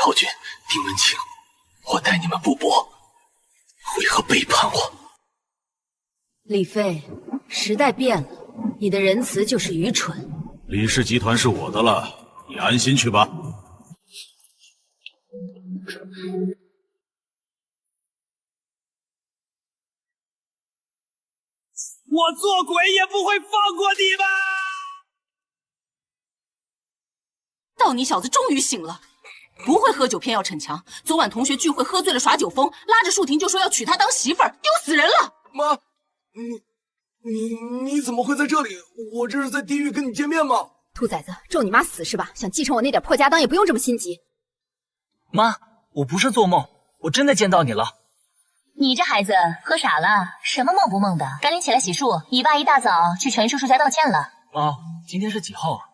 昭君、丁文清，我待你们不薄，为何背叛我？李飞，时代变了，你的仁慈就是愚蠢。李氏集团是我的了，你安心去吧。我做鬼也不会放过你们！道你小子终于醒了，不会喝酒偏要逞强。昨晚同学聚会喝醉了耍酒疯，拉着舒婷就说要娶她当媳妇儿，丢死人了！妈，你怎么会在这里？我这是在地狱跟你见面吗？兔崽子，咒你妈死是吧？想继承我那点破家当也不用这么心急。妈，我不是做梦，我真的见到你了。你这孩子喝傻了，什么梦不梦的？赶紧起来洗漱，你爸一大早去全叔叔家道歉了。妈，今天是几号啊？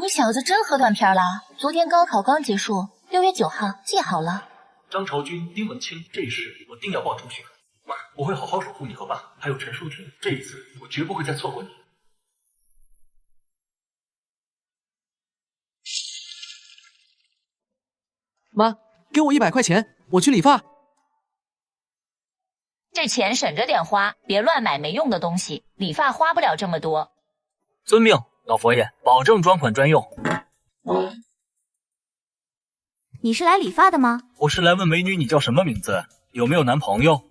你小子真喝断片了。昨天高考刚结束，6月9号记好了。张朝君、丁文清，这事我定要报出去。妈，我会好好守护你和爸，还有陈淑婷。这一次，我绝不会再错过你。妈，给我100块钱，我去理发。这钱省着点花，别乱买没用的东西。理发花不了这么多。遵命，老佛爷，保证专款专用。你是来理发的吗？我是来问美女你叫什么名字，有没有男朋友？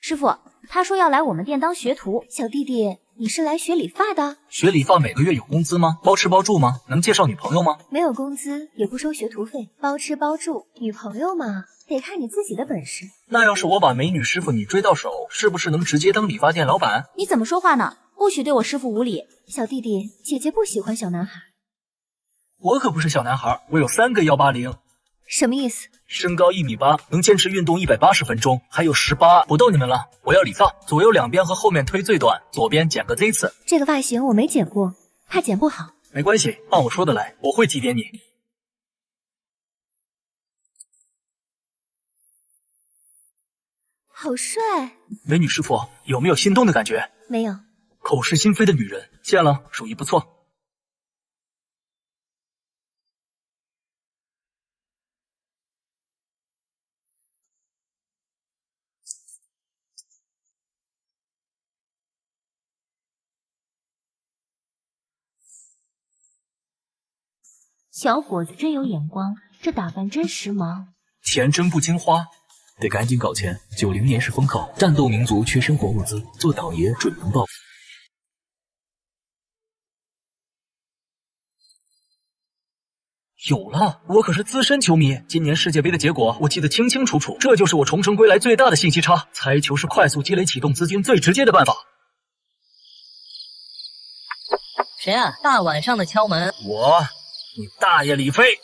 师傅，他说要来我们店当学徒。小弟弟，你是来学理发的？学理发每个月有工资吗？包吃包住吗？能介绍女朋友吗？没有工资，也不收学徒费，包吃包住。女朋友嘛，得看你自己的本事。那要是我把美女师傅你追到手，是不是能直接当理发店老板？你怎么说话呢？不许对我师傅无礼。小弟弟，姐姐不喜欢小男孩。我可不是小男孩，我有3个180。什么意思？身高1米8，能坚持运动180分钟，还有18。不逗你们了，我要理发，左右两边和后面推最短，左边剪个 Z 字。这个发型我没剪过，怕剪不好。没关系，按我说的来，我会提点你。好帅！美女师傅，有没有心动的感觉？没有。口是心非的女人，见了，手艺不错。小伙子真有眼光，这打扮真时髦。钱真不经花，得赶紧搞钱。90年是风口，战斗民族缺生活物资，做倒爷准能暴富。有了，我可是资深球迷，今年世界杯的结果我记得清清楚楚，这就是我重城归来最大的信息差。猜球是快速积累启动资金最直接的办法。谁啊？大晚上的敲门？我，你大爷李飞！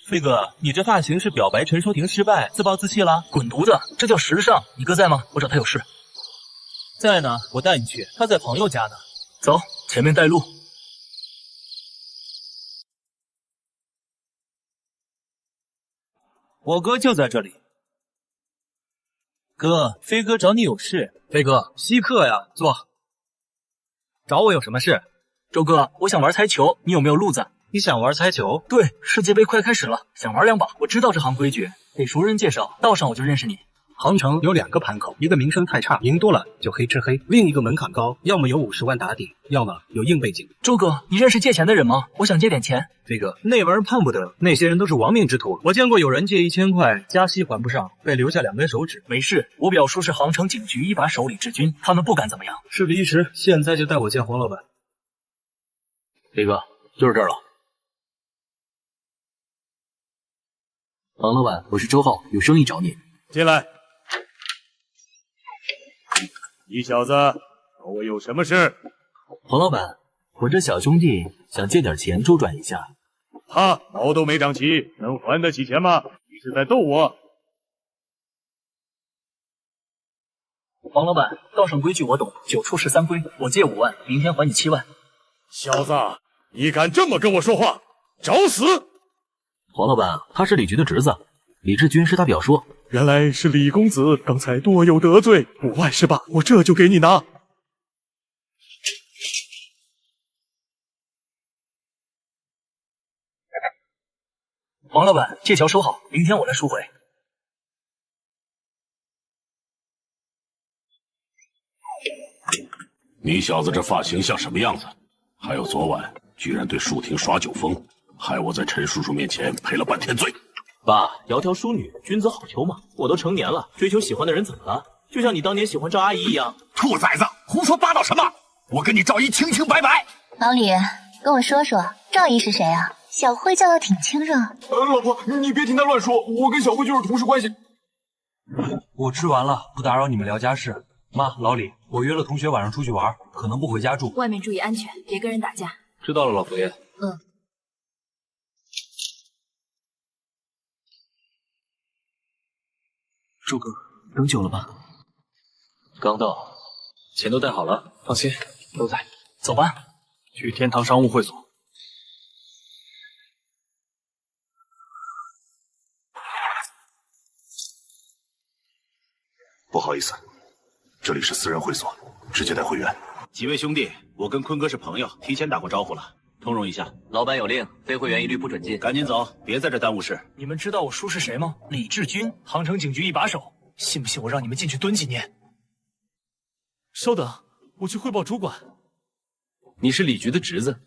飞哥，你这发型是表白陈淑婷失败，自暴自弃了？滚犊子，这叫时尚。你哥在吗？我找他有事。在呢，我带你去，他在朋友家呢。走，前面带路。我哥就在这里。哥，飞哥找你有事。飞哥，稀客呀，坐。找我有什么事？周哥，我想玩猜球，你有没有路子？你想玩猜球？对，世界杯快开始了，想玩2把。我知道这行规矩，得熟人介绍，到上我就认识你。杭城有2个盘口，一个名声太差，赢多了就黑吃黑；另一个门槛高，要么有50万打底，要么有硬背景。周哥，你认识借钱的人吗？我想借点钱。飞哥，那玩意儿碰不得，那些人都是亡命之徒。我见过有人借1000块，加息还不上，被留下2根手指。没事，我表叔是杭城警局一把手里之军，他们不敢怎么样。事不宜迟，现在就带我见黄老板。飞哥，就是这儿了。黄老板，我是周浩，有生意找你。进来。你小子找我有什么事？黄老板，我这小兄弟想借点钱周转一下。他毛都没长齐，能还得起钱吗？你是在逗我？黄老板，道上规矩我懂，9处是3规，我借5万，明天还你7万。小子，你敢这么跟我说话，找死！黄老板，他是李局的侄子，李志军是他表叔。原来是李公子，刚才多有得罪，5万是吧？我这就给你拿。王老板，借条收好，明天我来赎回。你小子这发型像什么样子？还有昨晚居然对树婷耍酒疯，害我在陈叔叔面前赔了半天罪。爸，窈窕淑女，君子好逑嘛。我都成年了，追求喜欢的人怎么了？就像你当年喜欢赵阿姨一样。兔崽子，胡说八道什么？我跟你赵姨清清白白。老李，跟我说说，赵姨是谁啊？小慧叫的挺亲热。老婆，你别听他乱说，我跟小慧就是同事关系。我吃完了，不打扰你们聊家事。妈，老李，我约了同学晚上出去玩，可能不回家住。外面注意安全，别跟人打架。知道了，老佛爷。周哥，等久了吧？刚到，钱都带好了，放心，都在。走吧，去天堂商务会所。不好意思，这里是私人会所，直接带会员。几位兄弟，我跟坤哥是朋友，提前打过招呼了，通融一下。老板有令，非会员一律不准进。赶紧走，别在这耽误事。你们知道我叔是谁吗？李志军，杭城警局一把手。信不信我让你们进去蹲几年？稍等，我去汇报主管。你是李局的侄子，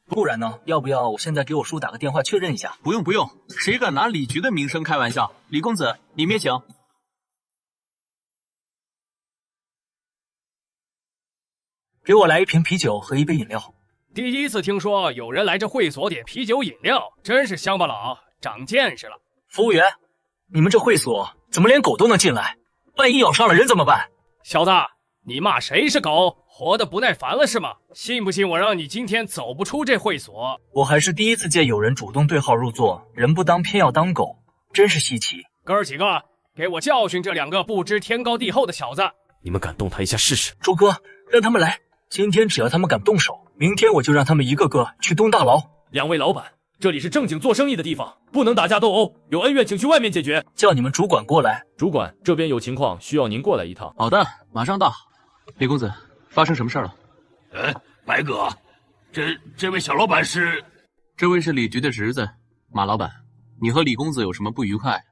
不然呢？要不要我现在给我叔打个电话确认一下？不用不用，谁敢拿李局的名声开玩笑？李公子，里面请。给我来一瓶啤酒和一杯饮料。第一次听说有人来这会所点啤酒饮料，真是乡巴佬，长见识了。服务员，你们这会所怎么连狗都能进来？万一咬伤了人怎么办？小子，你骂谁是狗？活得不耐烦了是吗？信不信我让你今天走不出这会所？我还是第一次见有人主动对号入座，人不当偏要当狗，真是稀奇。哥儿几个，给我教训这两个不知天高地厚的小子！你们敢动他一下试试？周哥，让他们来。今天只要他们敢动手，明天我就让他们一个个去蹲大牢。两位老板，这里是正经做生意的地方，不能打架斗殴，有恩怨请去外面解决。叫你们主管过来。主管，这边有情况需要您过来一趟。好的，马上到。李公子，发生什么事了？白哥，这位小老板是？这位是李局的侄子，马老板。你和李公子有什么不愉快？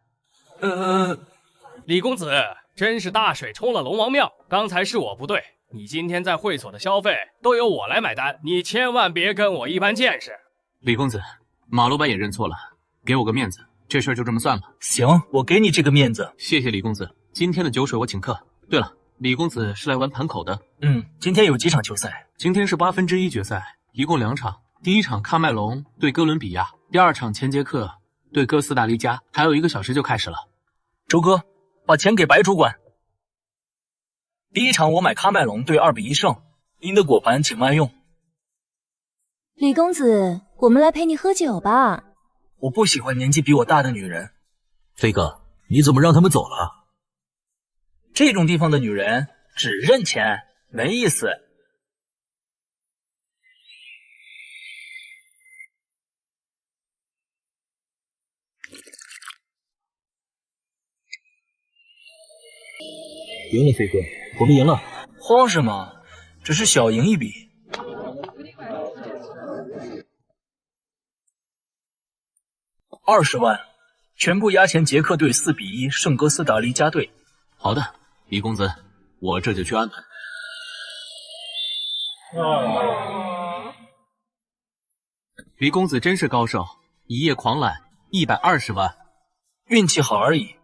李公子真是大水冲了龙王庙，刚才是我不对。你今天在会所的消费都由我来买单，你千万别跟我一般见识。李公子，马老板也认错了，给我个面子，这事儿就这么算了。行，我给你这个面子。谢谢李公子，今天的酒水我请客。对了，李公子是来玩盘口的。今天有几场球赛？今天是1/8决赛，一共2场。第一场喀麦隆对哥伦比亚，第二场前捷克对哥斯达黎加，还有1个小时就开始了。周哥，把钱给白主管。第一场我买喀麦隆对2-1胜，您的果盘请慢用。李公子，我们来陪你喝酒吧。我不喜欢年纪比我大的女人。飞哥，你怎么让他们走了？这种地方的女人只认钱，没意思。赢了，飞哥，我们赢了。慌什么？只是小赢一笔。20万，全部押钱捷克队4-1胜哥斯达黎加队。好的，李公子，我这就去安排。李公子真是高手，一夜狂揽120万，运气好而已。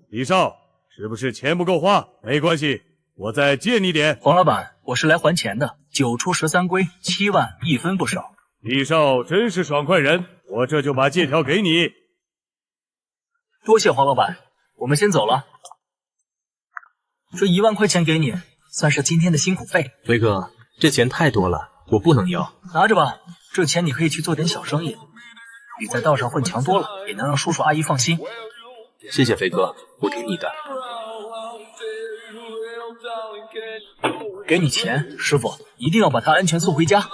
李少，是不是钱不够花？没关系，我再借你点。黄老板，我是来还钱的。9出13归，7万，1分不少。李少真是爽快人，我这就把借条给你。多谢黄老板，我们先走了。这1万块钱给你，算是今天的辛苦费。飞哥，这钱太多了，我不能要。拿着吧，这钱你可以去做点小生意，比在道上混强多了，也能让叔叔阿姨放心。谢谢飞哥，我听你的。给你钱，师傅一定要把他安全送回家。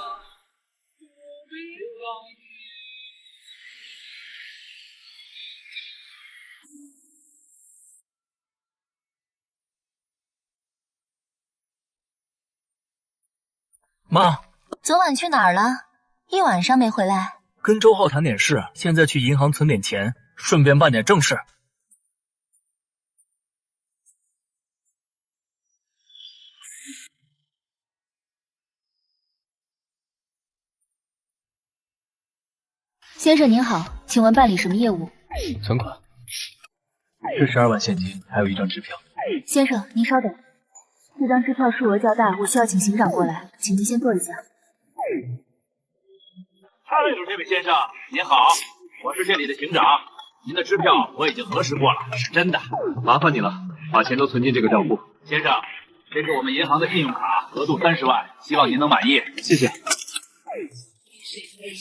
妈，昨晚去哪儿了？一晚上没回来。跟周浩谈点事，现在去银行存点钱，顺便办点正事。先生您好，请问办理什么业务？存款。这12万现金，还有一张支票。先生，您稍等，这张支票数额较大，我需要请行长过来，请您先坐一下。Hello， 这位先生，您好，我是这里的行长。您的支票我已经核实过了，是真的。麻烦你了，把钱都存进这个账户。先生，这是我们银行的信用卡，额度30万，希望您能满意。谢谢。李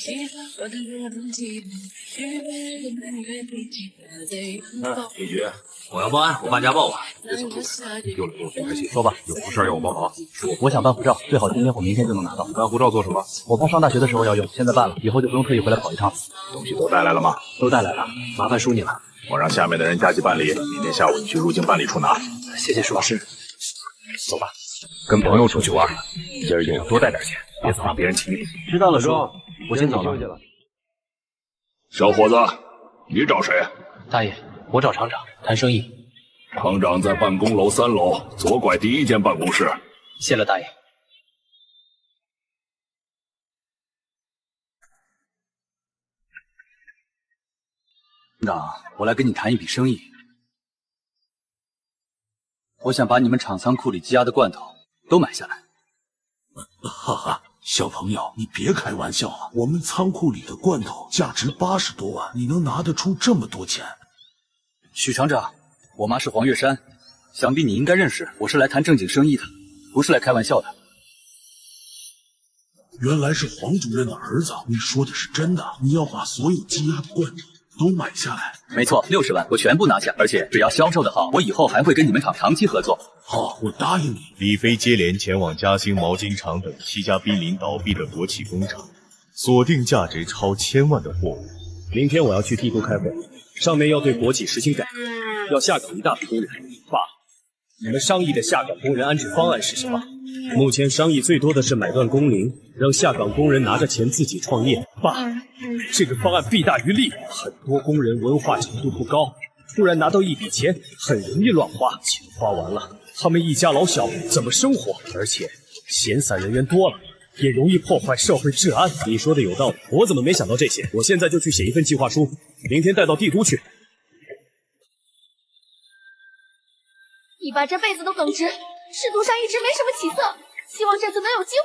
局，我要报案，我办家暴啊！别走路，又来给我别开心。说吧，有什么事要我帮忙？我想办护照，最好今天或明天就能拿到。办护照做什么？我怕上大学的时候要用，现在办了，以后就不用特意回来跑一趟。东西都带来了吗？都带来了，麻烦叔你了。我让下面的人加急办理，明天下午你去入境办理处拿。谢谢舒老师。走吧，跟朋友出去玩，今儿也要多带点钱，别总让别人请你。知道了，叔，我先走了。小伙子，你找谁？大爷，我找厂长谈生意。厂长在办公楼3楼左拐第1间办公室。谢了，大爷。厂长，我来跟你谈一笔生意。我想把你们厂仓库里积压的罐头都买下来。哈哈，小朋友，你别开玩笑了。我们仓库里的罐头价值80多万，你能拿得出这么多钱？许厂长，我妈是黄月山，想必你应该认识。我是来谈正经生意的，不是来开玩笑的。原来是黄主任的儿子，你说的是真的？你要把所有积压的罐头都买下来？没错，60万我全部拿下，而且只要销售的好，我以后还会跟你们厂长期合作。好，我答应你。李飞接连前往嘉兴毛巾厂等7家濒临倒闭的国企工厂，锁定价值超1000万的货物。明天我要去帝都开会，上面要对国企实行改革，要下岗一大批工人。爸，你们商议的下岗工人安置方案是什么？目前商议最多的是买断工龄，让下岗工人拿着钱自己创业。爸，这个方案弊大于利，很多工人文化程度不高，突然拿到一笔钱，很容易乱花，钱花完了，他们一家老小怎么生活？而且闲散人员多了，也容易破坏社会治安。你说的有道理，我怎么没想到这些？我现在就去写一份计划书，明天带到帝都去。你爸这辈子都耿直，仕途上一直没什么起色，希望这次能有机会。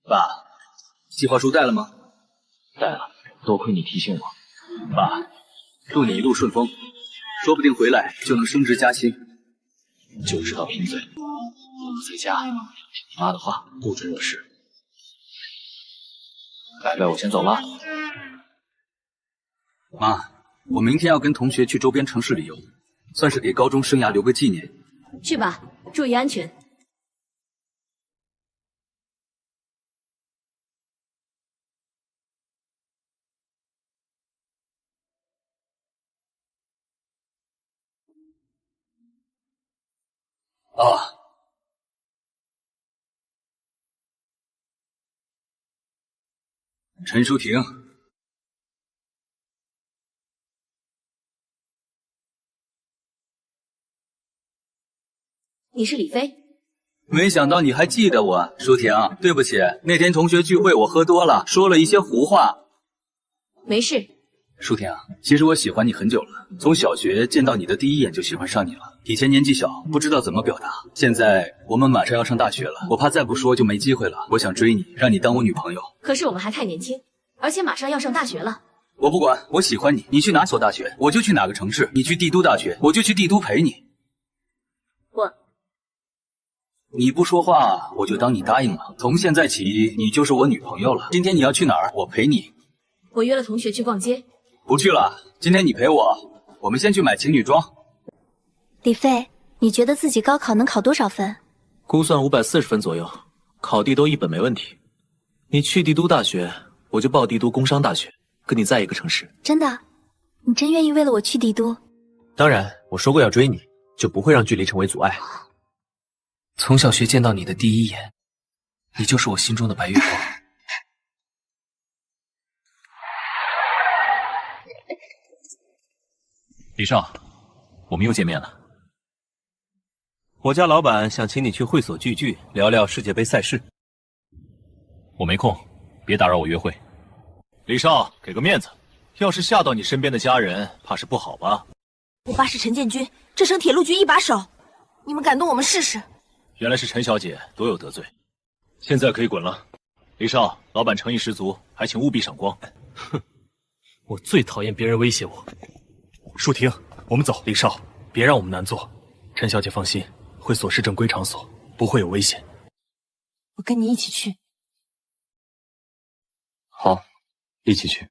爸，计划书带了吗？带了，多亏你提醒我。爸，祝你一路顺风，说不定回来就能升职加薪。就知道贫嘴，在家听你妈的话，不准惹事。拜拜，我先走了。妈，我明天要跟同学去周边城市旅游，算是给高中生涯留个纪念。去吧，注意安全。啊，陈淑婷，你是李飞？没想到你还记得我，淑婷。对不起，那天同学聚会我喝多了，说了一些胡话。没事。淑婷，其实我喜欢你很久了，从小学见到你的第一眼就喜欢上你了。以前年纪小，不知道怎么表达，现在我们马上要上大学了，我怕再不说就没机会了。我想追你，让你当我女朋友。可是我们还太年轻，而且马上要上大学了。我不管，我喜欢你，你去哪所大学，我就去哪个城市；你去帝都大学，我就去帝都陪你。你不说话，我就当你答应了。从现在起，你就是我女朋友了。今天你要去哪儿，我陪你。我约了同学去逛街。不去了，今天你陪我，我们先去买情侣装。李飞，你觉得自己高考能考多少分？估算540分左右，考帝都一本没问题。你去帝都大学，我就报帝都工商大学，跟你在一个城市。真的？你真愿意为了我去帝都？当然，我说过要追你，就不会让距离成为阻碍。从小学见到你的第一眼，你就是我心中的白月光。李少，我们又见面了。我家老板想请你去会所聚聚，聊聊世界杯赛事。我没空，别打扰我约会。李少，给个面子，要是吓到你身边的家人，怕是不好吧？我爸是陈建军，这省铁路局一把手，你们敢动我们试试？原来是陈小姐，多有得罪。现在可以滚了。李少，老板诚意十足，还请务必赏光。哼，我最讨厌别人威胁我。舒婷，我们走。李少，别让我们难做。陈小姐放心，会所是正规场所，不会有危险。我跟你一起去。好，一起去。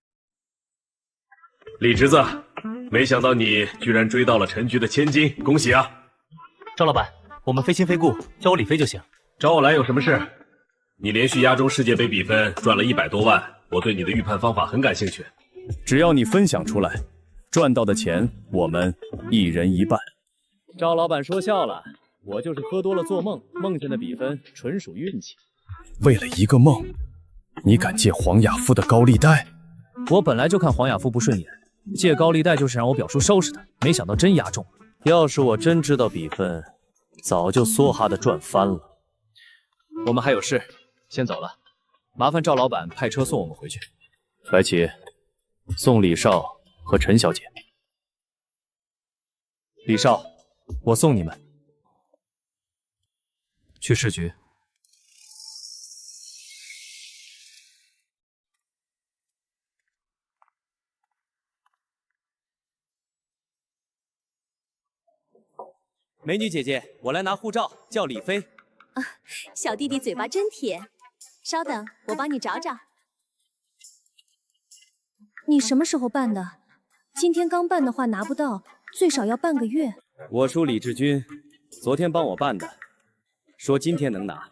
李侄子，没想到你居然追到了陈局的千金，恭喜啊！赵老板，我们非亲非故，叫我李飞就行。找我来有什么事？你连续压中世界杯比分赚了100多万，我对你的预判方法很感兴趣。只要你分享出来，赚到的钱我们一人一半。赵老板说笑了，我就是喝多了做梦，梦见的比分纯属运气。为了一个梦，你敢借黄雅夫的高利贷？我本来就看黄雅夫不顺眼，借高利贷就是让我表叔收拾他，没想到真压中了。要是我真知道比分，早就梭哈的赚翻了。我们还有事，先走了。麻烦赵老板派车送我们回去。白起，送李少和陈小姐。李少，我送你们去市局。美女姐姐，我来拿护照，叫李飞。啊，小弟弟嘴巴真甜。稍等，我帮你找找。你什么时候办的？今天刚办的话拿不到，最少要半个月。我叔李志军昨天帮我办的，说今天能拿。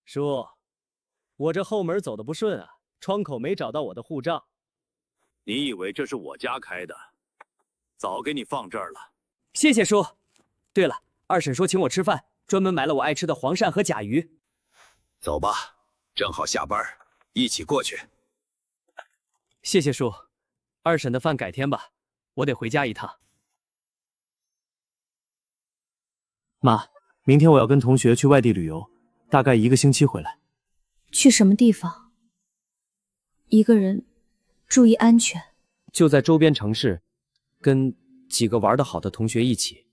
叔，我这后门走的不顺啊，窗口没找到我的护照。你以为这是我家开的？早给你放这儿了。谢谢叔。对了，二婶说请我吃饭，专门买了我爱吃的黄鳝和甲鱼。走吧，正好下班，一起过去。谢谢叔，二婶的饭改天吧，我得回家一趟。妈，明天我要跟同学去外地旅游。大概1个星期回来。去什么地方？一个人，注意安全。就在周边城市，跟几个玩得好的同学一起。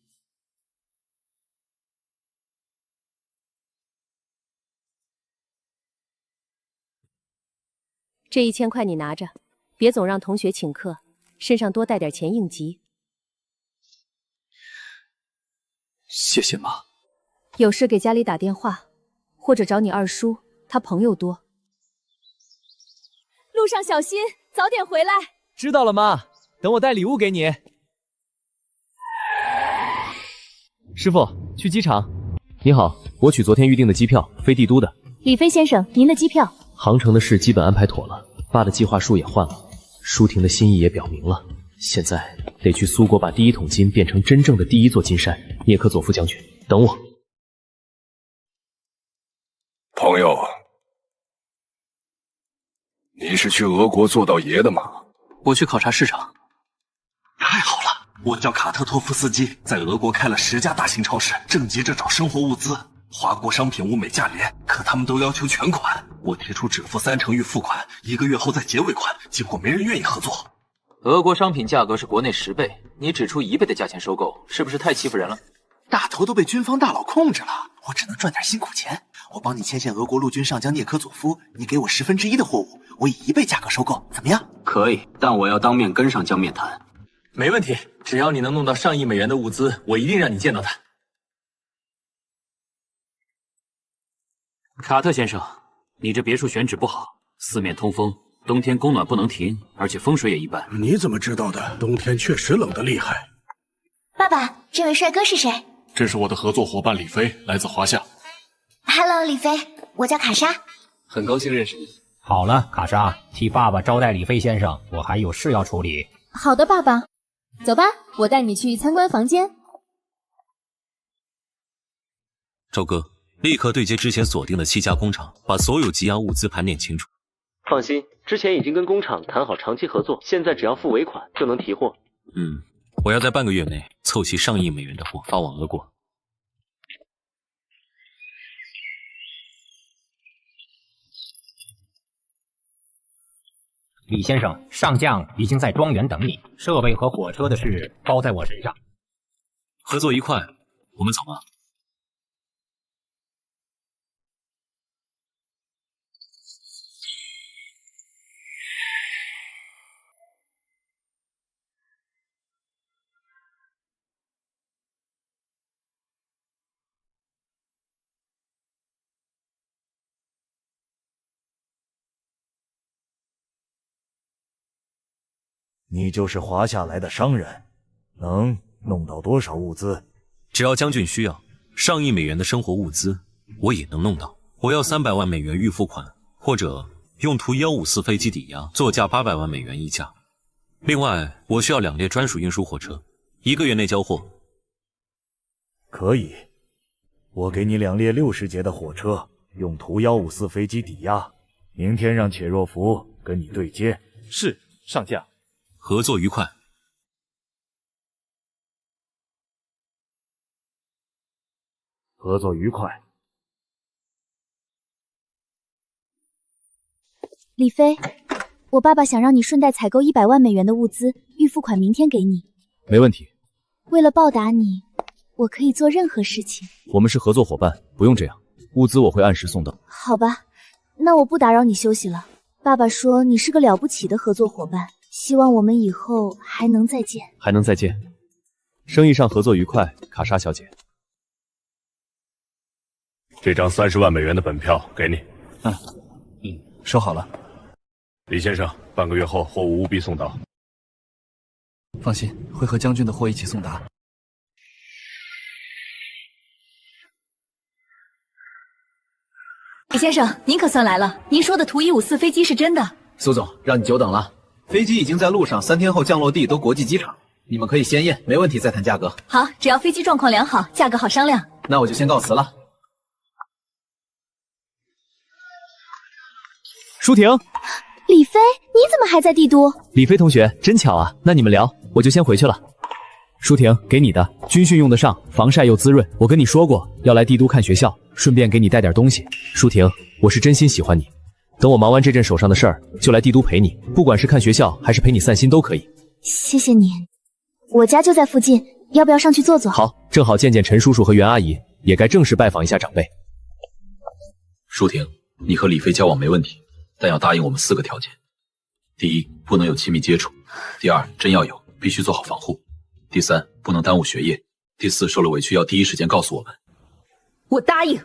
这1000块你拿着，别总让同学请客，身上多带点钱应急。谢谢妈。有事给家里打电话。或者找你二叔，他朋友多。路上小心，早点回来。知道了，妈。等我带礼物给你。师傅，去机场。你好，我取昨天预订的机票，飞帝都的。李飞先生，您的机票。航程的事基本安排妥了，爸的计划书也换了，舒婷的心意也表明了。现在得去苏国把第1桶金变成真正的第1座金山。涅科佐夫将军，等我。朋友，你是去俄国做道爷的吗？我去考察市场。太好了，我叫卡特托夫斯基，在俄国开了10家大型超市，正急着找生活物资。华国商品物美价廉，可他们都要求全款。我提出只付30%预付款，1个月后再结尾款，结果没人愿意合作。俄国商品价格是国内10倍，你只出1倍的价钱收购，是不是太欺负人了？大头都被军方大佬控制了，我只能赚点辛苦钱。我帮你牵线俄国陆军上将涅科佐夫，你给我1/10的货物，我以1倍价格收购，怎么样？可以，但我要当面跟上江面谈。没问题，只要你能弄到上亿美元的物资，我一定让你见到他。卡特先生，你这别墅选址不好，四面通风，冬天供暖不能停，而且风水也一般。你怎么知道的？冬天确实冷得厉害。爸爸，这位帅哥是谁？这是我的合作伙伴李飞，来自华夏。Hello， 李飞，我叫卡莎。很高兴认识你。好了，卡莎，替爸爸招待李飞先生，我还有事要处理。好的，爸爸。走吧，我带你去参观房间。周哥，立刻对接之前锁定的7家工厂，把所有积压物资盘点清楚。放心，之前已经跟工厂谈好长期合作，现在只要付尾款就能提货。我要在半个月内凑齐上亿美元的货发往俄国。李先生，上将已经在庄园等你，设备和火车的事包在我身上。合作愉快，我们走吗？你就是华夏来的商人，能弄到多少物资？只要将军需要，上亿美元的生活物资，我也能弄到。我要300万美元预付款，或者用图154飞机抵押，作价800万美元一架。另外，我需要2列专属运输火车，1个月内交货。可以，我给你2列60节的火车，用图154飞机抵押。明天让且若福跟你对接。是，上将。合作愉快。合作愉快。李飞，我爸爸想让你顺带采购100万美元的物资，预付款明天给你。没问题。为了报答你，我可以做任何事情。我们是合作伙伴，不用这样。物资我会按时送到。好吧，那我不打扰你休息了。爸爸说你是个了不起的合作伙伴。希望我们以后还能再见。还能再见。生意上合作愉快，卡莎小姐。这张30万美元的本票给你。收好了。李先生，半个月后货物务必送到。放心，会和将军的货一起送达。李先生，您可算来了。您说的图154飞机是真的？苏总，让你久等了。飞机已经在路上，3天后降落地都国际机场，你们可以先验，没问题再谈价格。好，只要飞机状况良好，价格好商量。那我就先告辞了。舒婷，李飞，你怎么还在帝都？李飞同学，真巧啊，那你们聊，我就先回去了。舒婷，给你的，军训用得上，防晒又滋润。我跟你说过要来帝都看学校，顺便给你带点东西。舒婷，我是真心喜欢你。等我忙完这阵手上的事儿，就来帝都陪你，不管是看学校还是陪你散心都可以。谢谢你，我家就在附近，要不要上去坐坐？好，正好见见陈叔叔和袁阿姨，也该正式拜访一下长辈。舒婷，你和李飞交往没问题，但要答应我们4个条件：第一，不能有亲密接触；第二，真要有，必须做好防护；第三，不能耽误学业；第四，受了委屈要第一时间告诉我们。我答应。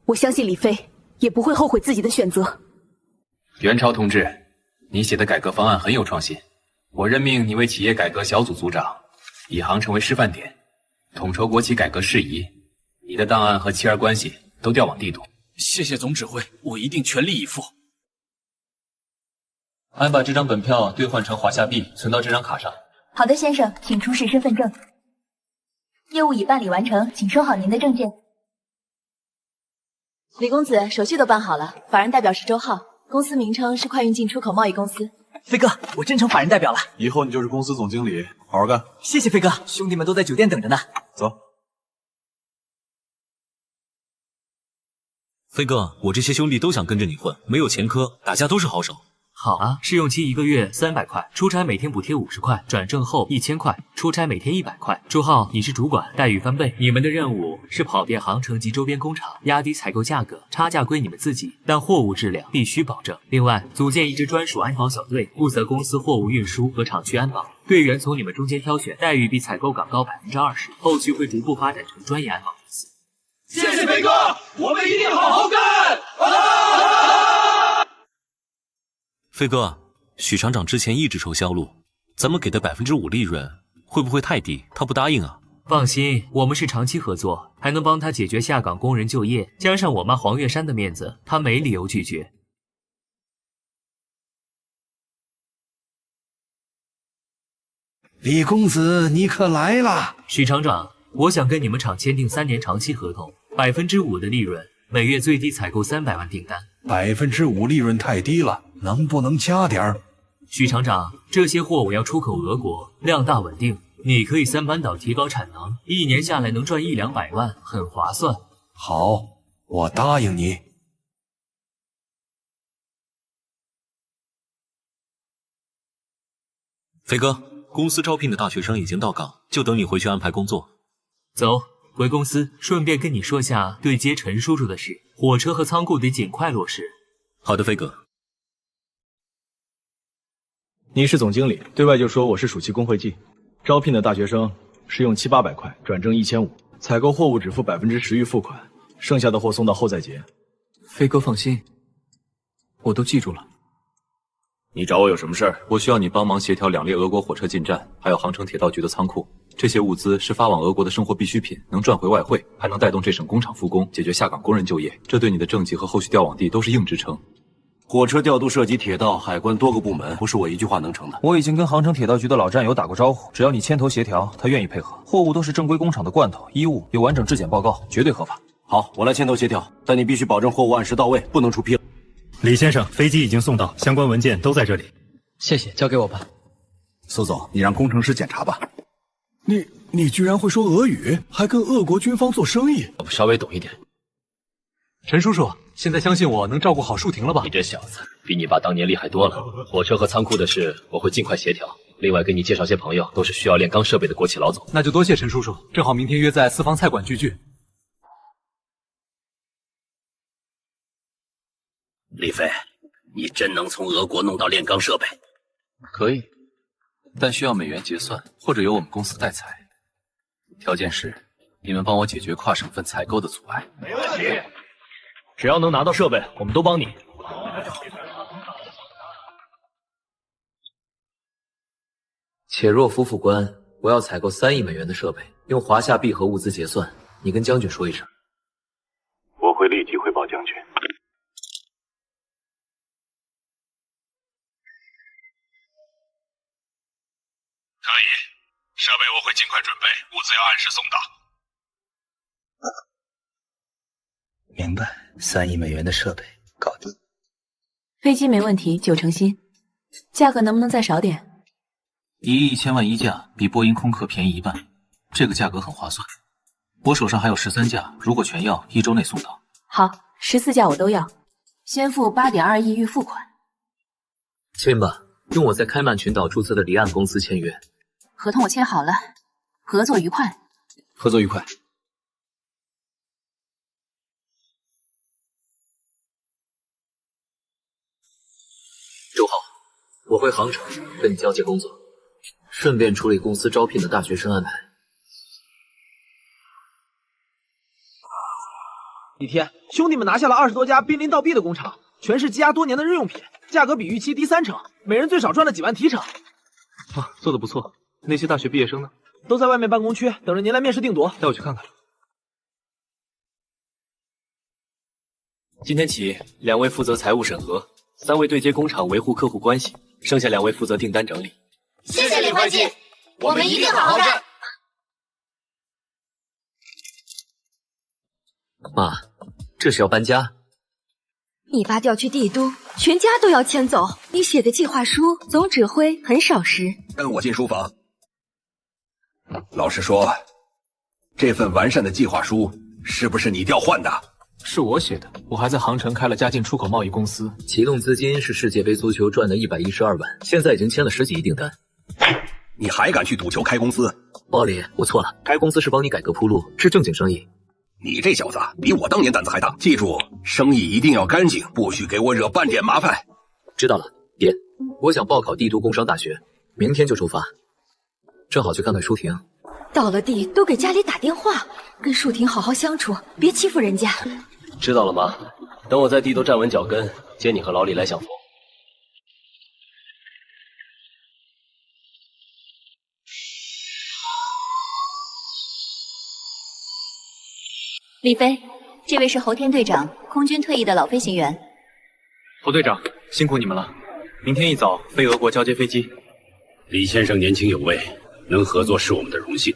我相信李飞也不会后悔自己的选择。元朝同志，你写的改革方案很有创新，我任命你为企业改革小组组长，以航成为示范点，统筹国企改革事宜。你的档案和妻儿关系都调往帝都。谢谢总指挥，我一定全力以赴。按把这张本票兑换成华夏币，存到这张卡上。好的，先生，请出示身份证。业务已办理完成，请收好您的证件。李公子，手续都办好了，法人代表是周浩，公司名称是快运进出口贸易公司。飞哥，我真成法人代表了，以后你就是公司总经理，好好干。谢谢飞哥，兄弟们都在酒店等着呢。走。飞哥，我这些兄弟都想跟着你混，没有前科，大家都是好手。好啊，试用期1个月300块，出差每天补贴50块，转正后1000块，出差每天100块。朱浩，你是主管，待遇翻倍。你们的任务是跑遍航城及周边工厂，压低采购价格，差价归你们自己，但货物质量必须保证。另外，组建一支专属安保小队，负责公司货物运输和厂区安保。队员从你们中间挑选，待遇比采购岗高20%，后续会逐步发展成专业安保公司。谢谢飞哥，我们一定好好干！飞哥，许厂长之前一直愁销路，咱们给的5%利润会不会太低？他不答应啊。放心，我们是长期合作，还能帮他解决下岗工人就业，加上我妈黄月山的面子，他没理由拒绝。李公子，你可来了！许厂长，我想跟你们厂签订3年长期合同，5%的利润，每月最低采购300万订单。5%利润太低了，能不能加点儿？许厂长，这些货我要出口俄国，量大稳定，你可以3班倒提高产能，1年下来能赚100-200万，很划算。好，我答应你。飞哥，公司招聘的大学生已经到岗，就等你回去安排工作。走，回公司，顺便跟你说下对接陈叔叔的事，火车和仓库得尽快落实。好的，飞哥。你是总经理，对外就说我是暑期工会季，招聘的大学生试用期800块，转正1500，采购货物只付10%预付款，剩下的货送到后再结。飞哥放心，我都记住了。你找我有什么事儿？我需要你帮忙协调2列俄国火车进站，还有航城铁道局的仓库。这些物资是发往俄国的生活必需品，能赚回外汇，还能带动这省工厂复工，解决下岗工人就业。这对你的政绩和后续调往地都是硬支撑。火车调度涉及铁道、海关多个部门，不是我一句话能成的。我已经跟航城铁道局的老战友打过招呼，只要你牵头协调，他愿意配合。货物都是正规工厂的罐头、衣物，有完整质检报告，绝对合法。好，我来牵头协调，但你必须保证货物按时到位，不能出纰漏。李先生，飞机已经送到，相关文件都在这里。谢谢，交给我吧。苏总，你让工程师检查吧。你居然会说俄语，还跟俄国军方做生意？我稍微懂一点。陈叔叔，现在相信我能照顾好树婷了吧？你这小子比你爸当年厉害多了。火车和仓库的事我会尽快协调，另外给你介绍些朋友，都是需要炼钢设备的国企老总。那就多谢陈叔叔，正好明天约在四方菜馆聚聚。李飞，你真能从俄国弄到炼钢设备？可以，但需要美元结算，或者由我们公司代采。条件是你们帮我解决跨省份采购的阻碍。没问题，只要能拿到设备，我们都帮你。且若夫副官，我要采购3亿美元的设备，用华夏币和物资结算。你跟将军说一声。我会立即汇报将军。可以，设备我会尽快准备，物资要按时送到。明白，3亿美元的设备搞定。飞机没问题，9成新，价格能不能再少点1亿1000万1架，比波音空客便宜1半，这个价格很划算。我手上还有13架，如果全要，1周内送到。好，14架我都要，先付8.2亿预付款。签吧，用我在开曼群岛注册的离岸公司签约。合同我签好了，合作愉快。合作愉快。周浩，我回航城跟你交接工作，顺便处理公司招聘的大学生安排。一天，兄弟们拿下了20多家濒临倒闭的工厂，全是积压多年的日用品，价格比预期低3成，每人最少赚了几万提成。做得不错。那些大学毕业生呢？都在外面办公区等着您来面试定夺，带我去看看。今天起，2位负责财务审核，3位对接工厂维护客户关系，剩下2位负责订单整理。谢谢李会计，我们一定好好干。妈，这是要搬家？你爸调去帝都，全家都要迁走。你写的计划书，总指挥很少时。跟我进书房。老实说，这份完善的计划书是不是你调换的？是我写的，我还在杭城开了家进出口贸易公司，启动资金是世界杯足球赚的112万，现在已经签了10几亿订单。你还敢去赌球开公司？鲍里，我错了，开公司是帮你改革铺路，是正经生意。你这小子比我当年胆子还大，记住，生意一定要干净，不许给我惹半点麻烦。知道了，爹。我想报考帝都工商大学，明天就出发，正好去看看舒婷。到了地都给家里打电话，跟舒婷好好相处，别欺负人家。知道了吗？等我在帝都站稳脚跟，接你和老李来享福。李飞，这位是侯天队长，空军退役的老飞行员。侯队长，辛苦你们了。明天一早飞俄国交接飞机。李先生年轻有为，能合作是我们的荣幸。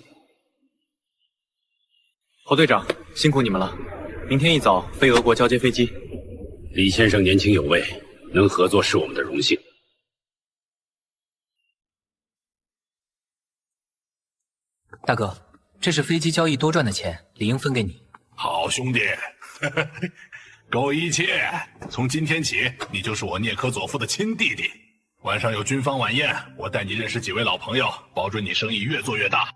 侯队长，辛苦你们了。明天一早飞俄国交接飞机。李先生年轻有为，能合作是我们的荣幸。大哥，这是飞机交易多赚的钱，理应分给你。好兄弟，够义气！从今天起，你就是我聂科佐夫的亲弟弟。晚上有军方晚宴，我带你认识几位老朋友，保准你生意越做越大。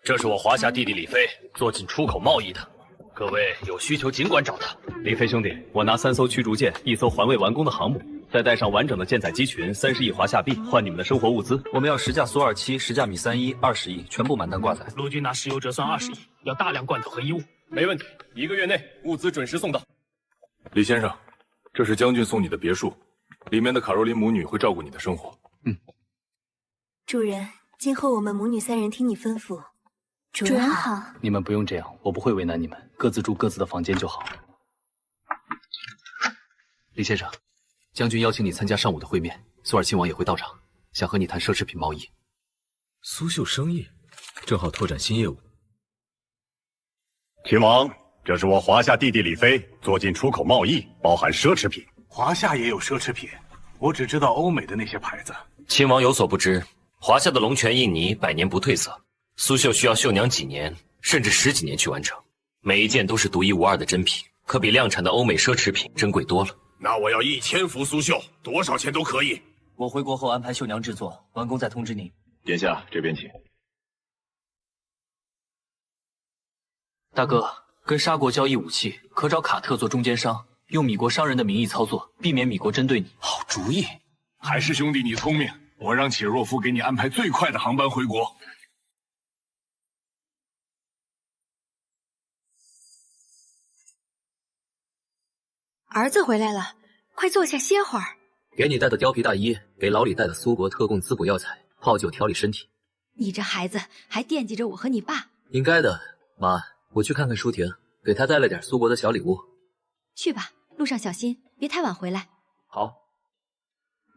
这是我华夏弟弟李飞，做进出口贸易的。各位有需求尽管找他。李飞兄弟，我拿3艘驱逐舰，1艘环卫完工的航母，再带上完整的舰载机群，30亿华夏币换你们的生活物资。我们要10架苏27，10架米31，20亿，全部满单挂载。陆军拿石油折算20亿，要大量罐头和衣物。没问题，1个月内物资准时送到。李先生，这是将军送你的别墅，里面的卡若琳母女会照顾你的生活。主人，今后我们母女3人听你吩咐。主人好。你们不用这样，我不会为难你们，各自住各自的房间就好。李先生，将军邀请你参加上午的会面，苏尔亲王也会到场，想和你谈奢侈品贸易。苏绣生意，正好拓展新业务。亲王，这是我华夏弟弟李飞做进出口贸易，包含奢侈品。华夏也有奢侈品，我只知道欧美的那些牌子。亲王有所不知，华夏的龙泉印泥100年不褪色，苏绣需要绣娘几年，甚至10几年去完成。每一件都是独一无二的珍品，可比量产的欧美奢侈品珍贵多了。那我要1000幅苏绣，多少钱都可以。我回国后安排绣娘制作，完工再通知您。殿下，这边请。大哥，跟沙国交易武器，可找卡特做中间商，用米国商人的名义操作，避免米国针对你。好主意，还是兄弟你聪明。我让且若夫给你安排最快的航班回国。儿子回来了，快坐下歇会儿。给你带的貂皮大衣，给老李带的苏国特供滋补药材，泡酒调理身体。你这孩子还惦记着我和你爸。应该的，妈，我去看看舒婷，给她带了点苏国的小礼物。去吧，路上小心，别太晚回来。好。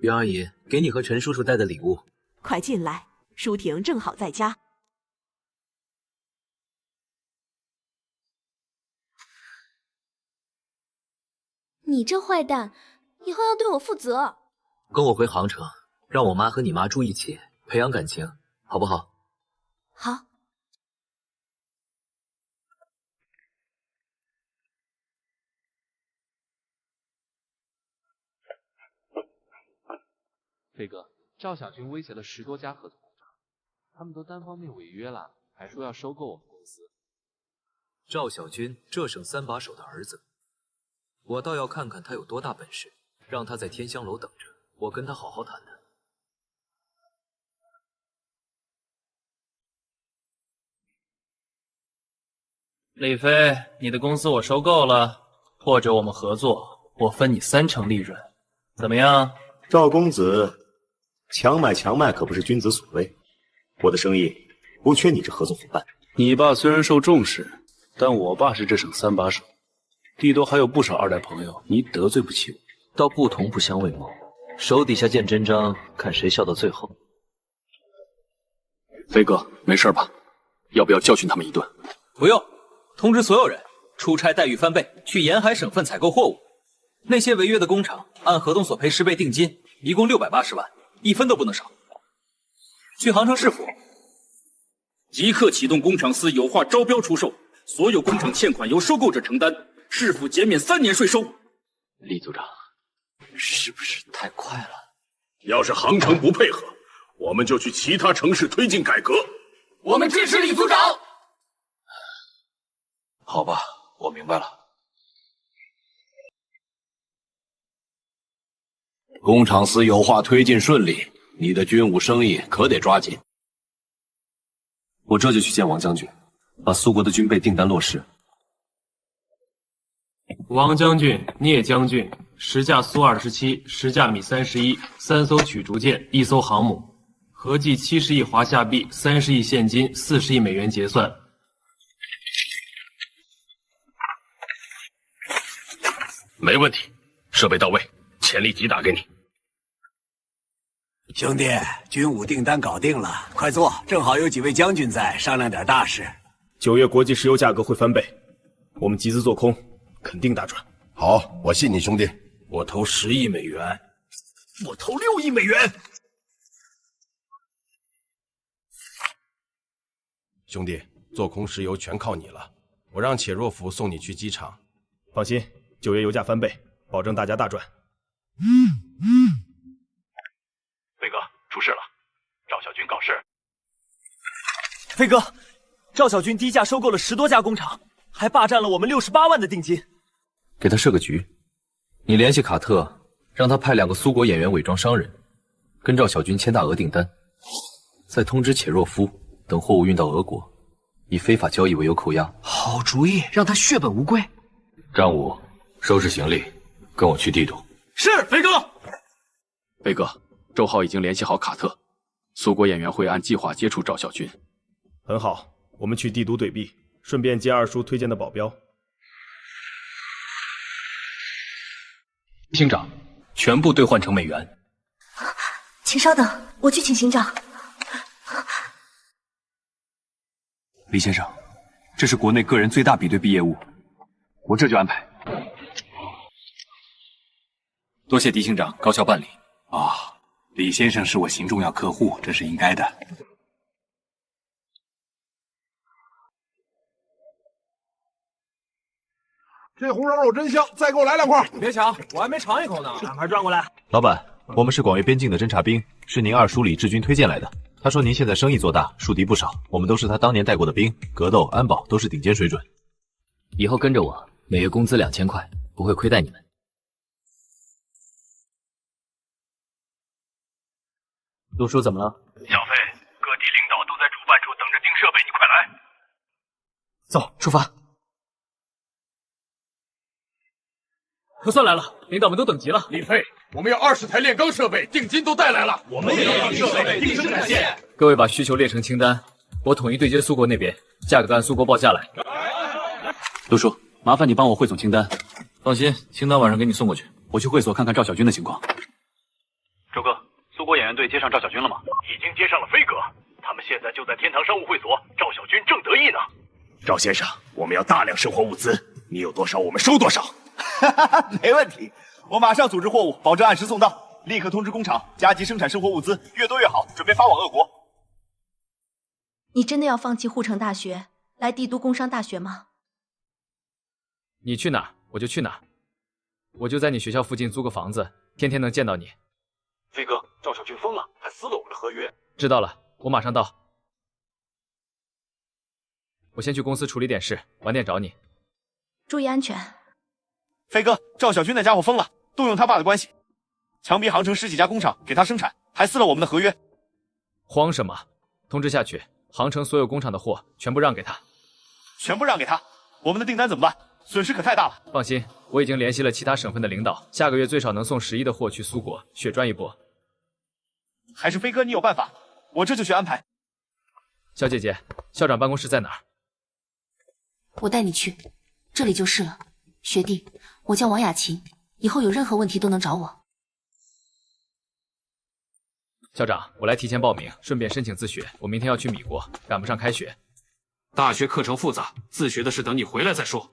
袁阿姨，给你和陈叔叔带的礼物。快进来，舒婷正好在家。你这坏蛋，以后要对我负责。跟我回杭城，让我妈和你妈住一起，培养感情，好不好？好。飞哥，赵小军威胁了10多家合作工厂，他们都单方面违约了，还说要收购我们公司。赵小军，这省3把手的儿子，我倒要看看他有多大本事，让他在天香楼等着，我跟他好好谈谈。李飞，你的公司我收购了，或者我们合作，我分你30%利润，怎么样？赵公子，强买可不是君子所为。我的生意不缺你这合作伙伴。你爸虽然受重视，但我爸是这省3把手，帝都还有不少2代朋友，你得罪不起我。道不同不相为谋，手底下见真章，看谁笑到最后。飞哥，没事吧？要不要教训他们一顿？不用，通知所有人，出差待遇翻倍，去沿海省份采购货物。那些违约的工厂按合同索赔10倍定金，一共680万，1分都不能少。去杭城市府，即刻启动工厂司有化招标出售，所有工厂欠款由收购者承担，市府减免3年税收。李组长，是不是太快了？要是杭城不配合，我们就去其他城市推进改革。我们支持李组长。好吧，我明白了。工厂私有化推进顺利，你的军武生意可得抓紧。我这就去见王将军，把苏国的军备订单落实。王将军、聂将军，10架苏27，10架米31，3艘驱逐舰，1艘航母，合计70亿华夏币，30亿现金，40亿美元结算。没问题，设备到位，潜力击打给你。兄弟，军武订单搞定了，快坐，正好有几位将军在，商量点大事。9月国际石油价格会翻倍，我们集资做空，肯定大赚。好，我信你兄弟。我投10亿美元，我投6亿美元。兄弟，做空石油全靠你了，我让且若夫送你去机场。放心，9月油价翻倍，保证大家大赚。飞哥，出事了，赵小军搞事。飞哥，赵小军低价收购了10多家工厂，还霸占了我们68万的定金。给他设个局，你联系卡特，让他派2个苏国演员伪装商人，跟赵小军签大额订单，再通知且若夫，等货物运到俄国，以非法交易为由扣押。好主意，让他血本无归。张武，收拾行李，跟我去帝都。是，飞哥。飞哥，周浩已经联系好卡特，苏国演员会按计划接触赵小军。很好，我们去帝都对币，顺便接二叔推荐的保镖。行长，全部兑换成美元。请稍等，我去请行长。李先生，这是国内个人最大比对币业务，我这就安排。多谢狄行长高效办理。李先生是我新重要客户，这是应该的。这红烧肉真香，再给我来2块。别抢，我还没尝一口呢。赶快转过来。老板，我们是广越边境的侦察兵，是您二叔李志军推荐来的。他说您现在生意做大，树敌不少，我们都是他当年带过的兵，格斗、安保都是顶尖水准。以后跟着我，每月工资2000块，不会亏待你们。陆叔怎么了？小飞，各地领导都在主办处等着订设备，你快来。走，出发。核算来了，领导们都等急了。李飞，我们要20台炼钢设备，定金都带来了。我们也要定设备、定生产线。各位把需求列成清单，我统一对接苏国那边，价格按苏国报价来。陆叔，麻烦你帮我汇总清单。放心，清单晚上给你送过去。我去会所看看赵小军的情况。周哥，苏国演员队接上赵小军了吗？已经接上了飞哥，他们现在就在天堂商务会所，赵小军正得意呢。赵先生，我们要大量生活物资，你有多少我们收多少。没问题，我马上组织货物，保证按时送到。立刻通知工厂加急生产生活物资，越多越好，准备发往俄国。你真的要放弃护城大学，来帝都工商大学吗？你去哪我就去哪，我就在你学校附近租个房子，天天能见到你。飞哥，赵小军疯了，还撕了我们的合约。知道了，我马上到。我先去公司处理点事，晚点找你。注意安全。飞哥，赵小军那家伙疯了，动用他爸的关系，强逼杭城10几家工厂给他生产，还撕了我们的合约。慌什么？通知下去，杭城所有工厂的货全部让给他。全部让给他？我们的订单怎么办？损失可太大了。放心，我已经联系了其他省份的领导，下个月最少能送10亿的货去苏国，血赚一波。还是飞哥你有办法，我这就去安排。小姐姐，校长办公室在哪儿？我带你去，这里就是了。学弟，我叫王雅琴，以后有任何问题都能找我。校长，我来提前报名，顺便申请自学。我明天要去米国，赶不上开学。大学课程复杂，自学的事等你回来再说。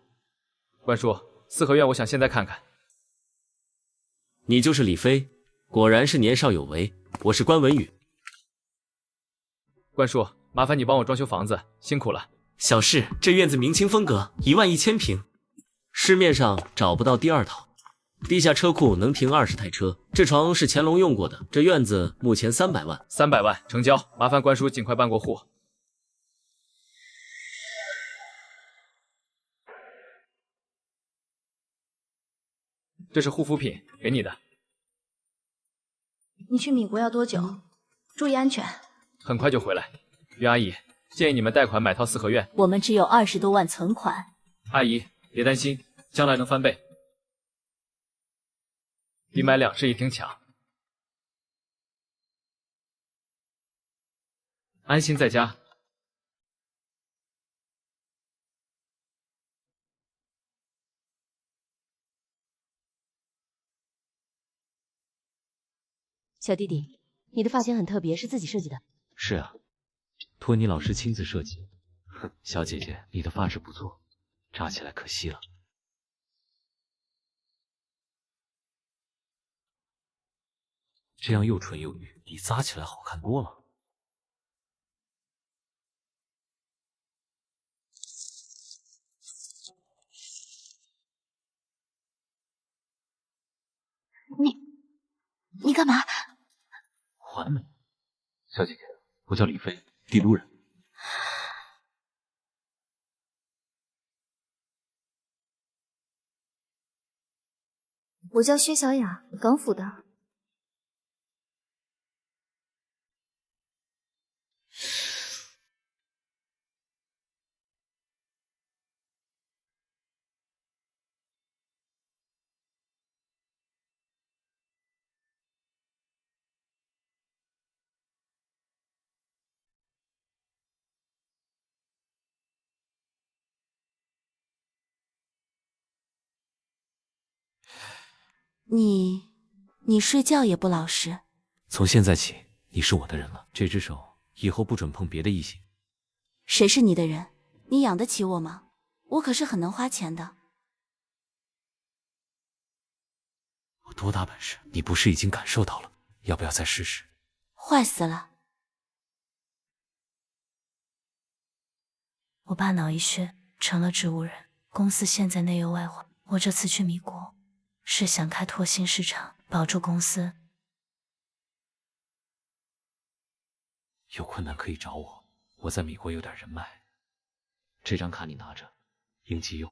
关叔，四合院我想现在看看。你就是李飞，果然是年少有为。我是关文宇。关叔，麻烦你帮我装修房子，辛苦了。小事，这院子明清风格，11000平，市面上找不到第二套。地下车库能停20台车，这床是乾隆用过的。这院子目前300万，300万成交，麻烦官叔尽快办过户。这是护肤品，给你的。你去米国要多久？注意安全。很快就回来。岳阿姨，建议你们贷款买套4合院。我们只有20多万存款。阿姨，别担心，将来能翻倍。比买2室1厅强。安心在家。小弟弟，你的发型很特别，是自己设计的？是啊，托尼老师亲自设计。哼，小姐姐，你的发质不错，扎起来可惜了。这样又纯又欲，比扎起来好看多了。你干嘛？完美，小姐姐，我叫李飞，帝都人。我叫薛小雅，港府的。你睡觉也不老实。从现在起，你是我的人了。这只手以后不准碰别的异性。谁是你的人？你养得起我吗？我可是很能花钱的。我多大本事，你不是已经感受到了？要不要再试试？坏死了！我爸脑溢血成了植物人，公司现在内忧外患。我这次去米国是想开拓新市场，保住公司。有困难可以找我，我在米国有点人脉。这张卡你拿着，应急用。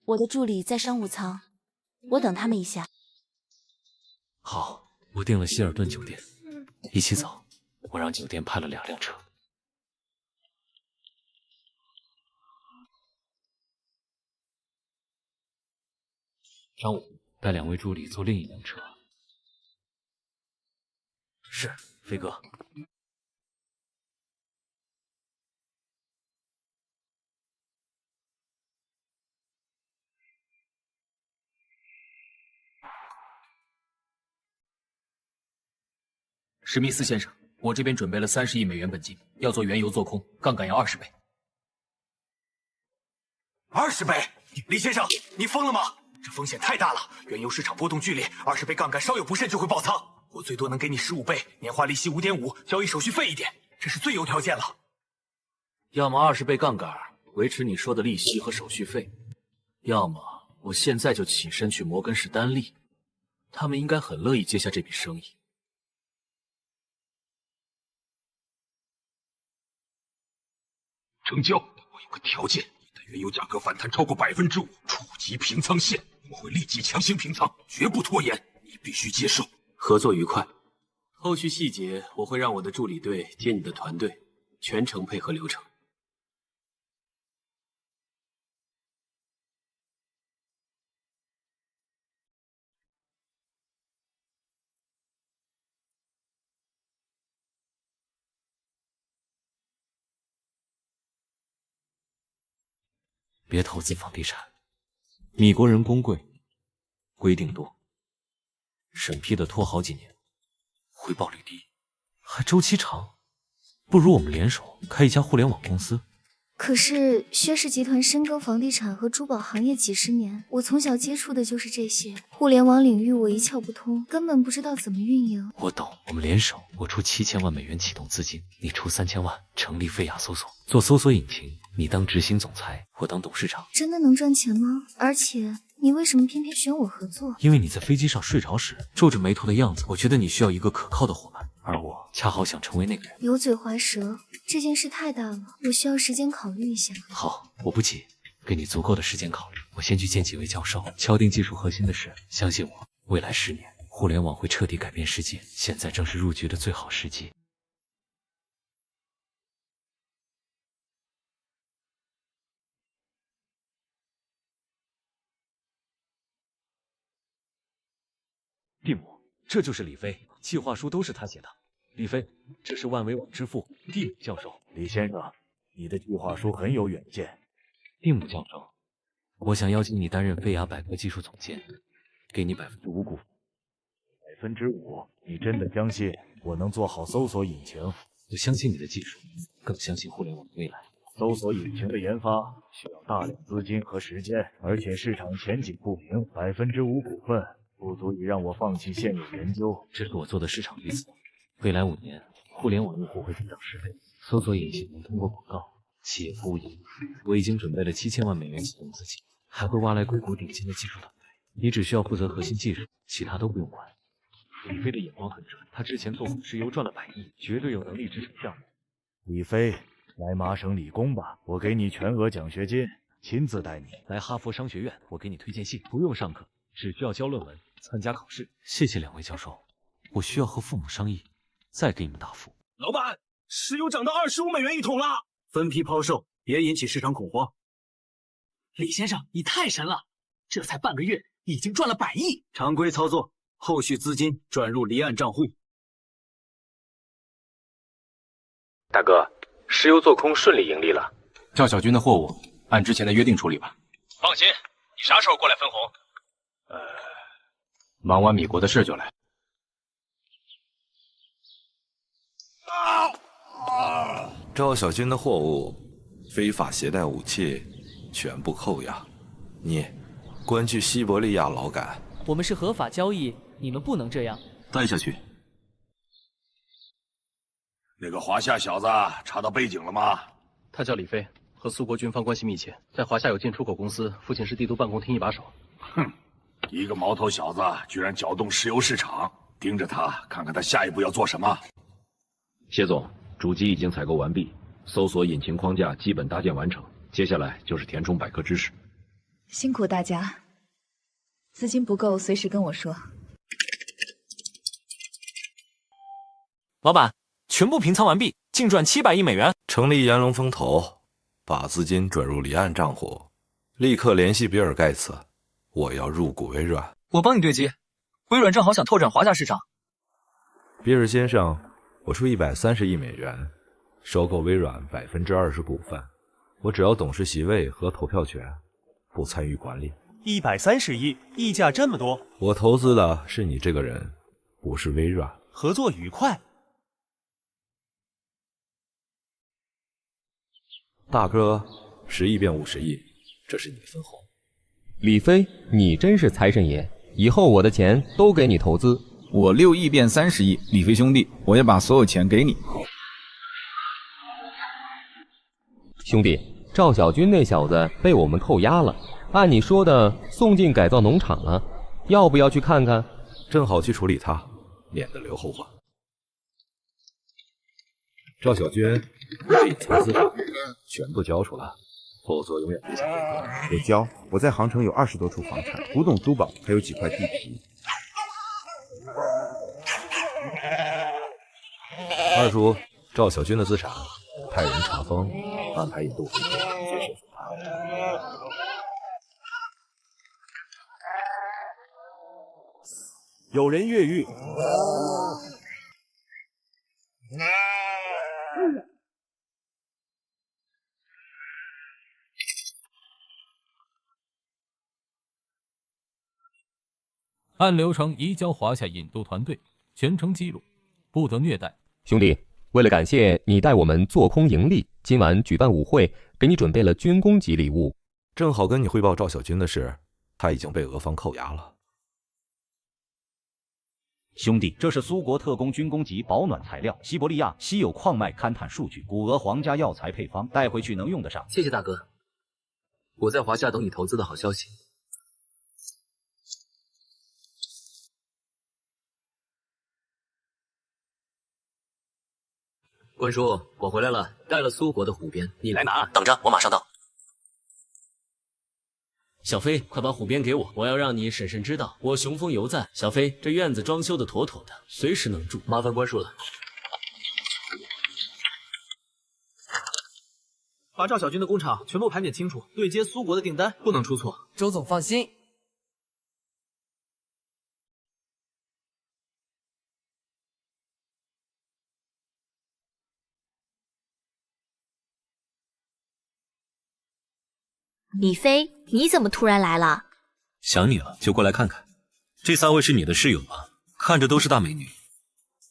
我的助理在商务舱，我等他们一下。好，我订了希尔顿酒店，一起走。我让酒店派了2辆车。张武带2位助理坐另一辆车。是，飞哥。史密斯先生，我这边准备了30亿美元本金，要做原油做空，杠杆要20倍。20倍？李先生，你疯了吗？这风险太大了，原油市场波动剧烈，20倍杠杆稍有不慎就会爆仓。我最多能给你15倍，年化利息5.5%，交易手续费1点，这是最优条件了。要么20倍杠杆，维持你说的利息和手续费；要么我现在就起身去摩根士丹利，他们应该很乐意接下这笔生意。成交。我有个条件，一旦原油价格反弹超过5%，触及平仓线，我会立即强行平仓，绝不拖延。你必须接受。合作愉快。后续细节我会让我的助理队接你的团队，全程配合流程。别投资房地产，米国人工贵，规定多，审批的拖好几年，回报率低，还周期长，不如我们联手开一家互联网公司。可是薛氏集团深耕房地产和珠宝行业几10年，我从小接触的就是这些，互联网领域我一窍不通，根本不知道怎么运营。我懂，我们联手，我出7000万美元启动资金，你出3000万成立飞雅搜索，做搜索引擎，你当执行总裁，我当董事长。真的能赚钱吗？而且你为什么偏偏选我合作？因为你在飞机上睡着时皱着眉头的样子，我觉得你需要一个可靠的伙伴，而我恰好想成为那个人。油嘴滑舌，这件事太大了，我需要时间考虑一下。好，我不急，给你足够的时间考虑。我先去见几位教授，敲定技术核心的事。相信我，未来10年，互联网会彻底改变世界。现在正是入局的最好时机。蒂姆，这就是李飞，计划书都是他写的。李飞，这是万维网之父蒂姆教授。李先生，你的计划书很有远见。蒂姆教授，我想邀请你担任飞雅百科技术总监，给你5%股份。5%？你真的相信我能做好搜索引擎？我相信你的技术，更相信互联网的未来。搜索引擎的研发需要大量资金和时间，而且市场前景不明，5%股份不足以让我放弃现有研究。这是我做的市场预测，未来5年，互联网用户会增长10倍，搜索引擎能通过广告、企业服务盈利。我已经准备了7000万美元启动资金，还会挖来硅谷顶尖的技术团队。你只需要负责核心技术，其他都不用管。李飞的眼光很准，他之前做富石油赚了100亿，绝对有能力支撑项目。李飞，来麻省理工吧，我给你全额奖学金，亲自带你。来哈佛商学院，我给你推荐信，不用上课，只需要交论文、参加考试。谢谢2位教授，我需要和父母商议，再给你们答复。老板，石油涨到25美元一桶了，分批抛售，别引起市场恐慌。李先生，你太神了，这才半个月已经赚了100亿。常规操作，后续资金转入离岸账户。大哥，石油做空顺利盈利了。赵小军的货物按之前的约定处理吧。放心，你啥时候过来分红？忙完米国的事就来。赵小军的货物非法携带武器，全部扣押。你关去西伯利亚劳改。我们是合法交易，你们不能这样。带下去。那个华夏小子查到背景了吗？他叫李飞，和苏国军方关系密切，在华夏有进出口公司，父亲是帝都办公厅一把手。哼，一个毛头小子居然搅动石油市场，盯着他，看看他下一步要做什么。谢总，主机已经采购完毕，搜索引擎框架基本搭建完成，接下来就是填充百科知识。辛苦大家，资金不够随时跟我说。老板，全部平仓完毕，净赚700亿美元。成立炎龙风投，把资金转入离岸账户，立刻联系比尔盖茨，我要入股微软。我帮你对接，微软正好想拓展华夏市场。比尔先生，我出130亿美元，收购微软20%股份，我只要董事席位和投票权，不参与管理。130亿，溢价这么多。我投资的是你这个人，不是微软。合作愉快。大哥，10亿变50亿，这是你的分红。李飞，你真是财神爷，以后我的钱都给你投资。我6亿变30亿，李飞兄弟，我也把所有钱给你。兄弟，赵小军那小子被我们扣押了，按你说的送进改造农场了，要不要去看看？正好去处理他，免得留后患。赵小军，隐藏资产全部交出来，否则永远别想回头。我交，我在杭城有20多处房产，古董珠宝，还有几块地皮。二叔，赵小军的资产，派人查封，安排引渡回国，接受审判。有人越狱。按流程移交华夏引渡团队，全程记录，不得虐待。兄弟，为了感谢你带我们做空盈利，今晚举办舞会，给你准备了军功级礼物。正好跟你汇报赵小军的事，他已经被俄方扣押了。兄弟，这是苏国特供军工级保暖材料，西伯利亚稀有矿脉勘探数据，古俄皇家药材配方，带回去能用得上。谢谢大哥，我在华夏等你投资的好消息。关叔，我回来了，带了苏国的虎鞭，你来拿。等着，我马上到。小飞，快把虎鞭给我，我要让你婶婶知道我雄风犹在。小飞，这院子装修的妥妥的，随时能住。麻烦关叔了。把赵小军的工厂全部盘点清楚，对接苏国的订单不能出错。周总放心。李飞，你怎么突然来了？想你了，就过来看看。这3位是你的室友吗？看着都是大美女。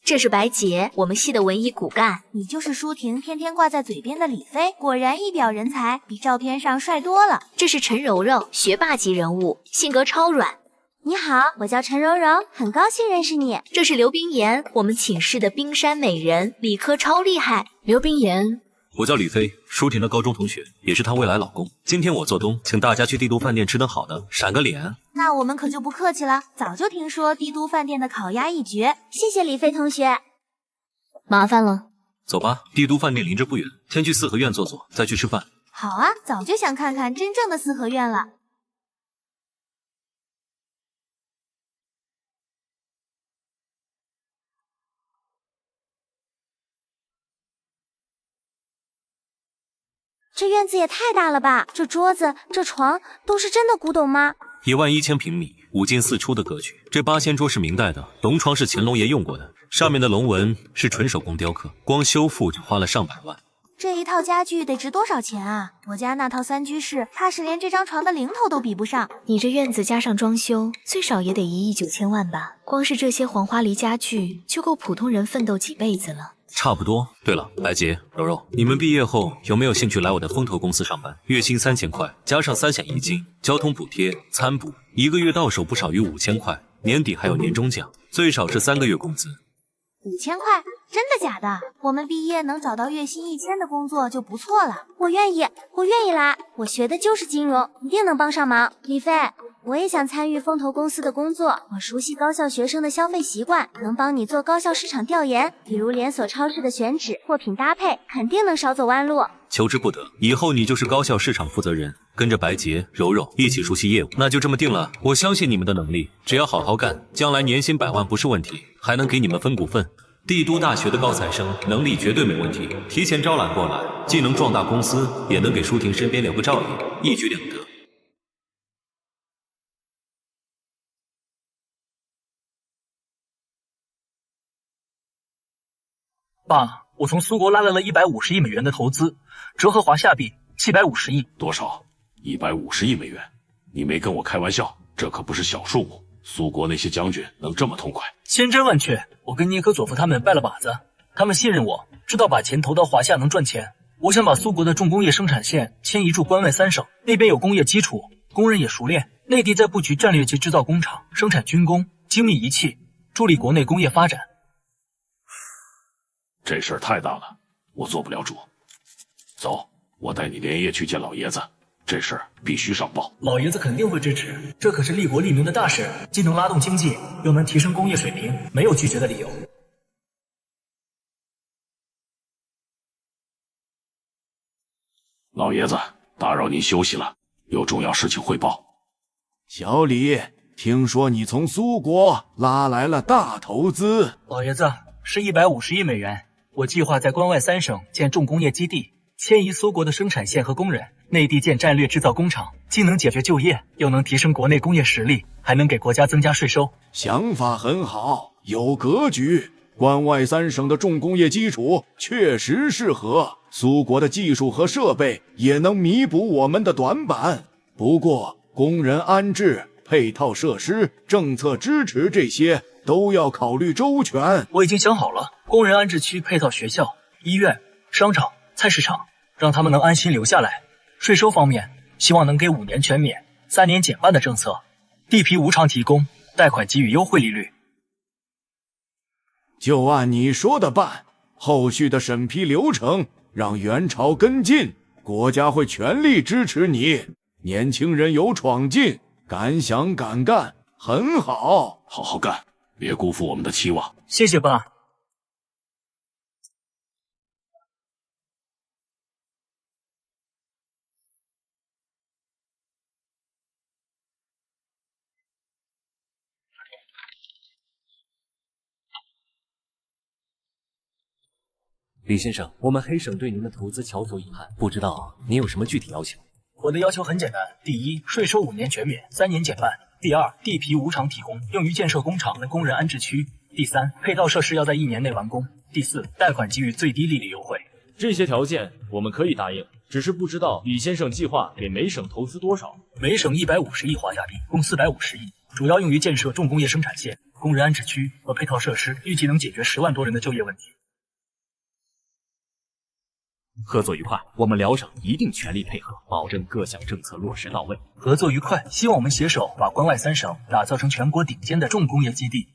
这是白洁，我们系的文艺骨干。你就是舒婷天天挂在嘴边的李飞，果然一表人才，比照片上帅多了。这是陈柔柔，学霸级人物，性格超软。你好，我叫陈柔柔，很高兴认识你。这是刘冰妍，我们寝室的冰山美人，理科超厉害。刘冰妍。我叫李飞，舒婷的高中同学，也是她未来老公。今天我做东，请大家去帝都饭店吃顿好的，闪个脸。那我们可就不客气了，早就听说帝都饭店的烤鸭一绝，谢谢李飞同学。麻烦了。走吧，帝都饭店离这不远，先去四合院坐坐，再去吃饭。好啊，早就想看看真正的四合院了。这院子也太大了吧！这桌子、这床都是真的古董吗？11000平米，5进4出的格局。这8000桌是明代的，龙床是乾隆爷用过的，上面的龙纹是纯手工雕刻，光修复就花了上百万。这一套家具得值多少钱啊？我家那套3居室，怕是连这张床的零头都比不上。你这院子加上装修，最少也得1亿9千万吧？光是这些黄花梨家具，就够普通人奋斗几辈子了。差不多。对了，白洁、柔柔，你们毕业后有没有兴趣来我的风投公司上班？月薪3000块，加上3险1金、交通补贴、餐补，1个月到手不少于5000块，年底还有年终奖，最少是3个月工资。5000块？真的假的？我们毕业能找到月薪1000的工作就不错了。我愿意来，我学的就是金融，一定能帮上忙。李飞，我也想参与风投公司的工作，我熟悉高校学生的消费习惯，能帮你做高校市场调研，比如连锁超市的选址、货品搭配，肯定能少走弯路。求之不得，以后你就是高校市场负责人，跟着白洁、柔柔一起熟悉业务，那就这么定了。我相信你们的能力，只要好好干，将来年薪100万不是问题，还能给你们分股份。帝都大学的高材生能力绝对没问题，提前招揽过来，既能壮大公司，也能给舒婷身边留个照应，一举两得。爸，我从苏国拉来了150亿美元的投资，折合华夏币750亿。多少？150亿美元？你没跟我开玩笑，这可不是小数目。苏国那些将军能这么痛快？千真万确，我跟涅科佐夫他们拜了把子，他们信任我，知道把钱投到华夏能赚钱。我想把苏国的重工业生产线迁移驻关外3省，那边有工业基础，工人也熟练。内地在布局战略级制造工厂，生产军工、精密仪器，助力国内工业发展。这事儿太大了，我做不了主。走，我带你连夜去见老爷子。这事儿必须上报，老爷子肯定会支持，这可是利国利民的大事，既能拉动经济，又能提升工业水平，没有拒绝的理由。老爷子，打扰您休息了，有重要事情汇报。小李，听说你从苏国拉来了大投资。老爷子，是150亿美元，我计划在关外3省建重工业基地，迁移苏国的生产线和工人。内地建战略制造工厂，既能解决就业，又能提升国内工业实力，还能给国家增加税收。想法很好，有格局。关外3省的重工业基础确实适合，苏国的技术和设备也能弥补我们的短板。不过，工人安置、配套设施、政策支持这些都要考虑周全。我已经想好了，工人安置区配套学校、医院、商场、菜市场，让他们能安心留下来。税收方面，希望能给5年全免、3年减半的政策，地皮无偿提供，贷款给予优惠利率。就按你说的办，后续的审批流程让元朝跟进，国家会全力支持你。年轻人有闯劲，敢想敢干，很好，好好干，别辜负我们的期望。谢谢爸。李先生，我们黑省对您的投资翘首以盼，不知道您有什么具体要求？我的要求很简单：第一，税收5年全免，3年减半；第二，地皮无偿提供，用于建设工厂和工人安置区；第三，配套设施要在1年内完工；第四，贷款给予最低利率优惠。这些条件我们可以答应，只是不知道李先生计划给每省投资多少。每省150亿华夏币，共450亿，主要用于建设重工业生产线、工人安置区和配套设施，预计能解决10万多人的就业问题。合作愉快，我们辽省一定全力配合，保证各项政策落实到位。合作愉快，希望我们携手把关外3省打造成全国顶尖的重工业基地。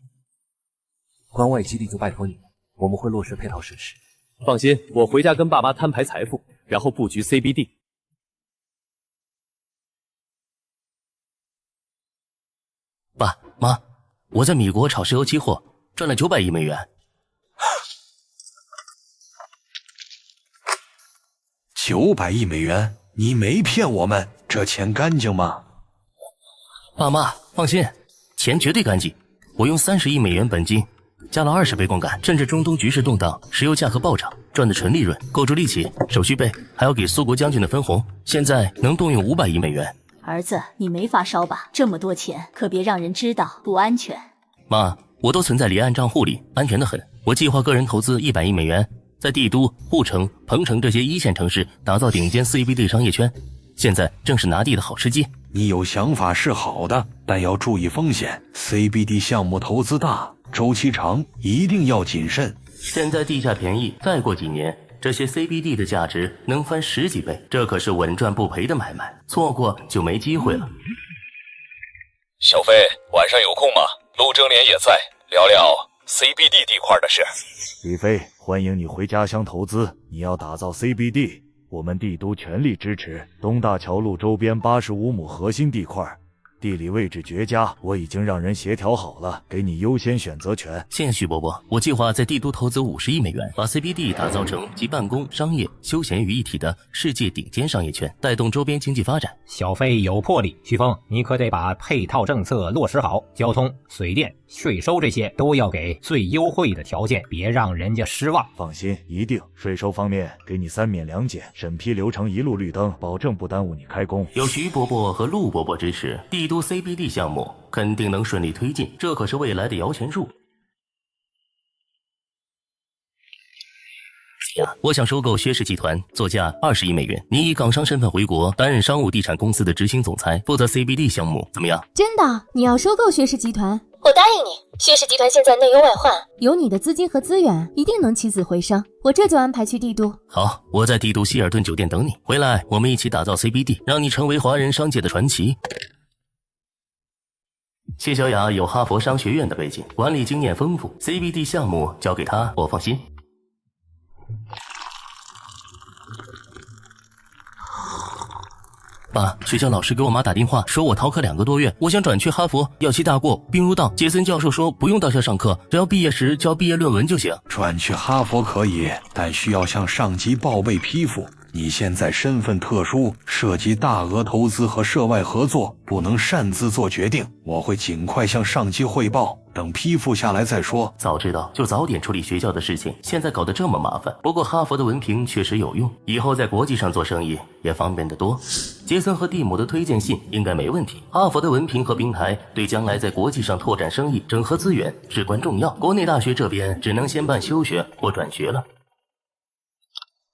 关外基地就拜托你了，我们会落实配套设施。放心，我回家跟爸妈摊牌财富，然后布局 CBD。爸妈，我在米国炒石油期货赚了900亿美元。900亿美元，你没骗我们，这钱干净吗？爸妈放心，钱绝对干净。我用30亿美元本金，加了20倍杠杆，趁着中东局势动荡，石油价格暴涨，赚的纯利润，购置利息、手续费，还要给苏国将军的分红，现在能动用500亿美元。儿子，你没发烧吧？这么多钱，可别让人知道，不安全。妈，我都存在离岸账户里，安全的很。我计划个人投资100亿美元。在帝都、护城、彭城这些1线城市打造顶尖 CBD 商业圈，现在正是拿地的好时机。你有想法是好的，但要注意风险。CBD 项目投资大，周期长，一定要谨慎。现在地价便宜，再过几年，这些 CBD 的价值能翻10几倍，这可是稳赚不赔的买卖，错过就没机会了。小飞，晚上有空吗？陆征联也在，聊聊 CBD 地块的事。李飞，欢迎你回家乡投资。你要打造 CBD， 我们帝都全力支持。东大桥路周边85亩核心地块，地理位置绝佳，我已经让人协调好了，给你优先选择权。谢谢徐伯伯，我计划在帝都投资50亿美元，把 CBD 打造成集办公、商业、休闲于一体的世界顶尖商业圈，带动周边经济发展。小飞有魄力，徐峰，你可得把配套政策落实好，交通、水电、税收这些都要给最优惠的条件，别让人家失望。放心，一定。税收方面给你3免2减，审批流程一路绿灯，保证不耽误你开工。有徐伯伯和陆伯伯支持，帝都 CBD 项目肯定能顺利推进，这可是未来的摇钱树。我想收购薛氏集团，作价20亿美元。你以港商身份回国，担任商务地产公司的执行总裁，负责 CBD 项目，怎么样？真的？你要收购薛氏集团？我答应你。薛氏集团现在内忧外患，有你的资金和资源，一定能起死回生。我这就安排去帝都。好，我在帝都希尔顿酒店等你，回来我们一起打造 CBD， 让你成为华人商界的传奇。谢小雅有哈佛商学院的背景，管理经验丰富 ，CBD 项目交给她，我放心。爸，学校老师给我妈打电话，说我逃课2个多月，我想转去哈佛，要期大过，兵入道。杰森教授说不用到校上课，只要毕业时交毕业论文就行。转去哈佛可以，但需要向上级报备批复。你现在身份特殊，涉及大额投资和涉外合作，不能擅自做决定。我会尽快向上级汇报，等批复下来再说。早知道就早点处理学校的事情，现在搞得这么麻烦。不过哈佛的文凭确实有用，以后在国际上做生意也方便得多。杰森和蒂姆的推荐信应该没问题。哈佛的文凭和平台对将来在国际上拓展生意、整合资源至关重要。国内大学这边只能先办休学或转学了。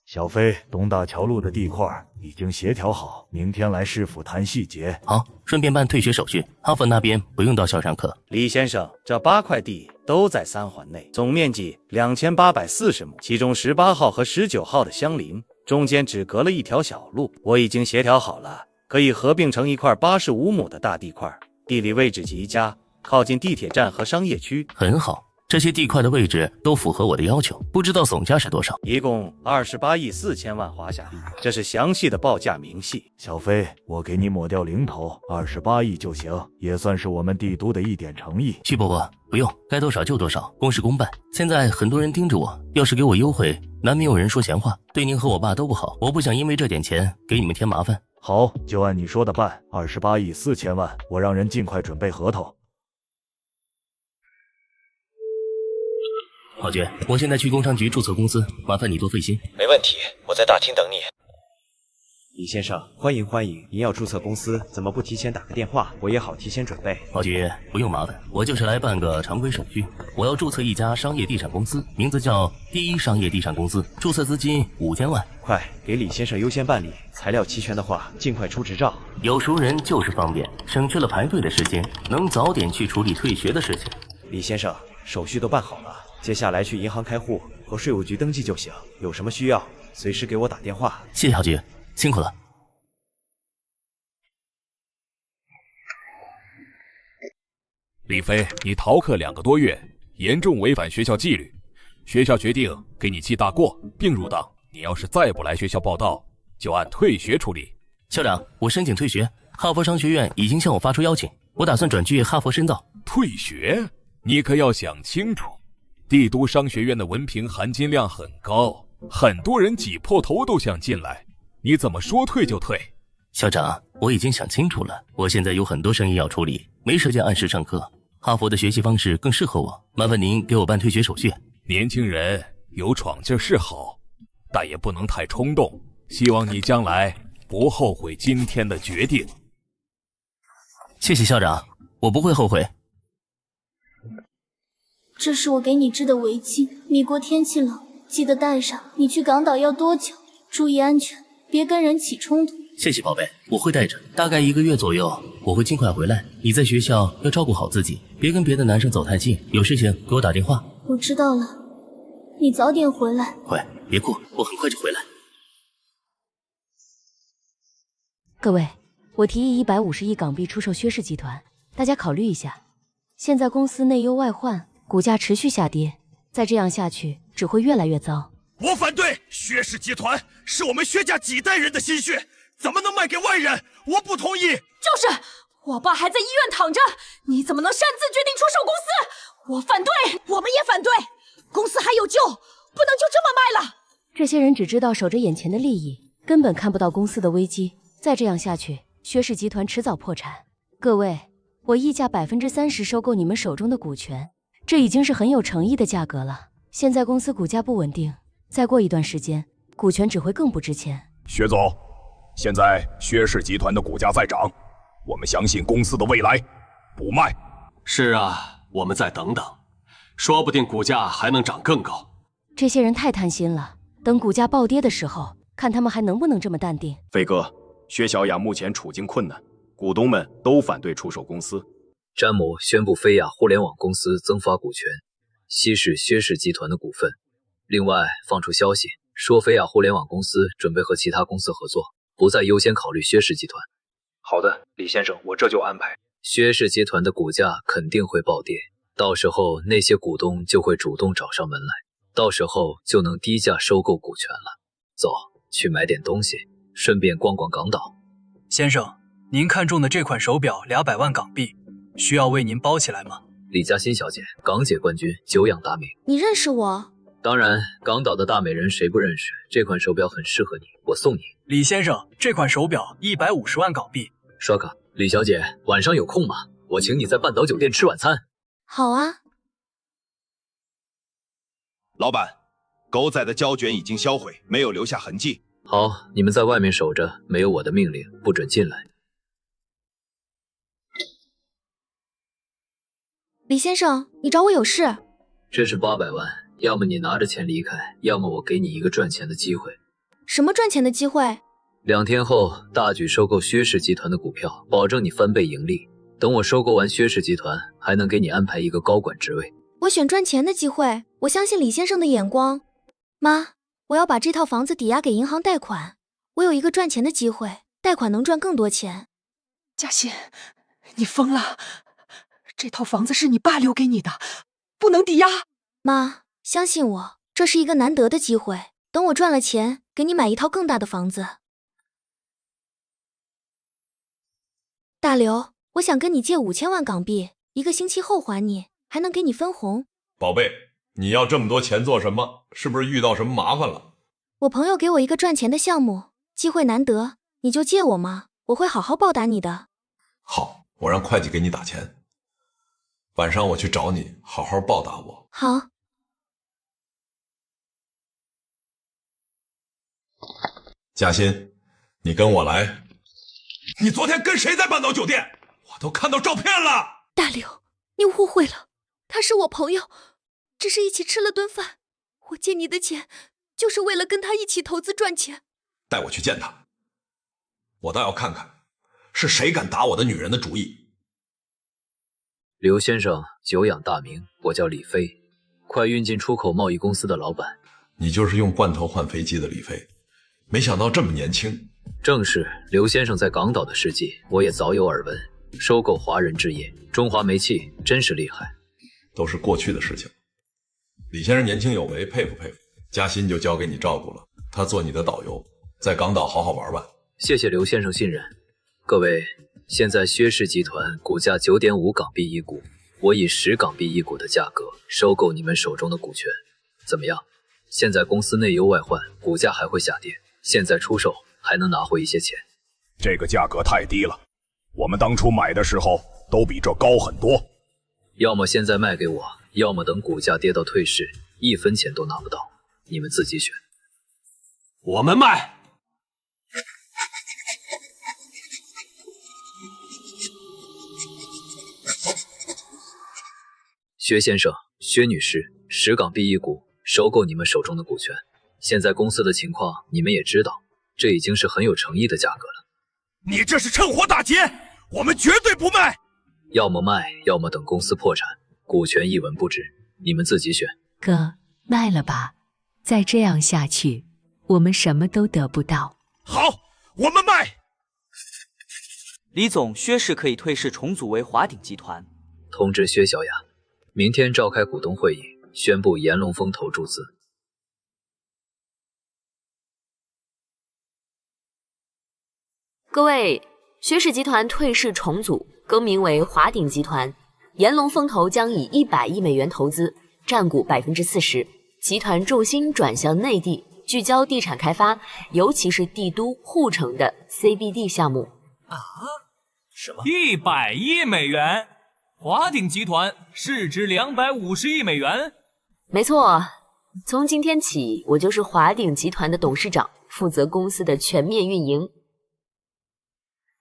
小飞，东大桥路的地块已经协调好，明天来市府谈细节。好，顺便办退学手续。哈佛那边不用到校上课。李先生，这8块地都在3环内，总面积2840亩，其中18号和19号的相邻，中间只隔了一条小路。我已经协调好了，可以合并成一块85亩的大地块，地理位置极佳，靠近地铁站和商业区。很好，这些地块的位置都符合我的要求，不知道总价是多少？一共28亿4千万华夏币，这是详细的报价明细。小飞，我给你抹掉零头，28亿就行，也算是我们帝都的一点诚意。曲伯伯，不用，该多少就多少，公事公办。现在很多人盯着我，要是给我优惠，难免有人说闲话，对您和我爸都不好。我不想因为这点钱给你们添麻烦。好，就按你说的办，28亿4千万，我让人尽快准备合同。郝爵，我现在去工商局注册公司，麻烦你多费心。没问题，我在大厅等你。李先生，欢迎欢迎！您要注册公司，怎么不提前打个电话？我也好提前准备。郝爵，不用麻烦，我就是来办个常规手续。我要注册一家商业地产公司，名字叫第一商业地产公司，注册资金5千万。快，给李先生优先办理，材料齐全的话，尽快出执照。有熟人就是方便，省去了排队的时间，能早点去处理退学的事情。李先生，手续都办好了，接下来去银行开户和税务局登记就行。有什么需要，随时给我打电话。谢谢郝爵，辛苦了。李飞，你逃课2个多月，严重违反学校纪律，学校决定给你记大过，并入党。你要是再不来学校报到，就按退学处理。校长，我申请退学，哈佛商学院已经向我发出邀请，我打算转去哈佛深造。退学？你可要想清楚，帝都商学院的文凭含金量很高，很多人挤破头都想进来，你怎么说退就退？校长，我已经想清楚了，我现在有很多生意要处理，没时间按时上课。哈佛的学习方式更适合我，麻烦您给我办退学手续。年轻人有闯劲是好，但也不能太冲动，希望你将来不后悔今天的决定。谢谢校长，我不会后悔。这是我给你织的围巾，米国天气冷，记得带上。你去港岛要多久？注意安全，别跟人起冲突。谢谢宝贝，我会带着，大概1个月左右，我会尽快回来。你在学校要照顾好自己，别跟别的男生走太近，有事情给我打电话。我知道了，你早点回来。会，别哭，我很快就回来。各位，我提议150亿港币出售薛氏集团，大家考虑一下。现在公司内忧外患，股价持续下跌，再这样下去只会越来越糟。我反对！薛氏集团是我们薛家几代人的心血，怎么能卖给外人？我不同意！就是我爸还在医院躺着，你怎么能擅自决定出售公司？我反对，我们也反对。公司还有救，不能就这么卖了。这些人只知道守着眼前的利益，根本看不到公司的危机。再这样下去，薛氏集团迟早破产。各位，我溢价30%收购你们手中的股权，这已经是很有诚意的价格了。现在公司股价不稳定，再过一段时间，股权只会更不值钱。薛总，现在薛氏集团的股价在涨，我们相信公司的未来，不卖。是啊，我们再等等，说不定股价还能涨更高。这些人太贪心了，等股价暴跌的时候，看他们还能不能这么淡定。飞哥，薛小雅目前处境困难，股东们都反对出售公司。詹姆宣布飞亚互联网公司增发股权，稀释薛氏集团的股份。另外放出消息说，飞亚互联网公司准备和其他公司合作，不再优先考虑薛氏集团。好的，李先生，我这就安排。薛氏集团的股价肯定会暴跌，到时候那些股东就会主动找上门来，到时候就能低价收购股权了。走，去买点东西，顺便逛逛港岛。先生，您看中的这款手表200万港币，需要为您包起来吗？李嘉欣小姐，港姐冠军，久仰大名。你认识我？当然，港岛的大美人谁不认识？这款手表很适合你，我送你。李先生，这款手表150万港币。刷卡。李小姐，晚上有空吗？我请你在半岛酒店吃晚餐。好啊。老板，狗仔的胶卷已经销毁，没有留下痕迹。好，你们在外面守着，没有我的命令，不准进来。李先生，你找我有事？这是800万，要么你拿着钱离开，要么我给你一个赚钱的机会。什么赚钱的机会？2天后大举收购薛氏集团的股票，保证你翻倍盈利。等我收购完薛氏集团，还能给你安排一个高管职位。我选赚钱的机会，我相信李先生的眼光。妈，我要把这套房子抵押给银行贷款，我有一个赚钱的机会，贷款能赚更多钱。嘉欣，你疯了！这套房子是你爸留给你的，不能抵押。妈，相信我，这是一个难得的机会。等我赚了钱，给你买一套更大的房子。大刘，我想跟你借5000万港币，1个星期后还你，还能给你分红。宝贝，你要这么多钱做什么？是不是遇到什么麻烦了？我朋友给我一个赚钱的项目，机会难得，你就借我嘛，我会好好报答你的。好，我让会计给你打钱。晚上我去找你，好好报答我。好。嘉欣，你跟我来。你昨天跟谁在半岛酒店？我都看到照片了。大刘，你误会了，他是我朋友，只是一起吃了顿饭。我借你的钱，就是为了跟他一起投资赚钱。带我去见他，我倒要看看是谁敢打我的女人的主意。刘先生久仰大名，我叫李飞，快运进出口贸易公司的老板。你就是用罐头换飞机的李飞，没想到这么年轻。正是，刘先生在港岛的事迹，我也早有耳闻。收购华人置业，中华煤气真是厉害。都是过去的事情。李先生年轻有为，佩服佩服。嘉欣就交给你照顾了，他做你的导游，在港岛好好玩玩。谢谢刘先生信任。各位，现在薛氏集团股价9.5港币一股，我以10港币一股的价格收购你们手中的股权，怎么样？现在公司内忧外患，股价还会下跌，现在出售还能拿回一些钱。这个价格太低了，我们当初买的时候都比这高很多。要么现在卖给我，要么等股价跌到退市，1分钱都拿不到，你们自己选。我们卖。薛先生、薛女士，10港币一股，收购你们手中的股权。现在公司的情况你们也知道，这已经是很有诚意的价格了。你这是趁火打劫，我们绝对不卖。要么卖，要么等公司破产，股权一文不值，你们自己选。哥，卖了吧，再这样下去，我们什么都得不到。好，我们卖。李总，薛氏可以退市重组为华鼎集团。通知薛小雅，明天召开股东会议，宣布炎龙风投注资。各位，薛氏集团退市重组，更名为华鼎集团，炎龙风投将以100亿美元投资，占股40%。集团重心转向内地，聚焦地产开发，尤其是帝都、护城的 CBD 项目。啊？什么？100亿美元？华鼎集团市值250亿美元？没错，从今天起，我就是华鼎集团的董事长，负责公司的全面运营。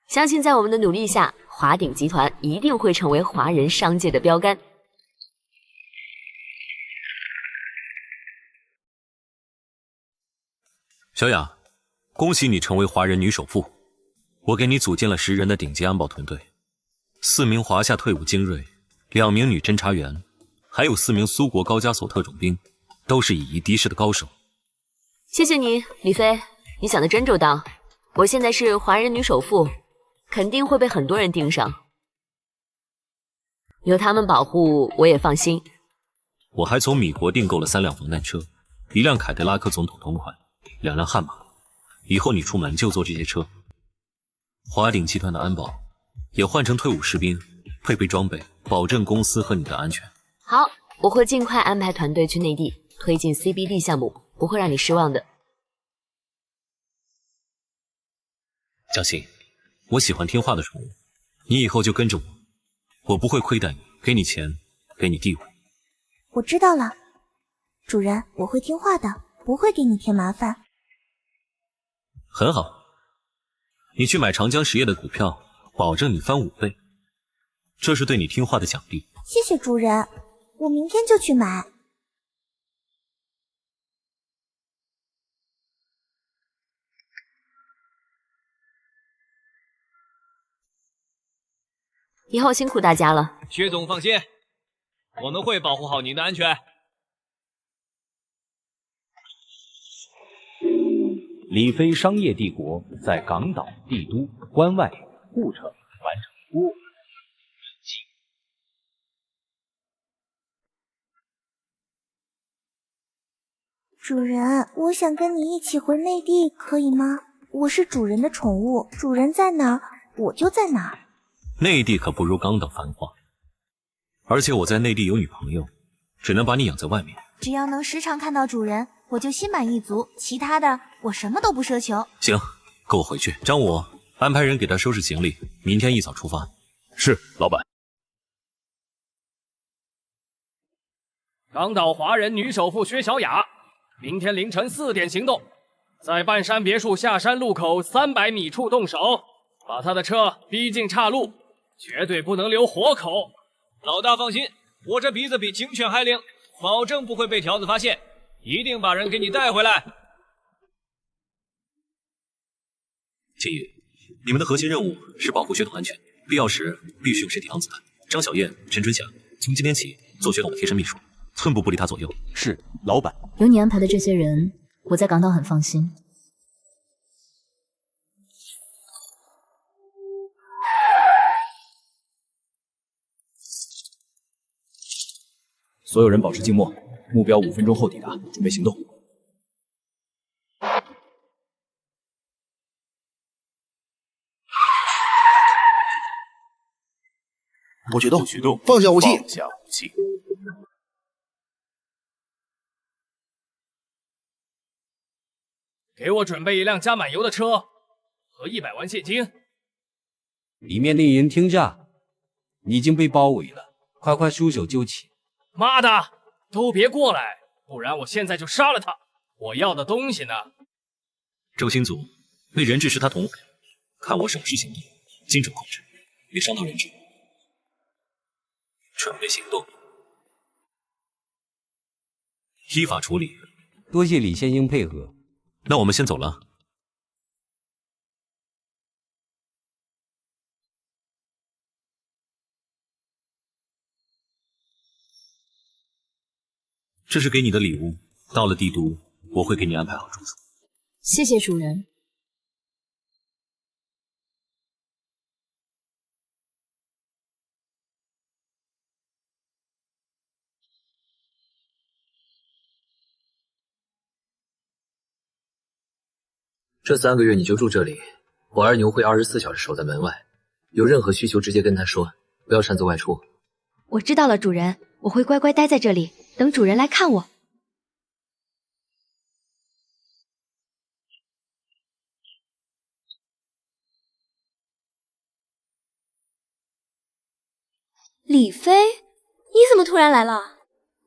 相信在我们的努力下，华鼎集团一定会成为华人商界的标杆。小雅，恭喜你成为华人女首富。我给你组建了10人的顶级安保团队，4名华夏退伍精锐，2名女侦查员，还有4名苏国高加索特种兵，都是以夷敌视的高手。谢谢你，李飞，你想得真周到。我现在是华人女首富，肯定会被很多人盯上，有他们保护，我也放心。我还从米国订购了3辆防弹车，1辆凯迪拉克总统同款，2辆悍马。以后你出门就坐这些车。华鼎集团的安保也换成退伍士兵，配备装备，保证公司和你的安全。好，我会尽快安排团队去内地推进 CBD 项目，不会让你失望的。嘉欣，我喜欢听话的宠物，你以后就跟着我，我不会亏待你，给你钱，给你地位。我知道了，主人，我会听话的，不会给你添麻烦。很好，你去买长江实业的股票，保证你翻5倍，这是对你听话的奖励。谢谢主人，我明天就去买。以后辛苦大家了。薛总放心，我们会保护好您的安全。李飞商业帝国在港岛、帝都、关外、护城完成多。主人，我想跟你一起回内地，可以吗？我是主人的宠物，主人在哪儿，我就在哪儿。内地可不如港岛繁华，而且我在内地有女朋友，只能把你养在外面。只要能时常看到主人，我就心满意足，其他的我什么都不奢求。行，跟我回去。张武，安排人给他收拾行李，明天一早出发。是，老板。港岛华人女首富薛小雅，明天凌晨4点行动，在半山别墅下山路口300米处动手，把他的车逼进岔路，绝对不能留活口。老大放心，我这鼻子比警犬还灵，保证不会被条子发现，一定把人给你带回来。秦宇，你们的核心任务是保护血统安全，必要时必须用身体挡子弹。张小燕、陈春霞从今天起做血统的贴身秘书，寸步不离他左右。是，老板。有你安排的这些人，我在港岛很放心。所有人保持静默，目标5分钟后抵达，准备行动。不许动！放下武器！放下武器！给我准备一辆加满油的车和100万现金。里面令人听诈，你已经被包围了，快快束手就擒！妈的，都别过来，不然我现在就杀了他！我要的东西呢？周星祖，那人质是他同伙，看我手势行动，精准控制，别伤到人质。准备行动，依法处理。多谢李先生配合。那我们先走了。这是给你的礼物，到了帝都，我会给你安排好住宿。谢谢主人。这3个月你就住这里，我二牛会24小时守在门外，有任何需求直接跟他说，不要擅自外出。我知道了，主人，我会乖乖待在这里，等主人来看我。李飞，你怎么突然来了？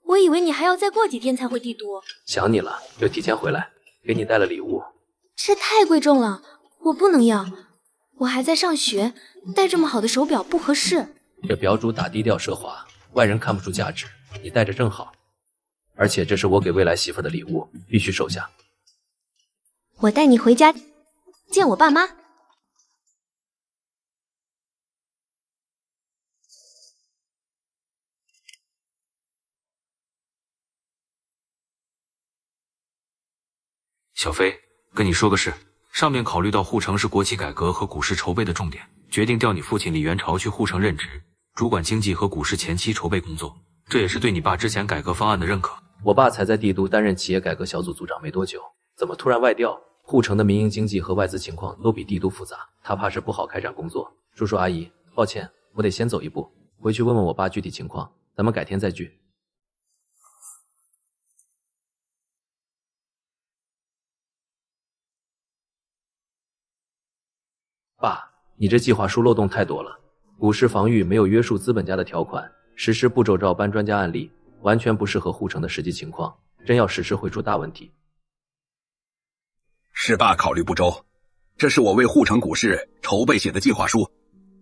我以为你还要再过几天才回帝都。想你了，就提前回来，给你带了礼物。这太贵重了，我不能要。我还在上学，戴这么好的手表不合适。这表主打低调奢华，外人看不出价值，你戴着正好。而且这是我给未来媳妇的礼物，必须收下。我带你回家见我爸妈。小飞，跟你说个事，上面考虑到护城是国企改革和股市筹备的重点，决定调你父亲李元朝去护城任职，主管经济和股市前期筹备工作，这也是对你爸之前改革方案的认可。我爸才在帝都担任企业改革小组组长没多久，怎么突然外调？护城的民营经济和外资情况都比帝都复杂，他怕是不好开展工作。叔叔阿姨，抱歉，我得先走一步，回去问问我爸具体情况，咱们改天再聚。爸，你这计划书漏洞太多了，股市防御没有约束资本家的条款，实施步骤照搬专家案例，完全不适合护城的实际情况，真要实施会出大问题。是爸考虑不周，这是我为护城股市筹备写的计划书，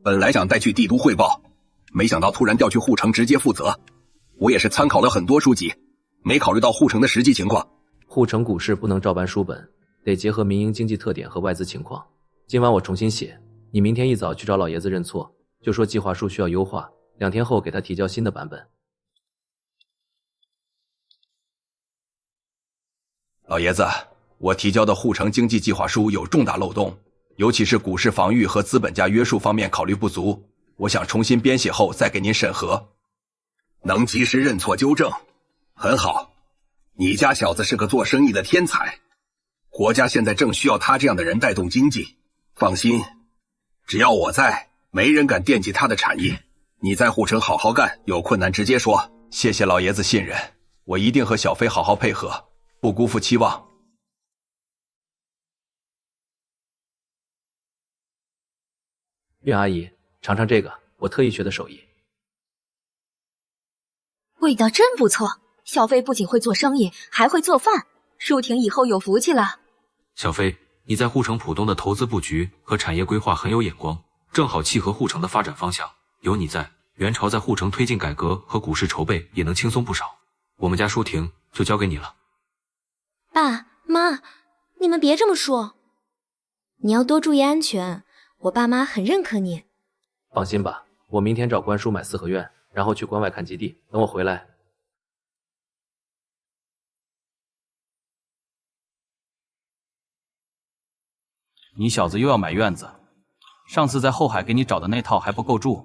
本来想带去帝都汇报，没想到突然调去护城直接负责。我也是参考了很多书籍，没考虑到护城的实际情况。护城股市不能照搬书本，得结合民营经济特点和外资情况。今晚我重新写，你明天一早去找老爷子认错，就说计划书需要优化，2天后给他提交新的版本。老爷子，我提交的护城经济计划书有重大漏洞，尤其是股市防御和资本家约束方面考虑不足，我想重新编写后再给您审核。能及时认错纠正，很好。你家小子是个做生意的天才，国家现在正需要他这样的人带动经济。放心，只要我在，没人敢惦记他的产业。你在护城好好干，有困难直接说。谢谢老爷子信任，我一定和小飞好好配合，不辜负期望。苑阿姨，尝尝这个，我特意学的手艺。味道真不错，小飞不仅会做生意，还会做饭，舒婷以后有福气了。小飞，你在护城浦东的投资布局和产业规划很有眼光，正好契合护城的发展方向。有你在，元朝在护城推进改革和股市筹备也能轻松不少。我们家舒婷就交给你了。爸妈，你们别这么说，你要多注意安全，我爸妈很认可你。放心吧，我明天找关叔买4合院，然后去关外看基地，等我回来。你小子又要买院子，上次在后海给你找的那套还不够住。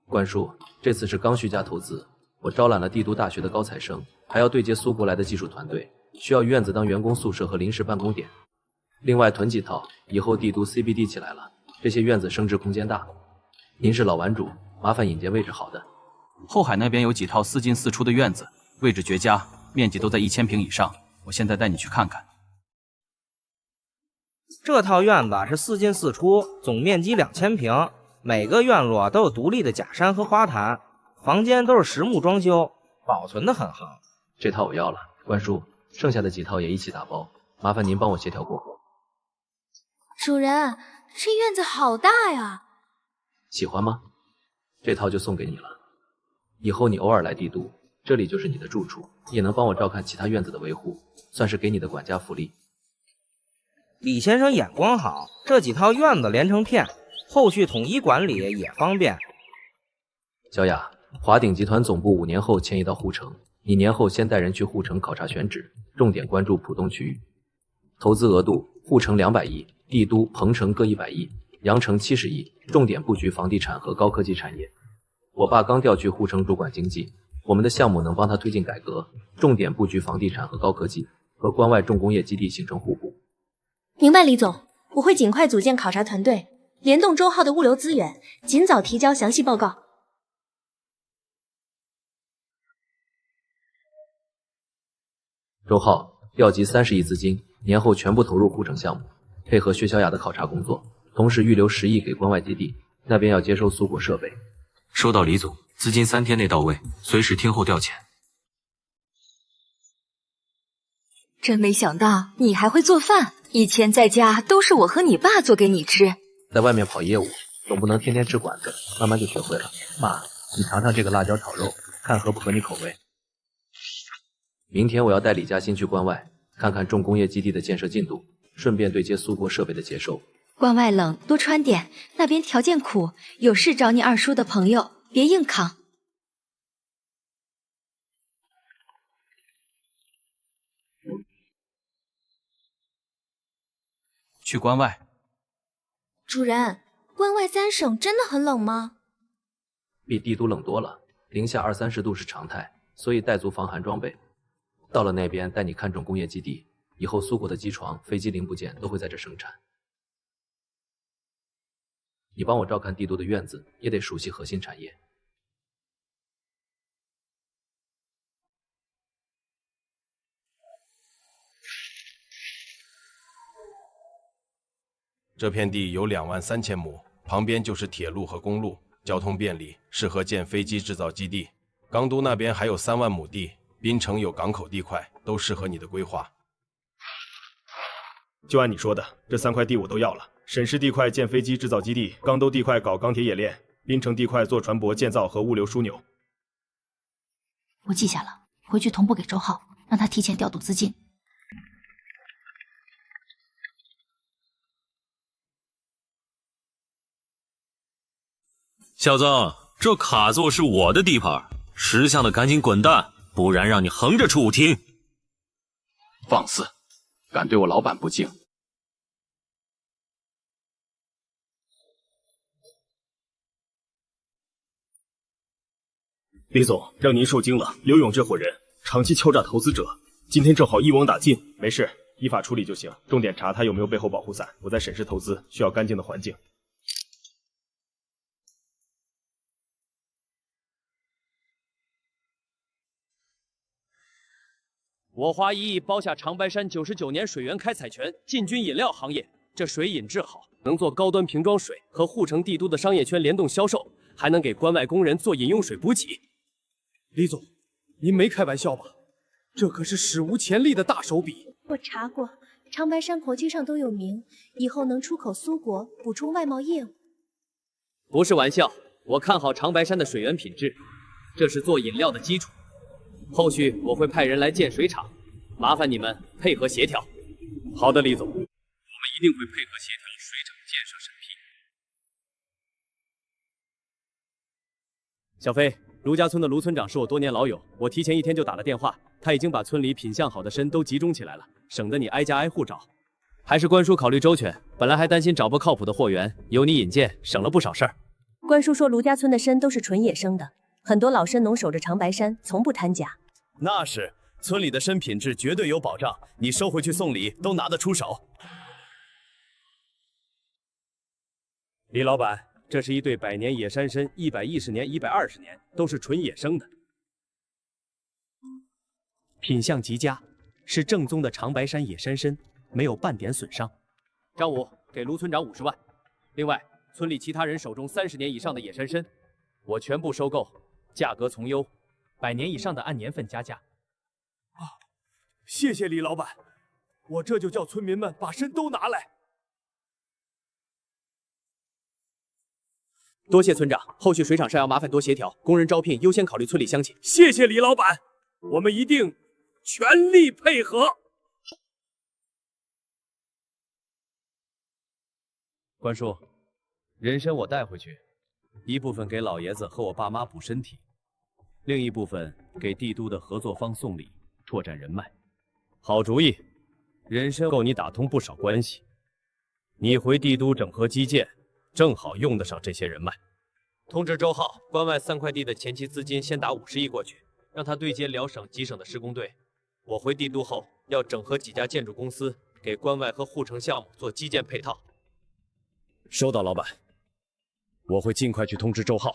关叔，这次是刚需加投资，我招揽了帝都大学的高材生，还要对接苏国来的技术团队，需要院子当员工宿舍和临时办公点。另外囤几套，以后帝都 CBD 起来了，这些院子升值空间大。您是老玩主，麻烦引荐位置好的。后海那边有几套4进4出的院子，位置绝佳，面积都在1000平以上，我现在带你去看看。这套院子是4进4出，总面积2000平，每个院落都有独立的假山和花坛，房间都是实木装修，保存得很好。这套我要了，关叔，剩下的几套也一起打包，麻烦您帮我协调过后。主人，这院子好大呀！喜欢吗？这套就送给你了。以后你偶尔来帝都，这里就是你的住处，也能帮我照看其他院子的维护，算是给你的管家福利。李先生眼光好，这几套院子连成片，后续统一管理也方便。小雅，华鼎集团总部5年后迁移到护城，你年后先带人去护城考察选址，重点关注浦东区域。投资额度，护城200亿，帝都、彭城各100亿，阳城70亿，重点布局房地产和高科技产业。我爸刚调去护城主管经济，我们的项目能帮他推进改革，重点布局房地产和高科技，和关外重工业基地形成互补。明白，李总，我会尽快组建考察团队，联动周浩的物流资源，尽早提交详细报告。周浩调集30亿资金，年后全部投入护城项目，配合薛小雅的考察工作，同时预留10亿给关外基地，那边要接收苏国设备。收到，李总，资金3天内到位，随时听候调遣。真没想到你还会做饭，以前在家都是我和你爸做给你吃。在外面跑业务，总不能天天吃馆子，慢慢就学会了。妈，你尝尝这个辣椒炒肉，看合不合你口味。明天我要带李嘉欣去关外，看看重工业基地的建设进度，顺便对接苏国设备的接收。关外冷，多穿点，那边条件苦，有事找你二叔的朋友，别硬扛。去关外。主人，关外3省真的很冷吗？比帝都冷多了，零下20-30度是常态，所以带足防寒装备。到了那边带你看重工业基地，以后苏国的机床、飞机零部件都会在这生产。你帮我照看帝都的院子，也得熟悉核心产业。这片地有23000亩，旁边就是铁路和公路，交通便利，适合建飞机制造基地。钢都那边还有3万亩地，滨城有港口地块，都适合你的规划。就按你说的，这3块地我都要了。沈氏地块建飞机制造基地，钢都地块搞钢铁冶炼，滨城地块做船舶建造和物流枢纽。我记下了，回去同步给周浩，让他提前调度资金。小子，这卡座是我的地盘，识相的赶紧滚蛋，不然让你横着出舞厅。放肆！敢对我老板不敬。李总，让您受惊了。刘勇这伙人长期敲诈投资者，今天正好一网打尽。没事，依法处理就行。重点查他有没有背后保护伞。我在审视投资，需要干净的环境。我花1亿包下长白山99年水源开采权，进军饮料行业。这水饮质好，能做高端瓶装水，和护城帝都的商业圈联动销售，还能给关外工人做饮用水补给。李总，您没开玩笑吧？这可是史无前例的大手笔。我查过，长白山国际上都有名，以后能出口苏国，补充外贸业务。不是玩笑，我看好长白山的水源品质，这是做饮料的基础。后续我会派人来建水厂，麻烦你们配合协调。好的，李总，我们一定会配合协调水厂建设审批。小飞，卢家村的卢村长是我多年老友，我提前1天就打了电话，他已经把村里品相好的参都集中起来了，省得你挨家挨户找。还是关叔考虑周全，本来还担心找不靠谱的货源，有你引荐，省了不少事儿。关叔说卢家村的参都是纯野生的，很多老参农守着长白山，从不贪假。那是，村里的参品质绝对有保障，你收回去送礼都拿得出手。李老板，这是一对100年野山参，110年、120年，都是纯野生的，品相极佳，是正宗的长白山野山参，没有半点损伤。张武，给卢村长50万。另外，村里其他人手中30年以上的野山参，我全部收购，价格从优，100年以上的按年份加价。谢谢李老板，我这就叫村民们把参都拿来。多谢村长，后续水厂上要麻烦多协调，工人招聘优先考虑村里乡亲。谢谢李老板，我们一定全力配合。关叔，人参我带回去，一部分给老爷子和我爸妈补身体，另一部分给帝都的合作方送礼，拓展人脉。好主意，人参够你打通不少关系。你回帝都整合基建，正好用得上这些人脉。通知周浩，关外3块地的前期资金先打50亿过去，让他对接辽省几省的施工队。我回帝都后，要整合几家建筑公司，给关外和护城项目做基建配套。收到，老板，我会尽快去通知周浩。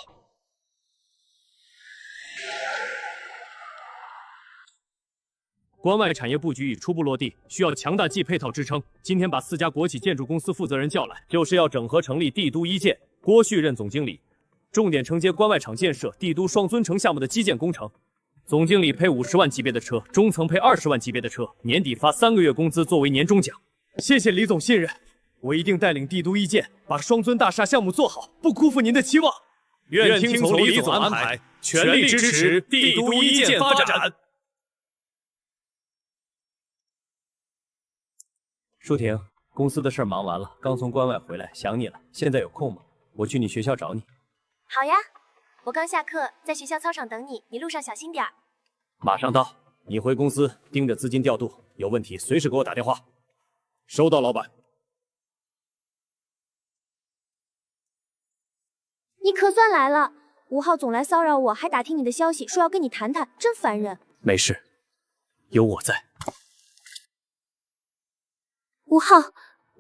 关外产业布局已初步落地，需要强大技配套支撑。今天把4家国企建筑公司负责人叫来，就是要整合成立帝都一建。郭旭任总经理，重点承接关外厂建设帝都双尊城项目的基建工程。总经理配50万级别的车，中层配20万级别的车，年底发3个月工资作为年终奖。谢谢李总信任，我一定带领帝都一建把双尊大厦项目做好，不辜负您的期望。愿听从李总安排，全力支持帝都一建发展。舒婷，公司的事儿忙完了，刚从关外回来，想你了。现在有空吗？我去你学校找你。好呀，我刚下课，在学校操场等你，你路上小心点儿。马上到。你回公司盯着资金调度，有问题随时给我打电话。收到，老板。你可算来了，5号总来骚扰我，还打听你的消息，说要跟你谈谈，真烦人。没事，有我在。5号，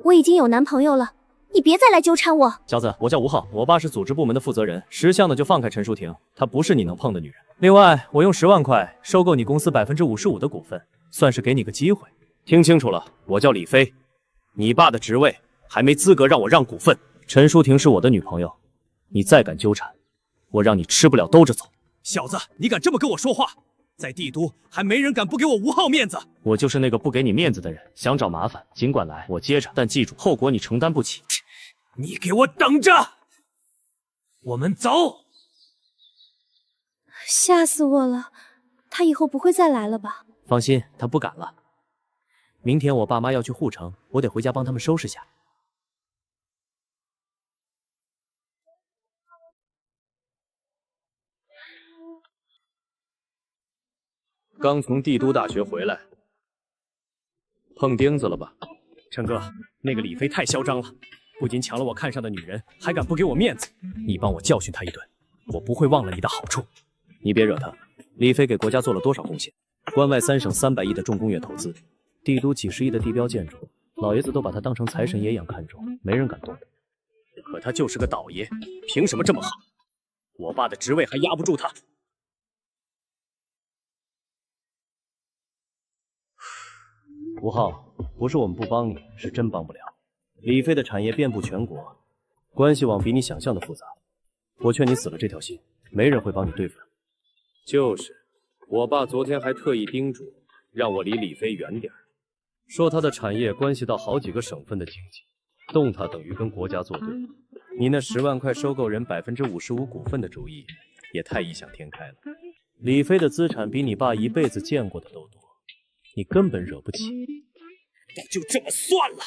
我已经有男朋友了，你别再来纠缠我。小子，我叫吴浩，我爸是组织部门的负责人，10项的就放开陈淑婷，她不是你能碰的女人。另外，我用10万块收购你公司55%的股份，算是给你个机会。听清楚了，我叫李飞，你爸的职位还没资格让我让股份。陈淑婷是我的女朋友，你再敢纠缠，我让你吃不了兜着走。小子，你敢这么跟我说话？在帝都还没人敢不给我吴浩面子。我就是那个不给你面子的人，想找麻烦尽管来，我接着，但记住后果你承担不起。你给我等着，我们走。吓死我了，他以后不会再来了吧？放心，他不敢了。明天我爸妈要去护城，我得回家帮他们收拾下。刚从帝都大学回来，碰钉子了吧？陈哥，那个李飞太嚣张了，不仅抢了我看上的女人，还敢不给我面子。你帮我教训他一顿，我不会忘了你的好处。你别惹他。李飞给国家做了多少贡献？关外3省300亿的重工业投资，帝都几十亿的地标建筑，老爷子都把他当成财神爷一样看重，没人敢动他。可他就是个倒爷，凭什么这么好？我爸的职位还压不住他。吴昊，不是我们不帮你，是真帮不了。李飞的产业遍布全国，关系网比你想象的复杂。我劝你死了这条心，没人会帮你对付他。就是，我爸昨天还特意叮嘱让我离李飞远点儿，说他的产业关系到好几个省份的经济，动他等于跟国家作对。你那10万块收购人55%股份的主意，也太异想天开了。李飞的资产比你爸一辈子见过的都多，你根本惹不起。那就这么算了，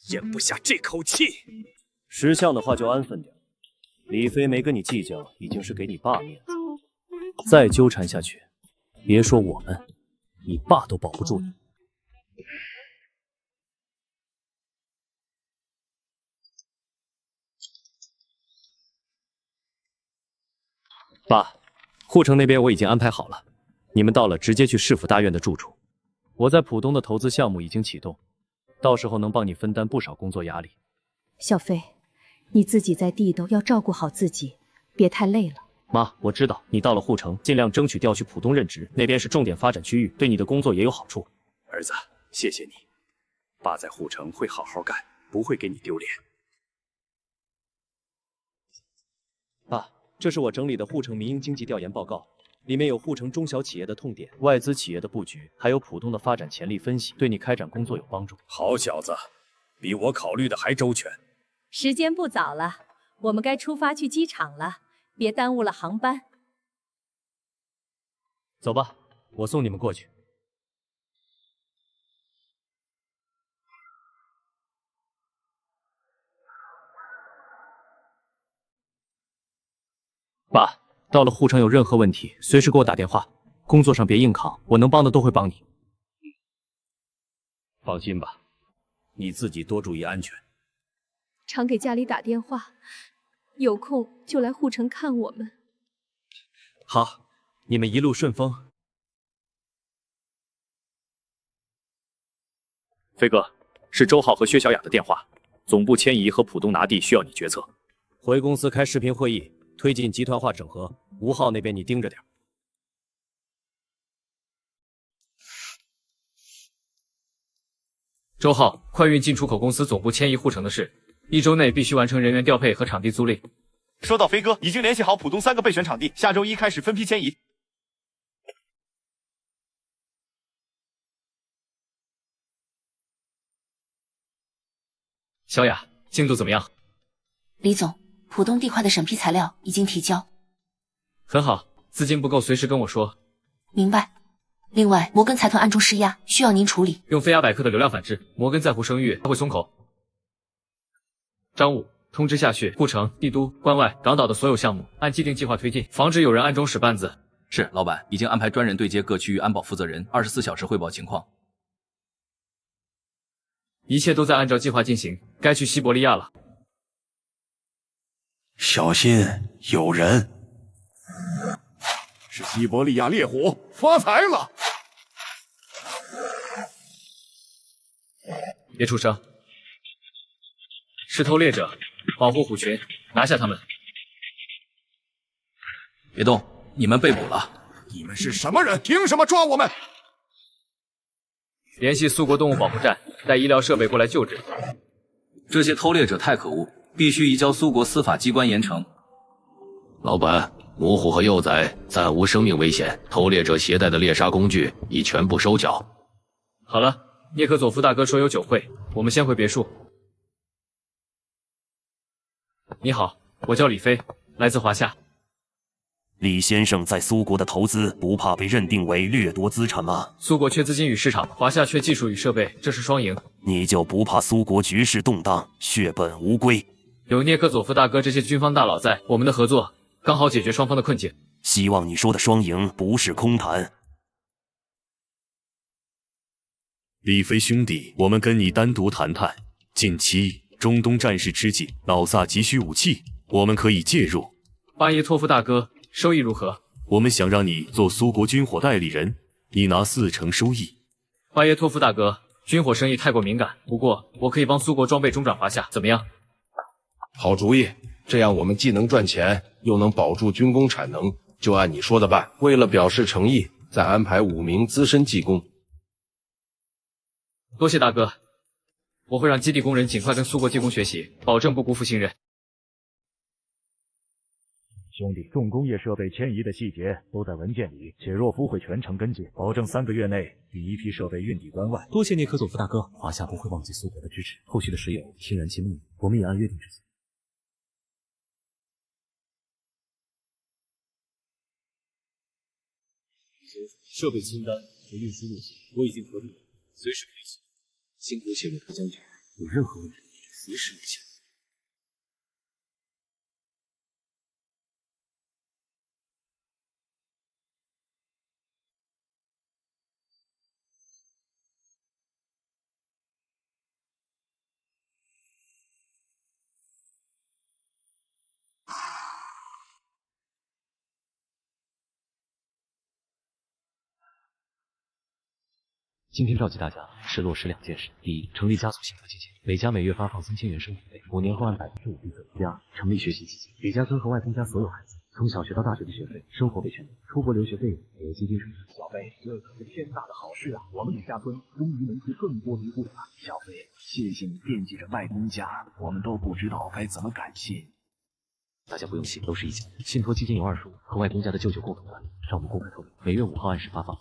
咽不下这口气。识相的话就安分点。李飞没跟你计较，已经是给你爸面子。再纠缠下去，别说我们，你爸都保不住你。爸，护城那边我已经安排好了，你们到了直接去市府大院的住处。我在浦东的投资项目已经启动，到时候能帮你分担不少工作压力。小飞，你自己在地斗要照顾好自己，别太累了。妈，我知道你到了护城，尽量争取调去浦东任职，那边是重点发展区域，对你的工作也有好处。儿子，谢谢你，爸在护城会好好干，不会给你丢脸。爸，这是我整理的护城民营经济调研报告，里面有护城中小企业的痛点、外资企业的布局，还有浦东的发展潜力分析，对你开展工作有帮助。好小子，比我考虑的还周全。时间不早了，我们该出发去机场了，别耽误了航班。走吧，我送你们过去。爸，到了护城有任何问题，随时给我打电话。工作上别硬扛，我能帮的都会帮你。放心吧，你自己多注意安全。常给家里打电话，有空就来护城看我们。好，你们一路顺风。飞哥，是周浩和薛小雅的电话，总部迁移和浦东拿地需要你决策。回公司开视频会议，推进集团化整合。吴昊那边你盯着点。周浩，快运进出口公司总部迁移护城的事，1周内必须完成人员调配和场地租赁。收到，飞哥，已经联系好浦东3个备选场地，下周1开始分批迁移。小雅，进度怎么样？李总，浦东地块的审批材料已经提交。很好，资金不够随时跟我说。明白。另外，摩根财团暗中施压，需要您处理。用飞亚百科的流量反制，摩根在乎声誉，他会松口。张武，通知下去，护城、帝都、关外、港岛的所有项目按既定计划推进，防止有人暗中使绊子。是，老板，已经安排专人对接各区域安保负责人，24小时汇报情况。一切都在按照计划进行，该去西伯利亚了。小心，有人！是西伯利亚烈虎，发财了！别出声！是偷猎者，保护虎群，拿下他们！别动，你们被捕了！你们是什么人？凭什么抓我们？联系苏国动物保护站，带医疗设备过来救治。这些偷猎者太可恶，必须移交苏国司法机关严惩。老板，母虎和幼崽暂无生命危险，偷猎者携带的猎杀工具已全部收缴。好了，涅克佐夫大哥说有酒会，我们先回别墅。你好，我叫李飞，来自华夏。李先生在苏国的投资不怕被认定为掠夺资产吗？苏国缺资金与市场，华夏缺技术与设备，这是双赢。你就不怕苏国局势动荡，血本无归？有涅克佐夫大哥这些军方大佬在，我们的合作刚好解决双方的困境。希望你说的双赢不是空谈。李飞兄弟，我们跟你单独谈谈。近期中东战事吃紧，老萨急需武器，我们可以介入。巴耶托夫大哥，收益如何？我们想让你做苏国军火代理人，你拿40%收益。巴耶托夫大哥，军火生意太过敏感，不过我可以帮苏国装备中转华夏，怎么样？好主意，这样我们既能赚钱，又能保住军工产能，就按你说的办。为了表示诚意，再安排5名资深技工。多谢大哥，我会让基地工人尽快跟苏国技工学习，保证不辜负信任。兄弟，重工业设备迁移的细节都在文件里，且若夫会全程跟进，保证3个月内第一批设备运抵关外。多谢涅科佐夫大哥，华夏不会忘记苏国的支持，后续的石油、天然气、木业，我们也按约定执行。设备清单和运输路线我已经核对了，随时可以行动。辛苦谢洛特将军，有任何问题随时联系。今天召集大家是落实2件事：第一，成立家族信托基金，每家每月发放3000元生活费，5年后按5%递增；第二，成立学习基金，给家村和外公家所有孩子从小学到大学的学费、生活费全免，出国留学费用也由基金承担。小飞，这可是天大的好事啊！我们李家村终于能出更多遗物了。小飞，谢谢你惦记着外公家，我们都不知道该怎么感谢你。大家不用谢，都是一家人。信托基金由25和外公家的舅舅共同管理，让我们公开透明，每月5号按时发放。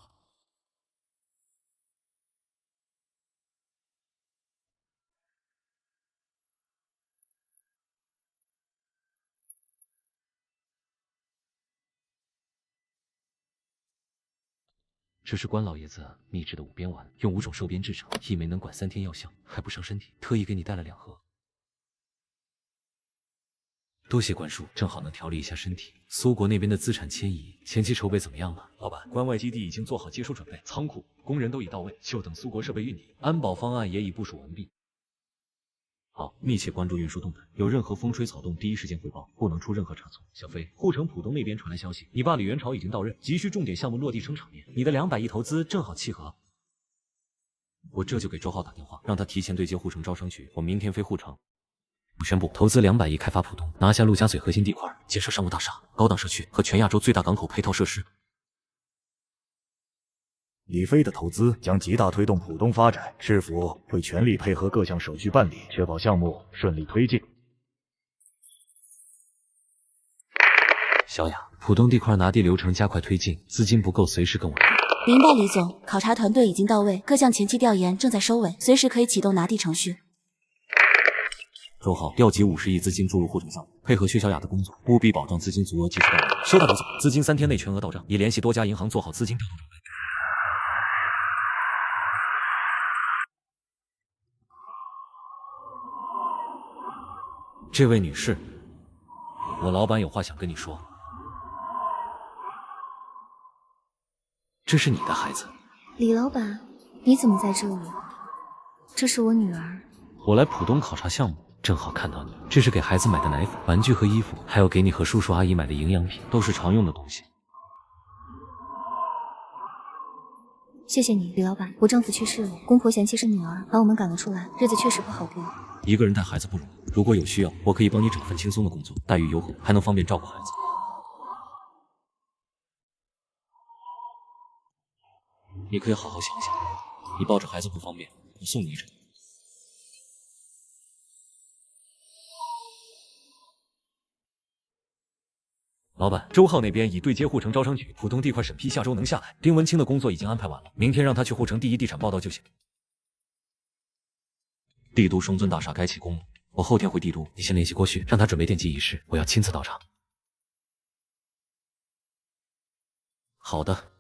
这是关老爷子秘制的5边丸，用5种兽鞭制成，一枚能管3天药效，还不伤身体，特意给你带了2盒。多谢关叔，正好能调理一下身体。苏国那边的资产迁移前期筹备怎么样了？老板，关外基地已经做好接收准备，仓库、工人都已到位，就等苏国设备运抵，安保方案也已部署完毕。好，密切关注运输动态，有任何风吹草动，第一时间汇报，不能出任何差错。小飞，护城浦东那边传来消息，你爸李元朝已经到任，急需重点项目落地撑场面，你的200亿投资正好契合。我这就给周浩打电话，让他提前对接护城招商局，我明天飞护城。我宣布投资200亿开发浦东，拿下陆家嘴核心地块，建设商务大厦、高档社区和全亚洲最大港口配套设施。李飞的投资将极大推动浦东发展，市府会全力配合各项手续办理，确保项目顺利推进。小雅，浦东地块拿地流程加快推进，资金不够随时跟我说。明白，李总，考察团队已经到位，各项前期调研正在收尾，随时可以启动拿地程序。周浩，调集50亿资金注入护城项目，配合薛小雅的工作，务必保障资金足额及时到位。收到，刘总，资金3天内全额到账，已联系多家银行做好资金调动准备。这位女士，我老板有话想跟你说。这是你的孩子。李老板，你怎么在这里？这是我女儿。我来浦东考察项目，正好看到你。这是给孩子买的奶粉、玩具和衣服，还有给你和叔叔阿姨买的营养品，都是常用的东西。谢谢你，李老板。我丈夫去世了，公婆嫌弃是女儿，把我们赶了出来，日子确实不好过。一个人带孩子不容易，如果有需要，我可以帮你找份轻松的工作，待遇优厚，还能方便照顾孩子。你可以好好想想，你抱着孩子不方便，我送你一程。老板，周浩那边已对接护城招商局，浦东地块审批下周能下来。丁文清的工作已经安排完了，明天让他去护城第一地产报道就行。帝都双尊大厦该起工了，我后天回帝都，你先联系郭旭，让他准备奠基仪式，我要亲自到场。好的。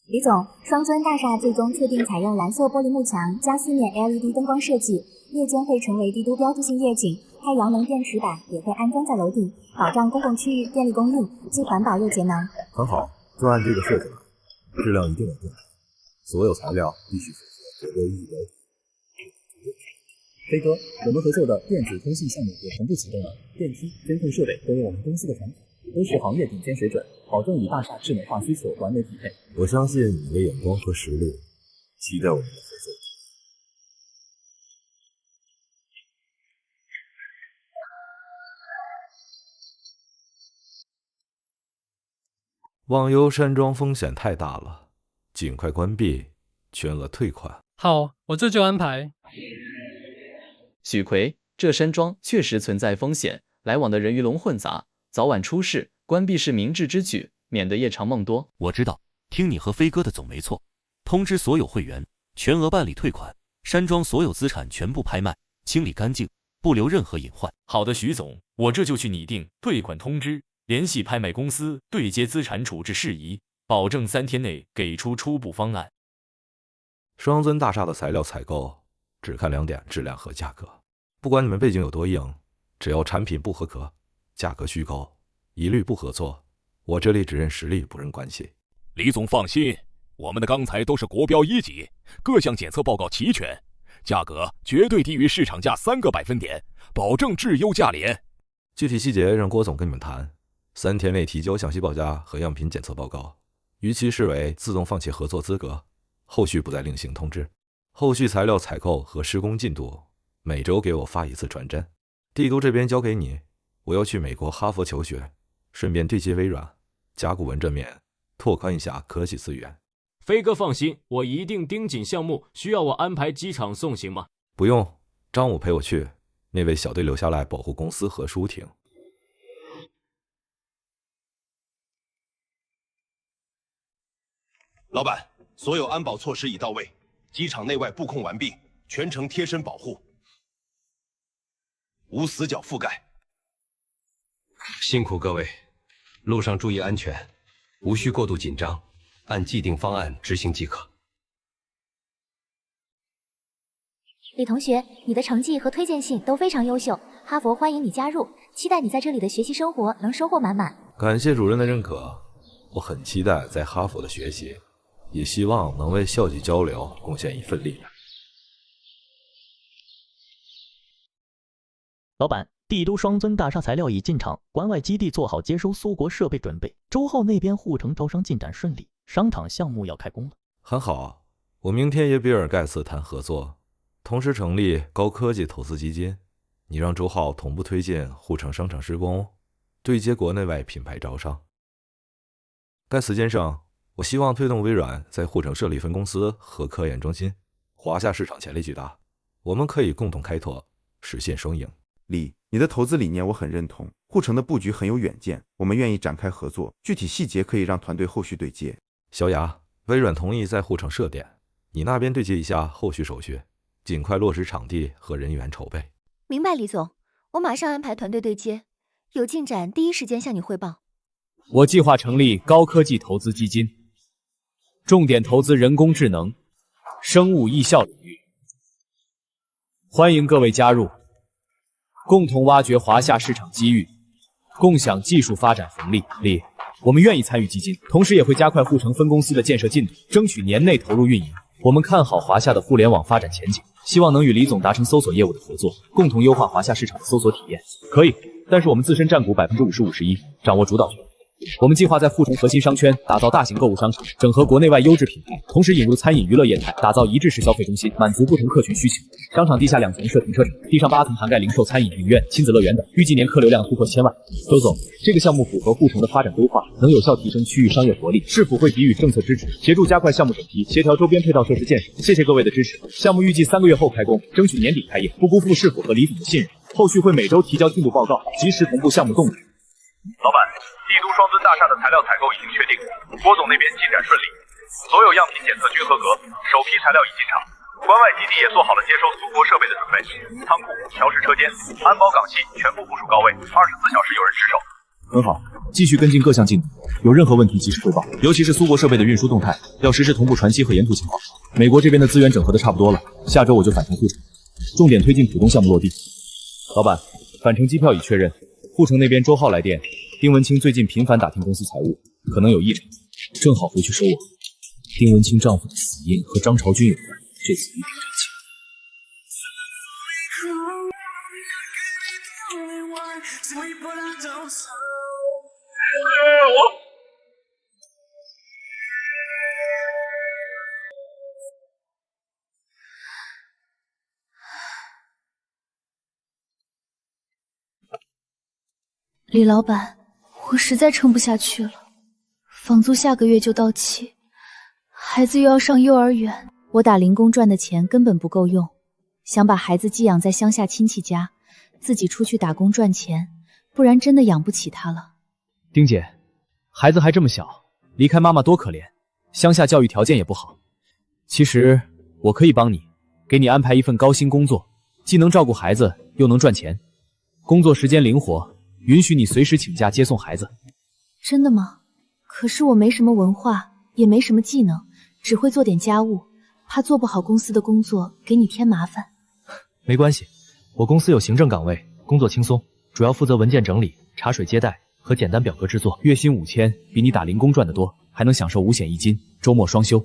李总，双尊大厦最终确定采用蓝色玻璃幕墙加4面 LED 灯光设计，夜间会成为帝都标志性夜景。太阳能电池板也会安装在楼顶，保障公共区域电力供应，既环保又节能。很好，就按这个设计了，质量一定稳定。所有材料必须符合合规预规。飞哥，我们合作的电子通信项目也同步启动了，电梯、监控设备都有我们公司的产品，都是行业顶尖水准，保证与大厦智能化需求完美匹配。我相信你的眼光和实力，期待我们的合作。忘忧山庄风险太大了，尽快关闭，全额退款。好，我这就安排。许奎，这山庄确实存在风险，来往的人鱼龙混杂，早晚出事，关闭是明智之举，免得夜长梦多。我知道，听你和飞哥的总没错。通知所有会员，全额办理退款，山庄所有资产全部拍卖，清理干净，不留任何隐患。好的，徐总，我这就去拟定退款通知，联系拍卖公司对接资产处置事宜，保证3天内给出初步方案。双尊大厦的材料采购只看2点：质量和价格。不管你们背景有多硬，只要产品不合格，价格虚高，一律不合作。我这里只认实力，不认关系。李总放心，我们的钢材都是国标1级，各项检测报告齐全，价格绝对低于市场价3个百分点，保证质优价廉。具体细节让郭总跟你们谈。3天内提交详细报价和样品检测报告，逾期视为自动放弃合作资格，后续不再另行通知。后续材料采购和施工进度，每周给我发1次传真。帝都这边交给你，我要去美国哈佛求学，顺便对接微软，甲骨文这面拓宽一下科技资源。飞哥放心，我一定盯紧项目，需要我安排机场送行吗？不用，张武陪我去，那位小队留下来保护公司和舒婷。老板，所有安保措施已到位，机场内外布控完毕，全程贴身保护，无死角覆盖。辛苦各位，路上注意安全，无需过度紧张，按既定方案执行即可。李同学，你的成绩和推荐信都非常优秀，哈佛欢迎你加入，期待你在这里的学习生活能收获满满。感谢主任的认可，我很期待在哈佛的学习，也希望能为校际交流贡献一份力。老板，帝都双尊大厦材料已进场，关外基地做好接收苏国设备准备。周浩那边护城招商进展顺利，商场项目要开工了。很好，我明天约比尔盖茨谈合作，同时成立高科技投资基金。你让周浩同步推进护城商场施工，对接国内外品牌招商。盖茨先生，我希望推动微软在护城设立分公司和科研中心，华夏市场潜力巨大，我们可以共同开拓，实现双赢。李，你的投资理念我很认同，护城的布局很有远见，我们愿意展开合作，具体细节可以让团队后续对接。小雅，微软同意在护城设点，你那边对接一下后续手续，尽快落实场地和人员筹备。明白，李总，我马上安排团队对接，有进展第一时间向你汇报。我计划成立高科技投资基金，重点投资人工智能、生物医效领域，欢迎各位加入，共同挖掘华夏市场机遇，共享技术发展红利。李，我们愿意参与基金，同时也会加快护城分公司的建设进度，争取年内投入运营。我们看好华夏的互联网发展前景，希望能与李总达成搜索业务的合作，共同优化华夏市场的搜索体验。可以，但是我们自身占股50%、51%，掌握主导权。我们计划在护城核心商圈打造大型购物商场，整合国内外优质品牌，同时引入餐饮娱乐业态，打造一致式消费中心，满足不同客群需求。商场地下2层设停车场，地上8层涵盖零售、餐饮、影院、亲子乐园等，预计年客流量突破1000万。周总，这个项目符合护城的发展规划，能有效提升区域商业活力，是否会给予政策支持，协助加快项目审批，协调周边配套设施建设？谢谢各位的支持。项目预计3个月后开工，争取年底开业，不辜负市府和李总的信任。后续会每周提交进度报告，及时同步项目动态。老板，帝都双尊大厦的材料采购已经确定，郭总那边进展顺利，所有样品检测均合格，首批材料已进场，关外基地也做好了接收苏国设备的准备，仓库、调试车间、安保岗系全部部署到位，24小时有人值守。很好，继续跟进各项进度，有任何问题及时汇报，尤其是苏国设备的运输动态，要实时同步船期和沿途情况。美国这边的资源整合的差不多了，下周我就返程护城，重点推进浦东项目落地。老板，返程机票已确认，护城那边周浩来电，丁文清最近频繁打听公司财务，可能有异常，正好回去收我。丁文清丈夫的死因和张朝军有关，这次一定查清。李老板，我实在撑不下去了，房租下个月就到期，孩子又要上幼儿园，我打零工赚的钱根本不够用，想把孩子寄养在乡下亲戚家，自己出去打工赚钱，不然真的养不起他了。丁姐，孩子还这么小，离开妈妈多可怜，乡下教育条件也不好。其实我可以帮你，给你安排一份高薪工作，既能照顾孩子，又能赚钱，工作时间灵活，允许你随时请假接送孩子。真的吗？可是我没什么文化，也没什么技能，只会做点家务，怕做不好公司的工作，给你添麻烦。没关系，我公司有行政岗位，工作轻松，主要负责文件整理、茶水接待和简单表格制作，月薪5000，比你打零工赚得多，还能享受5险1金，周末双休，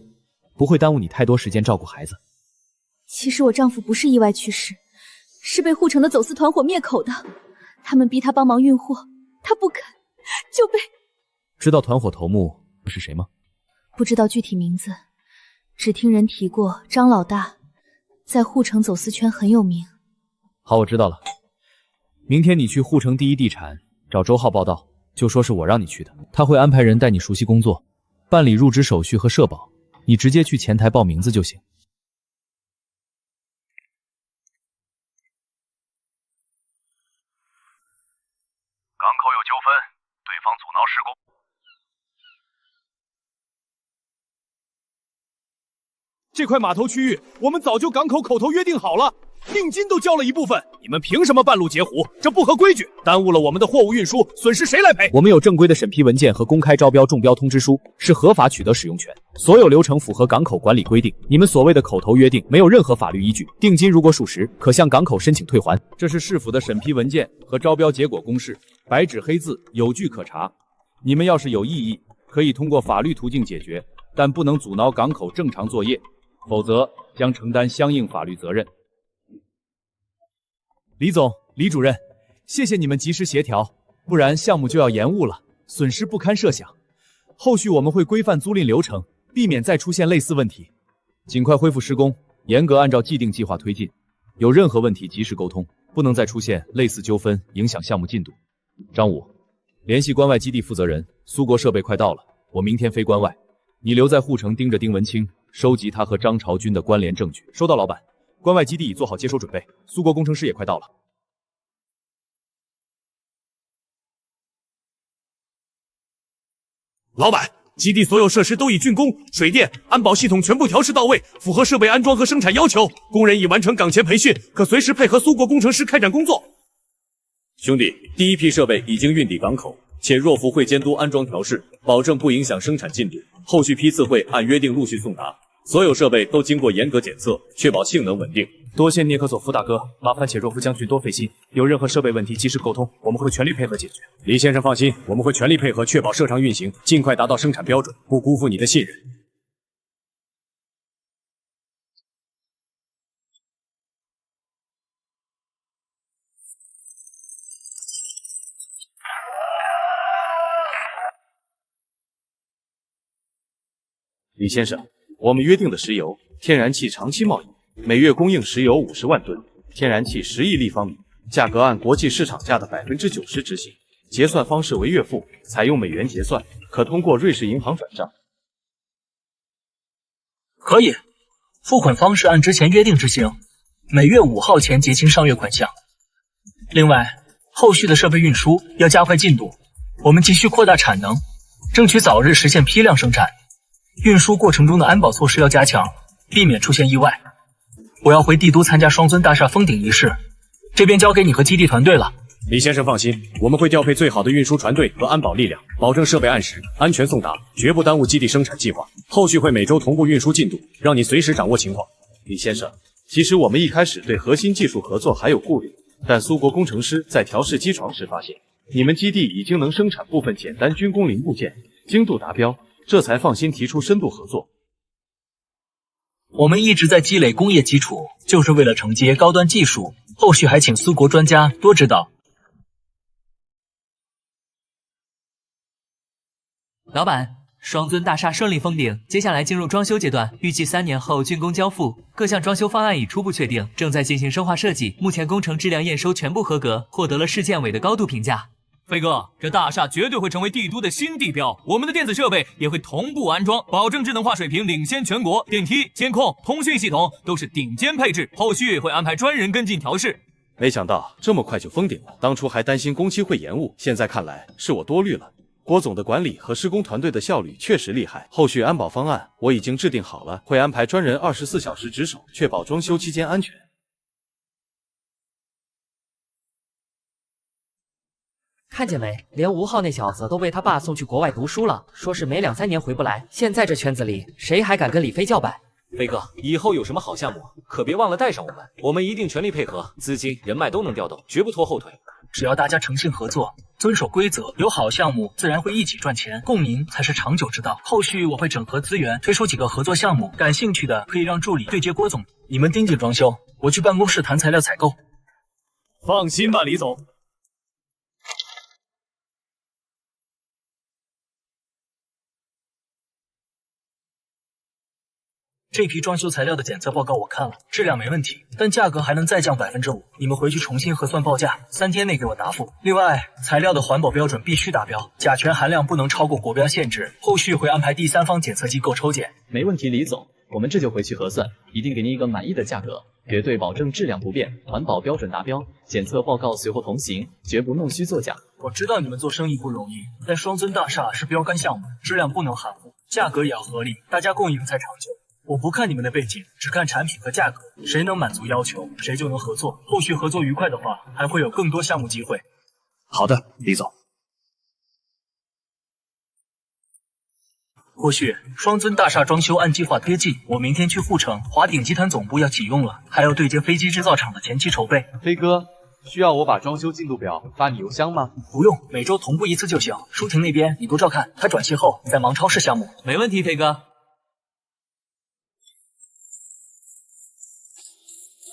不会耽误你太多时间照顾孩子。其实我丈夫不是意外去世，是被护城的走私团伙灭口的，他们逼他帮忙运货，他不肯，就被……知道团伙头目是谁吗？不知道具体名字，只听人提过张老大，在护城走私圈很有名。好，我知道了。明天你去护城第一地产找周浩报道，就说是我让你去的，他会安排人带你熟悉工作，办理入职手续和社保，你直接去前台报名字就行。港口有纠纷，对方阻挠施工。这块码头区域，我们早就港口口头约定好了，定金都交了一部分，你们凭什么半路截胡？这不合规矩，耽误了我们的货物运输，损失谁来赔？我们有正规的审批文件和公开招标中标通知书，是合法取得使用权，所有流程符合港口管理规定。你们所谓的口头约定没有任何法律依据，定金如果属实，可向港口申请退还。这是市府的审批文件和招标结果公示，白纸黑字，有据可查。你们要是有异议，可以通过法律途径解决，但不能阻挠港口正常作业，否则将承担相应法律责任。李总、李主任，谢谢你们及时协调，不然项目就要延误了，损失不堪设想。后续我们会规范租赁流程，避免再出现类似问题。尽快恢复施工，严格按照既定计划推进。有任何问题及时沟通，不能再出现类似纠纷，影响项目进度。张武，联系关外基地负责人，苏国设备快到了，我明天飞关外，你留在护城盯着丁文清，收集他和张朝军的关联证据。收到，老板。关外基地已做好接收准备，苏国工程师也快到了。老板，基地所有设施都已竣工，水电、安保系统全部调试到位，符合设备安装和生产要求。工人已完成岗前培训，可随时配合苏国工程师开展工作。兄弟，第一批设备已经运抵港口，且若福会监督安装调试，保证不影响生产进度。后续批次会按约定陆续送达。所有设备都经过严格检测，确保性能稳定。多谢聂克索夫大哥，麻烦且若夫将军多费心，有任何设备问题及时沟通，我们会全力配合解决。李先生放心，我们会全力配合，确保设厂运行，尽快达到生产标准，不辜负你的信任。李先生，我们约定的石油、天然气长期贸易，每月供应石油50万吨，天然气10亿立方米，价格按国际市场价的90%执行，结算方式为月付，采用美元结算，可通过瑞士银行转账。可以，付款方式按之前约定执行，每月5号前结清上月款项。另外，后续的设备运输要加快进度，我们急需扩大产能，争取早日实现批量生产。运输过程中的安保措施要加强，避免出现意外。我要回帝都参加双尊大厦封顶仪式，这边交给你和基地团队了。李先生放心，我们会调配最好的运输船队和安保力量，保证设备按时、安全送达，绝不耽误基地生产计划。后续会每周同步运输进度，让你随时掌握情况。李先生，其实我们一开始对核心技术合作还有顾虑，但苏国工程师在调试机床时发现，你们基地已经能生产部分简单军工零部件，精度达标，这才放心提出深度合作。我们一直在积累工业基础，就是为了承接高端技术，后续还请苏国专家多指导。老板，双尊大厦顺利封顶，接下来进入装修阶段，预计3年后竣工交付。各项装修方案已初步确定，正在进行深化设计。目前工程质量验收全部合格，获得了市建委的高度评价。飞哥，这大厦绝对会成为帝都的新地标，我们的电子设备也会同步安装，保证智能化水平领先全国。电梯、监控、通讯系统都是顶尖配置，后续会安排专人跟进调试。没想到这么快就封顶了，当初还担心工期会延误，现在看来是我多虑了。郭总的管理和施工团队的效率确实厉害，后续安保方案我已经制定好了，会安排专人24小时值守，确保装修期间安全。看见没？连吴昊那小子都被他爸送去国外读书了，说是没2、3年回不来。现在这圈子里，谁还敢跟李飞叫板？飞哥，以后有什么好项目，可别忘了带上我们，我们一定全力配合，资金、人脉都能调动，绝不拖后腿。只要大家诚信合作，遵守规则，有好项目自然会一起赚钱，共赢才是长久之道。后续我会整合资源，推出几个合作项目，感兴趣的可以让助理对接郭总，你们盯紧装修，我去办公室谈材料采购。放心吧，李总。这批装修材料的检测报告我看了，质量没问题，但价格还能再降5%。你们回去重新核算报价，3天内给我答复。另外，材料的环保标准必须达标，甲醛含量不能超过国标限制。后续会安排第三方检测机构抽检。没问题，李总，我们这就回去核算，一定给您一个满意的价格，绝对保证质量不变，环保标准达标，检测报告随后同行，绝不弄虚作假。我知道你们做生意不容易，但双尊大厦是标杆项目，质量不能含糊，价格也要合理，大家共赢才长久。我不看你们的背景，只看产品和价格，谁能满足要求，谁就能合作。后续合作愉快的话，还会有更多项目机会。好的，李总。后续双尊大厦装修按计划推进，我明天去阜城华鼎集团总部要启用了，还要对接飞机制造厂的前期筹备。飞哥，需要我把装修进度表发你邮箱吗？不用，每周同步1次就行。舒婷那边你多照看，他转系后在忙超市项目。没问题，飞哥。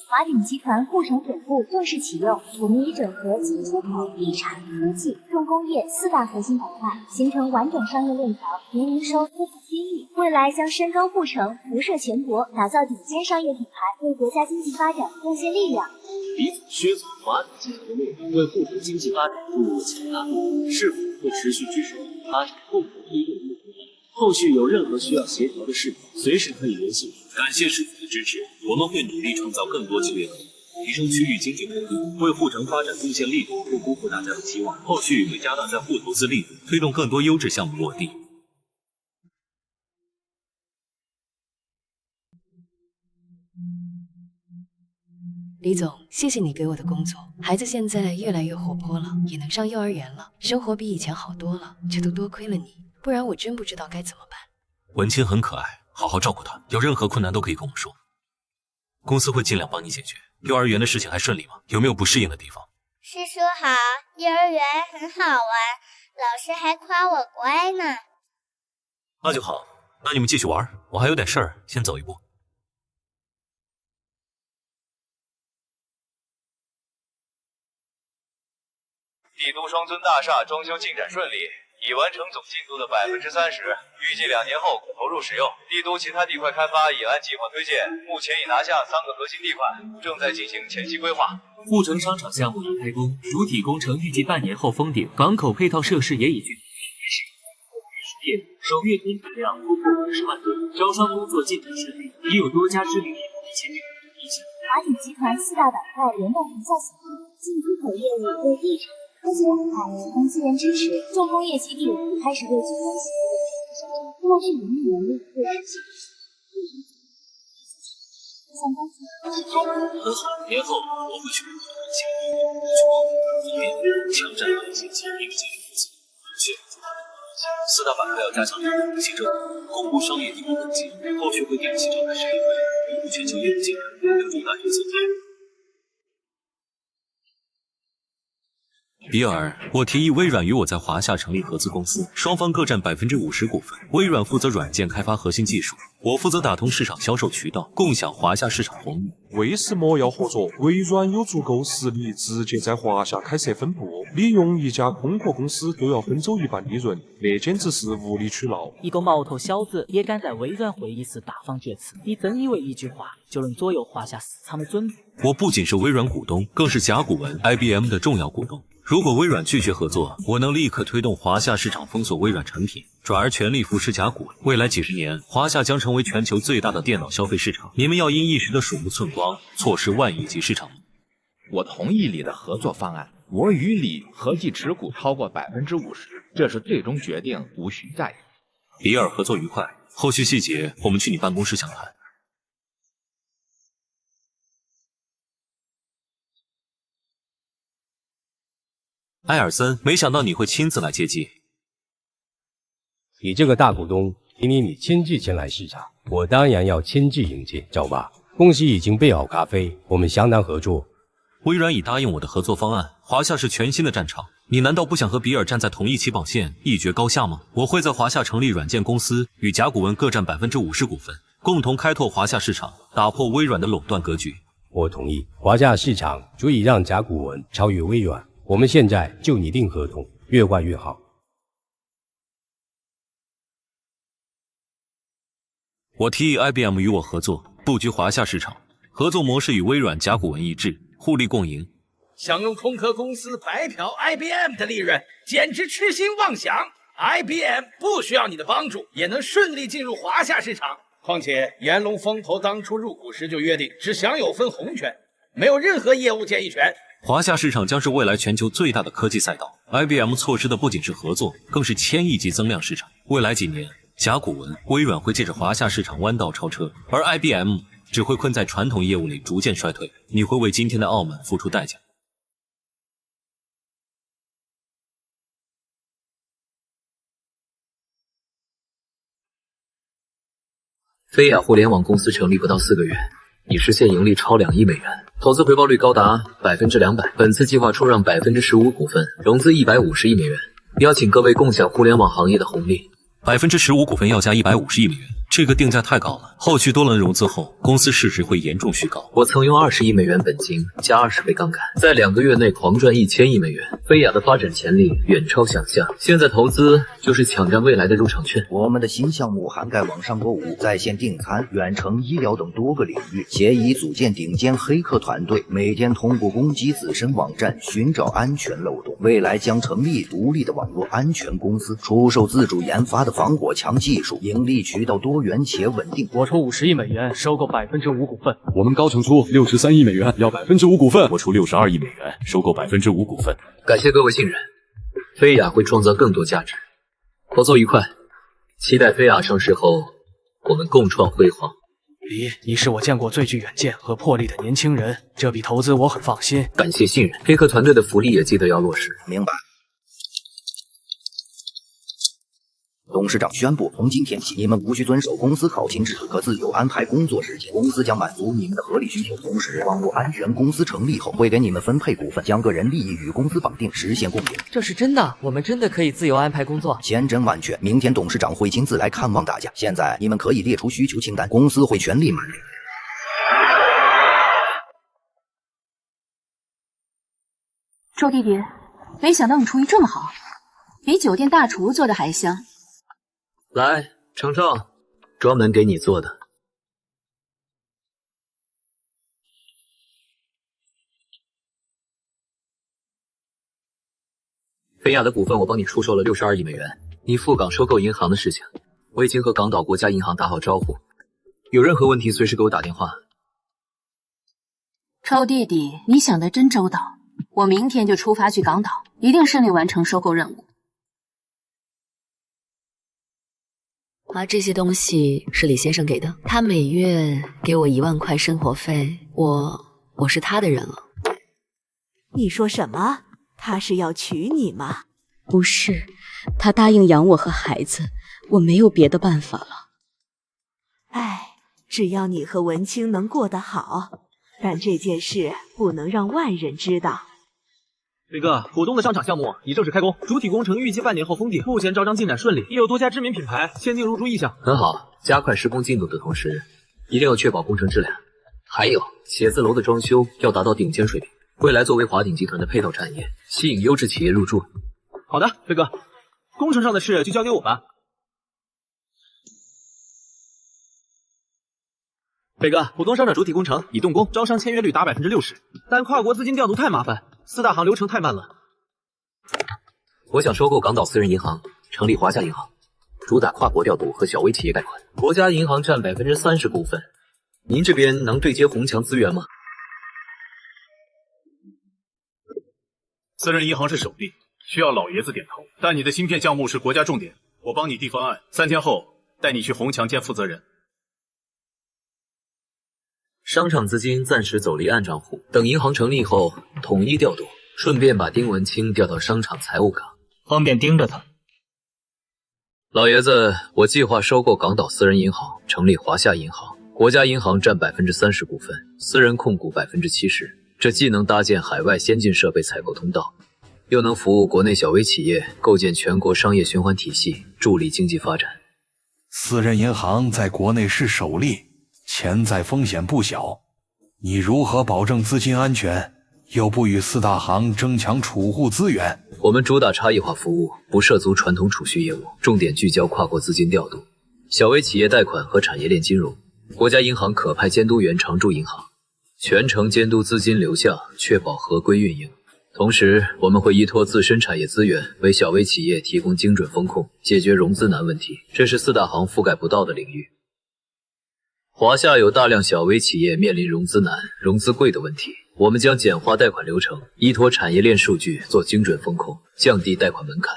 华鼎集团阜城总部正式启用，我们已整合进出口、地产、科技、重工业4大核心板块，形成完整商业链条，年营收突破1000亿。未来将深耕阜城，辐射全国，打造顶尖商业品牌，为国家经济发展贡献力量。李总、薛总、华鼎集团的目的为阜城经济发展注入了强大动力，是否会持续支持你发展，共同推动目标？后续有任何需要协调的事宜，随时可以联系我。感谢师傅的支持，我们会努力创造更多就业可能，提升区域经济活力，为阜城发展贡献力度，不辜负大家的期望。后续会加大在沪投资力度，推动更多优质项目落地。李总，谢谢你给我的工作，孩子现在越来越活泼了，也能上幼儿园了，生活比以前好多了，这都多亏了你，不然我真不知道该怎么办。文清很可爱，好好照顾她，有任何困难都可以跟我们说，公司会尽量帮你解决。幼儿园的事情还顺利吗？有没有不适应的地方？师叔好，幼儿园很好玩，老师还夸我乖呢。那就好，那你们继续玩，我还有点事儿，先走一步。帝都双尊大厦装修进展顺利，已完成总进度的30%，预计2年后可投入使用。帝都其他地块开发也按计划推进，目前已拿下3个核心地块，正在进行前期规划。阜城商场项目已开工，主体工程预计半年后封顶，港口配套设施也已具备。首月吞吐量突破50万吨，招商工作进展顺利，已有多家知名品牌签约。华鼎集团4大板块联动一下协议，进出口业务为地产、科技板块提供资源支持，重工业基地开始为军工企业的后续盈利能力会实现。很好，年后我会去强占核心竞争力。4大板块要加强产品竞争，公布商业地位登记，后续会定期召开审议会，维护全球业务进展，有重大决策。比尔，我提议微软与我在华夏成立合资公司，双方各占50%股份。微软负责软件开发核心技术，我负责打通市场销售渠道，共享华夏市场红利。为什么要合作？微软有足够实力直接在华夏开设分部，利用一家空壳公司就要分走一半利润，那简直是无理取闹。一个毛头小子也敢在微软会议室大放厥词，你真以为一句话就能左右华夏市场的准部？我不仅是微软股东，更是甲骨文、IBM 的重要股东。如果微软拒绝合作，我能立刻推动华夏市场封锁微软产品，转而全力扶持甲骨文。未来几十年，华夏将成为全球最大的电脑消费市场。你们要因一时的鼠目寸光，错失万亿级市场。我同意李的合作方案，我与李合计持股超过50%，这是最终决定，无需再议。比尔，合作愉快，后续细节我们去你办公室详谈。埃尔森，没想到你会亲自来接机。你这个大股东提议你亲自前来视察，我当然要亲自迎接。走吧，公司已经备好咖啡，我们相当合作。微软已答应我的合作方案，华夏是全新的战场。你难道不想和比尔站在同一起跑线，一决高下吗？我会在华夏成立软件公司，与甲骨文各占50%股份，共同开拓华夏市场，打破微软的垄断格局。我同意，华夏市场足以让甲骨文超越微软。我们现在就拟定合同，越快越好。我提议 IBM 与我合作，布局华夏市场，合作模式与微软、甲骨文一致，互利共赢。想用空壳公司白嫖 IBM 的利润，简直痴心妄想。IBM 不需要你的帮助，也能顺利进入华夏市场。况且炎龙风投当初入股时就约定，只享有分红权，没有任何业务建议权。华夏市场将是未来全球最大的科技赛道。IBM 错失的不仅是合作，更是1000亿级增量市场。未来几年，甲骨文、微软会借着华夏市场弯道超车，而 IBM 只会困在传统业务里逐渐衰退。你会为今天的傲慢付出代价。飞亚互联网公司成立不到4个月，已实现盈利超2亿美元，投资回报率高达200%。本次计划出让15%股份，融资150亿美元，邀请各位共享互联网行业的红利。15%股份要加150亿美元，这个定价太高了。后续多轮融资后，公司市值会严重虚高。我曾用20亿美元本金加20倍杠杆，在2个月内狂赚1000亿美元。飞亚的发展潜力远超想象，现在投资就是抢占未来的入场券。我们的新项目涵盖网上购物、在线订餐、远程医疗等多个领域，协议组建顶尖黑客团队，每天通过攻击自身网站寻找安全漏洞。未来将成立独立的网络安全公司，出售自主研发的防火墙技术，盈利渠道多元且稳定。我出50亿美元收购5%股份。我们高层出63亿美元，要5%股份。我出62亿美元，收购5%股份。感谢各位信任，飞亚会创造更多价值。合作愉快，期待飞亚上市后，我们共创辉煌。李，你是我见过最具远见和魄力的年轻人，这笔投资我很放心。感谢信任，黑客团队的福利也记得要落实。明白。董事长宣布，从今天起，你们无需遵守公司考勤制，可自由安排工作时间。公司将满足你们的合理需求，同时，网络安全公司成立后会给你们分配股份，将个人利益与公司绑定，实现共赢。这是真的，我们真的可以自由安排工作，千真万确。明天董事长会亲自来看望大家。现在你们可以列出需求清单，公司会全力满足。周弟弟，没想到你厨艺这么好，比酒店大厨做的还香。来，程程，专门给你做的。飞亚的股份我帮你出售了62亿美元，你赴港收购银行的事情，我已经和港岛国家银行打好招呼，有任何问题随时给我打电话。周弟弟，你想得真周到，我明天就出发去港岛，一定顺利完成收购任务。这些东西是李先生给的，他每月给我1万块生活费，我是他的人了。你说什么？他是要娶你吗？不是，他答应养我和孩子，我没有别的办法了。哎，只要你和文清能过得好，但这件事不能让外人知道。飞哥，浦东的商场项目已正式开工，主体工程预计半年后封顶，目前招商进展顺利，亦有多家知名品牌签订入驻意向。很好，加快施工进度的同时，一定要确保工程质量。还有，写字楼的装修要达到顶尖水平，未来作为华鼎集团的配套产业，吸引优质企业入驻。好的，飞哥，工程上的事就交给我吧。飞哥，浦东商场主体工程已动工，招商签约率达60%，但跨国资金调度太麻烦，四大行流程太慢了。我想收购港岛私人银行，成立华夏银行，主打跨国调度和小微企业贷款。国家银行占30%股份，您这边能对接宏强资源吗？私人银行是首例，需要老爷子点头。但你的芯片项目是国家重点，我帮你递方案，3天后带你去宏强见负责人。商场资金暂时走离岸账户，等银行成立后统一调度，顺便把丁文清调到商场财务岗，方便盯着他。老爷子，我计划收购港岛私人银行，成立华夏银行，国家银行占30%股份，私人控股70%。这既能搭建海外先进设备采购通道，又能服务国内小微企业，构建全国商业循环体系，助力经济发展。私人银行在国内是首例，潜在风险不小，你如何保证资金安全，又不与四大行争抢储户资源？我们主打差异化服务，不涉足传统储蓄业务，重点聚焦跨国资金调度、小微企业贷款和产业链金融。国家银行可派监督员常驻银行，全程监督资金流向，确保合规运营。同时，我们会依托自身产业资源，为小微企业提供精准风控，解决融资难问题，这是四大行覆盖不到的领域。华夏有大量小微企业面临融资难、融资贵的问题，我们将简化贷款流程，依托产业链数据做精准风控，降低贷款门槛。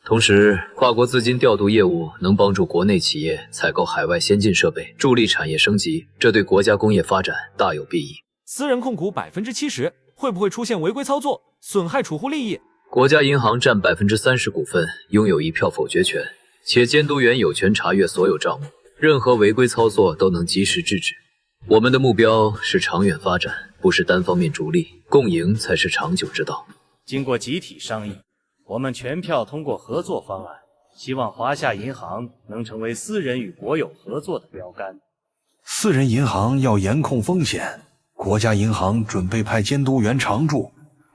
同时，跨国资金调度业务能帮助国内企业采购海外先进设备，助力产业升级，这对国家工业发展大有裨益。私人控股70%，会不会出现违规操作，损害储户利益？国家银行占30%股份，拥有1票否决权，且监督员有权查阅所有账目，任何违规操作都能及时制止。我们的目标是长远发展，不是单方面逐利，共赢才是长久之道。经过集体商议，我们全票通过合作方案，希望华夏银行能成为私人与国有合作的标杆。私人银行要严控风险，国家银行准备派监督员常驻，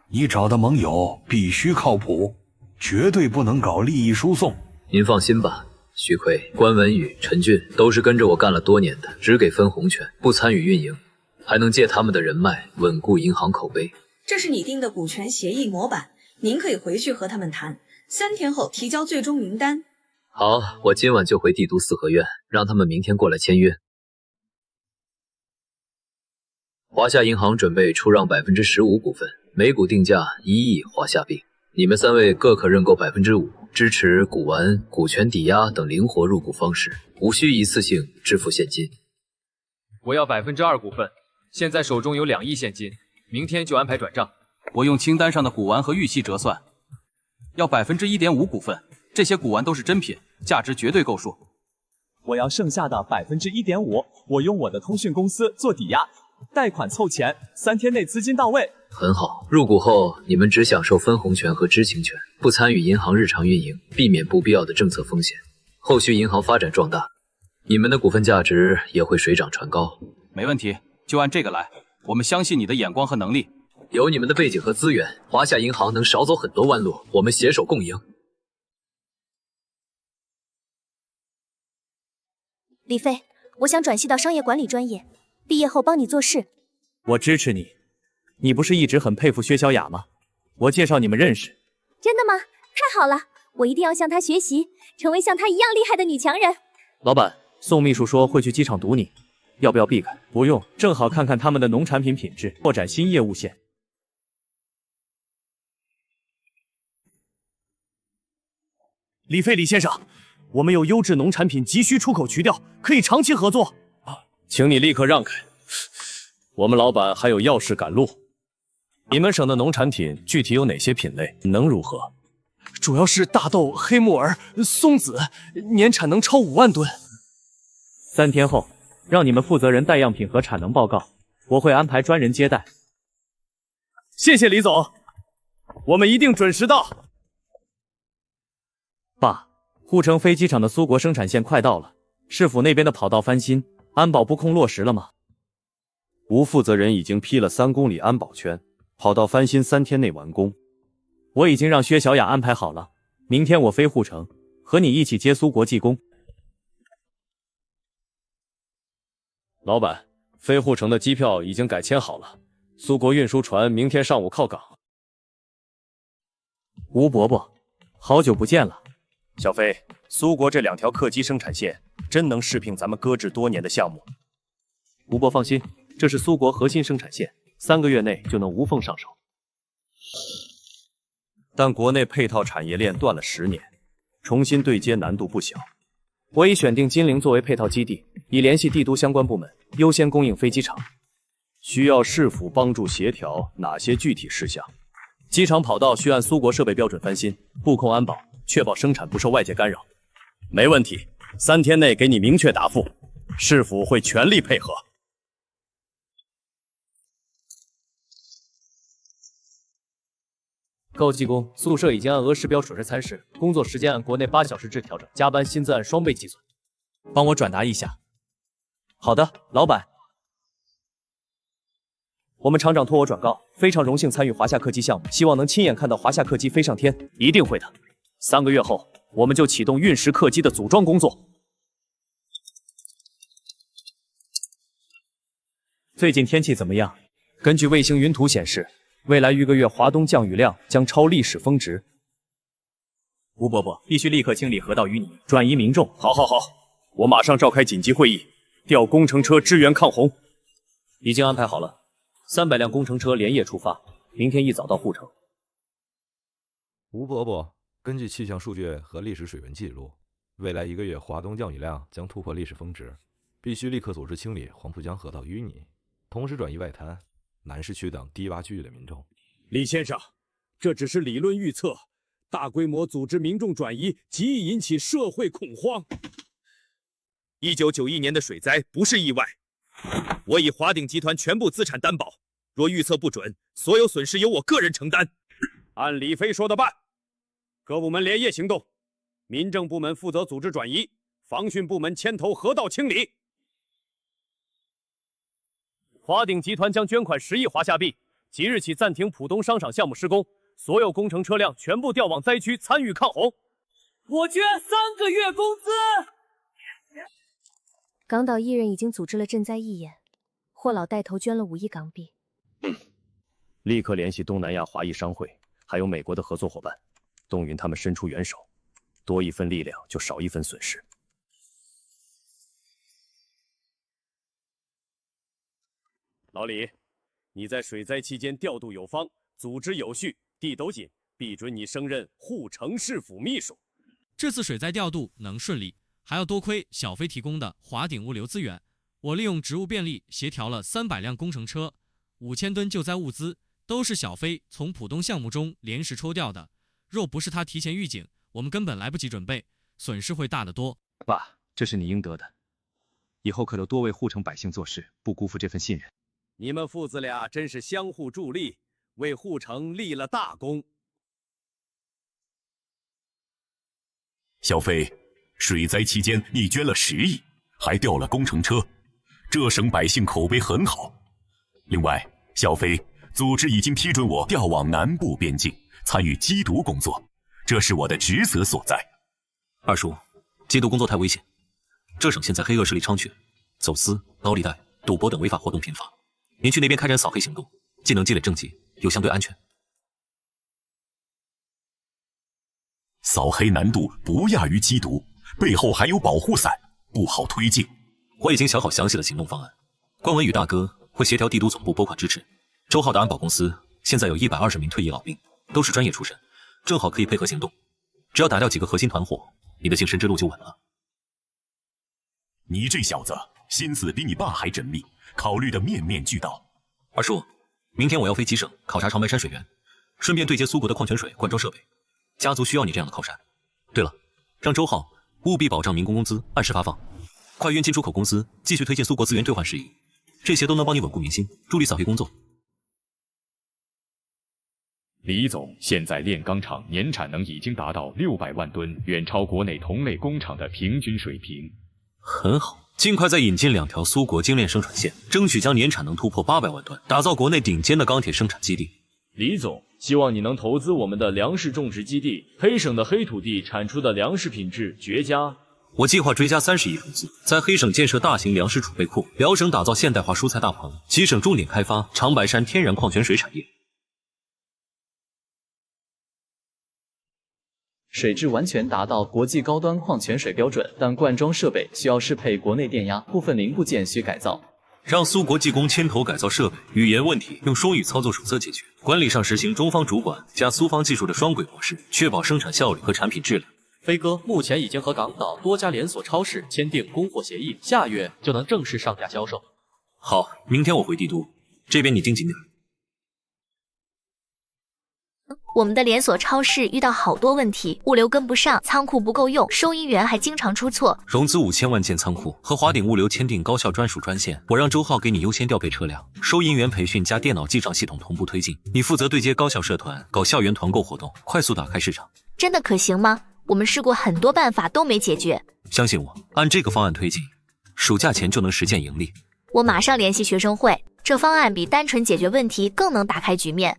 你找的盟友必须靠谱，绝对不能搞利益输送。您放心吧，徐奎、关文宇、陈俊都是跟着我干了多年的，只给分红权，不参与运营，还能借他们的人脉稳固银行口碑。这是拟定的股权协议模板，您可以回去和他们谈，3天后提交最终名单。好，我今晚就回帝都四合院，让他们明天过来签约。华夏银行准备出让15%股份，每股定价1亿华夏币，你们3位各可认购5%，支持股完、股权抵押等灵活入股方式，无需一次性支付现金。我要2%股份，现在手中有2亿现金，明天就安排转账。我用清单上的股丸和玉器折算，要1.5%股份，这些股丸都是真品，价值绝对够数。我要剩下的1.5%，我用我的通讯公司做抵押，贷款凑钱，3天内资金到位。很好，入股后你们只享受分红权和知情权，不参与银行日常运营，避免不必要的政策风险。后续银行发展壮大，你们的股份价值也会水涨船高。没问题，就按这个来，我们相信你的眼光和能力。有你们的背景和资源，华夏银行能少走很多弯路，我们携手共赢。李飞，我想转系到商业管理专业，毕业后帮你做事。我支持你。你不是一直很佩服薛小雅吗？我介绍你们认识。真的吗？太好了，我一定要向她学习，成为像她一样厉害的女强人。老板，宋秘书说会去机场堵你，要不要避开？不用，正好看看他们的农产品品质，拓展新业务线。李飞，李先生，我们有优质农产品急需出口渠调，可以长期合作。请你立刻让开，我们老板还有要事赶路。你们省的农产品具体有哪些品类？能如何？主要是大豆、黑木耳、松子，年产能超5万吨。3天后，让你们负责人带样品和产能报告，我会安排专人接待。谢谢李总。我们一定准时到。爸，护城飞机场的苏国生产线快到了，市府那边的跑道翻新，安保布控落实了吗？吴负责人已经批了3公里安保圈，跑道翻新3天内完工。我已经让薛小雅安排好了，明天我飞护城，和你一起接苏国技工。老板，飞护城的机票已经改签好了，苏国运输船明天上午靠港。吴伯伯，好久不见了。小飞，苏国这2条客机生产线真能适聘咱们搁置多年的项目。吴伯放心，这是苏国核心生产线，3个月内就能无缝上手。但国内配套产业链断了10年，重新对接难度不小。我已选定金陵作为配套基地，已联系帝都相关部门，优先供应飞机场。需要市府帮助协调哪些具体事项？机场跑道需按苏国设备标准翻新，布控安保，确保生产不受外界干扰。没问题，3天内给你明确答复，市府会全力配合。高技工，宿舍已经按俄时标准时餐食，工作时间按国内8小时制调整，加班薪资按双倍计算。帮我转达一下。好的，老板。我们厂长托我转告，非常荣幸参与华夏客机项目，希望能亲眼看到华夏客机飞上天。一定会的。3个月后，我们就启动运10客机的组装工作。最近天气怎么样？根据卫星云图显示，未来1个月华东降雨量将超历史峰值。吴伯伯，必须立刻清理河道淤泥，转移民众。好，我马上召开紧急会议，调工程车支援抗洪。已经安排好了，300辆工程车连夜出发，明天一早到护城。吴伯伯，根据气象数据和历史水文记录，未来1个月华东降雨量将突破历史峰值，必须立刻组织清理黄浦江河道淤泥，同时转移外滩、南市区等低洼区域的民众。李先生，这只是理论预测，大规模组织民众转移极易引起社会恐慌。1991年的水灾不是意外，我以华鼎集团全部资产担保，若预测不准，所有损失由我个人承担。按李飞说的办，各部门连夜行动，民政部门负责组织转移，防汛部门牵头河道清理。华鼎集团将捐款10亿华夏币，即日起暂停浦东商场项目施工，所有工程车辆全部调往灾区参与抗洪。我捐3个月工资。港岛艺人已经组织了赈灾义演，霍老带头捐了5亿港币。立刻联系东南亚华裔商会，还有美国的合作伙伴，动员他们伸出援手，多一分力量就少一分损失。老李，你在水灾期间调度有方，组织有序，地都紧，必准你升任护城市府秘书。这次水灾调度能顺利，还要多亏小飞提供的华鼎物流资源。我利用职务便利协调了300辆工程车，5000吨救灾物资都是小飞从浦东项目中临时抽调的。若不是他提前预警，我们根本来不及准备，损失会大得多。爸，这是你应得的，以后可都多为护城百姓做事，不辜负这份信任。你们父子俩真是相互助力，为护城立了大功。小飞，水灾期间你捐了10亿，还调了工程车，这省百姓口碑很好。另外，小飞，组织已经批准我调往南部边境参与缉毒工作，这是我的职责所在。二叔，缉毒工作太危险，这省现在黑恶势力猖獗，走私、高利贷、赌博等违法活动频发。您去那边开展扫黑行动，既能积累政绩，又相对安全。扫黑难度不亚于缉毒，背后还有保护伞，不好推进。我已经想好详细的行动方案，关文宇大哥会协调帝都总部拨款支持。周浩的安保公司现在有120名退役老兵，都是专业出身，正好可以配合行动。只要打掉几个核心团伙，你的晋升之路就稳了。你这小子心思比你爸还缜密，考虑的面面俱到。二叔，明天我要飞吉省考察长白山水源，顺便对接苏国的矿泉水灌装设备。家族需要你这样的靠山。对了，让周浩务必保障民工工资按时发放，快运进出口公司继续推进苏国资源兑换事宜，这些都能帮你稳固民心，助力扫黑工作。李总，现在炼钢厂年产能已经达到600万吨，远超国内同类工厂的平均水平。很好，尽快再引进2条苏国精炼生产线，争取将年产能突破800万吨，打造国内顶尖的钢铁生产基地。李总，希望你能投资我们的粮食种植基地，黑省的黑土地产出的粮食品质绝佳。我计划追加30亿投资，在黑省建设大型粮食储备库，辽省打造现代化蔬菜大棚，其省重点开发长白山天然矿泉水产业。水质完全达到国际高端矿泉水标准，但灌装设备需要适配国内电压，部分零部件需改造。让苏国技工牵头改造设备，语言问题用双语操作手册解决。管理上实行中方主管加苏方技术的双轨模式，确保生产效率和产品质量。飞哥目前已经和港岛多家连锁超市签订供货协议，下月就能正式上架销售。好，明天我回帝都，这边你盯紧点。我们的连锁超市遇到好多问题，物流跟不上，仓库不够用，收银员还经常出错。融资5000万建仓库，和华鼎物流签订高效专属专线。我让周浩给你优先调配车辆，收银员培训加电脑记账系统同步推进。你负责对接高校社团，搞校园团购活动，快速打开市场。真的可行吗？我们试过很多办法都没解决。相信我，按这个方案推进，暑假前就能实现盈利。我马上联系学生会，这方案比单纯解决问题更能打开局面。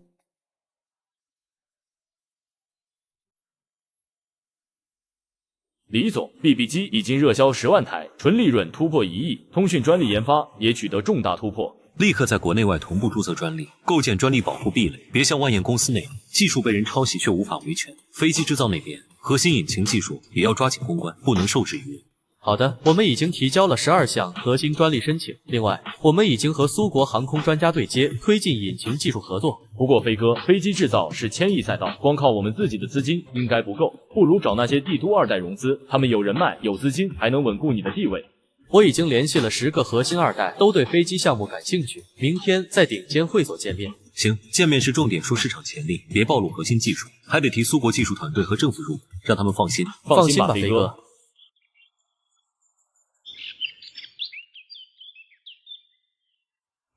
李总 ，BB 机已经热销10万台，纯利润突破1亿，通讯专利研发也取得重大突破。立刻在国内外同步注册专利，构建专利保护壁垒，别像万燕公司那样，技术被人抄袭却无法维权。飞机制造那边，核心引擎技术也要抓紧攻关，不能受制于人。好的，我们已经提交了12项核心专利申请。另外，我们已经和苏国航空专家对接，推进引擎技术合作。不过，飞哥，飞机制造是1000亿赛道，光靠我们自己的资金应该不够，不如找那些帝都2代融资，他们有人脉、有资金，还能稳固你的地位。我已经联系了10个核心2代，都对飞机项目感兴趣。明天在顶尖会所见面。行，见面时重点说市场潜力，别暴露核心技术，还得提苏国技术团队和政府入股，让他们放心。放心吧，飞哥。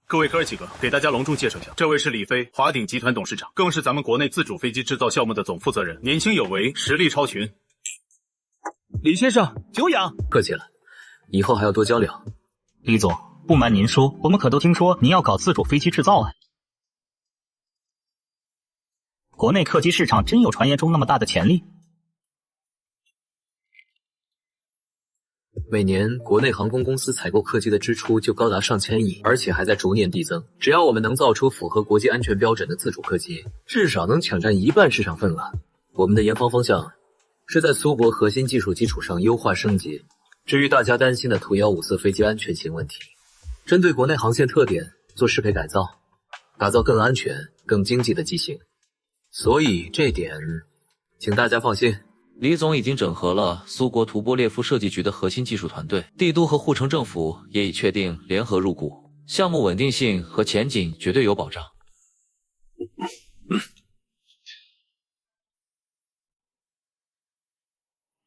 各位哥儿几个，给大家隆重介绍一下，这位是李飞，华鼎集团董事长，更是咱们国内自主飞机制造项目的总负责人，年轻有为，实力超群。李先生，久仰。客气了，以后还要多交流。李总，不瞒您说，我们可都听说您要搞自主飞机制造啊。国内客机市场真有传言中那么大的潜力？每年国内航空公司采购客机的支出就高达上千亿，而且还在逐年递增。只要我们能造出符合国际安全标准的自主客机，至少能抢占1半市场份额。我们的研发方向是在苏国核心技术基础上优化升级。至于大家担心的图155四飞机安全性问题，针对国内航线特点做适配改造，打造更安全、更经济的机型。所以这点，请大家放心。李总已经整合了苏国图波列夫设计局的核心技术团队，帝都和护城政府也已确定联合入股，项目稳定性和前景绝对有保障。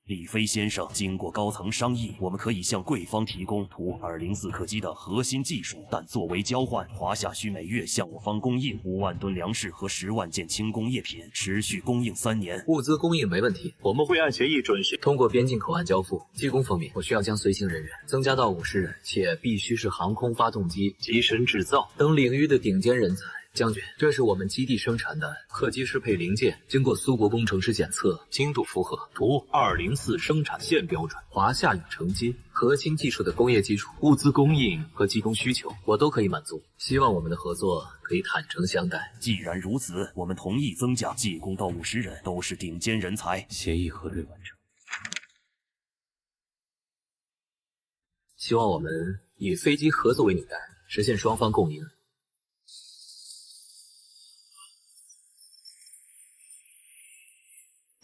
李飞先生，经过高层商议，我们可以向贵方提供图204客机的核心技术，但作为交换，华夏需每月向我方供应5万吨粮食和10万件轻工业品，持续供应3年。物资供应没问题，我们会按协议准许通过边境口岸交付。技工方面，我需要将随行人员增加到50人，且必须是航空发动机、机身制造等领域的顶尖人才。将军，这是我们基地生产的客机适配零件，经过苏国工程师检测，精度符合图204生产线标准。华夏有承接核心技术的工业基础，物资供应和技工需求，我都可以满足。希望我们的合作可以坦诚相待。既然如此，我们同意增加技工到50人，都是顶尖人才。协议核对完成。希望我们以飞机合作为纽带，实现双方共赢。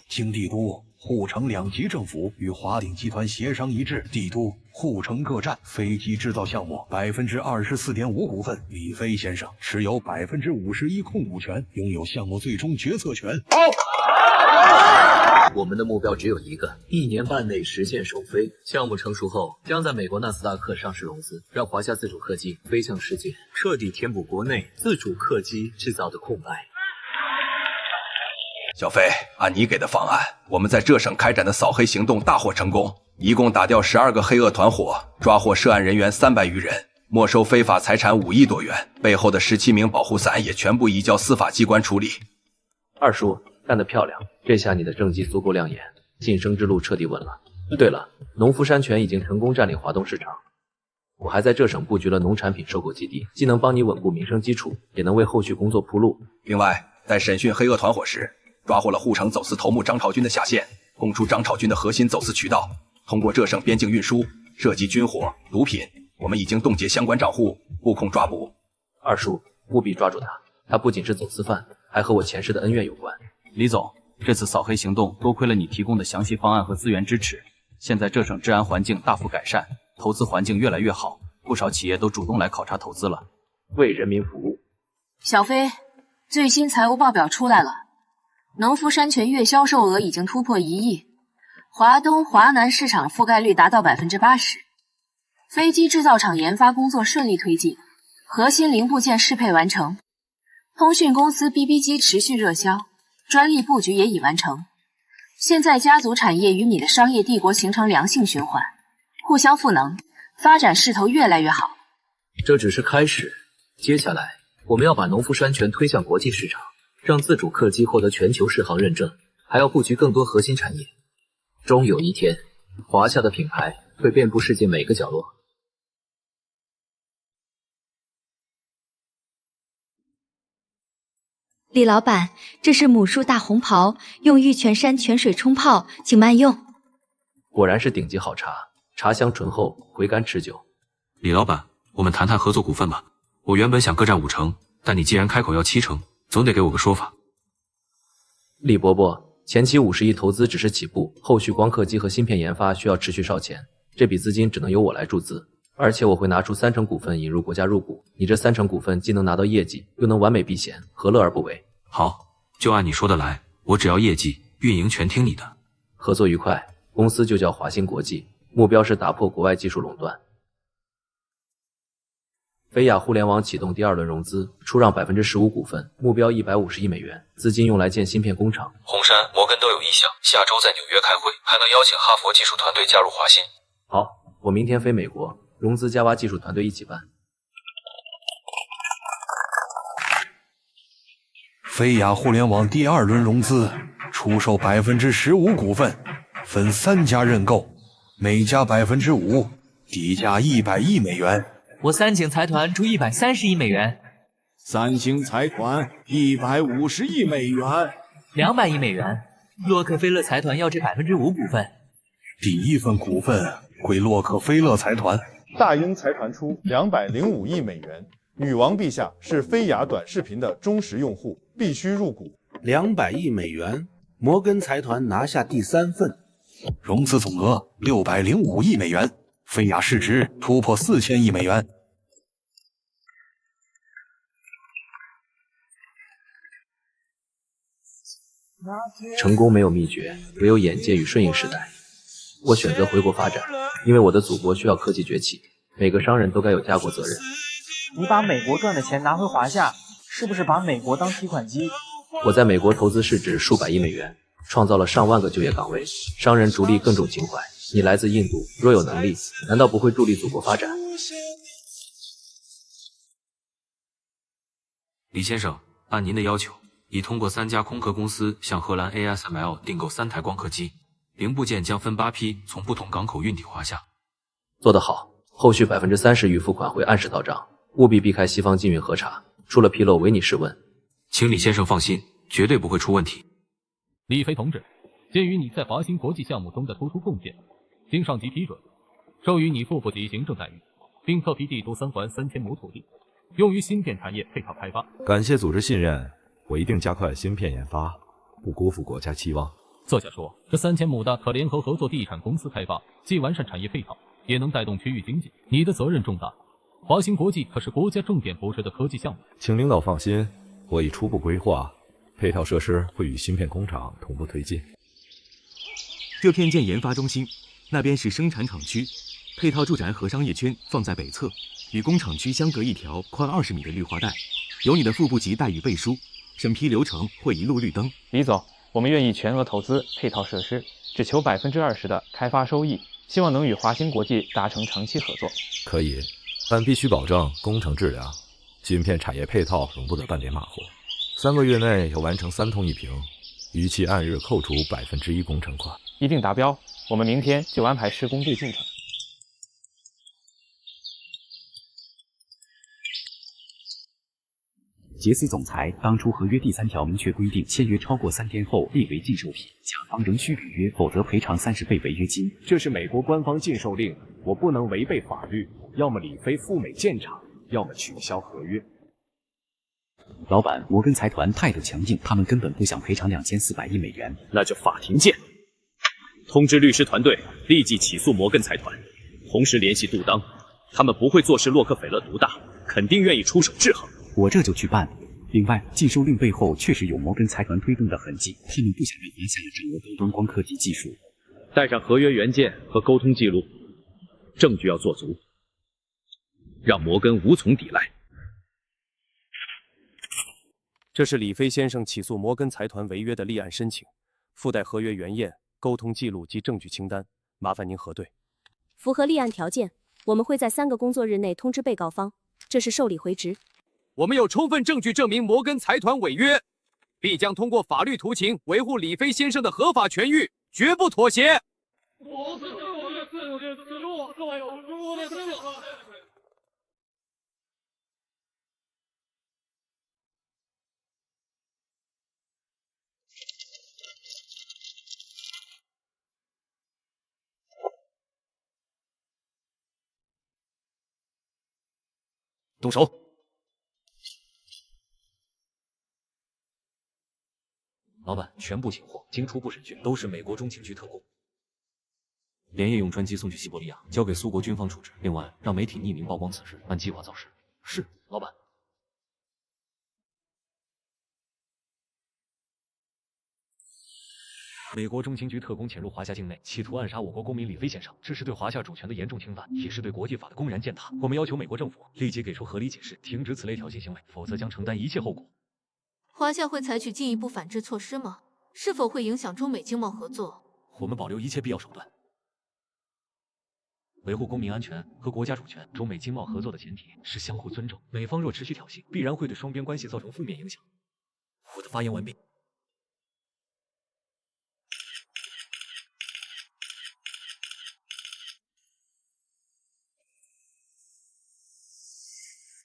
经帝都、护城2级政府与华鼎集团协商一致，帝都、护城各站飞机制造项目24.5%股份，李飞先生持有51%控股权，拥有项目最终决策权。我们的目标只有一个，1年半内实现首飞。项目成熟后，将在美国纳斯达克上市融资，让华夏自主客机飞向世界，彻底填补国内自主客机制造的空白。小飞，按你给的方案，我们在这省开展的扫黑行动大获成功，一共打掉12个黑恶团伙，抓获涉案人员300余人，没收非法财产5亿多元，背后的17名保护伞也全部移交司法机关处理。二叔，干得漂亮，这下你的政绩足够亮眼，晋升之路彻底稳了。对了，农夫山泉已经成功占领华东市场，我还在这省布局了农产品收购基地，既能帮你稳固民生基础，也能为后续工作铺路。另外，在审讯黑恶团伙时，抓获了护城走私头目张朝军的下线，供出张朝军的核心走私渠道，通过这省边境运输，涉及军火、毒品，我们已经冻结相关账户，布控抓捕。二叔，务必抓住他，他不仅是走私犯，还和我前世的恩怨有关。李总，这次扫黑行动多亏了你提供的详细方案和资源支持，现在这省治安环境大幅改善，投资环境越来越好，不少企业都主动来考察投资了。为人民服务。小飞，最新财务报表出来了，农夫山泉月销售额已经突破1亿，华东、华南市场覆盖率达到80%，飞机制造厂研发工作顺利推进，核心零部件适配完成，通讯公司 BB 机持续热销，专利布局也已完成。现在家族产业与你的商业帝国形成良性循环，互相赋能，发展势头越来越好。这只是开始，接下来我们要把农夫山泉推向国际市场，让自主客机获得全球适航认证，还要布局更多核心产业。终有一天，华夏的品牌会遍布世界每个角落。李老板，这是母树大红袍，用玉泉山泉水冲泡，请慢用。果然是顶级好茶，茶香醇厚，回甘持久。李老板，我们谈谈合作股份吧。我原本想各占5成，但你既然开口要7成，总得给我个说法。李伯伯，前期50亿投资只是起步，后续光刻机和芯片研发需要持续烧钱，这笔资金只能由我来注资，而且我会拿出3成股份引入国家入股，你这3成股份既能拿到业绩，又能完美避险，何乐而不为？好，就按你说的来，我只要业绩，运营全听你的。合作愉快，公司就叫华兴国际，目标是打破国外技术垄断。飞亚互联网启动第2轮融资，出让15%股份，目标150亿美元，资金用来建芯片工厂。红杉、摩根都有意向，下周在纽约开会，还能邀请哈佛技术团队加入华兴。好，我明天飞美国，融资加挖技术团队一起办。飞亚互联网第2轮融资，出售15%股份，分3家认购，每家5%，底价100亿美元。我三井财团出130亿美元，三星财团150亿美元，200亿美元。洛克菲勒财团要这5%股份，第1份股份归洛克菲勒财团。大英财团出205亿美元。女王陛下是飞亚短视频的忠实用户，必须入股。200亿美元，摩根财团拿下第3份，融资总额605亿美元，飞亚市值突破4000亿美元。成功没有秘诀，唯有眼界与顺应时代。我选择回国发展，因为我的祖国需要科技崛起，每个商人都该有家国责任。你把美国赚的钱拿回华夏，是不是把美国当提款机？我在美国投资市值数百亿美元，创造了上万个就业岗位，商人逐利更重情怀。你来自印度，若有能力，难道不会助力祖国发展？李先生，按您的要求，已通过3家空壳公司向荷兰 ASML 订购3台光刻机，零部件将分8批从不同港口运抵华夏。做得好，后续30%预付款会按时到账，务必避开西方禁运核查，出了纰漏唯你是问。请李先生放心，绝对不会出问题。李飞同志，鉴于你在华兴国际项目中的突出贡献，经上级批准，授予你副部级行政待遇，并特批帝都3环3000亩土地，用于芯片产业配套开发。感谢组织信任，我一定加快芯片研发，不辜负国家期望。侧下说，这3000亩的可联合合作地产公司开发，既完善产业配套，也能带动区域经济。你的责任重大，华兴国际可是国家重点扶持的科技项目。请领导放心，我已初步规划，配套设施会与芯片工厂同步推进。这片建研发中心，那边是生产厂区，配套住宅和商业圈放在北侧，与工厂区相隔一条宽20米的绿化带，有你的副部级待遇背书，审批流程会一路绿灯。李总，我们愿意全额投资配套设施，只求20%的开发收益，希望能与华星国际达成长期合作。可以，但必须保证工程质量，芯片产业配套容不得半点马虎。3个月内要完成3通1平，逾期按日扣除1%工程款，一定达标。我们明天就安排施工队进场。杰斯总裁当初合约第3条明确规定，签约超过3天后列为禁售品，甲方仍需履约，否则赔偿30倍违约金。这是美国官方禁售令，我不能违背法律，要么李飞赴美建厂，要么取消合约。老板，摩根财团态度强硬，他们根本不想赔偿2400亿美元。那就法庭见。通知律师团队立即起诉摩根财团，同时联系杜当，他们不会坐视洛克菲勒独大，肯定愿意出手制衡。我这就去办。另外，禁售令背后确实有摩根财团推动的痕迹，他们不想让华夏掌握高端光科技技术。带上合约原件和沟通记录，证据要做足，让摩根无从抵赖。这是李飞先生起诉摩根财团违约的立案申请，附带合约原验、沟通记录及证据清单，麻烦您核对。符合立案条件，我们会在3个工作日内通知被告方。这是受理回执。我们有充分证据证明摩根财团违约，必将通过法律途径维护李飞先生的合法权益，绝不妥协。动手！老板，全部擒获，经初步审讯，都是美国中情局特工，连夜用专机送去西伯利亚，交给苏国军方处置。另外，让媒体匿名曝光此事，按计划造势。是，老板。美国中情局特工潜入华夏境内，企图暗杀我国公民李飞先生，这是对华夏主权的严重侵犯，也是对国际法的公然践踏。我们要求美国政府立即给出合理解释，停止此类挑衅行为，否则将承担一切后果。华夏会采取进一步反制措施吗？是否会影响中美经贸合作？我们保留一切必要手段，维护公民安全和国家主权。中美经贸合作的前提是相互尊重，美方若持续挑衅，必然会对双边关系造成负面影响。我的发言完毕。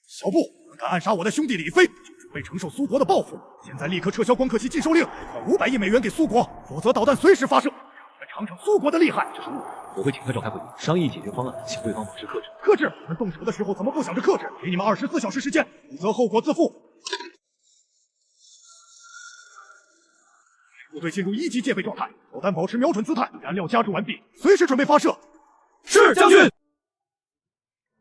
小布，敢暗杀我的兄弟李飞，就是为承受苏国的报复。现在立刻撤销光刻机禁售令，款500亿美元给苏国，否则导弹随时发射，让你们尝尝苏国的厉害。这是我会尽快召开会议，商议解决方案，请对方保持克制。克制？我们动手的时候怎么不想着克制？给你们24小时时间，否则后果自负。部队进入1级戒备状态，导弹保持瞄准姿态，燃料加注完毕，随时准备发射。是，将军。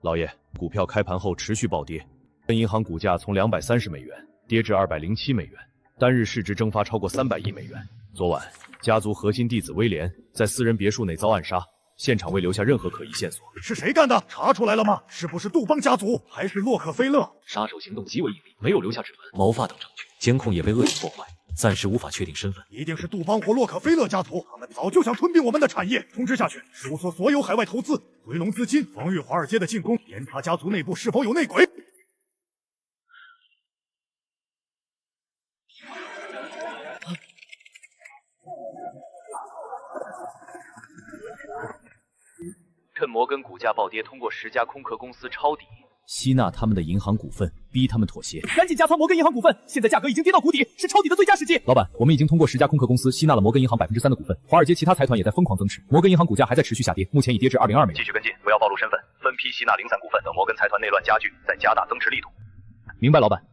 老爷，股票开盘后持续暴跌，跟银行股价从230美元跌至207美元，单日市值蒸发超过300亿美元。昨晚，家族核心弟子威廉在私人别墅内遭暗杀，现场未留下任何可疑线索。是谁干的？查出来了吗？是不是杜邦家族，还是洛克菲勒？杀手行动极为隐蔽，没有留下指纹、毛发等证据，监控也被恶意破坏，暂时无法确定身份。一定是杜邦或洛克菲勒家族，他们早就想吞并我们的产业。通知下去，事务所所有海外投资回笼资金，防御华尔街的进攻，严查家族内部是否有内鬼。趁摩根股价暴跌，通过10家空壳公司抄底，吸纳他们的银行股份，逼他们妥协。赶紧加仓摩根银行股份，现在价格已经跌到谷底，是抄底的最佳时机。老板，我们已经通过10家空壳公司吸纳了摩根银行3%的股份，华尔街其他财团也在疯狂增持，摩根银行股价还在持续下跌，目前已跌至202美元。继续跟进，不要暴露身份，分批吸纳零散股份，等摩根财团内乱加剧，再加大增持力度。明白，老板。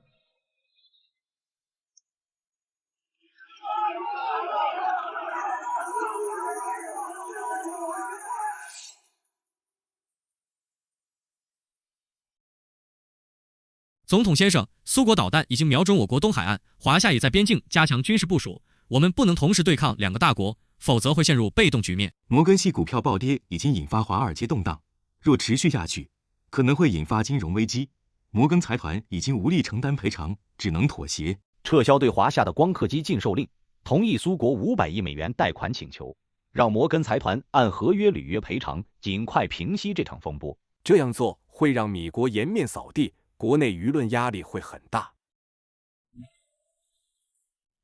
总统先生，苏国导弹已经瞄准我国东海岸，华夏也在边境加强军事部署。我们不能同时对抗2个大国，否则会陷入被动局面。摩根系股票暴跌已经引发华尔街动荡，若持续下去，可能会引发金融危机。摩根财团已经无力承担赔偿，只能妥协，撤销对华夏的光刻机禁售令，同意苏国500亿美元贷款请求，让摩根财团按合约履约赔偿，尽快平息这场风波。这样做会让米国颜面扫地，国内舆论压力会很大。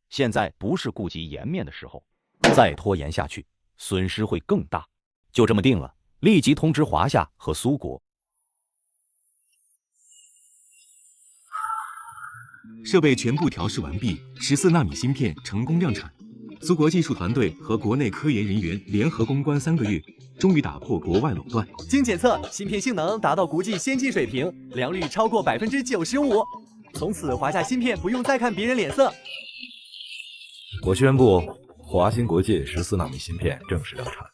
现在不是顾及颜面的时候，再拖延下去，损失会更大。就这么定了，立即通知华夏和苏国。设备全部调试完毕，14纳米芯片成功量产。苏国技术团队和国内科研人员联合攻关3个月，终于打破国外垄断。经检测，芯片性能达到国际先进水平，良率超过95%。从此，华夏芯片不用再看别人脸色。我宣布，华新国际14纳米芯片正式量产。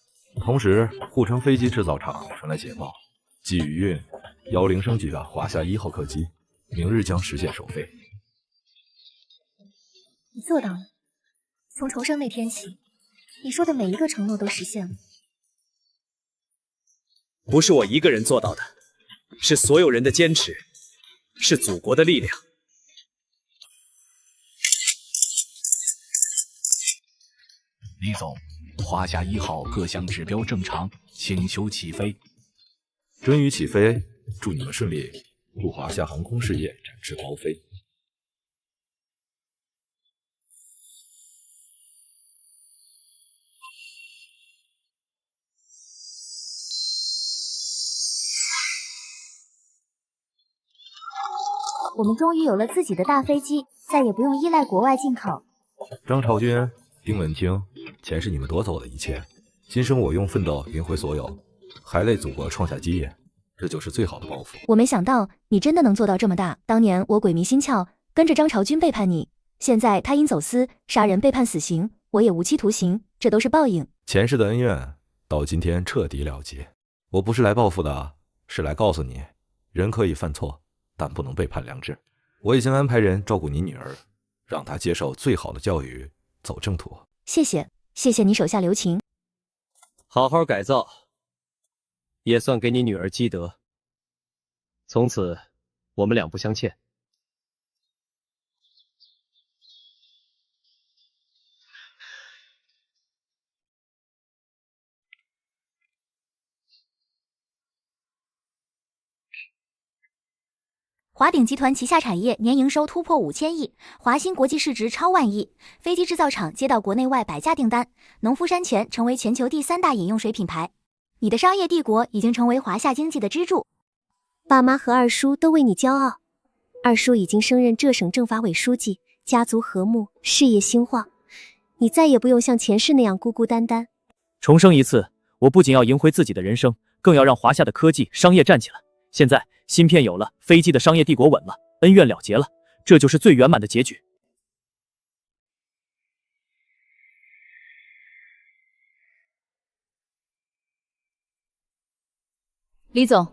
同时，护城飞机制造厂传来捷报，继宇运、10升级的华夏1号客机，明日将实现首飞。你做到了。从重生那天起，你说的每一个承诺都实现了。不是我一个人做到的，是所有人的坚持，是祖国的力量。李总，华夏1号各项指标正常，请求起飞。臻于起飞，祝你们顺利，祝华夏航空事业展翅高飞。我们终于有了自己的大飞机，再也不用依赖国外进口。张朝军、丁文清，前世你们夺走了一切，今生我用奋斗赢回所有，还为祖国创下基业，这就是最好的报复。我没想到你真的能做到这么大。当年我鬼迷心窍，跟着张朝军背叛你，现在他因走私杀人被判死刑，我也无期徒刑，这都是报应。前世的恩怨到今天彻底了结。我不是来报复的，是来告诉你，人可以犯错，但不能背叛良知。我已经安排人照顾你女儿，让她接受最好的教育，走正途。谢谢，谢谢你手下留情。好好改造，也算给你女儿积德。从此，我们两不相欠。华鼎集团旗下产业年营收突破5000亿，华新国际市值超万亿，飞机制造厂接到国内外100家订单，农夫山泉成为全球第3大饮用水品牌。你的商业帝国已经成为华夏经济的支柱，爸妈和二叔都为你骄傲。二叔已经升任浙省政法委书记，家族和睦，事业兴旺，你再也不用像前世那样孤孤单单。重生一次，我不仅要赢回自己的人生，更要让华夏的科技商业站起来。现在芯片有了，飞机的商业帝国稳了，恩怨了结了，这就是最圆满的结局。李总，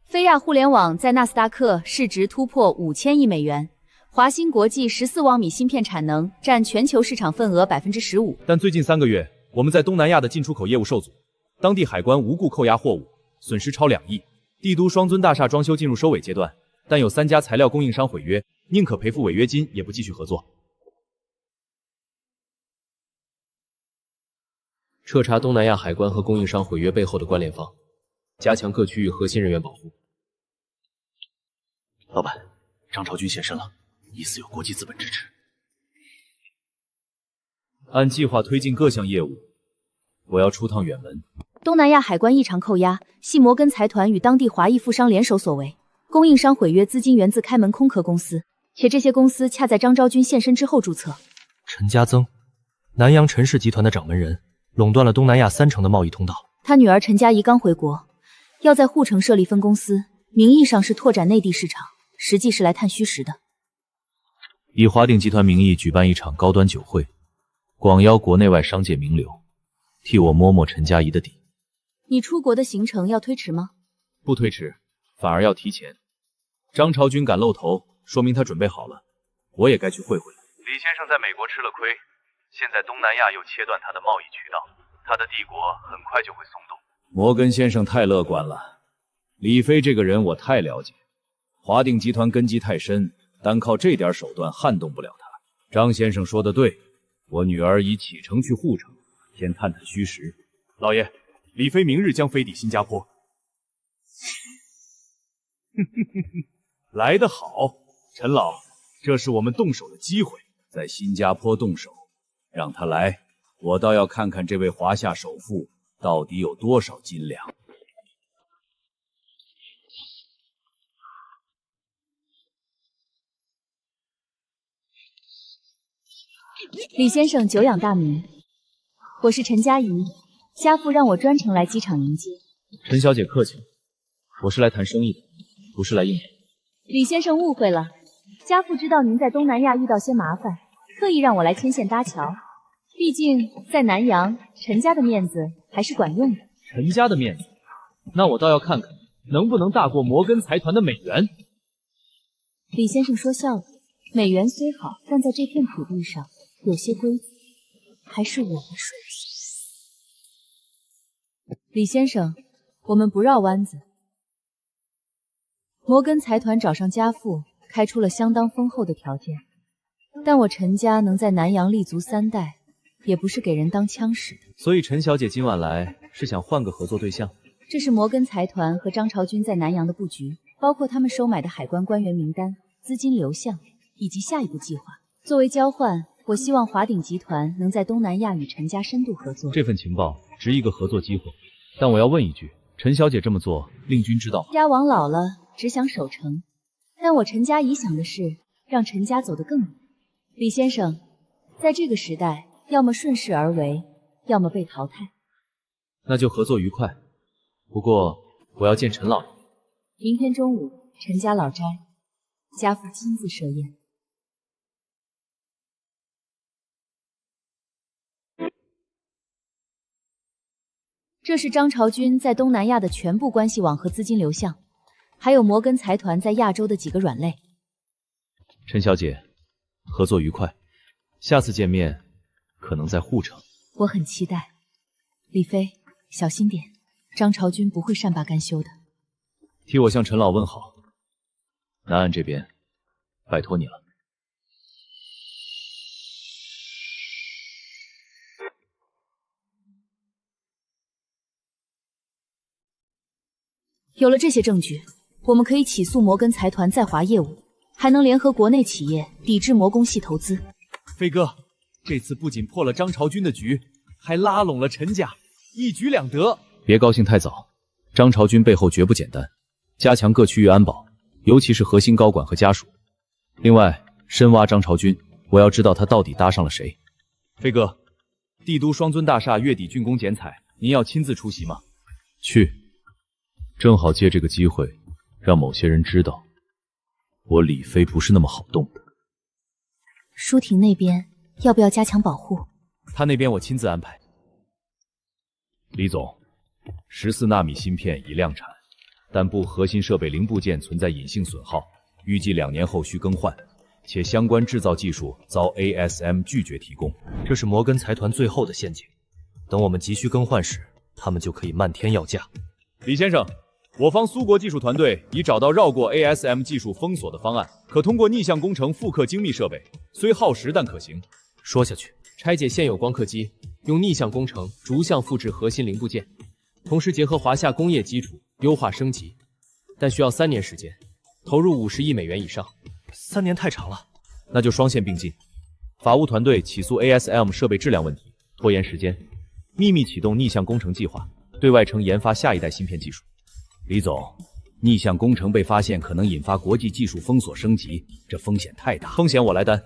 飞亚互联网在纳斯达克市值突破5000亿美元，华新国际14微米芯片产能占全球市场份额15%。但最近3个月，我们在东南亚的进出口业务受阻，当地海关无故扣押货物，损失超2亿。帝都双尊大厦装修进入收尾阶段，但有3家材料供应商毁约，宁可赔付违约金，也不继续合作。彻查东南亚海关和供应商毁约背后的关联方，加强各区域核心人员保护。老板，张朝军现身了，疑似有国际资本支持。按计划推进各项业务，我要出趟远门。东南亚海关异常扣押，系摩根财团与当地华裔富商联手所为。供应商毁约资金源自开门空壳公司，且这些公司恰在张昭君现身之后注册。陈家增，南洋陈氏集团的掌门人，垄断了东南亚30%的贸易通道。他女儿陈佳怡刚回国，要在沪城设立分公司，名义上是拓展内地市场，实际是来探虚实的。以华鼎集团名义举办一场高端酒会，广邀国内外商界名流，替我摸摸陈佳怡的底。你出国的行程要推迟吗？不推迟，反而要提前。张朝军敢露头，说明他准备好了，我也该去会会。李先生在美国吃了亏，现在东南亚又切断他的贸易渠道，他的帝国很快就会松动。摩根先生太乐观了，李飞这个人我太了解，华鼎集团根基太深，单靠这点手段撼动不了他。张先生说的对，我女儿已启程去护城，先探探虚实。老爷，李妃明日将飞抵新加坡。来得好，陈老，这是我们动手的机会，在新加坡动手，让他来，我倒要看看这位华夏首富到底有多少斤两。李先生久仰大名，我是陈佳怡，家父让我专程来机场迎接。陈小姐客气了，我是来谈生意的，不是来应酬。李先生误会了，家父知道您在东南亚遇到些麻烦，特意让我来牵线搭桥。毕竟在南洋，陈家的面子还是管用的。陈家的面子，那我倒要看看能不能大过摩根财团的美元。李先生说笑了，美元虽好，但在这片土地上有些规则，还是我们说了算。李先生，我们不绕弯子。摩根财团找上家父，开出了相当丰厚的条件，但我陈家能在南洋立足3代，也不是给人当枪使的。所以陈小姐今晚来是想换个合作对象？这是摩根财团和张朝军在南洋的布局，包括他们收买的海关官员名单、资金流向以及下一步计划。作为交换，我希望华鼎集团能在东南亚与陈家深度合作。这份情报值一个合作机会，但我要问一句，陈小姐这么做，令君知道吗？家王老了，只想守城，但我陈家怡想的是让陈家走得更远。李先生，在这个时代，要么顺势而为，要么被淘汰。那就合作愉快。不过我要见陈老爷。明天中午，陈家老斋，家父亲自设宴。这是张朝军在东南亚的全部关系网和资金流向，还有摩根财团在亚洲的几个软肋。陈小姐，合作愉快，下次见面可能在护城。我很期待。李飞，小心点，张朝军不会善罢甘休的。替我向陈老问好。南岸这边，拜托你了。有了这些证据，我们可以起诉摩根财团在华业务，还能联合国内企业抵制摩公系投资。飞哥，这次不仅破了张朝军的局，还拉拢了陈家，一举两得。别高兴太早，张朝军背后绝不简单，加强各区域安保，尤其是核心高管和家属。另外，深挖张朝军，我要知道他到底搭上了谁。飞哥，帝都双尊大厦月底竣工剪彩，您要亲自出席吗？去。正好借这个机会，让某些人知道，我李飞不是那么好动的。舒婷那边要不要加强保护？他那边我亲自安排。李总，14纳米芯片已量产，但部核心设备零部件存在隐性损耗，预计2年后需更换，且相关制造技术遭 ASM 拒绝提供。这是摩根财团最后的陷阱，等我们急需更换时，他们就可以漫天要价。李先生，我方苏国技术团队已找到绕过 ASM 技术封锁的方案，可通过逆向工程复刻精密设备，虽耗时但可行。说下去，拆解现有光刻机，用逆向工程逐项复制核心零部件，同时结合华夏工业基础优化升级，但需要3年时间，投入50亿美元以上。3年太长了，那就双线并进。法务团队起诉 ASM 设备质量问题，拖延时间，秘密启动逆向工程计划，对外承研发下一代芯片技术。李总，逆向工程被发现可能引发国际技术封锁升级，这风险太大。风险我来担。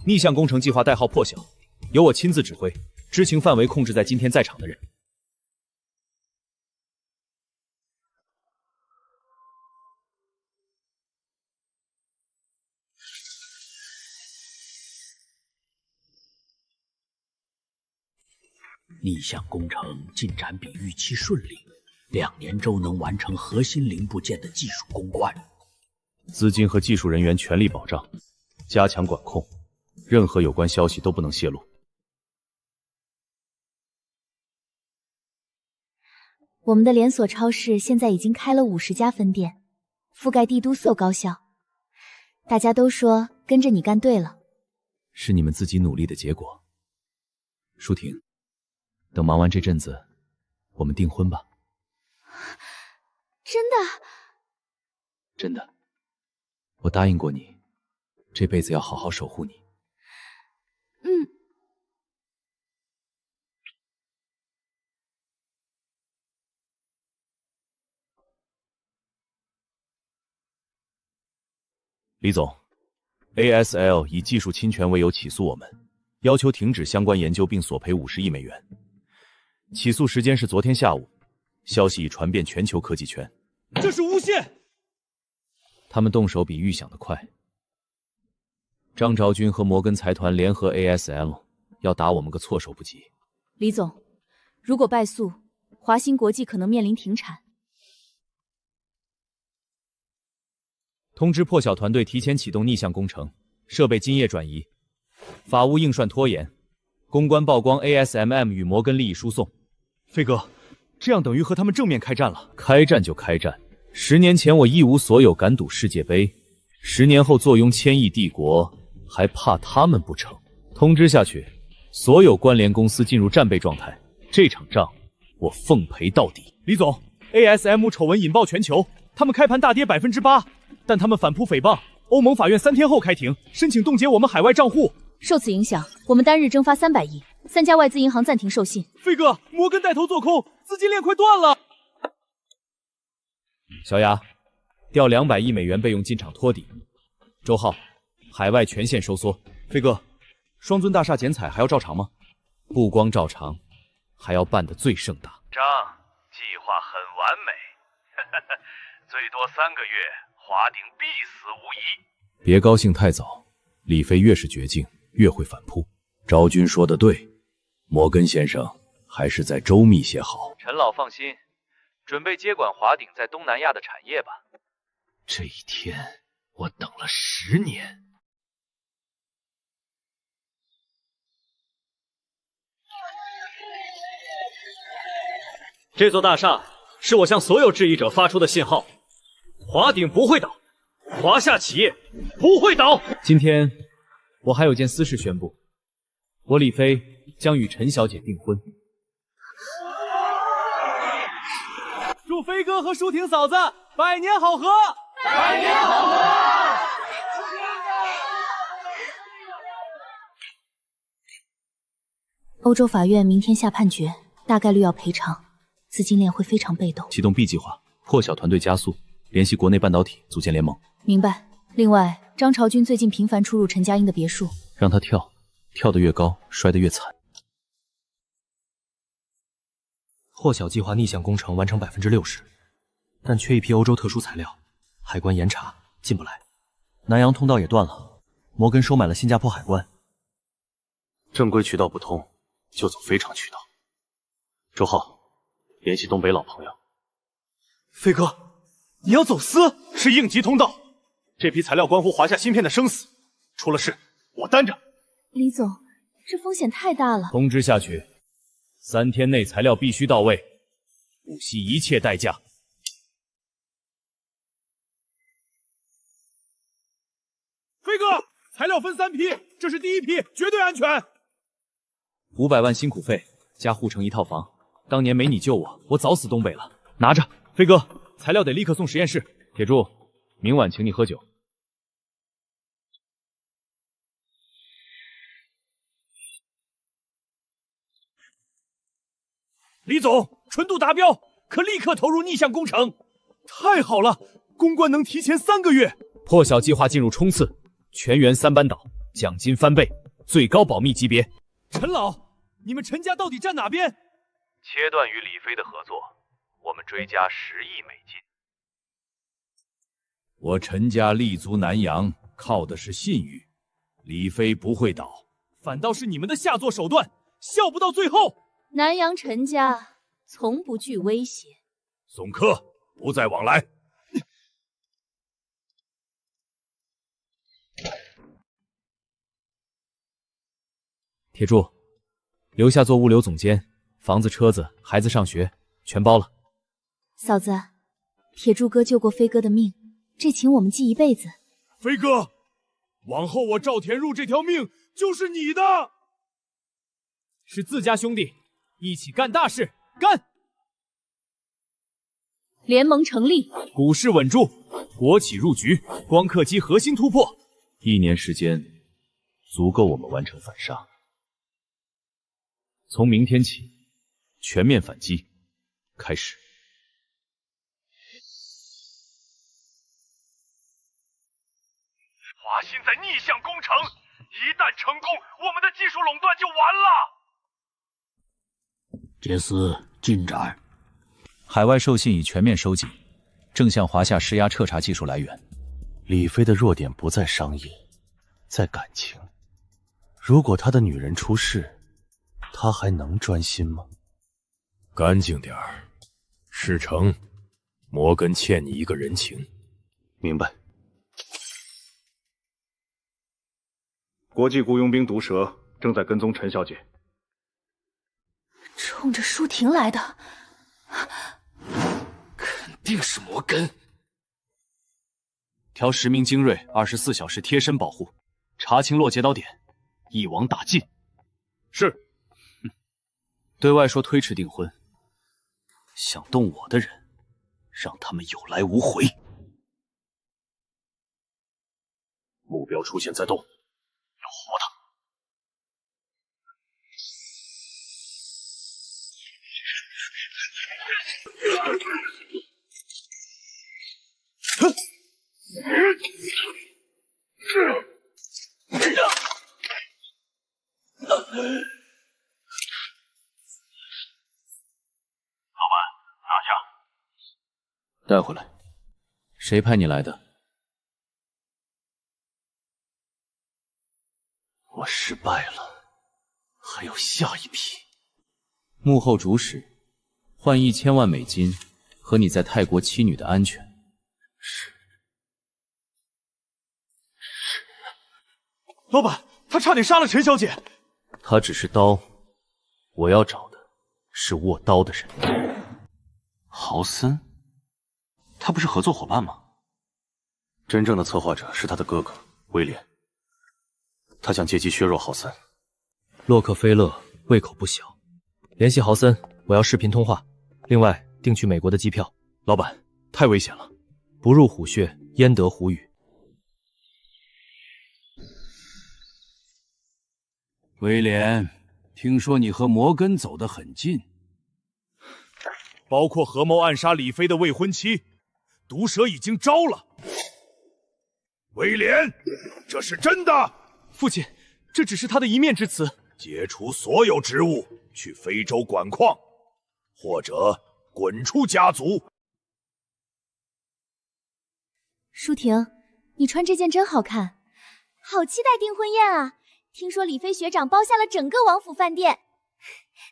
逆向工程计划代号破晓，由我亲自指挥，知情范围控制在今天在场的人。逆向工程进展比预期顺利，2年周能完成核心零部件的技术攻关。资金和技术人员全力保障，加强管控，任何有关消息都不能泄露。我们的连锁超市现在已经开了50家分店，覆盖帝都所有高校。大家都说跟着你干对了。是你们自己努力的结果。舒婷，等忙完这阵子，我们订婚吧。真的？真的，我答应过你，这辈子要好好守护你。嗯。李总 ，ASL 以技术侵权为由起诉我们，要求停止相关研究并索赔50亿美元。起诉时间是昨天下午，消息已传遍全球科技圈。这是诬陷！他们动手比预想的快。张昭军和摩根财团联合 ASL， 要打我们个措手不及。李总，如果败诉，华兴国际可能面临停产。通知破晓团队提前启动逆向工程，设备今夜转移，法务印涮拖延，公关曝光 ASMM 与摩根利益输送。飞哥，这样等于和他们正面开战了。开战就开战。10年前我一无所有敢赌世界杯，10年后坐拥1000亿帝国，还怕他们不成？通知下去，所有关联公司进入战备状态。这场仗我奉陪到底。李总 ，ASM 丑闻引爆全球，他们开盘大跌8%，但他们反扑诽谤，欧盟法院3天后开庭，申请冻结我们海外账户。受此影响，我们单日蒸发300亿，3家外资银行暂停授信。飞哥，摩根带头做空，资金链快断了。小雅，调200亿美元备用进场托底。周浩，海外全线收缩。飞哥，双尊大厦剪彩还要照常吗？不光照常，还要办得最盛大。张，计划很完美，最多3个月，华鼎必死无疑。别高兴太早，李飞越是绝境，越会反扑。昭君说的对，摩根先生还是再周密些好。陈老放心，准备接管华鼎在东南亚的产业吧。这一天，我等了10年。这座大厦是我向所有质疑者发出的信号：华鼎不会倒，华夏企业不会倒。今天我还有件私事宣布，我李飞将与陈小姐订婚。祝飞哥和舒婷嫂子百年好合！百年好合！欧洲法院明天下判决，大概率要赔偿，资金链会非常被动。启动 B 计划，破晓团队加速，联系国内半导体，组建联盟。明白。另外，张朝军最近频繁出入陈佳音的别墅，让他跳，跳得越高，摔得越惨。破晓计划逆向工程完成60%，但缺一批欧洲特殊材料，海关严查进不来。南洋通道也断了，摩根收买了新加坡海关，正规渠道不通，就走非常渠道。周浩，联系东北老朋友。飞哥，你要走私？是应急通道，这批材料关乎华夏芯片的生死，出了事我担着。李总，这风险太大了。通知下去，3天内材料必须到位，不惜一切代价。飞哥，材料分3批，这是第1批，绝对安全。500万辛苦费加护城1套房，当年没你救我，我早死东北了。拿着，飞哥，材料得立刻送实验室。铁柱，明晚请你喝酒。李总，纯度达标，可立刻投入逆向工程。太好了，公关能提前3个月。破晓计划进入冲刺，全员3班倒，奖金翻倍，最高保密级别。陈老，你们陈家到底站哪边？切断与李飞的合作，我们追加10亿美金。我陈家立足南洋，靠的是信誉，李飞不会倒，反倒是你们的下作手段，笑不到最后。南洋陈家从不惧威胁。送客，不再往来。铁柱，留下做物流总监，房子、车子、孩子上学全包了。嫂子，铁柱哥救过飞哥的命，这情我们记一辈子。飞哥，往后我赵田入这条命就是你的。是自家兄弟，一起干大事，干！联盟成立，股市稳住，国企入局，光刻机核心突破，1年时间足够我们完成反杀。从明天起，全面反击开始。华鑫在逆向攻城，一旦成功，我们的技术垄断就完了。这次进展，海外授信已全面收紧，正向华夏施压彻查技术来源。李飞的弱点不在商业，在感情。如果他的女人出事，他还能专心吗？干净点儿，事成，摩根欠你一个人情。明白。国际雇佣兵毒蛇正在跟踪陈小姐，冲着舒婷来的，肯定是摩根。调10名精锐，24小时贴身保护，查清落劫刀点，一网打尽。是。对外说推迟订婚，想动我的人，让他们有来无回。目标出现在动，要活他！带回来。谁派你来的？我失败了，还有下一批。幕后主使，换1000万美金和你在泰国妻女的安全。是。老板，他差点杀了陈小姐。他只是刀，我要找的是握刀的人。豪森。他不是合作伙伴吗？真正的策划者是他的哥哥威廉，他想借机削弱豪森。洛克菲勒胃口不小，联系豪森，我要视频通话，另外订去美国的机票。老板，太危险了，不入虎穴，焉得虎语。威廉，听说你和摩根走得很近，包括合谋暗杀李飞的未婚妻。毒蛇已经招了，威廉，这是真的。父亲，这只是他的一面之词。解除所有职务，去非洲管矿，或者滚出家族。舒婷，你穿这件真好看，好期待订婚宴啊！听说李飞学长包下了整个王府饭店，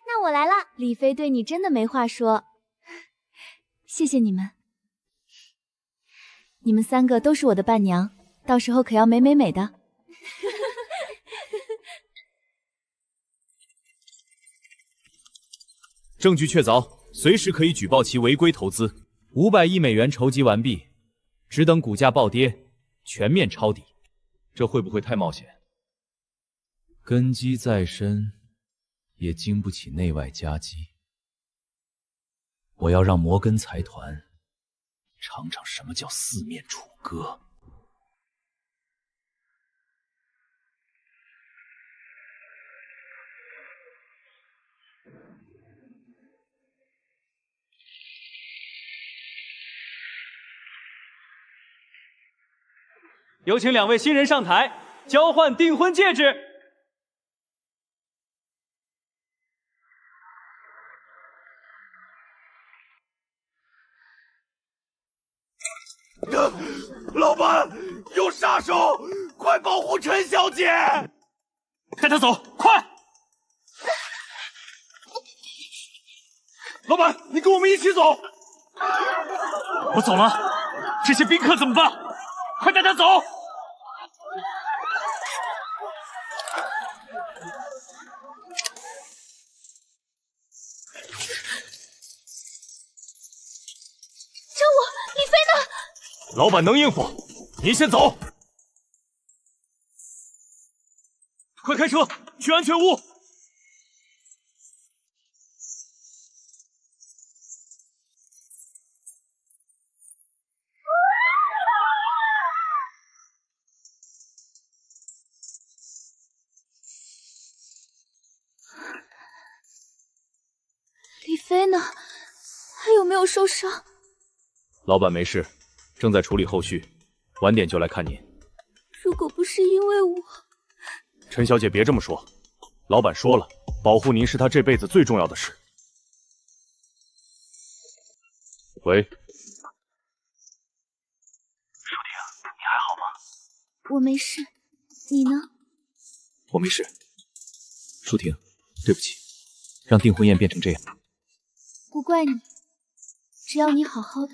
那我来了。李飞对你真的没话说，谢谢你们。你们3个都是我的伴娘，到时候可要美美美的。证据确凿，随时可以举报其违规投资。500亿美元筹集完毕，只等股价暴跌，全面抄底。这会不会太冒险？根基再深，也经不起内外夹击。我要让摩根财团尝尝什么叫四面楚歌。有请2位新人上台，交换订婚戒指。老板，有杀手，快保护陈小姐！带她走，快！老板，你跟我们一起走。我走了，这些宾客怎么办？快带他走！救我！李飞呢？老板能应付，您先走。快开车，去安全屋。飞呢？他有没有受伤？老板没事，正在处理后续，晚点就来看您。如果不是因为我，陈小姐别这么说，老板说了，保护您是他这辈子最重要的事。喂，舒婷，你还好吗？我没事，你呢？我没事。舒婷，对不起，让订婚宴变成这样。不怪你，只要你好好的，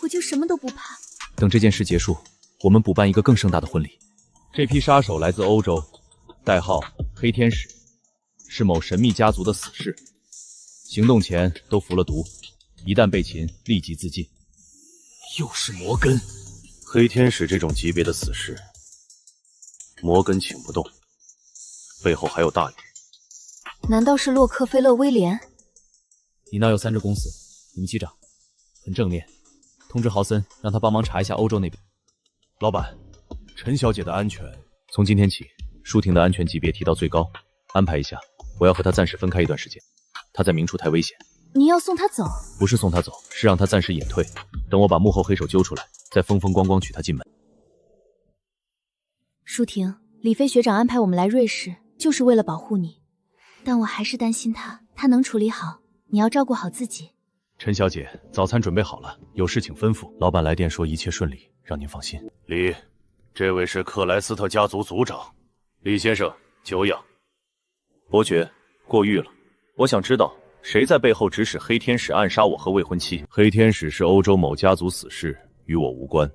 我就什么都不怕。等这件事结束，我们补办一个更盛大的婚礼。这批杀手来自欧洲，代号黑天使，是某神秘家族的死士，行动前都服了毒，一旦被擒，立即自尽。又是摩根，黑天使这种级别的死士，摩根请不动，背后还有大鱼。难道是洛克菲勒威廉？你那有3只公司，你们机长很正面，通知豪森让他帮忙查一下欧洲那边。老板，陈小姐的安全，从今天起，舒婷的安全级别提到最高，安排一下，我要和她暂时分开一段时间，她在明处太危险。你要送他走？不是送她走，是让她暂时隐退，等我把幕后黑手揪出来，再风风光光娶她进门。舒婷，李飞学长安排我们来瑞士，就是为了保护你，但我还是担心他能处理好，你要照顾好自己。陈小姐，早餐准备好了，有事请吩咐。老板来电说一切顺利，让您放心。李，这位是克莱斯特家族族长，李先生，久仰。伯爵，过誉了。我想知道谁在背后指使黑天使暗杀我和未婚妻？黑天使是欧洲某家族死士，与我无关。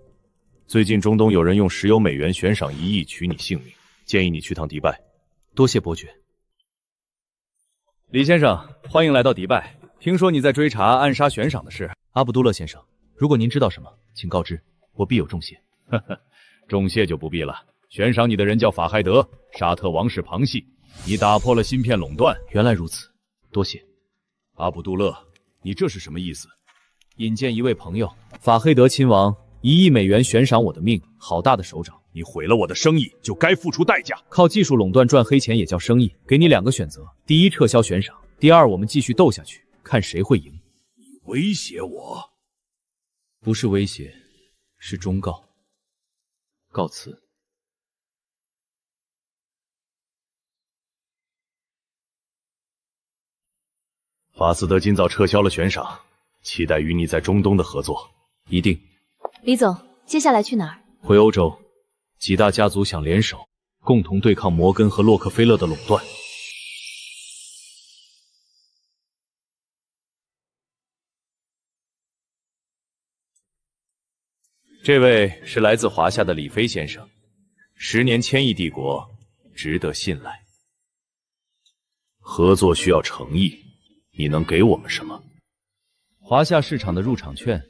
最近中东有人用10有美元悬赏1亿取你性命，建议你去趟迪拜。多谢伯爵。李先生，欢迎来到迪拜。听说你在追查暗杀悬赏的事，阿卜杜勒先生，如果您知道什么，请告知，我必有重谢。呵呵，重谢就不必了。悬赏你的人叫法海德，沙特王室旁系，你打破了芯片垄断。原来如此，多谢。阿卜杜勒，你这是什么意思？引荐一位朋友，法黑德亲王1亿美元悬赏我的命，好大的手掌！你毁了我的生意，就该付出代价。靠技术垄断赚黑钱也叫生意？给你2个选择：第一，撤销悬赏；第二，我们继续斗下去，看谁会赢。你威胁我？不是威胁，是忠告。告辞。法斯德今早撤销了悬赏，期待与你在中东的合作。一定。李总，接下来去哪儿？回欧洲。几大家族想联手，共同对抗摩根和洛克菲勒的垄断。这位是来自华夏的李飞先生，10年千亿帝国，值得信赖。合作需要诚意，你能给我们什么？华夏市场的入场券，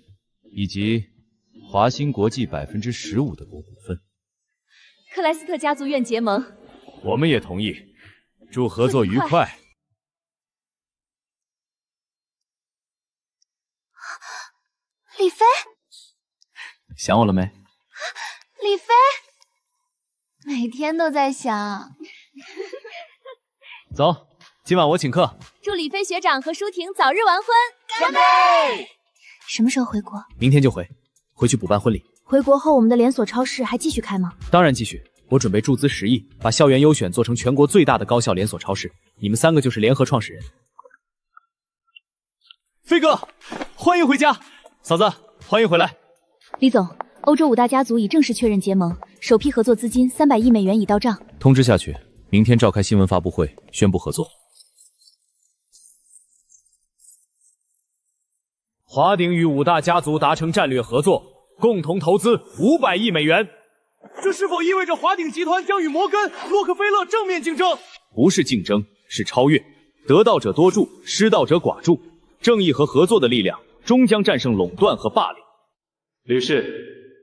以及华兴国际15%的股份。克莱斯特家族愿结盟，我们也同意。祝合作愉快。李飞，想我了没？李飞，每天都在想。走，今晚我请客。祝李飞学长和舒婷早日完婚，干杯！什么时候回国？明天就回，回去补办婚礼。回国后，我们的连锁超市还继续开吗？当然继续，我准备注资10亿，把校园优选做成全国最大的高校连锁超市。你们3个就是联合创始人。飞哥，欢迎回家。嫂子，欢迎回来。李总，欧洲5大家族已正式确认结盟，首批合作资金300亿美元已到账。通知下去，明天召开新闻发布会，宣布合作。华鼎与5大家族达成战略合作。共同投资500亿美元，这是否意味着华鼎集团将与摩根、洛克菲勒正面竞争？不是竞争，是超越。得道者多助，失道者寡助。正义和合作的力量终将战胜垄断和霸凌。吕氏，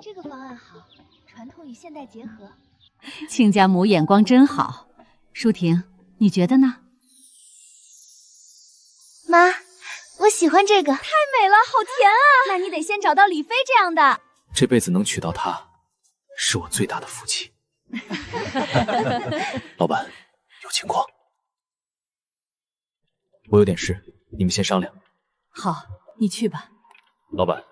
这个方案好，传统与现代结合。亲家母眼光真好，舒婷，你觉得呢？妈，我喜欢这个，太美了，好甜啊！那你得先找到李飞这样的。这辈子能娶到她，是我最大的福气。老板，有情况，我有点事，你们先商量。好，你去吧。老板，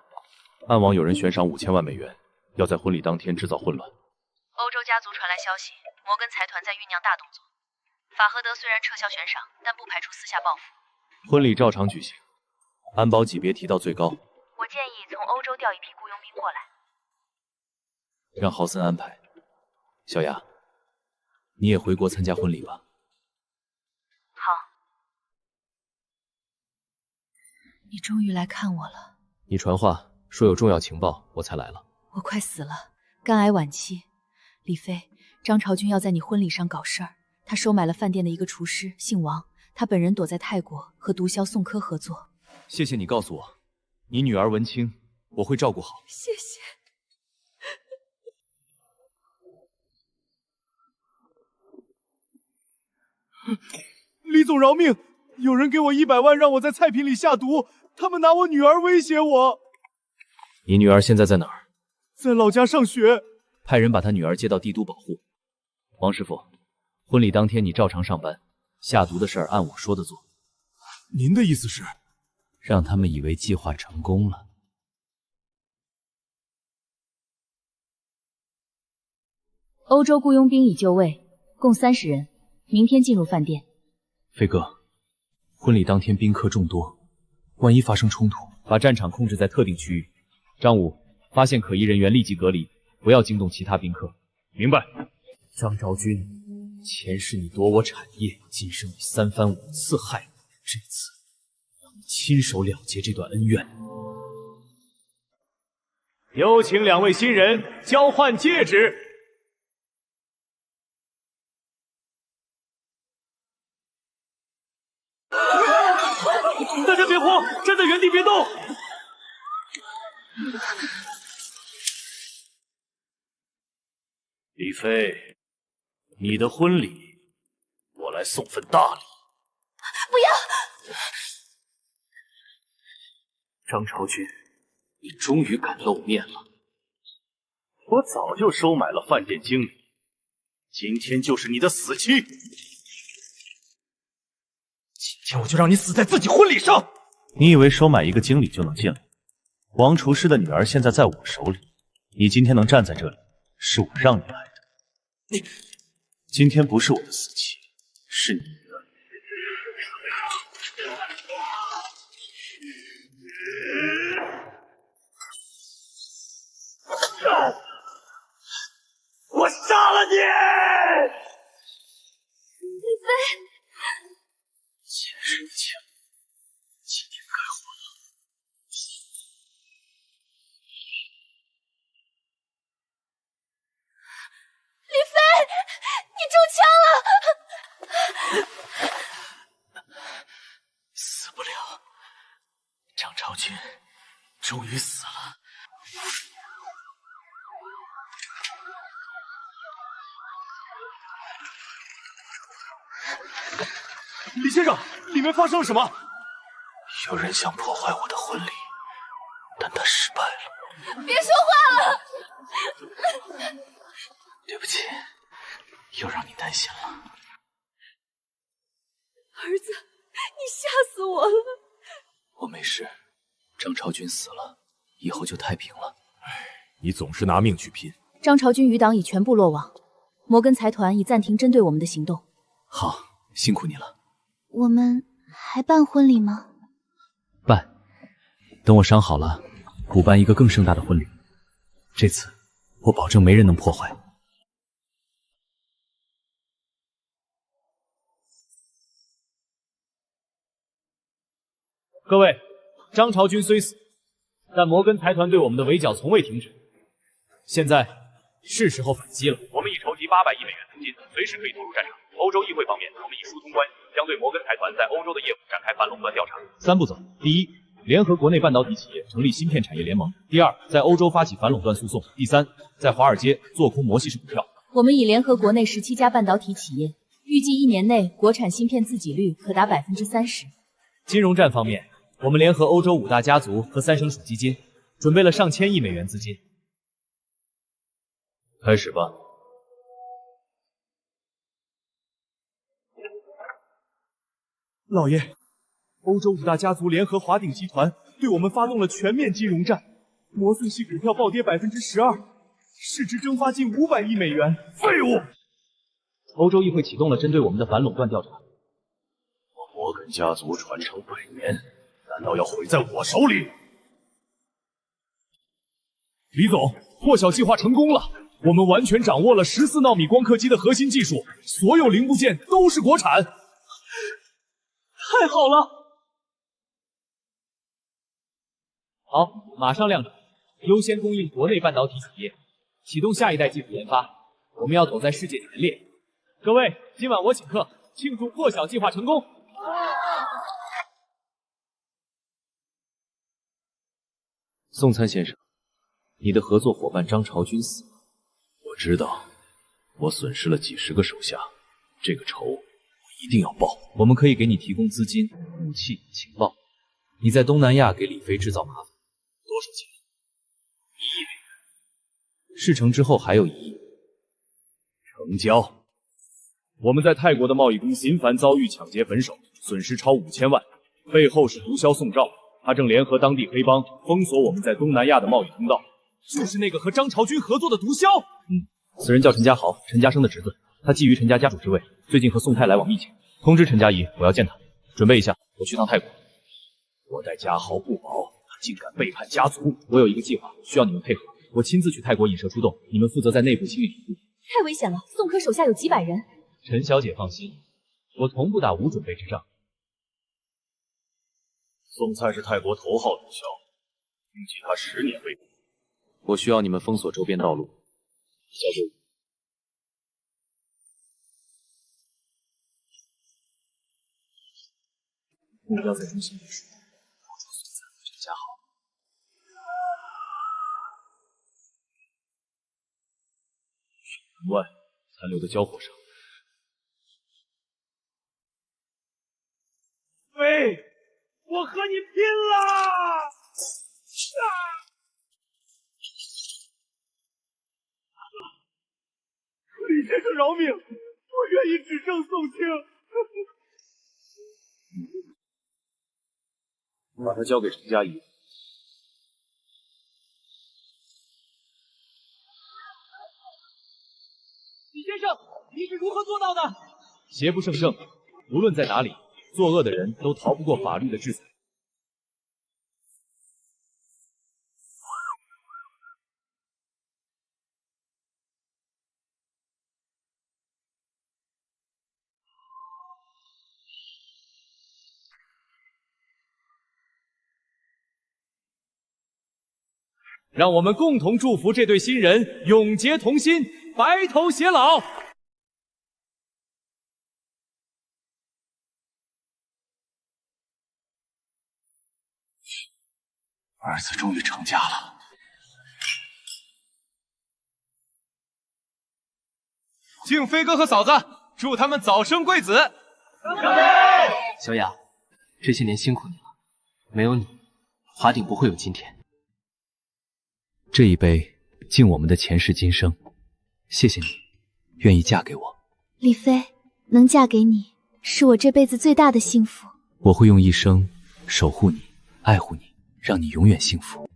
暗网有人悬赏5000万美元，要在婚礼当天制造混乱。欧洲家族传来消息，摩根财团在酝酿大动作。法赫德虽然撤销悬赏，但不排除私下报复。婚礼照常举行，安保级别提到最高。我建议从欧洲调一批雇佣兵过来。让豪森安排。小雅，你也回国参加婚礼吧。好。你终于来看我了。你传话说有重要情报，我才来了。我快死了，肝癌晚期。李飞，张朝军要在你婚礼上搞事儿。他收买了饭店的一个厨师，姓王，他本人躲在泰国和毒枭宋柯合作。谢谢你告诉我，你女儿文清，我会照顾好。谢谢。李总饶命！有人给我100万，让我在菜品里下毒，他们拿我女儿威胁我。你女儿现在在哪儿？在老家上学。派人把她女儿接到帝都保护。王师傅，婚礼当天你照常上班，下毒的事儿按我说的做。您的意思是？让他们以为计划成功了。欧洲雇佣兵已就位，共30人，明天进入饭店。飞哥，婚礼当天宾客众多，万一发生冲突，把战场控制在特定区域。张武，发现可疑人员立即隔离，不要惊动其他宾客。明白。张昭君，前世你夺我产业，今生你3番5次害我，这次让你亲手了结这段恩怨。有请2位新人交换戒指。大家别慌，站在原地别动。李飞，你的婚礼，我来送份大礼。不要！张朝军，你终于敢露面了。我早就收买了饭店经理，今天就是你的死期。今天我就让你死在自己婚礼上！你以为收买一个经理就能进来？王厨师的女儿现在在我手里，你今天能站在这里，是我让你来的。你今天不是我的死期，是你的。我杀了你！李飞，前世的欠，今天该还了。李飞，你中枪了！死不了，张朝军终于死了。李先生，里面发生了什么？有人想破坏我的婚礼，但他失败了。别说话了！对不起，又让你担心了。儿子，你吓死我了！我没事，张朝军死了，以后就太平了。你总是拿命去拼。张朝军余党已全部落网，摩根财团已暂停针对我们的行动。好，辛苦你了。我们还办婚礼吗？办，等我伤好了，补办一个更盛大的婚礼。这次我保证没人能破坏。各位，张朝军虽死，但摩根财团对我们的围剿从未停止。现在是时候反击了。我们已筹集800亿美元资金，随时可以投入战场。欧洲议会方面，我们已疏通关系，将对摩根财团在欧洲的业务展开反垄断调查。3步走：第一，联合国内半导体企业成立芯片产业联盟；第二，在欧洲发起反垄断诉讼；第三，在华尔街做空摩西士股票。我们已联合国内17家半导体企业，预计1年内国产芯片自给率可达30%。金融战方面，我们联合欧洲5大家族和3省属基金，准备了上千亿美元资金。开始吧。老爷，欧洲5大家族联合华鼎集团对我们发动了全面金融战，魔术系股票暴跌12%，市值蒸发近500亿美元。废物！欧洲议会启动了针对我们的反垄断调查。我摩根家族传承100年，难道要毁在我手里？李总，破晓计划成功了，我们完全掌握了14纳米光刻机的核心技术，所有零部件都是国产。太好了！好，马上量产，优先供应国内半导体企业，启动下一代技术研发。我们要走在世界前列。各位，今晚我请客，庆祝破晓计划成功。宋参先生，你的合作伙伴张朝军死了。我知道，我损失了几十个手下，这个仇我一定要报。我们可以给你提供资金、武器、情报。你在东南亚给李飞制造麻烦，多少钱？1亿美元。事成之后还有1亿。成交。我们在泰国的贸易宫频繁遭遇抢劫焚首，损失超5000万，背后是毒枭宋兆，他正联合当地黑帮封锁我们在东南亚的贸易通道。就是那个和张朝军合作的毒枭。此人叫陈家豪，陈家生的侄子，他觊觎陈家家主之位，最近和宋太来往密切。通知陈家仪，我要见他。准备一下，我去趟泰国。我待家豪不薄，他竟敢背叛家族。我有一个计划，需要你们配合。我亲自去泰国引蛇出洞，你们负责在内部清理敌人。太危险了，宋科手下有几百人。陈小姐放心，我从不打无准备之仗。宋蔡是泰国头号毒枭，预计他10年未捕。我需要你们封锁周边道路。交给我。目标在中心部署，捕捉宋蔡和陈家豪。门外残留的交火上。飞，我和你拼了！李先生饶命，我愿意只证宋清。把他交给陈佳怡。李先生，你是如何做到的？邪不胜正，无论在哪里，作恶的人都逃不过法律的制裁。让我们共同祝福这对新人永结同心，白头偕老。儿子终于成家了，敬飞哥和嫂子，祝他们早生贵子。小雅，这些年辛苦你了，没有你，华鼎不会有今天。这一杯敬我们的前世今生，谢谢你，愿意嫁给我。李飞，能嫁给你，是我这辈子最大的幸福。我会用一生守护你，爱护你，让你永远幸福。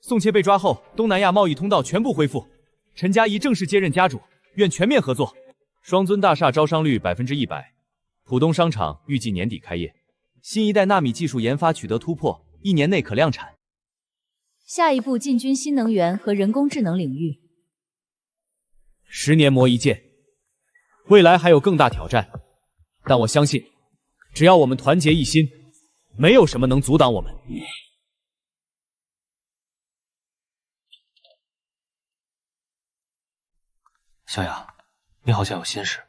宋切被抓后，东南亚贸易通道全部恢复，陈佳怡正式接任家主，愿全面合作。双尊大厦招商率100%，浦东商场预计年底开业，新一代纳米技术研发取得突破，1年内可量产。下一步进军新能源和人工智能领域。10年磨一剑，未来还有更大挑战，但我相信，只要我们团结一心，没有什么能阻挡我们。小雅，你好像有心事。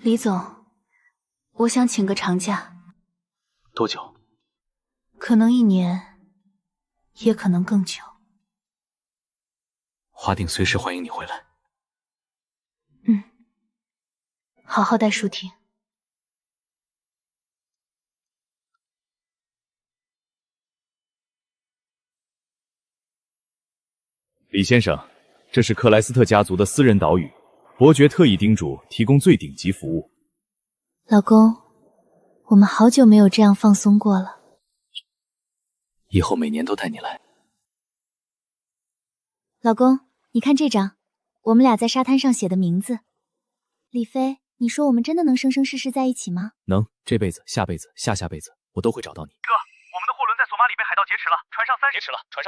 李总，我想请个长假。多久？可能1年，也可能更久。华鼎随时欢迎你回来。好好带舒婷。李先生，这是克莱斯特家族的私人岛屿，伯爵特意叮嘱提供最顶级服务。老公，我们好久没有这样放松过了。以后每年都带你来。老公，你看这张，我们俩在沙滩上写的名字。李飞，你说我们真的能生生世世在一起吗？能，这辈子、下辈子、下下辈子，我都会找到你。哥，我们的货轮在索马里被海盗劫持了，船上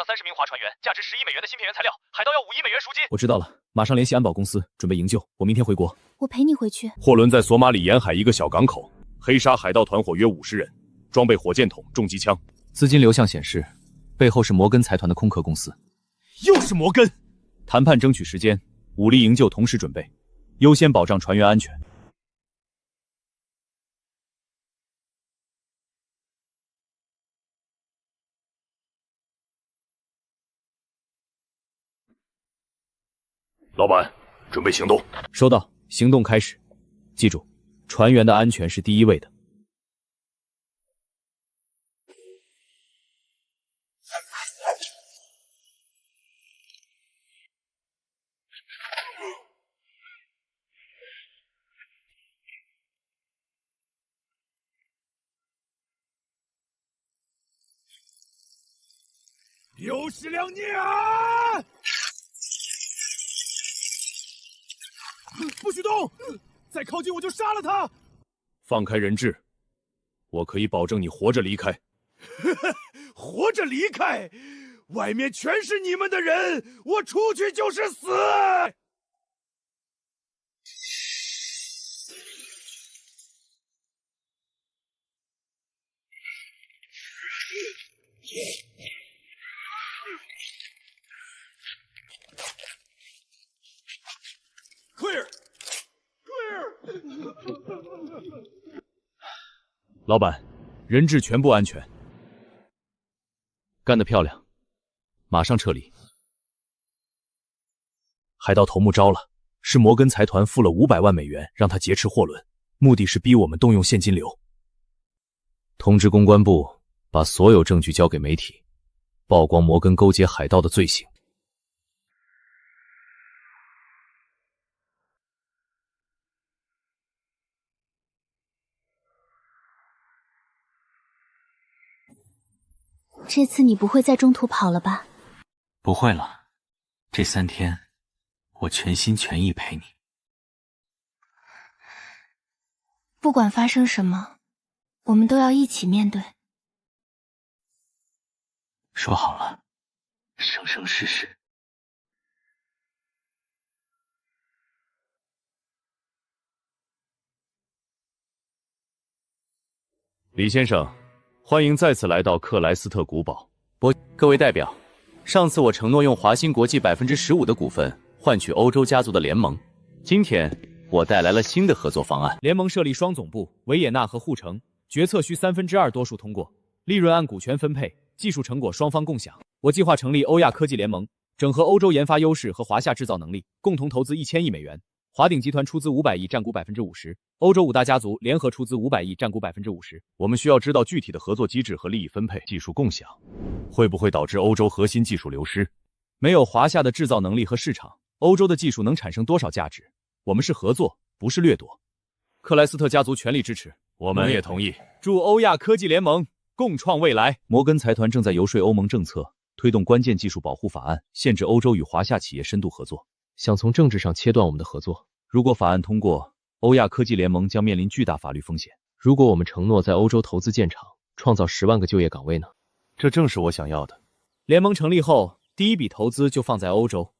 30名划船员，价值10亿美元的芯片原材料，海盗要5亿美元赎金。我知道了，马上联系安保公司，准备营救。我明天回国。我陪你回去。货轮在索马里沿海一个小港口，黑沙海盗团伙约50人，装备火箭筒、重机枪。资金流向显示，背后是摩根财团的空壳公司。又是摩根！谈判争取时间，武力营救同时准备，优先保障船员安全。老板，准备行动。收到，行动开始。记住，船员的安全是第一位的。又是2年啊！不许动！再靠近我就杀了他！放开人质，我可以保证你活着离开。活着离开？外面全是你们的人，我出去就是死！老板，人质全部安全，干得漂亮！马上撤离。海盗头目招了，是摩根财团付了500万美元让他劫持货轮，目的是逼我们动用现金流。通知公关部把所有证据交给媒体，曝光摩根勾结海盗的罪行。这次你不会在中途跑了吧？不会了，这3天我全心全意陪你。不管发生什么，我们都要一起面对。说好了，生生世世。李先生，欢迎再次来到克莱斯特古堡。各位代表，上次我承诺用华兴国际15%的股份换取欧洲家族的联盟，今天我带来了新的合作方案。联盟设立双总部，维也纳和护城，决策需2/3多数通过，利润按股权分配，技术成果双方共享。我计划成立欧亚科技联盟，整合欧洲研发优势和华夏制造能力，共同投资1000亿美元。华鼎集团出资500亿，占股50%；欧洲5大家族联合出资500亿，占股50%。我们需要知道具体的合作机制和利益分配。技术共享会不会导致欧洲核心技术流失？没有华夏的制造能力和市场，欧洲的技术能产生多少价值？我们是合作，不是掠夺。克莱斯特家族全力支持，我们也同意。祝欧亚科技联盟共创未来。摩根财团正在游说欧盟政策，推动关键技术保护法案，限制欧洲与华夏企业深度合作。想从政治上切断我们的合作。如果法案通过，欧亚科技联盟将面临巨大法律风险。如果我们承诺在欧洲投资建厂，创造10万个就业岗位呢？这正是我想要的。联盟成立后，第一笔投资就放在欧洲，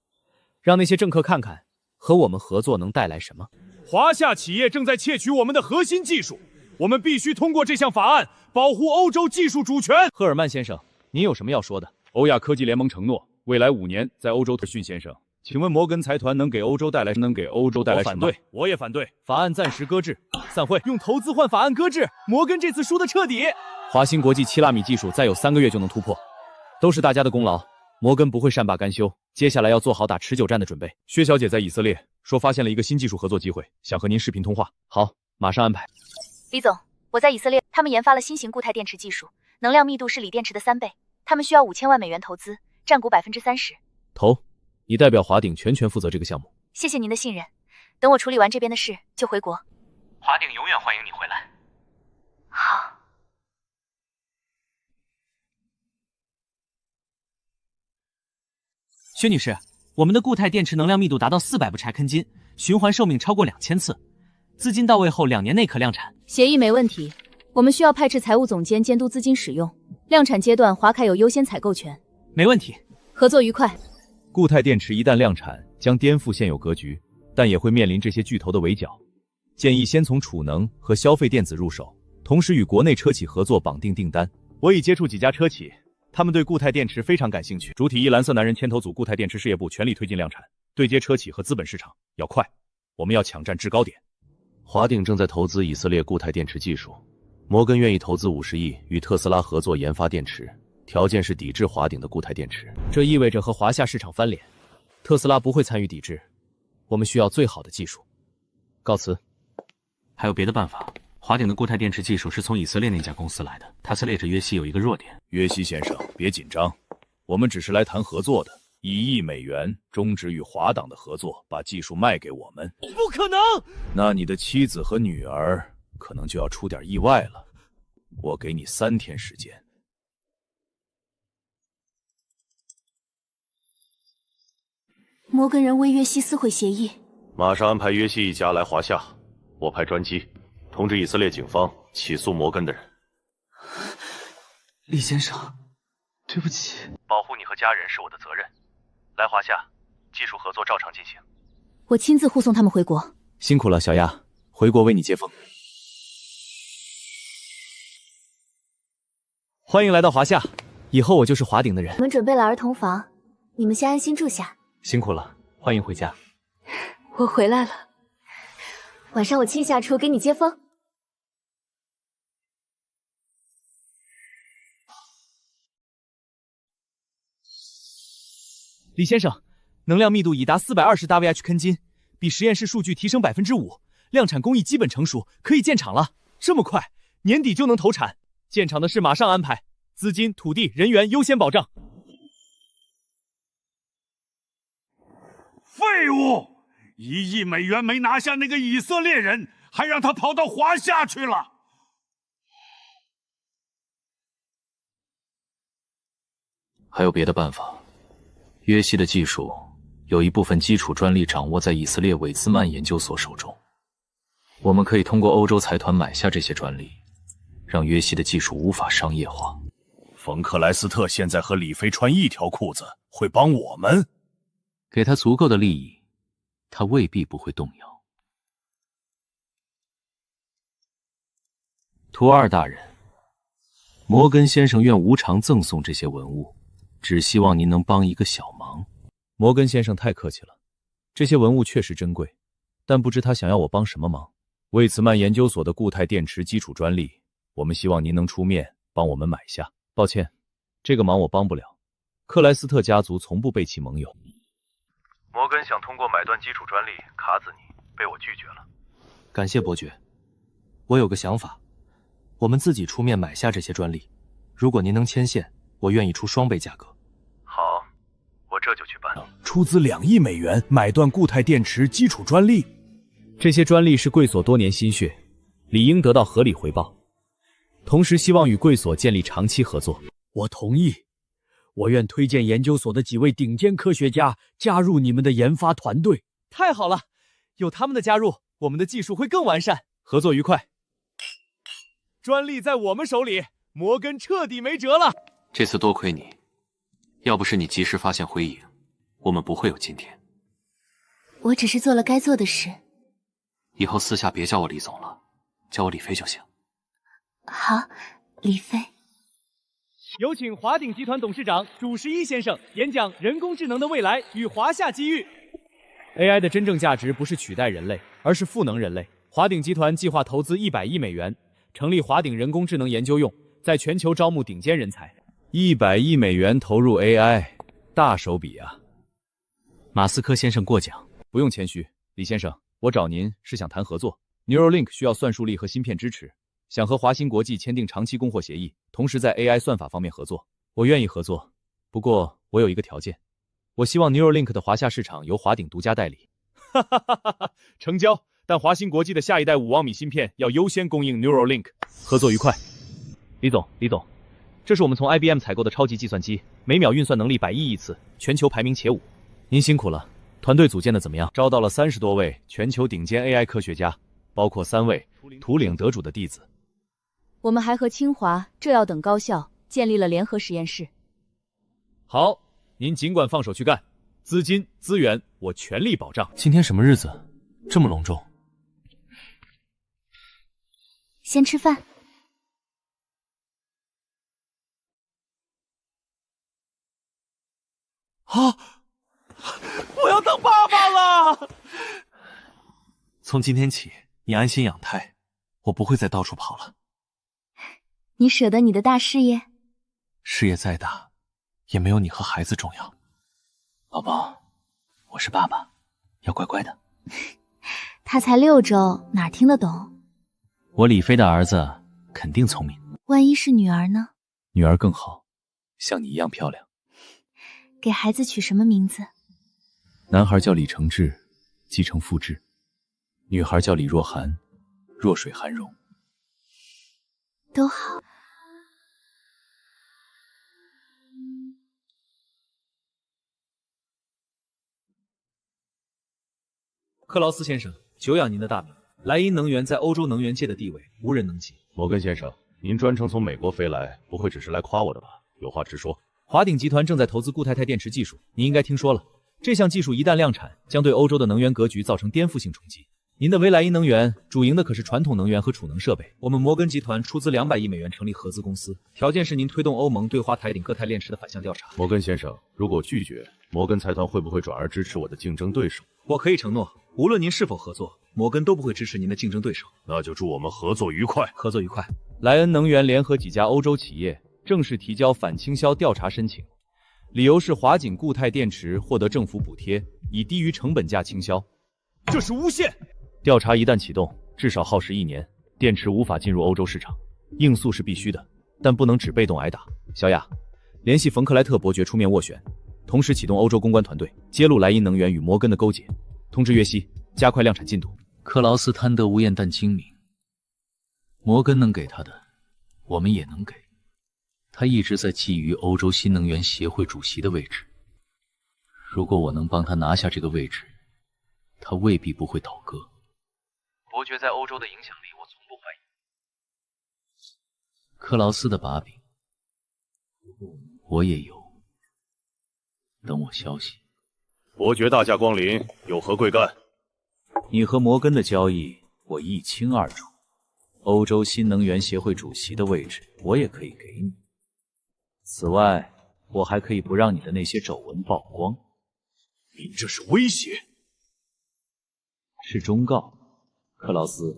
让那些政客看看和我们合作能带来什么。华夏企业正在窃取我们的核心技术，我们必须通过这项法案保护欧洲技术主权。赫尔曼先生，您有什么要说的？欧亚科技联盟承诺未来5年在欧洲。逊先生，请问摩根财团能给欧洲带来什么？我反对，我也反对。法案暂时搁置，散会。用投资换法案搁置，摩根这次输得彻底。华兴国际7纳米技术再有3个月就能突破，都是大家的功劳。摩根不会善罢甘休，接下来要做好打持久战的准备。薛小姐在以色列说发现了一个新技术合作机会，想和您视频通话。好，马上安排。李总，我在以色列，他们研发了新型固态电池技术，能量密度是锂电池的3倍，他们需要5000万美元投资，占股30%。投。你代表华鼎全权负责这个项目。谢谢您的信任，等我处理完这边的事就回国。华鼎永远欢迎你回来。好。薛女士，我们的固态电池能量密度达到400步柴氪金，循环寿命超过2000次，资金到位后2年内可量产。协议没问题，我们需要派斥财务总监监督资金使用，量产阶段华凯有优先采购权。没问题，合作愉快。固态电池一旦量产，将颠覆现有格局，但也会面临这些巨头的围剿。建议先从储能和消费电子入手，同时与国内车企合作绑定订单。我已接触几家车企，他们对固态电池非常感兴趣。主体一蓝色男人牵头组固态电池事业部全力推进量产，对接车企和资本市场要快，我们要抢占制高点。华鼎正在投资以色列固态电池技术，摩根愿意投资50亿与特斯拉合作研发电池，条件是抵制华鼎的固态电池。这意味着和华夏市场翻脸，特斯拉不会参与抵制，我们需要最好的技术。告辞。还有别的办法？华鼎的固态电池技术是从以色列那家公司来的，他撕裂着约西有一个弱点。约西先生，别紧张，我们只是来谈合作的。1亿美元终止与华党的合作，把技术卖给我们。不可能！那你的妻子和女儿可能就要出点意外了。我给你3天时间。摩根人为约西撕毁协议，马上安排约西一家来华夏，我派专机通知以色列警方起诉摩根的人。李先生，对不起。保护你和家人是我的责任。来华夏，技术合作照常进行。我亲自护送他们回国。辛苦了，小亚，回国为你接风。欢迎来到华夏，以后我就是华鼎的人。我们准备了儿童房，你们先安心住下。辛苦了，欢迎回家。我回来了，晚上我亲下厨给你接风。李先生，能量密度已达420 WH 氪金，比实验室数据提升5%，量产工艺基本成熟，可以建厂了。这么快，年底就能投产，建厂的事马上安排，资金、土地、人员优先保障。废物！1亿美元没拿下那个以色列人，还让他跑到华夏去了。还有别的办法？约西的技术有一部分基础专利掌握在以色列韦兹曼研究所手中，我们可以通过欧洲财团买下这些专利，让约西的技术无法商业化。冯克莱斯特现在和李飞穿一条裤子，会帮我们？给他足够的利益，他未必不会动摇。图二大人，摩根先生愿无偿赠送这些文物，只希望您能帮一个小忙。摩根先生太客气了，这些文物确实珍贵，但不知他想要我帮什么忙。魏茨曼研究所的固态电池基础专利，我们希望您能出面帮我们买下。抱歉，这个忙我帮不了。克莱斯特家族从不背弃盟友。摩根想通过买断基础专利卡死你，被我拒绝了。感谢伯爵，我有个想法，我们自己出面买下这些专利，如果您能牵线，我愿意出双倍价格。好，我这就去办。出资2亿美元买断固态电池基础专利，这些专利是贵所多年心血，理应得到合理回报。同时希望与贵所建立长期合作。我同意。我愿推荐研究所的几位顶尖科学家加入你们的研发团队。太好了，有他们的加入，我们的技术会更完善。合作愉快。专利在我们手里，摩根彻底没辙了。这次多亏你，要不是你及时发现灰影，我们不会有今天。我只是做了该做的事。以后私下别叫我李总了，叫我李飞就行。好，李飞。有请华鼎集团董事长主十一先生演讲人工智能的未来与华夏机遇。AI 的真正价值不是取代人类，而是赋能人类。华鼎集团计划投资100亿美元，成立华鼎人工智能研究用，在全球招募顶尖人才。100亿美元投入 AI， 大手笔啊！马斯克先生过奖。不用谦虚，李先生，我找您是想谈合作。Neuralink 需要算术力和芯片支持，想和华新国际签订长期供货协议，同时在 AI 算法方面合作。我愿意合作，不过我有一个条件，我希望 Neuralink 的华夏市场由华鼎独家代理。哈哈哈哈哈，成交。但华新国际的下一代5万米芯片要优先供应 Neuralink。合作愉快。李总，这是我们从 IBM 采购的超级计算机，每秒运算能力100亿亿次，全球排名前5。您辛苦了。团队组建的怎么样？招到了30多位全球顶尖 AI 科学家，包括3位图灵得主的弟子。我们还和清华、浙药等高校建立了联合实验室。好，您尽管放手去干，资金资源我全力保障。今天什么日子，这么隆重？先吃饭。啊！我要当爸爸了！从今天起，你安心养胎，我不会再到处跑了。你舍得你的大事业？事业再大，也没有你和孩子重要。宝宝，我是爸爸，要乖乖的。他才6周，哪听得懂？我李飞的儿子肯定聪明。万一是女儿呢？女儿更好，像你一样漂亮。给孩子取什么名字？男孩叫李承志，继承父志；女孩叫李若涵，弱水涵蓉。都好。克劳斯先生，久仰您的大名，莱茵能源在欧洲能源界的地位无人能及。摩根先生，您专程从美国飞来，不会只是来夸我的吧？有话直说。华鼎集团正在投资固态态电池技术，你应该听说了。这项技术一旦量产，将对欧洲的能源格局造成颠覆性冲击。您的维莱茵能源主营的可是传统能源和储能设备，我们摩根集团出资200亿美元成立合资公司，条件是您推动欧盟对华台鼎各态炼池的反向调查。摩根先生，如果拒绝，摩根财团会不会转而支持我的竞争对手？我可以承诺，无论您是否合作，摩根都不会支持您的竞争对手。那就祝我们合作愉快。合作愉快。莱恩能源联合几家欧洲企业正式提交反倾销调查申请，理由是华景固态电池获得政府补贴，以低于成本价倾销。这是诬陷！调查一旦启动，至少耗时1年，电池无法进入欧洲市场。应诉是必须的，但不能只被动挨打。小雅，联系冯克莱特伯爵出面斡旋，同时启动欧洲公关团队，揭露莱茵能源与摩根的勾结。通知约西，加快量产进度。克劳斯贪得无厌但精明，摩根能给他的，我们也能给。他一直在觊觎欧洲新能源协会主席的位置，如果我能帮他拿下这个位置，他未必不会倒戈。伯爵在欧洲的影响力，我从不怀疑。克劳斯的把柄，我也有。等我消息。伯爵大驾光临，有何贵干？你和摩根的交易，我一清二楚。欧洲新能源协会主席的位置，我也可以给你。此外，我还可以不让你的那些丑闻曝光。你这是威胁？是忠告。克劳斯，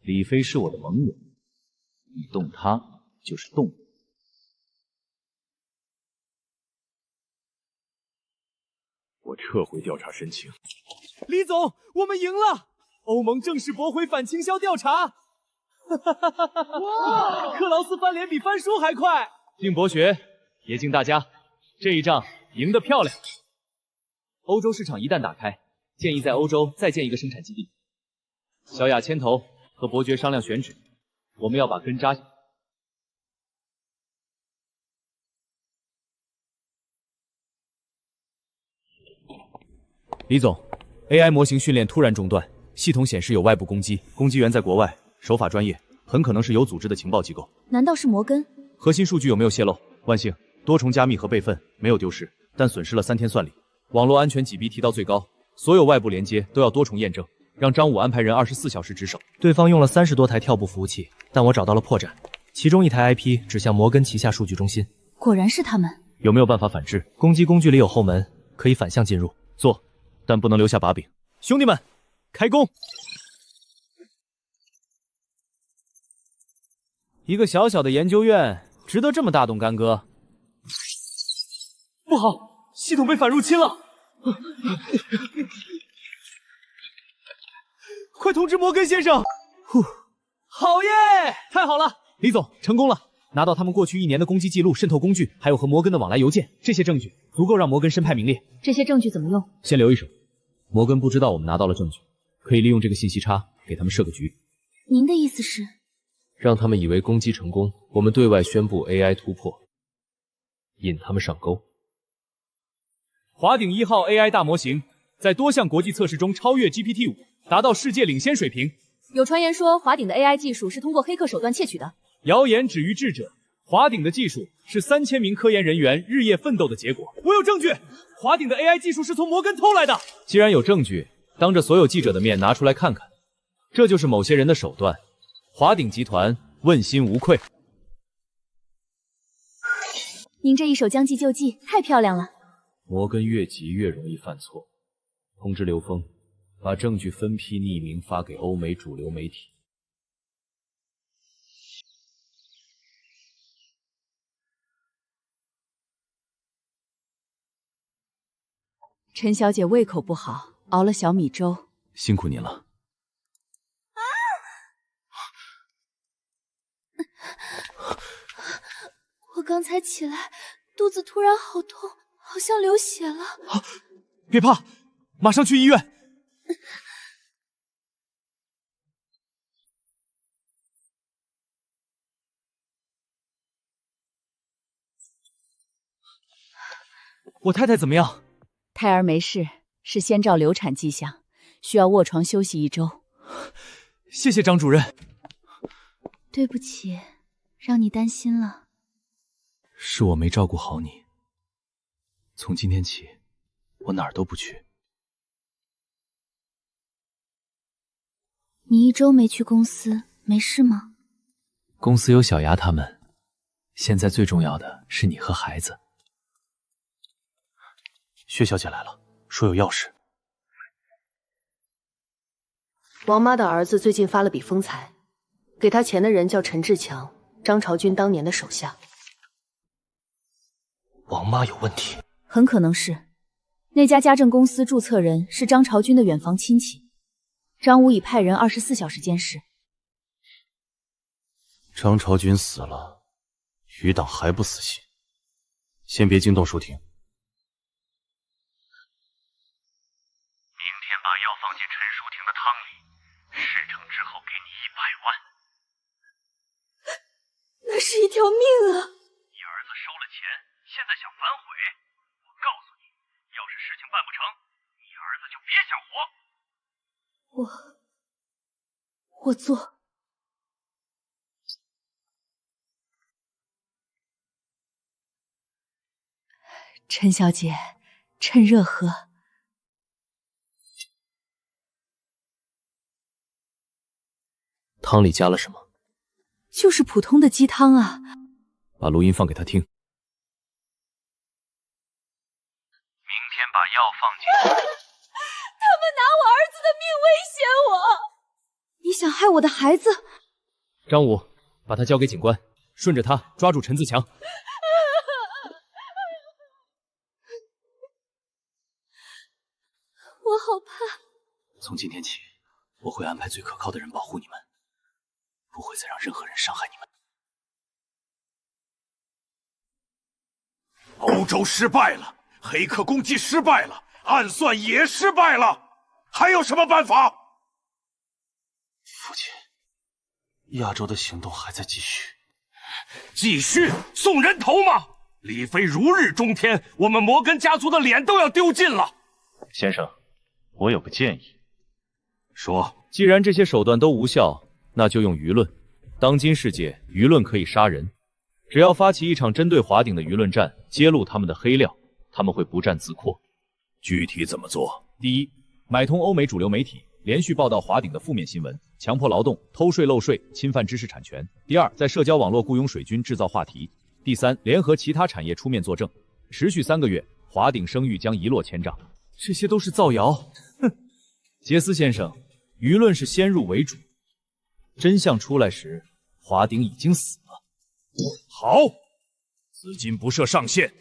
李飞是我的盟友，你动他就是动我。我撤回调查申请。李总，我们赢了！欧盟正式驳回反倾销调查。哇！克劳斯翻脸比翻书还快。敬伯爵，也敬大家，这一仗赢得漂亮。欧洲市场一旦打开，建议在欧洲再建一个生产基地。小雅牵头和伯爵商量选址，我们要把根扎下。李总 ，AI 模型训练突然中断，系统显示有外部攻击，攻击源在国外，手法专业，很可能是有组织的情报机构。难道是摩根？核心数据有没有泄露？万幸，多重加密和备份，没有丢失，但损失了3天算力。网络安全级别提到最高，所有外部连接都要多重验证。让张武安排人24小时值守。对方用了30多台跳步服务器，但我找到了破绽，其中一台 IP 指向摩根旗下数据中心。果然是他们。有没有办法反制？攻击工具里有后门，可以反向进入。做，但不能留下把柄。兄弟们，开工！一个小小的研究院，值得这么大动干戈？不好，系统被反入侵了！快通知摩根先生！呼，好耶！太好了，李总成功了。拿到他们过去1年的攻击记录、渗透工具，还有和摩根的往来邮件，这些证据足够让摩根身败名裂。这些证据怎么用？先留一手，摩根不知道我们拿到了证据，可以利用这个信息差给他们设个局。您的意思是？让他们以为攻击成功，我们对外宣布 AI 突破，引他们上钩。华鼎1号 AI 大模型在多项国际测试中超越 GPT-5，达到世界领先水平。有传言说华鼎的 AI 技术是通过黑客手段窃取的。谣言止于智者，华鼎的技术是3000名科研人员日夜奋斗的结果。我有证据，华鼎的 AI 技术是从摩根偷来的。既然有证据，当着所有记者的面拿出来看看，这就是某些人的手段。华鼎集团问心无愧。您这一手将计就计，太漂亮了。摩根越急越容易犯错。通知刘峰，把证据分批匿名发给欧美主流媒体。陈小姐胃口不好，熬了小米粥。辛苦您了。我刚才起来，肚子突然好痛，好像流血了。别怕，马上去医院。我太太怎么样？胎儿没事，是先兆流产迹象，需要卧床休息1周。谢谢张主任。对不起，让你担心了。是我没照顾好你。从今天起，我哪儿都不去。你1周没去公司，没事吗？公司有小牙他们，现在最重要的是你和孩子。薛小姐来了，说有要事。王妈的儿子最近发了笔疯财，给他钱的人叫陈志强，张朝军当年的手下。王妈有问题？很可能是。那家家政公司注册人是张朝军的远房亲戚，张武已派人24小时监视。张朝军死了，余党还不死心？先别惊动舒婷。明天把药放进陈淑婷的汤里，事成之后给你100万。那是一条命啊！你儿子收了钱，现在想反悔？我告诉你，要是事情办不成，你儿子就别想活。我做。陈小姐，趁热喝。汤里加了什么？就是普通的鸡汤啊。把录音放给他听。明天把药放进。他们拿我儿子的命威胁我！你想害我的孩子？张武，把他交给警官，顺着他抓住陈自强。我好怕。从今天起，我会安排最可靠的人保护你们，不会再让任何人伤害你们。欧洲失败了，黑客攻击失败了，暗算也失败了，还有什么办法？父亲，亚洲的行动还在继续。继续送人头吗？李飞如日中天，我们摩根家族的脸都要丢尽了。先生，我有个建议。说，既然这些手段都无效，那就用舆论。当今世界，舆论可以杀人。只要发起一场针对华鼎的舆论战，揭露他们的黑料，他们会不战自扩。具体怎么做？第一，买通欧美主流媒体，连续报道华鼎的负面新闻，强迫劳动、偷税漏税、侵犯知识产权。第二，在社交网络雇佣水军制造话题。第三，联合其他产业出面作证，持续3个月，华鼎声誉将一落千丈。这些都是造谣。哼，杰斯先生，舆论是先入为主，真相出来时，华鼎已经死了。好，资金不设上限，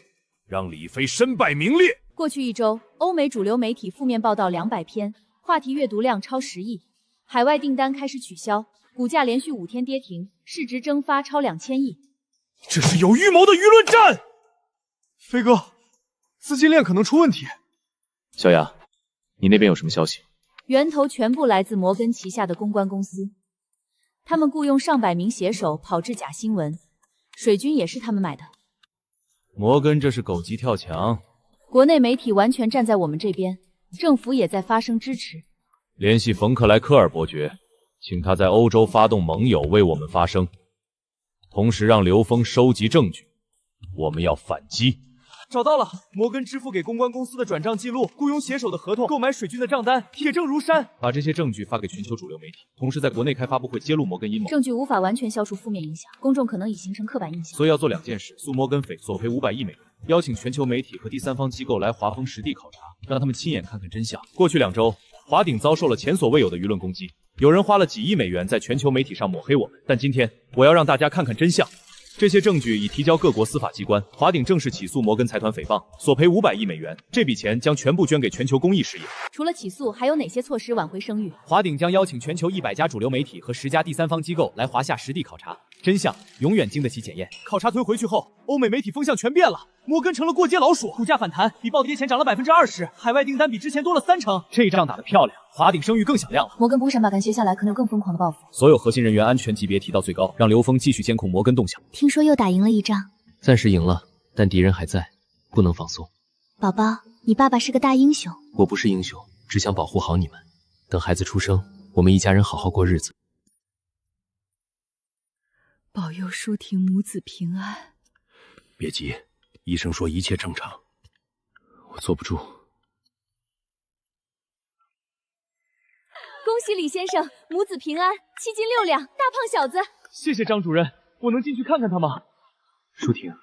让李飞身败名裂。过去1周，欧美主流媒体负面报道200篇，话题阅读量超10亿，海外订单开始取消，股价连续5天跌停，市值蒸发超2000亿。这是有预谋的舆论战。飞哥，资金链可能出问题。小雅，你那边有什么消息？源头全部来自摩根旗下的公关公司，他们雇佣上百名写手跑制假新闻，水军也是他们买的。摩根这是狗急跳墙，国内媒体完全站在我们这边，政府也在发声支持。联系冯克莱科尔伯爵，请他在欧洲发动盟友为我们发声，同时让刘峰收集证据，我们要反击。找到了，摩根支付给公关公司的转账记录、雇佣写手的合同、购买水军的账单，铁证如山。把这些证据发给全球主流媒体，同时在国内开发布会揭露摩根阴谋。证据无法完全消除负面影响，公众可能已形成刻板印象。所以要做2件事：诉摩根匪，索赔500亿美元，邀请全球媒体和第三方机构来华丰实地考察，让他们亲眼看看真相。过去2周，华鼎遭受了前所未有的舆论攻击，有人花了几亿美元在全球媒体上抹黑我们，但今天我要让大家看看真相。这些证据已提交各国司法机关，华鼎正式起诉摩根财团诽谤，索赔500亿美元，这笔钱将全部捐给全球公益事业。除了起诉，还有哪些措施挽回声誉？华鼎将邀请全球100家主流媒体和10家第三方机构来华夏实地考察，真相永远经得起检验。考察团回去后，欧美媒体风向全变了，摩根成了过街老鼠，股价反弹，比暴跌前涨了20%，海外订单比之前多了30%，这仗打得漂亮，华鼎声誉更响亮了。摩根不会善罢甘休，下来可能有更疯狂的报复。所有核心人员安全级别提到最高，让刘峰继续监控摩根动向。听说又打赢了一仗，暂时赢了，但敌人还在，不能放松。宝宝，你爸爸是个大英雄。我不是英雄，只想保护好你们。等孩子出生，我们一家人好好过日子。保佑舒婷母子平安。别急，医生说一切正常。我坐不住。恭喜李先生，母子平安，7斤6两，大胖小子。谢谢张主任，我能进去看看他吗？舒婷，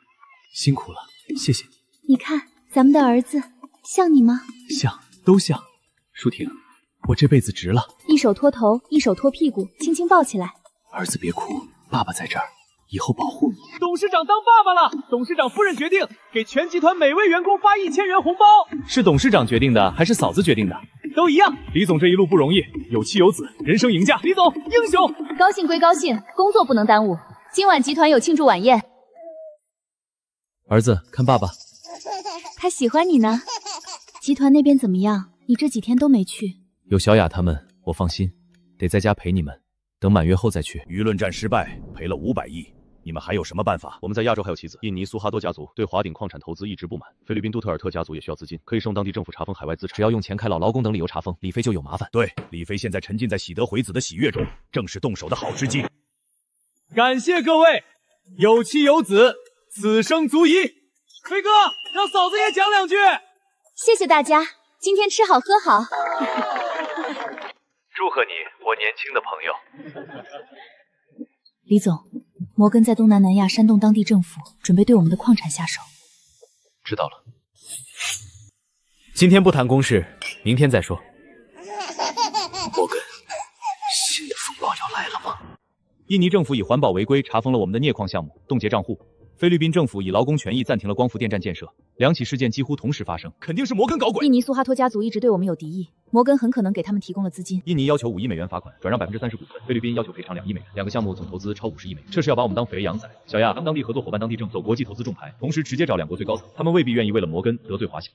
辛苦了，谢谢你。你看，咱们的儿子像你吗？像，都像。舒婷，我这辈子值了。一手托头，一手托屁股，轻轻抱起来。儿子别哭，爸爸在这儿，以后保护你。董事长当爸爸了，董事长夫人决定给全集团每位员工发1000元红包。是董事长决定的，还是嫂子决定的？都一样。李总这一路不容易，有妻有子，人生赢家。李总英雄。高兴归高兴，工作不能耽误。今晚集团有庆祝晚宴。儿子，看爸爸。他喜欢你呢。集团那边怎么样？你这几天都没去。有小雅他们，我放心，得在家陪你们，等满月后再去。舆论战失败，赔了500亿。你们还有什么办法？我们在亚洲还有棋子，印尼苏哈多家族对华鼎矿产投资一直不满，菲律宾杜特尔特家族也需要资金，可以送当地政府查封海外资产，只要用钱开老劳工等理由查封，李飞就有麻烦。对，李飞现在沉浸在喜得回子的喜悦中，正是动手的好时机。感谢各位，有妻有子，此生足矣。飞哥，让嫂子也讲2句。谢谢大家，今天吃好喝好。祝贺你，我年轻的朋友。李总，摩根在东南亚煽动当地政府，准备对我们的矿产下手。知道了。今天不谈公事，明天再说。摩根，新的风暴要来了吗？印尼政府以环保为规查封了我们的镍矿项目，冻结账户。菲律宾政府以劳工权益暂停了光伏电站建设，2起事件几乎同时发生，肯定是摩根搞鬼。印尼苏哈托家族一直对我们有敌意，摩根很可能给他们提供了资金。印尼要求5亿美元罚款，转让30%股份；菲律宾要求赔偿2亿美元，2个项目总投资超50亿美元，这是要把我们当肥羊宰。小亚当地合作伙伴当地政走国际投资重牌，同时直接找2国最高层，他们未必愿意为了摩根得罪华夏。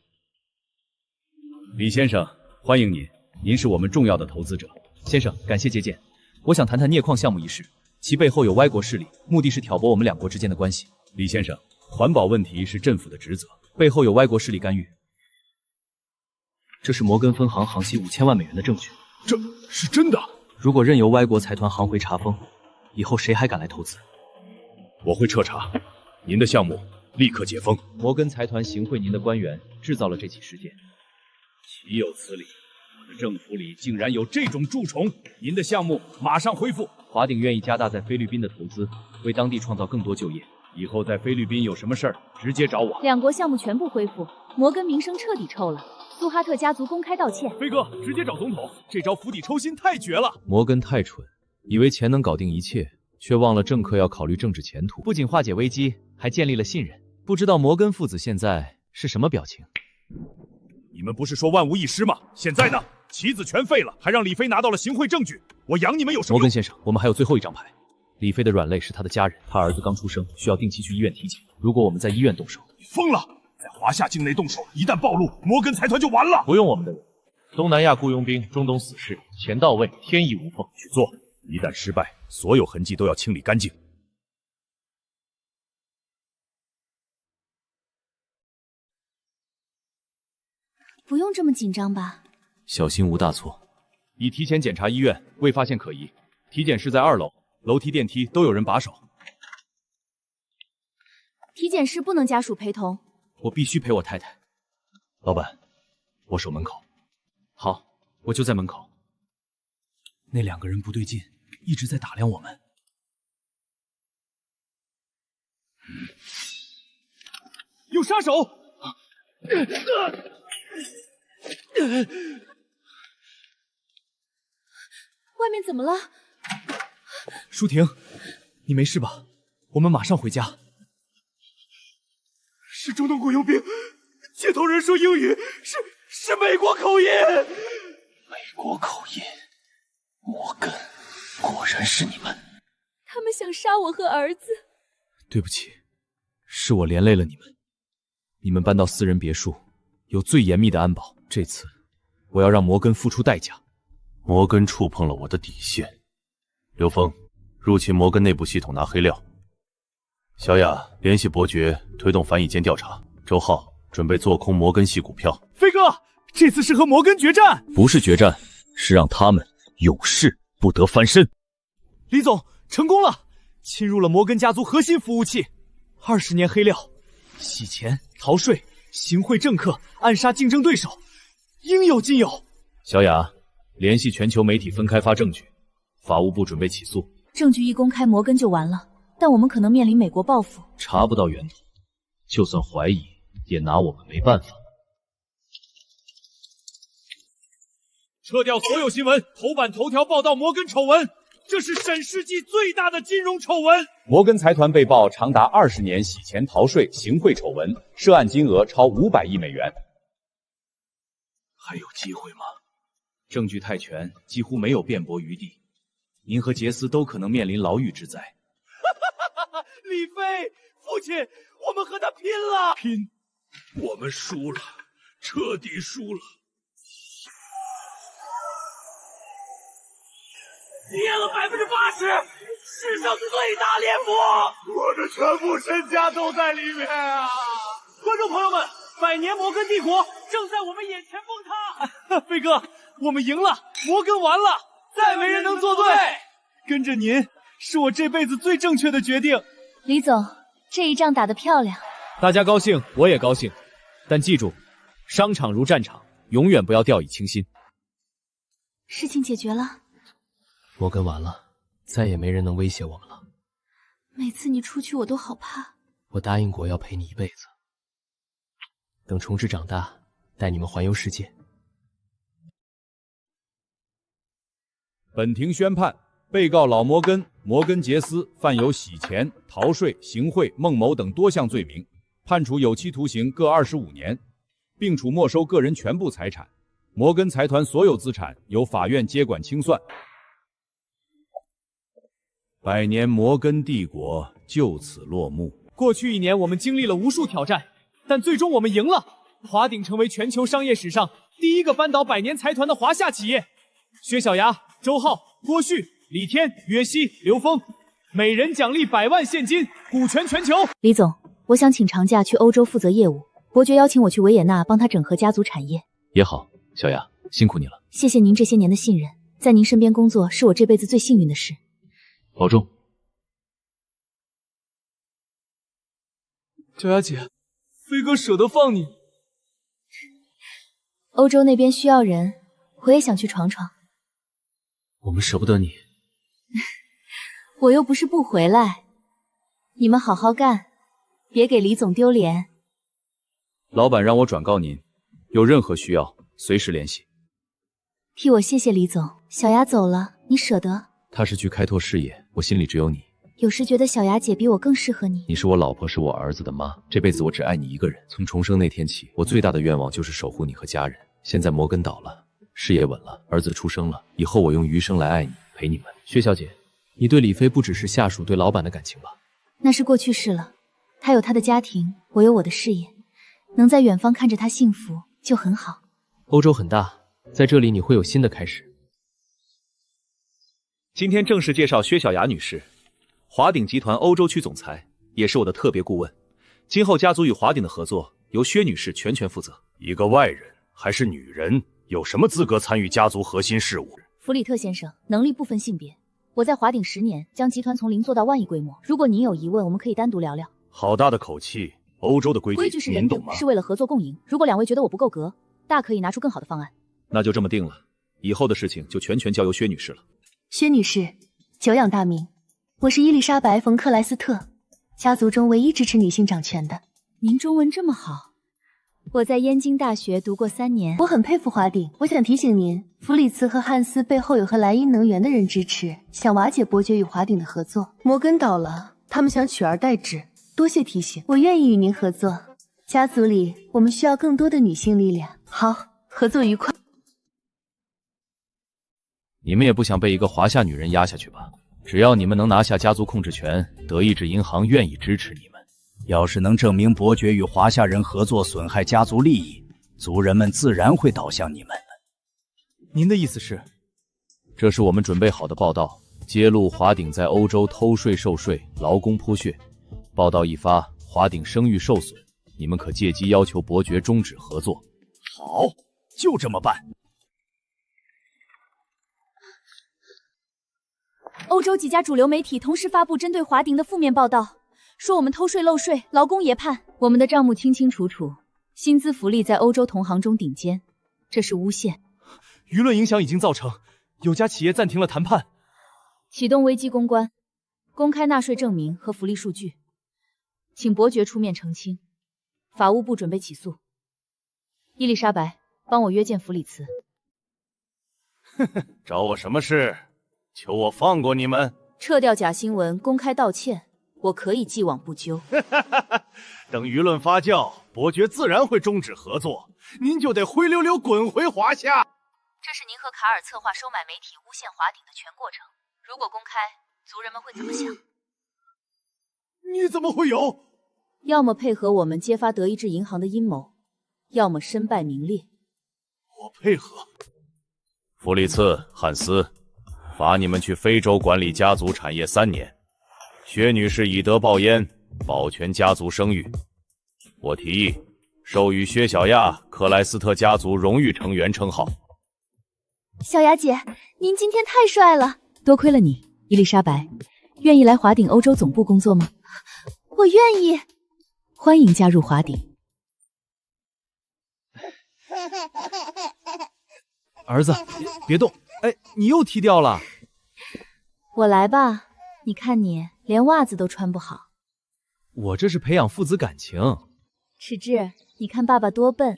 李先生，欢迎您，您是我们重要的投资者。先生，感谢接见。我想谈谈镍矿项目一事，其背后有歪国势力，目的是挑拨我们2国之间的关系。李先生，环保问题是政府的职责，背后有歪国势力干预。这是摩根分行航息5000万美元的证据，这是真的。如果任由歪国财团航回查封，以后谁还敢来投资？我会彻查，您的项目立刻解封。摩根财团行贿您的官员，制造了这起事件，岂有此理！我的政府里竟然有这种蛀虫！您的项目马上恢复。华鼎愿意加大在菲律宾的投资，为当地创造更多就业。以后在菲律宾有什么事儿，直接找我。2国项目全部恢复，摩根名声彻底臭了。苏哈特家族公开道歉。飞哥，直接找总统，这招釜底抽薪太绝了。摩根太蠢，以为钱能搞定一切，却忘了政客要考虑政治前途。不仅化解危机，还建立了信任。不知道摩根父子现在是什么表情？你们不是说万无一失吗？现在呢？棋子全废了，还让李飞拿到了行贿证据，我养你们有什么用？摩根先生，我们还有最后一张牌。李飞的软肋是他的家人，他儿子刚出生，需要定期去医院体检。如果我们在医院动手，你疯了！在华夏境内动手，一旦暴露，摩根财团就完了。不用我们的人，东南亚雇佣兵，中东死士，钱到位，天衣无缝，去做。一旦失败，所有痕迹都要清理干净。不用这么紧张吧？小心无大错。已提前检查医院，未发现可疑。体检室在2楼，楼梯、电梯都有人把守。体检室不能家属陪同。我必须陪我太太。老板，我守门口。好，我就在门口。那2个人不对劲，一直在打量我们。有杀手！外面怎么了？舒婷，你没事吧？我们马上回家。是中东雇佣兵，接头人说英语，是美国口音。美国口音，摩根，果然是你们。他们想杀我和儿子。对不起，是我连累了你们。你们搬到私人别墅，有最严密的安保。这次，我要让摩根付出代价。摩根触碰了我的底线。刘峰，入侵摩根内部系统拿黑料。小雅，联系伯爵推动反乙间调查。周浩，准备做空摩根系股票。飞哥，这次是和摩根决战，不是决战，是让他们有事不得翻身。李总，成功了，侵入了摩根家族核心服务器，20年黑料，洗钱、逃税、行贿政客、暗杀竞争对手，应有尽有。小雅，联系全球媒体分开发证据，法务部准备起诉。证据一公开，摩根就完了，但我们可能面临美国报复。查不到源头，就算怀疑，也拿我们没办法。撤掉所有新闻，头版头条报道摩根丑闻，这是沈世纪最大的金融丑闻。摩根财团被曝长达20年洗钱逃税、行贿丑闻，涉案金额超500亿美元。还有机会吗？证据太全，几乎没有辩驳余地。您和杰斯都可能面临牢狱之灾。李飞，父亲，我们和他拼了！拼，我们输了，彻底输了。跌了80%，史上最大裂幅，我的全部身家都在里面啊！观众朋友们，100年摩根帝国正在我们眼前崩塌。飞哥，我们赢了，摩根完了，再没人能作对。跟着您是我这辈子最正确的决定。李总，这一仗打得漂亮。大家高兴，我也高兴。但记住，商场如战场，永远不要掉以轻心。事情解决了。摩根完了，再也没人能威胁我们了。每次你出去，我都好怕。我答应过要陪你一辈子，等重置长大，带你们环游世界。本庭宣判，被告老摩根、摩根杰斯犯有洗钱、逃税、行贿、孟谋等多项罪名，判处有期徒刑各25年，并处没收个人全部财产。摩根财团所有资产由法院接管清算。100年摩根帝国就此落幕。过去1年，我们经历了无数挑战，但最终我们赢了。华鼎成为全球商业史上第一个扳倒100年财团的华夏企业。薛小牙、周浩、郭旭、李天、约西、刘峰，每人奖励100万现金，股权全球。李总，我想请长假去欧洲负责业务，伯爵邀请我去维也纳帮他整合家族产业。也好，小牙，辛苦你了。谢谢您这些年的信任，在您身边工作是我这辈子最幸运的事。保重。小牙姐，飞哥舍得放你。欧洲那边需要人，我也想去闯闯。我们舍不得你。我又不是不回来，你们好好干，别给李总丢脸。老板让我转告您，有任何需要随时联系。替我谢谢李总。小牙走了，你舍得？他是去开拓事业，我心里只有你。有时觉得小牙姐比我更适合你。你是我老婆，是我儿子的妈，这辈子我只爱你一个人。从重生那天起，我最大的愿望就是守护你和家人。现在摩根倒了，事业稳了，儿子出生了，以后我用余生来爱你，陪你们。薛小姐，你对李飞不只是下属对老板的感情吧？那是过去式了。他有他的家庭，我有我的事业，能在远方看着他幸福就很好。欧洲很大，在这里你会有新的开始。今天正式介绍薛小雅女士，华鼎集团欧洲区总裁，也是我的特别顾问。今后家族与华鼎的合作由薛女士全权负责。一个外人还是女人，有什么资格参与家族核心事务？弗里特先生，能力不分性别。我在华鼎10年，将集团从零做到万亿规模。如果您有疑问，我们可以单独聊聊。好大的口气！欧洲的规矩是人懂吗？是为了合作共赢。如果两位觉得我不够格，大可以拿出更好的方案。那就这么定了，以后的事情就全权交由薛女士了。薛女士，久仰大名，我是伊丽莎白·冯·克莱斯特，家族中唯一支持女性掌权的。您中文这么好，我在燕京大学读过3年。我很佩服华鼎。我想提醒您，弗里茨和汉斯背后有和莱茵能源的人支持，想瓦解伯爵与华鼎的合作。摩根倒了，他们想取而代之。多谢提醒，我愿意与您合作。家族里我们需要更多的女性力量。好，合作愉快。你们也不想被一个华夏女人压下去吧？只要你们能拿下家族控制权，德意志银行愿意支持你们。要是能证明伯爵与华夏人合作损害家族利益，族人们自然会倒向你们。您的意思是？这是我们准备好的报道，揭露华鼎在欧洲偷税受税、劳工剥削。报道一发，华鼎声誉受损，你们可借机要求伯爵终止合作。好，就这么办。欧洲几家主流媒体同时发布针对华鼎的负面报道，说我们偷税漏税、劳工野叛。我们的账目清清楚楚，薪资福利在欧洲同行中顶尖，这是诬陷。舆论影响已经造成，有家企业暂停了谈判，启动危机公关，公开纳税证明和福利数据，请伯爵出面澄清。法务部准备起诉。伊丽莎白，帮我约见弗里茨。找我什么事？求我放过你们？撤掉假新闻，公开道歉，我可以既往不咎。等舆论发酵，伯爵自然会终止合作，您就得灰溜溜滚回华夏。这是您和卡尔策划收买媒体诬陷华鼎的全过程。如果公开，族人们会怎么想？你怎么会有？要么配合我们揭发德意志银行的阴谋，要么身败名裂。我配合。弗里茨、汉斯，罚你们去非洲管理家族产业3年。薛女士以德报焉，保全家族声誉。我提议授予薛小亚克莱斯特家族荣誉成员称号。小雅姐，您今天太帅了！多亏了你，伊丽莎白。愿意来华鼎欧洲总部工作吗？我愿意。欢迎加入华鼎。儿子，别动！哎，你又踢掉了。我来吧，你看你连袜子都穿不好。我这是培养父子感情。迟志，你看爸爸多笨。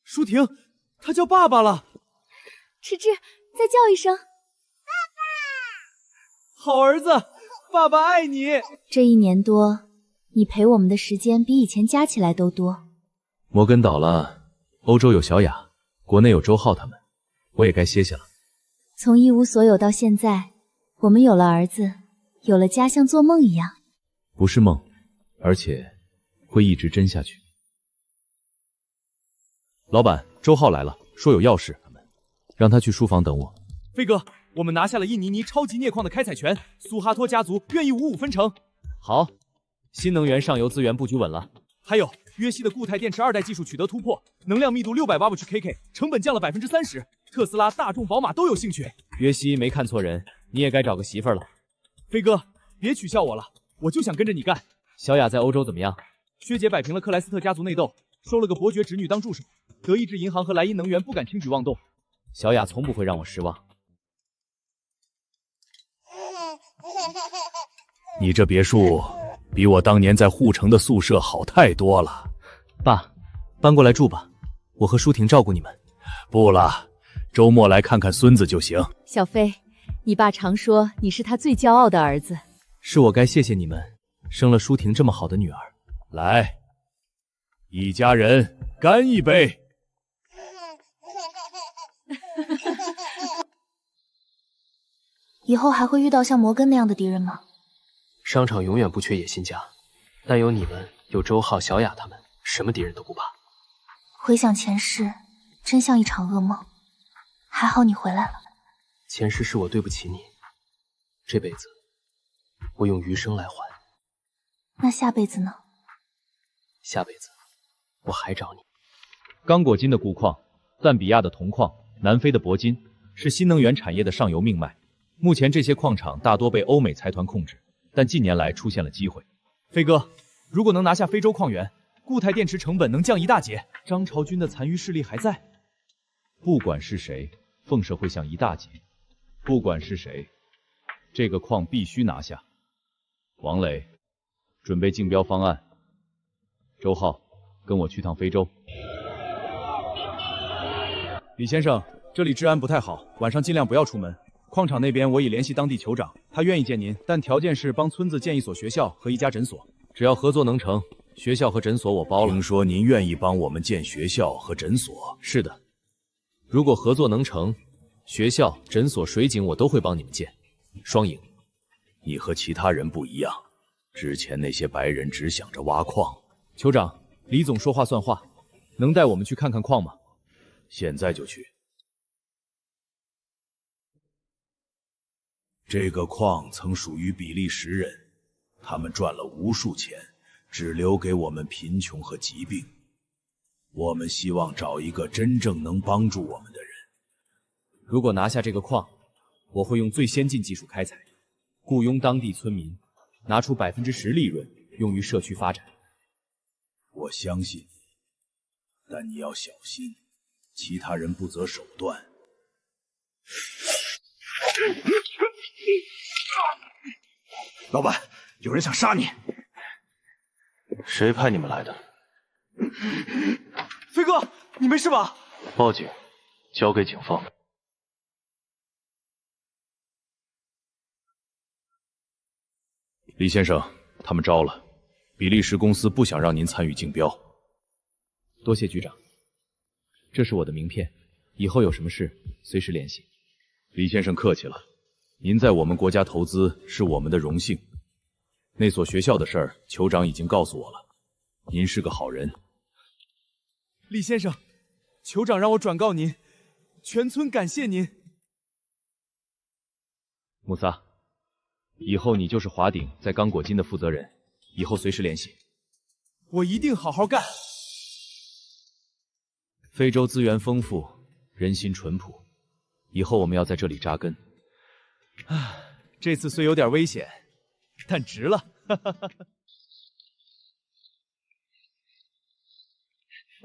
舒婷，他叫爸爸了。迟志，再叫一声。爸爸！好儿子，爸爸爱你。这1年多，你陪我们的时间比以前加起来都多。摩根倒了，欧洲有小雅，国内有周浩他们，我也该歇歇了。从一无所有到现在，我们有了儿子，有了家，像做梦一样。不是梦，而且会一直真下去。老板，周浩来了，说有要事，让他去书房等我。飞哥，我们拿下了印尼超级镍矿的开采权，苏哈托家族愿意55分成。好，新能源上游资源布局稳了。还有约西的固态电池2代技术取得突破，能量密度600瓦/kk， 成本降了30%。特斯拉、大众、宝马都有兴趣。约西没看错人，你也该找个媳妇儿了。飞哥，别取笑我了，我就想跟着你干。小雅在欧洲怎么样？薛姐摆平了克莱斯特家族内斗，收了个伯爵侄女当助手。德意志银行和莱茵能源不敢轻举妄动，小雅从不会让我失望。你这别墅比我当年在护城的宿舍好太多了。爸，搬过来住吧，我和舒婷照顾你们。不了，周末来看看孙子就行。小飞，你爸常说你是他最骄傲的儿子。是我该谢谢你们，生了舒婷这么好的女儿。来，一家人干一杯。以后还会遇到像摩根那样的敌人吗？商场永远不缺野心家，但有你们，有周浩、小雅他们，什么敌人都不怕。回想前世，真像一场噩梦。还好你回来了。前世是我对不起你，这辈子我用余生来还。那下辈子呢？下辈子我还找你。刚果金的钴矿、赞比亚的铜矿、南非的铂金，是新能源产业的上游命脉。目前这些矿场大多被欧美财团控制，但近年来出现了机会。飞哥，如果能拿下非洲矿源，固态电池成本能降一大截。张朝军的残余势力还在，不管是谁，凤社会降一大截。不管是谁，这个矿必须拿下。王磊，准备竞标方案。周浩，跟我去趟非洲。李先生，这里治安不太好，晚上尽量不要出门。矿场那边我已联系当地酋长，他愿意见您，但条件是帮村子建一所学校和一家诊所。只要合作能成，学校和诊所我包了。听说您愿意帮我们建学校和诊所？是的，如果合作能成，学校、诊所、水井我都会帮你们建，双赢。你和其他人不一样，之前那些白人只想着挖矿。酋长，李总说话算话，能带我们去看看矿吗？现在就去。这个矿曾属于比利时人，他们赚了无数钱，只留给我们贫穷和疾病。我们希望找一个真正能帮助我们的人。如果拿下这个矿，我会用最先进技术开采，雇佣当地村民，拿出10%利润用于社区发展。我相信你，但你要小心，其他人不择手段。老板，有人想杀你。谁派你们来的？飞哥，你没事吧？报警，交给警方。李先生，他们招了，比利时公司不想让您参与竞标。多谢局长，这是我的名片，以后有什么事随时联系。李先生客气了，您在我们国家投资是我们的荣幸。那所学校的事儿，酋长已经告诉我了，您是个好人。李先生，酋长让我转告您，全村感谢您。穆萨，以后你就是华鼎在刚果金的负责人，以后随时联系。我一定好好干。非洲资源丰富，人心淳朴，以后我们要在这里扎根。这次虽有点危险，但值了。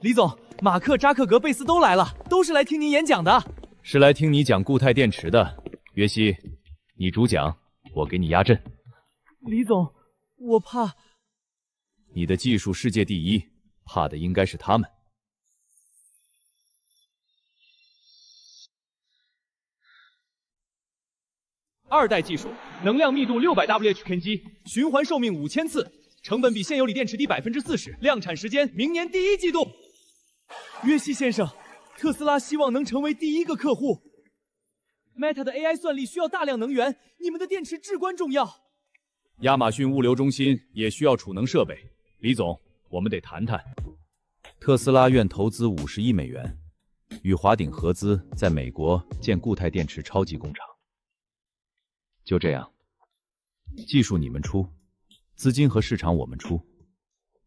李总，马克、扎克格、贝斯都来了，都是来听您演讲的。是来听你讲固态电池的。约西，你主讲，我给你压阵。李总，我怕……你的技术世界第一，怕的应该是他们。2代技术，能量密度600 Wh 机，循环寿命5000次，成本比现有锂电池低40%，量产时间明年第1季度。约西先生，特斯拉希望能成为第1个客户。Meta 的 AI 算力需要大量能源，你们的电池至关重要。亚马逊物流中心也需要储能设备。李总，我们得谈谈。特斯拉愿投资50亿美元，与华鼎合资，在美国建固态电池超级工厂。就这样，技术你们出，资金和市场我们出，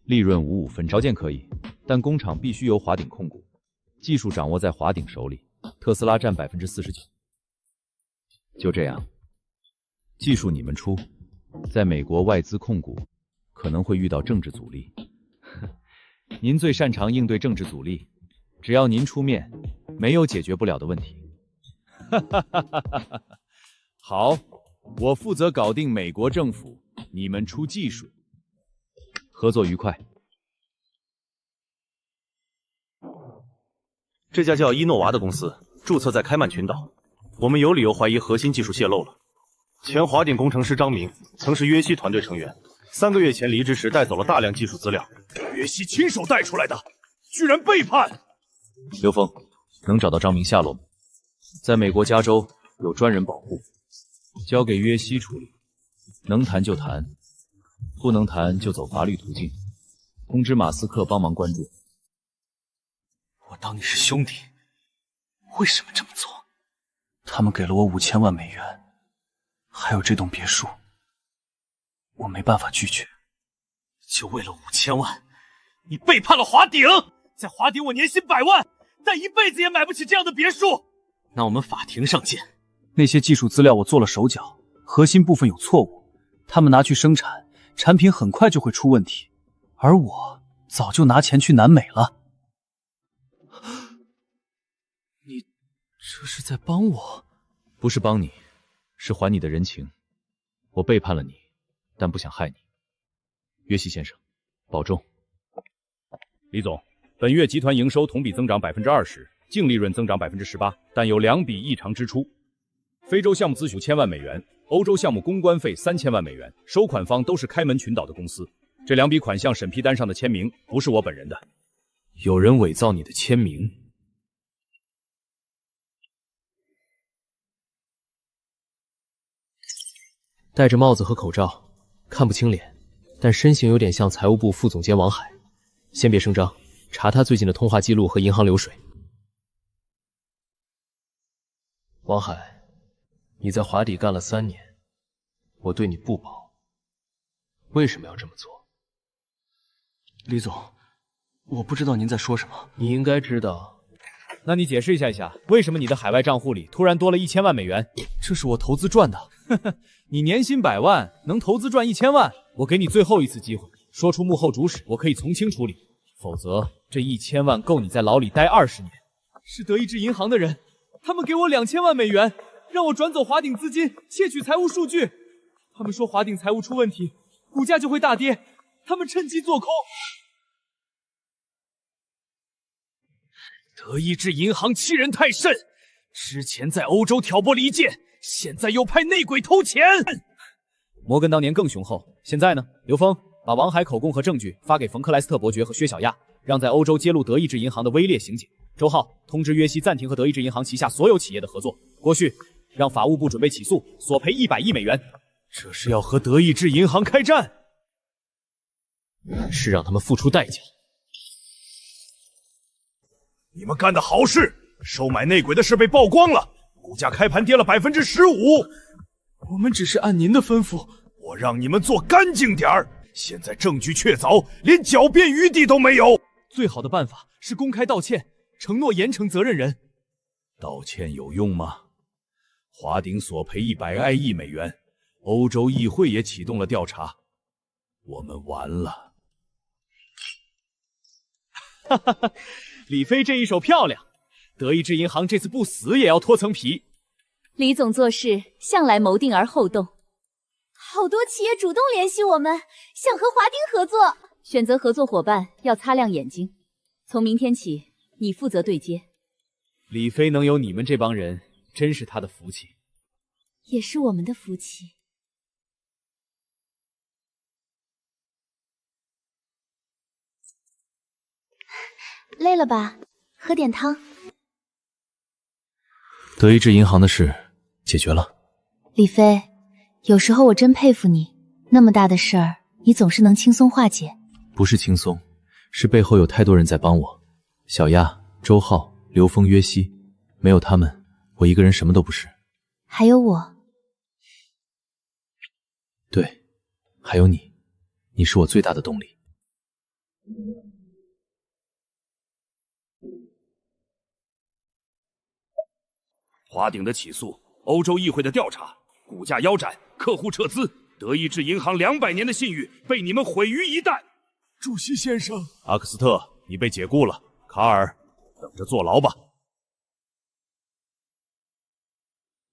利润55分，条件可以，但工厂必须由华鼎控股，技术掌握在华鼎手里，特斯拉占49%。就这样，技术你们出，在美国外资控股，可能会遇到政治阻力。您最擅长应对政治阻力，只要您出面，没有解决不了的问题。好。我负责搞定美国政府，你们出技术，合作愉快。这家叫伊诺娃的公司注册在开曼群岛，我们有理由怀疑核心技术泄露了。前华鼎工程师张明曾是约西团队成员，3个月前离职时带走了大量技术资料。约西亲手带出来的，居然背叛！刘峰，能找到张明下落吗？在美国加州有专人保护。交给约西处理，能谈就谈，不能谈就走法律途径。通知马斯克帮忙关注。我当你是兄弟，为什么这么做？他们给了我5000万美元，还有这栋别墅，我没办法拒绝。就为了5000万，你背叛了华鼎！在华鼎我年薪100万，但一辈子也买不起这样的别墅。那我们法庭上见。那些技术资料我做了手脚，核心部分有错误，他们拿去生产，产品很快就会出问题，而我早就拿钱去南美了。你这是在帮我？不是帮你，是还你的人情。我背叛了你，但不想害你。约西先生，保重。李总，本月集团营收同比增长20%，净利润增长18%，但有2笔异常支出。非洲项目资1000万美元，欧洲项目公关费3000万美元，收款方都是开门群岛的公司。这2笔款项审批单上的签名不是我本人的，有人伪造你的签名。戴着帽子和口罩，看不清脸，但身形有点像财务部副总监王海。先别声张，查他最近的通话记录和银行流水。王海，你在华底干了3年，我对你不薄，为什么要这么做？李总，我不知道您在说什么。你应该知道。那你解释一下，为什么你的海外账户里突然多了1000万美元？这是我投资赚的。呵呵，你年薪100万，能投资赚1000万？我给你最后一次机会，说出幕后主使，我可以从轻处理。否则，这1000万够你在牢里待20年。是德意志银行的人，他们给我2000万美元，让我转走华鼎资金，窃取财务数据。他们说华鼎财务出问题，股价就会大跌，他们趁机做空。德意志银行欺人太甚，之前在欧洲挑拨离间，现在又派内鬼偷钱。摩根当年更雄厚，现在呢？刘峰把王海口供和证据发给冯克莱斯特伯爵和薛小亚，让在欧洲揭露德意志银行的威劣刑警。周浩通知约西暂停和德意志银行旗下所有企业的合作。郭旭让法务部准备起诉，索赔100亿美元。这是要和德意志银行开战，是让他们付出代价。你们干的好事，收买内鬼的事被曝光了，股价开盘跌了15%。我们只是按您的吩咐，我让你们做干净点儿。现在证据确凿，连狡辩余地都没有。最好的办法是公开道歉，承诺严惩责任人。道歉有用吗？华鼎索赔100亿美元，欧洲议会也启动了调查，我们完了。哈哈哈，李飞这一手漂亮，德意志银行这次不死也要脱层皮。李总做事向来谋定而后动，好多企业主动联系我们，想和华鼎合作。选择合作伙伴要擦亮眼睛，从明天起你负责对接。李飞能有你们这帮人，真是他的福气，也是我们的福气。累了吧？喝点汤。德意志银行的事解决了。李飞，有时候我真佩服你，那么大的事儿，你总是能轻松化解。不是轻松，是背后有太多人在帮我。小亚、周浩、刘峰、约西，没有他们，我一个人什么都不是。还有我。对，还有你，你是我最大的动力。华鼎的起诉，欧洲议会的调查，股价腰斩，客户撤资，德意志银行200年的信誉被你们毁于一旦。主席先生，阿克斯特，你被解雇了。卡尔，等着坐牢吧。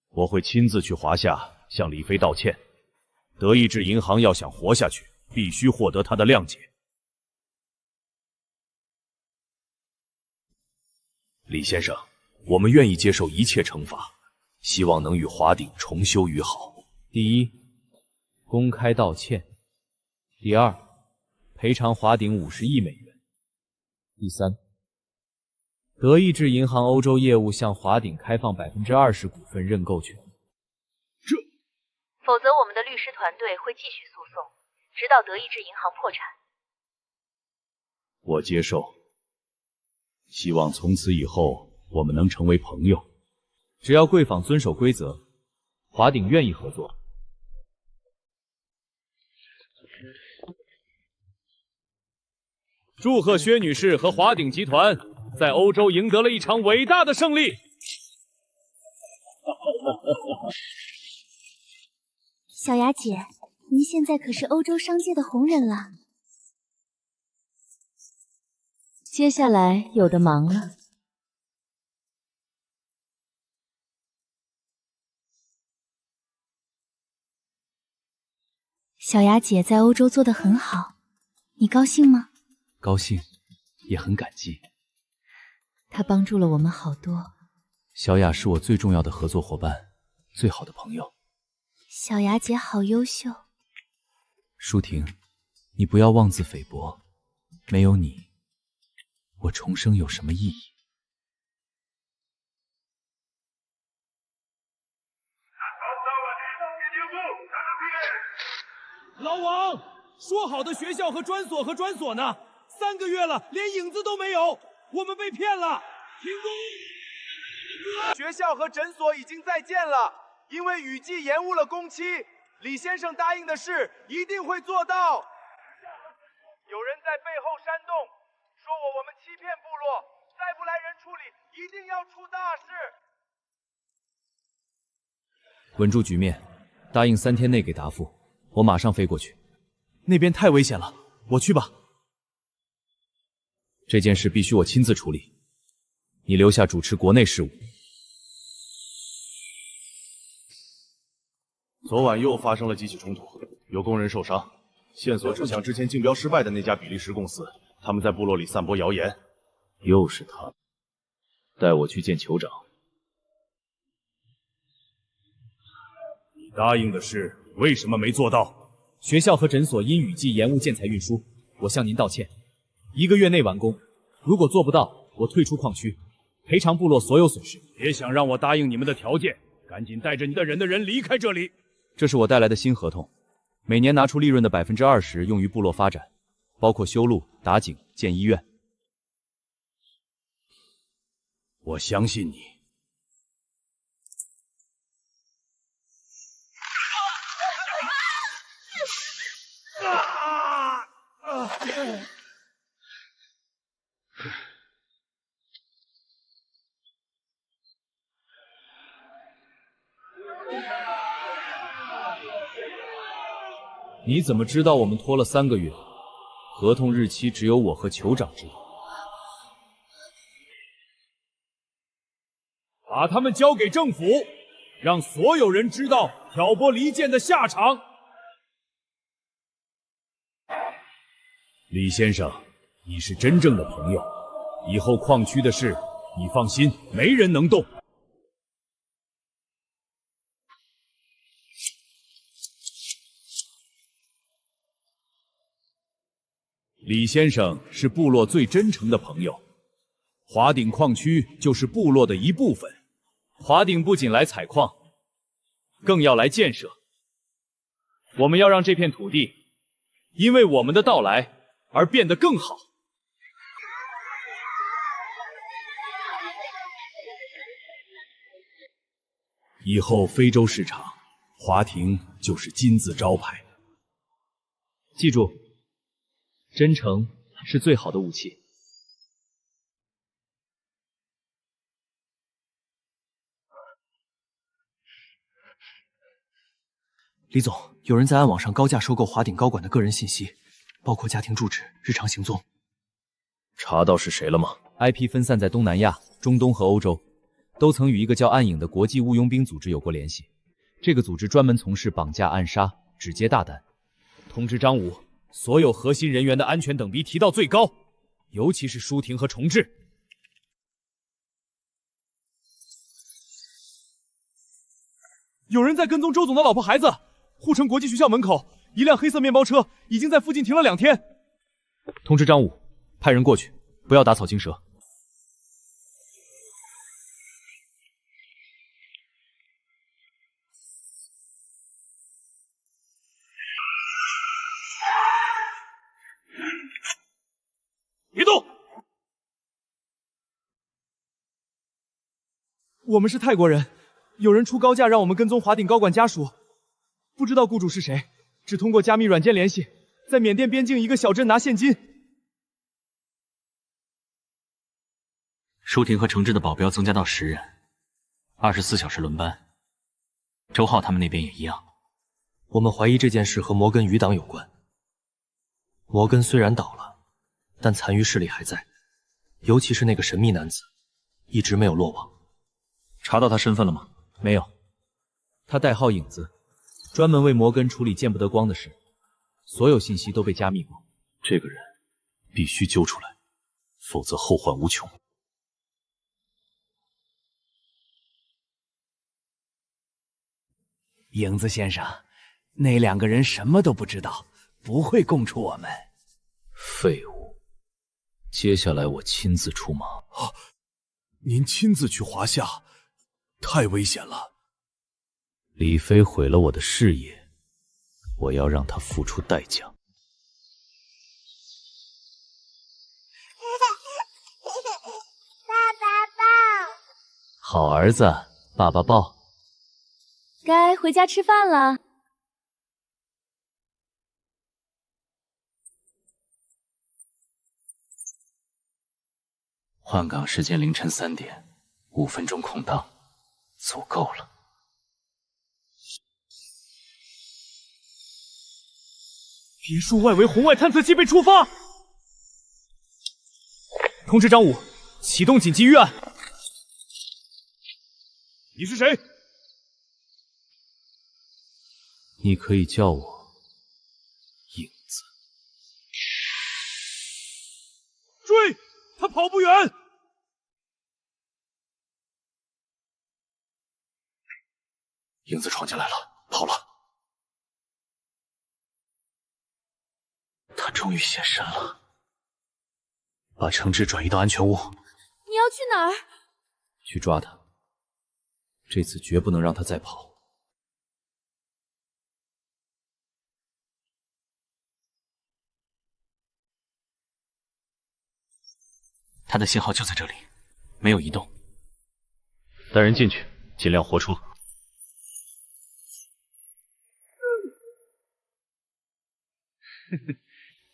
我会亲自去华夏向李飞道歉。德意志银行要想活下去，必须获得他的谅解。李先生，我们愿意接受一切惩罚，希望能与华鼎重修于好。第一，公开道歉；第二，赔偿华鼎50亿美元；第三，德意志银行欧洲业务向华鼎开放20%股份认购权。否则我们的律师团队会继续诉讼，直到德意志银行破产。我接受，希望从此以后我们能成为朋友。只要贵坊遵守规则，华鼎愿意合作。祝贺薛女士和华鼎集团在欧洲赢得了一场伟大的胜利。小雅姐，您现在可是欧洲商界的红人了。接下来有的忙了。小雅姐在欧洲做得很好，你高兴吗？高兴，也很感激。她帮助了我们好多。小雅是我最重要的合作伙伴，最好的朋友。小雅姐好优秀。舒婷，你不要妄自菲薄，没有你，我重生有什么意义？老王，说好的学校和专所呢？3个月了，连影子都没有，我们被骗了！停工！学校和诊所已经再见了，因为雨季延误了工期。李先生答应的事一定会做到。有人在背后煽动，说我们欺骗部落，再不来人处理，一定要出大事。稳住局面，答应3天内给答复。我马上飞过去，那边太危险了，我去吧。这件事必须我亲自处理，你留下主持国内事务。昨晚又发生了几起冲突，有工人受伤，线索指向之前竞标失败的那家比利时公司，他们在部落里散播谣言。又是他们，带我去见酋长。你答应的事为什么没做到？学校和诊所因雨季延误建材运输，我向您道歉。1个月内完工，如果做不到，我退出矿区，赔偿部落所有损失。别想让我答应你们的条件，赶紧带着你的人离开这里。这是我带来的新合同，每年拿出利润的20%用于部落发展，包括修路、打井、建医院。我相信你。你怎么知道我们拖了3个月？合同日期只有我和酋长知道。把他们交给政府，让所有人知道挑拨离间的下场。李先生，你是真正的朋友，以后矿区的事，你放心，没人能动。李先生是部落最真诚的朋友，华鼎矿区就是部落的一部分。华鼎不仅来采矿，更要来建设。我们要让这片土地因为我们的到来而变得更好。以后非洲市场，华庭就是金字招牌。记住，真诚是最好的武器。李总，有人在暗网上高价收购华鼎高管的个人信息，包括家庭住址、日常行踪。查到是谁了吗 ？IP 分散在东南亚、中东和欧洲，都曾与一个叫暗影的国际雇佣兵组织有过联系。这个组织专门从事绑架、暗杀，只接大单。通知张武，所有核心人员的安全等级提到最高，尤其是舒婷和重志。有人在跟踪周总的老婆孩子。护城国际学校门口，一辆黑色面包车已经在附近停了2天。通知张武，派人过去，不要打草惊蛇。我们是泰国人，有人出高价让我们跟踪华鼎高管家属，不知道雇主是谁，只通过加密软件联系，在缅甸边境一个小镇拿现金。舒婷和程志的保镖增加到10人，24小时轮班。周浩他们那边也一样。我们怀疑这件事和摩根余党有关。摩根虽然倒了，但残余势力还在，尤其是那个神秘男子，一直没有落网。查到他身份了吗？没有，他代号影子，专门为摩根处理见不得光的事，所有信息都被加密过。这个人必须揪出来，否则后患无穷。影子先生，那2个人什么都不知道，不会供出我们。废物！接下来我亲自出马。您亲自去华夏，太危险了。李飞毁了我的事业，我要让他付出代价。爸爸抱。好儿子，爸爸抱。该回家吃饭了。换港时间凌晨3点，5分钟空档，足够了。别墅外围红外探测器被触发，通知张武，启动紧急预案。你是谁？你可以叫我影子。追！他跑不远。影子闯进来了，跑了。他终于现身了，把程志转移到安全屋。你要去哪儿？去抓他，这次绝不能让他再跑。他的信号就在这里，没有移动。带人进去，尽量活出。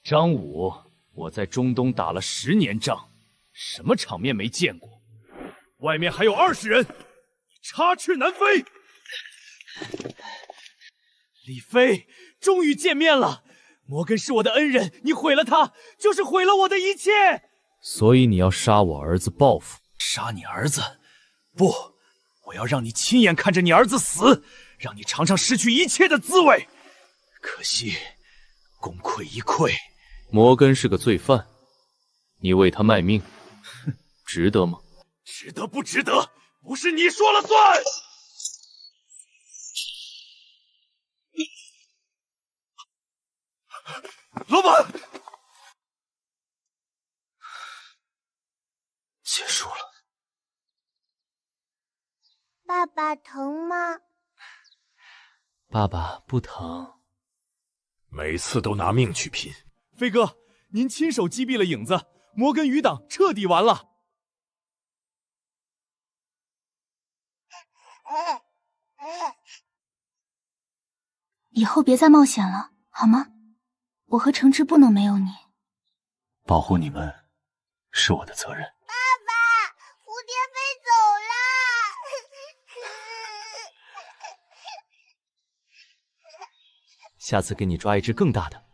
张武，我在中东打了10年仗，什么场面没见过？外面还有20人，你插翅难飞。李飞，终于见面了。摩根是我的恩人，你毁了他，就是毁了我的一切。所以你要杀我儿子报复？杀你儿子？不，我要让你亲眼看着你儿子死，让你尝尝失去一切的滋味。可惜，功亏一篑。摩根是个罪犯，你为他卖命，值得吗？值得不值得，不是你说了算。老板，结束了。爸爸疼吗？爸爸不疼。每次都拿命去拼。飞哥，您亲手击毙了影子，摩根余党彻底完了。以后别再冒险了，好吗？我和程志不能没有你。保护你们是我的责任。爸爸，蝴蝶飞走了。下次给你抓一只更大的。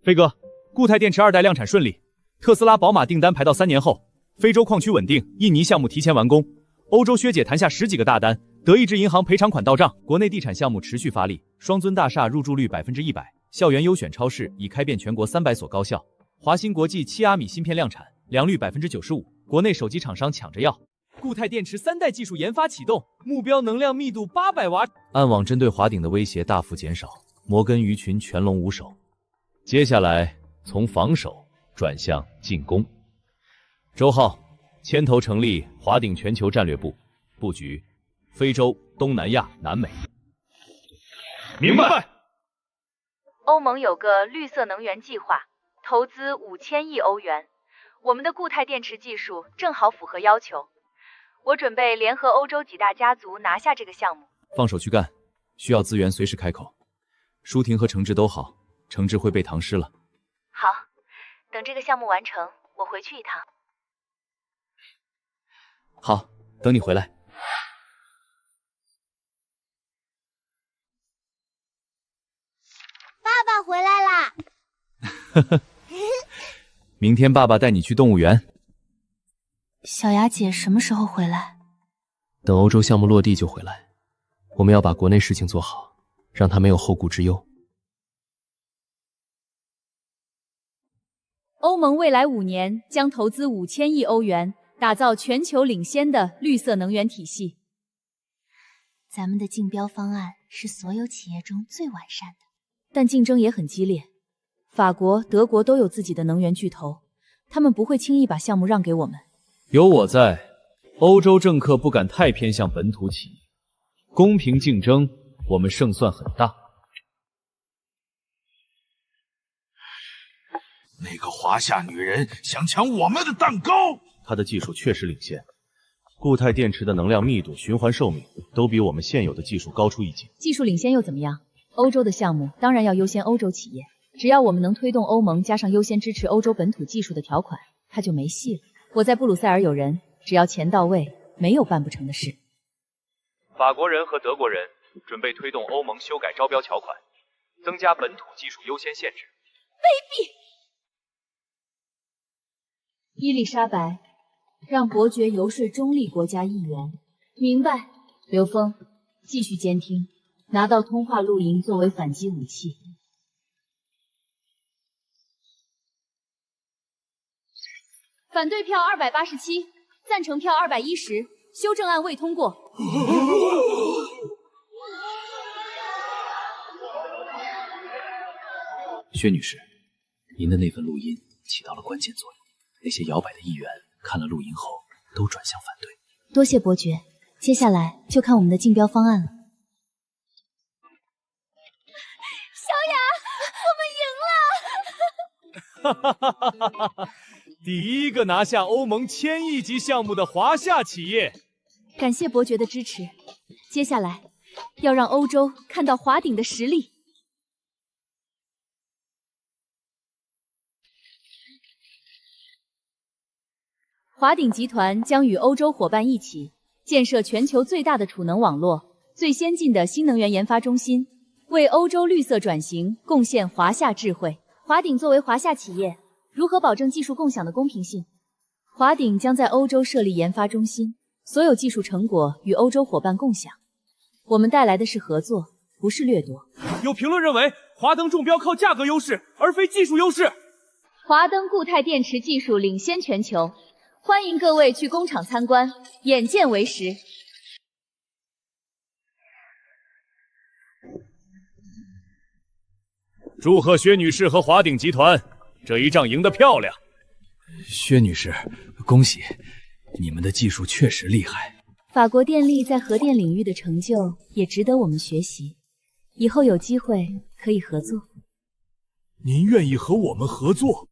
飞哥，固态电池2代量产顺利，特斯拉、宝马订单排到3年后，非洲矿区稳定，印尼项目提前完工，欧洲削减谈下10几个大单，德意志银行赔偿款到账，国内地产项目持续发力，双尊大厦入住率100%，校园优选超市已开遍全国300所高校，华新国际7阿米芯片量产，良率95%，国内手机厂商抢着要。固态电池3代技术研发启动，目标能量密度800瓦。暗网针对华鼎的威胁大幅减少，摩根鱼群全龙无首。接下来从防守转向进攻。周浩牵头成立华鼎全球战略部，布局非洲、东南亚、南美。明白。欧盟有个绿色能源计划，投资5000亿欧元，我们的固态电池技术正好符合要求。我准备联合欧洲几大家族拿下这个项目。放手去干，需要资源随时开口。舒婷和程志都好，程志会背唐诗了。好，等这个项目完成，我回去一趟。好，等你回来。爸爸回来啦！明天爸爸带你去动物园。小雅姐什么时候回来？等欧洲项目落地就回来。我们要把国内事情做好，让他没有后顾之忧。欧盟未来5年将投资5000亿欧元，打造全球领先的绿色能源体系。咱们的竞标方案是所有企业中最完善的，但竞争也很激烈。法国、德国都有自己的能源巨头，他们不会轻易把项目让给我们。有我在，欧洲政客不敢太偏向本土企业，公平竞争，我们胜算很大。那个华夏女人想抢我们的蛋糕，她的技术确实领先，固态电池的能量密度、循环寿命都比我们现有的技术高出一截。技术领先又怎么样？欧洲的项目当然要优先欧洲企业，只要我们能推动欧盟加上优先支持欧洲本土技术的条款，它就没戏了。我在布鲁塞尔有人，只要钱到位，没有办不成的事。法国人和德国人准备推动欧盟修改招标条款，增加本土技术优先限制。卑鄙！伊丽莎白，让伯爵游说中立国家议员。明白。刘峰，继续监听，拿到通话录音作为反击武器。反对票287，赞成票210，修正案未通过。薛女士，您的那份录音起到了关键作用。那些摇摆的议员看了录音后都转向反对。多谢伯爵，接下来就看我们的竞标方案了。小雅，我们赢了！哈哈哈哈哈！第一个拿下欧盟1000亿级项目的华夏企业。感谢伯爵的支持，接下来要让欧洲看到华鼎的实力。华鼎集团将与欧洲伙伴一起建设全球最大的储能网络、最先进的新能源研发中心，为欧洲绿色转型贡献华夏智慧。华鼎作为华夏企业，如何保证技术共享的公平性？华鼎将在欧洲设立研发中心，所有技术成果与欧洲伙伴共享。我们带来的是合作，不是掠夺。有评论认为，华灯中标靠价格优势，而非技术优势。华灯固态电池技术领先全球。欢迎各位去工厂参观，眼见为实。祝贺薛女士和华鼎集团，这一仗赢得漂亮。薛女士，恭喜，你们的技术确实厉害。法国电力在核电领域的成就也值得我们学习，以后有机会可以合作。您愿意和我们合作？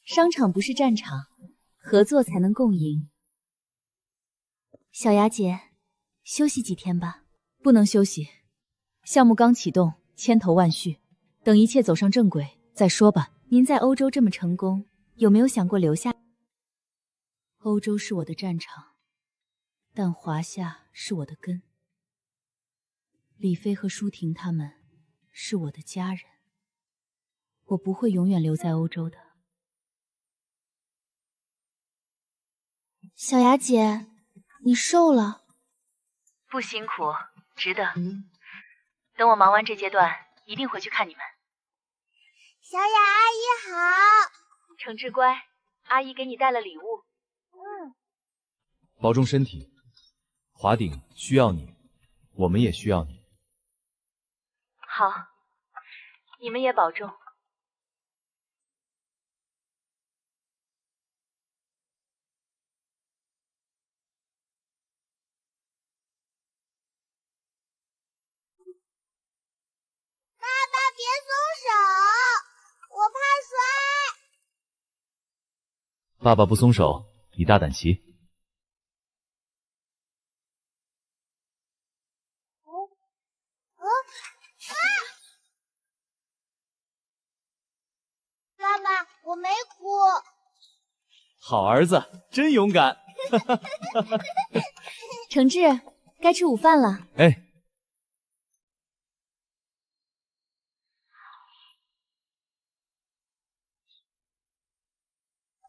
商场不是战场。合作才能共赢。小雅姐，休息几天吧。不能休息，项目刚启动，千头万绪，等一切走上正轨再说吧。您在欧洲这么成功，有没有想过留下？欧洲是我的战场，但华夏是我的根。李飞和舒婷他们是我的家人，我不会永远留在欧洲的。小雅姐，你瘦了。不辛苦，值得。等我忙完这阶段，一定回去看你们。小雅阿姨好。程志乖，阿姨给你带了礼物。保重身体。华鼎需要你，我们也需要你。好，你们也保重。爸爸别爸爸不松手，你大胆骑。爸爸，我没哭。好儿子，真勇敢。诚志，该吃午饭了。哎，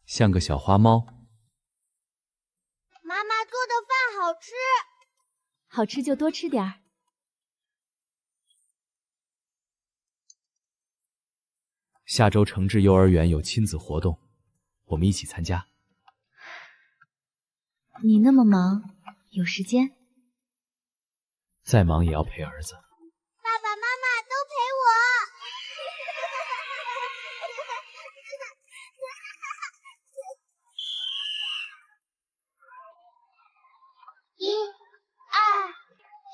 像个小花猫。妈妈做的饭好吃，好吃就多吃点儿。下周诚志幼儿园有亲子活动，我们一起参加。你那么忙，有时间？再忙也要陪儿子。爸爸妈妈都陪我。1、2、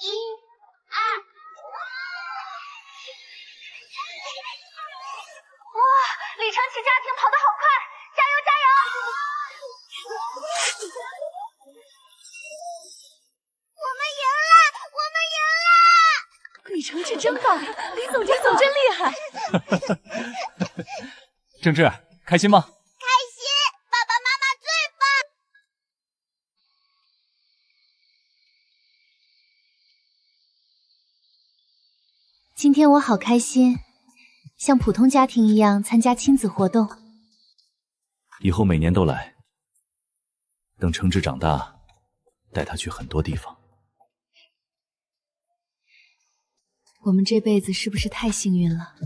1、2。哇，李承启家庭跑得好快，加油加油！我们赢了，我们赢了！李承志真棒，李总监真厉害。正志，开心吗？开心，爸爸妈妈最棒。今天我好开心，像普通家庭一样参加亲子活动。以后每年都来。等诚志长大，带他去很多地方。我们这辈子是不是太幸运了？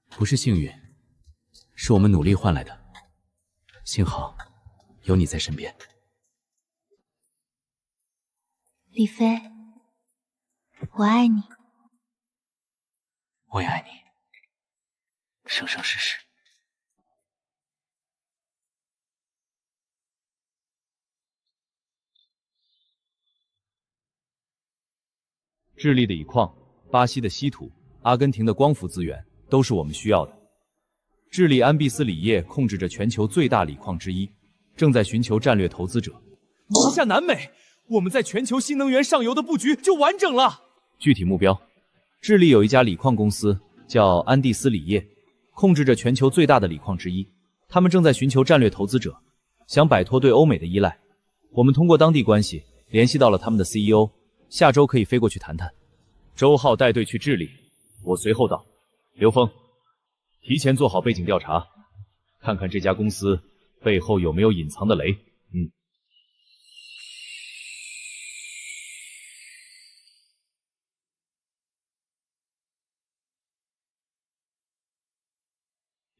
不是幸运，是我们努力换来的。幸好有你在身边。李飞，我爱你。我也爱你，生生世世。智利的锂矿、巴西的稀土、阿根廷的光伏资源都是我们需要的。智利安第斯锂业控制着全球最大锂矿之一，正在寻求战略投资者。拿下南美，我们在全球新能源上游的布局就完整了。具体目标，智利有一家锂矿公司叫安第斯锂业，控制着全球最大的锂矿之一。他们正在寻求战略投资者，想摆脱对欧美的依赖。我们通过当地关系联系到了他们的 CEO， 下周可以飞过去谈谈。周浩带队去智利，我随后到。刘峰，提前做好背景调查，看看这家公司背后有没有隐藏的雷。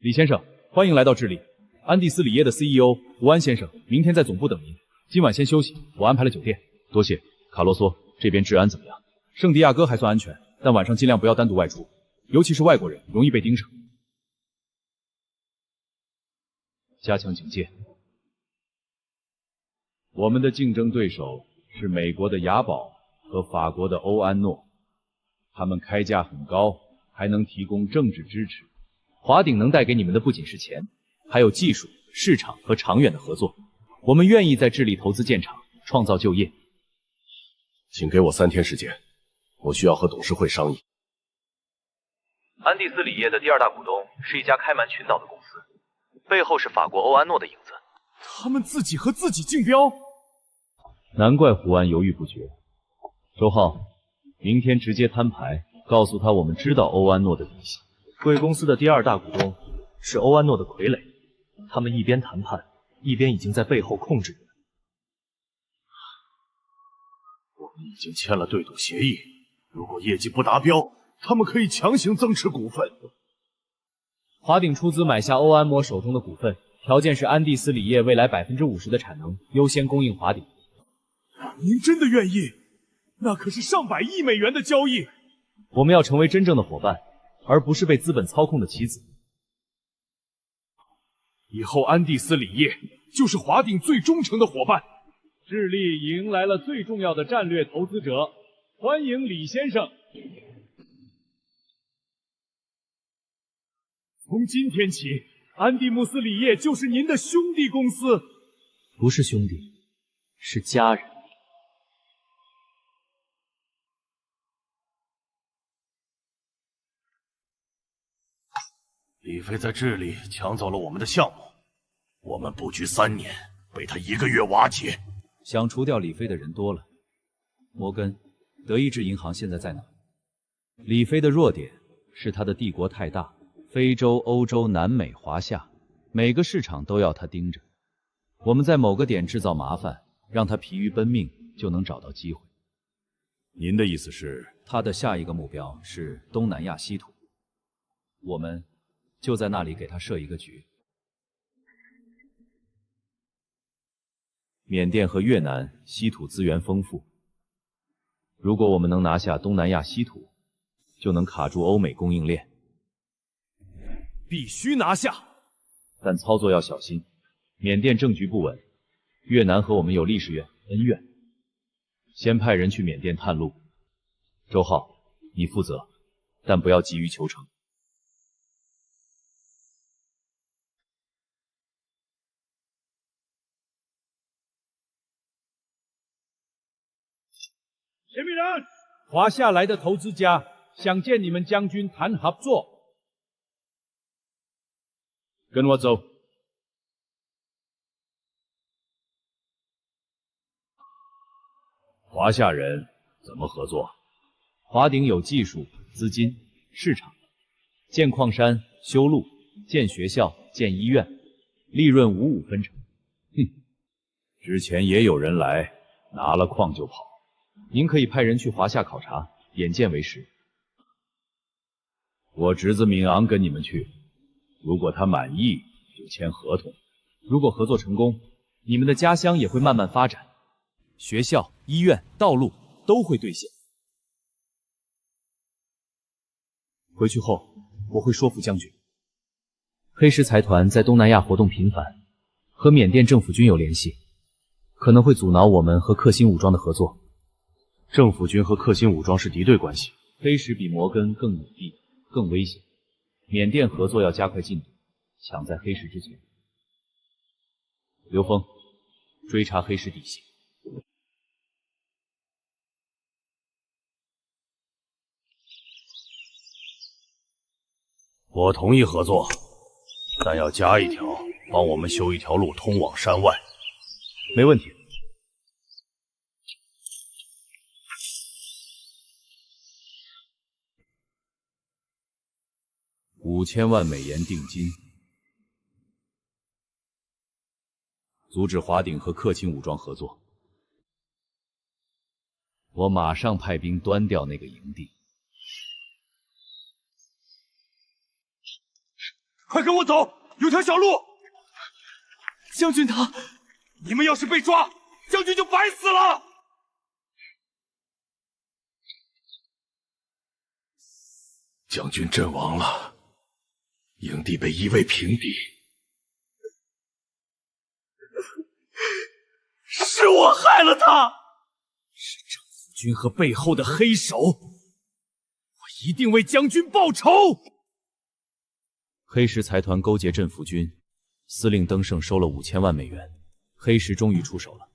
李先生，欢迎来到智利。安第斯锂业的 CEO 吴安先生，明天在总部等您。今晚先休息，我安排了酒店。多谢。卡洛索，这边治安怎么样？圣地亚哥还算安全，但晚上尽量不要单独外出，尤其是外国人，容易被盯上。加强警戒。我们的竞争对手是美国的雅宝和法国的欧安诺，他们开价很高，还能提供政治支持。华鼎能带给你们的不仅是钱，还有技术、市场和长远的合作。我们愿意在智利投资建厂，创造就业。请给我3天时间，我需要和董事会商议。安第斯锂业的第2大股东是一家开曼群岛的公司，背后是法国欧安诺的影子。他们自己和自己竞标，难怪胡安犹豫不决。周浩，明天直接摊牌，告诉他我们知道欧安诺的底细。贵公司的第2大股东是欧安诺的傀儡，他们一边谈判，一边已经在背后控制着。我们已经签了对赌协议，如果业绩不达标，他们可以强行增持股份。华鼎出资买下欧安摩手中的股份，条件是安第斯锂业未来50%的产能优先供应华鼎。您真的愿意？那可是上百亿美元的交易。我们要成为真正的伙伴，而不是被资本操控的棋子。以后安第斯锂业就是华鼎最忠诚的伙伴。智利迎来了最重要的战略投资者，欢迎李先生。从今天起，安蒂姆斯锂业就是您的兄弟公司。不是兄弟，是家人。李飞在智利抢走了我们的项目，我们布局3年，被他1个月瓦解。想除掉李飞的人多了。摩根，德意志银行现在在哪？李飞的弱点是他的帝国太大，非洲、欧洲、南美、华夏，每个市场都要他盯着。我们在某个点制造麻烦，让他疲于奔命，就能找到机会。您的意思是，他的下一个目标是东南亚稀土，我们就在那里给他设一个局。缅甸和越南稀土资源丰富，如果我们能拿下东南亚稀土，就能卡住欧美供应链。必须拿下，但操作要小心。缅甸政局不稳，越南和我们有历史恩怨。先派人去缅甸探路。周浩，你负责，但不要急于求成。前面人，华夏来的投资家想见你们将军谈合作。跟我走。华夏人怎么合作？华鼎有技术、资金、市场，建矿山、修路、建学校、建医院，利润55分成。之前也有人来，拿了矿就跑。您可以派人去华夏考察，眼见为实。我侄子闵昂跟你们去，如果他满意就签合同。如果合作成功，你们的家乡也会慢慢发展，学校、医院、道路都会兑现。回去后，我会说服将军。黑石财团在东南亚活动频繁，和缅甸政府军有联系，可能会阻挠我们和克星武装的合作。政府军和克星武装是敌对关系，黑石比摩根更隐蔽、更危险。缅甸合作要加快进度，抢在黑石之前。刘峰，追查黑石底细。我同意合作，但要加一条，帮我们修一条路通往山外。没问题。5000万美元定金，阻止华鼎和克钦武装合作。我马上派兵端掉那个营地。快跟我走，有条小路。将军他，你们要是被抓，将军就白死了。将军阵亡了，营地被夷为平地。是我害了他，是政府军和背后的黑手，我一定为将军报仇。黑石财团勾结镇抚军，司令登盛收了5000万美元，黑石终于出手了。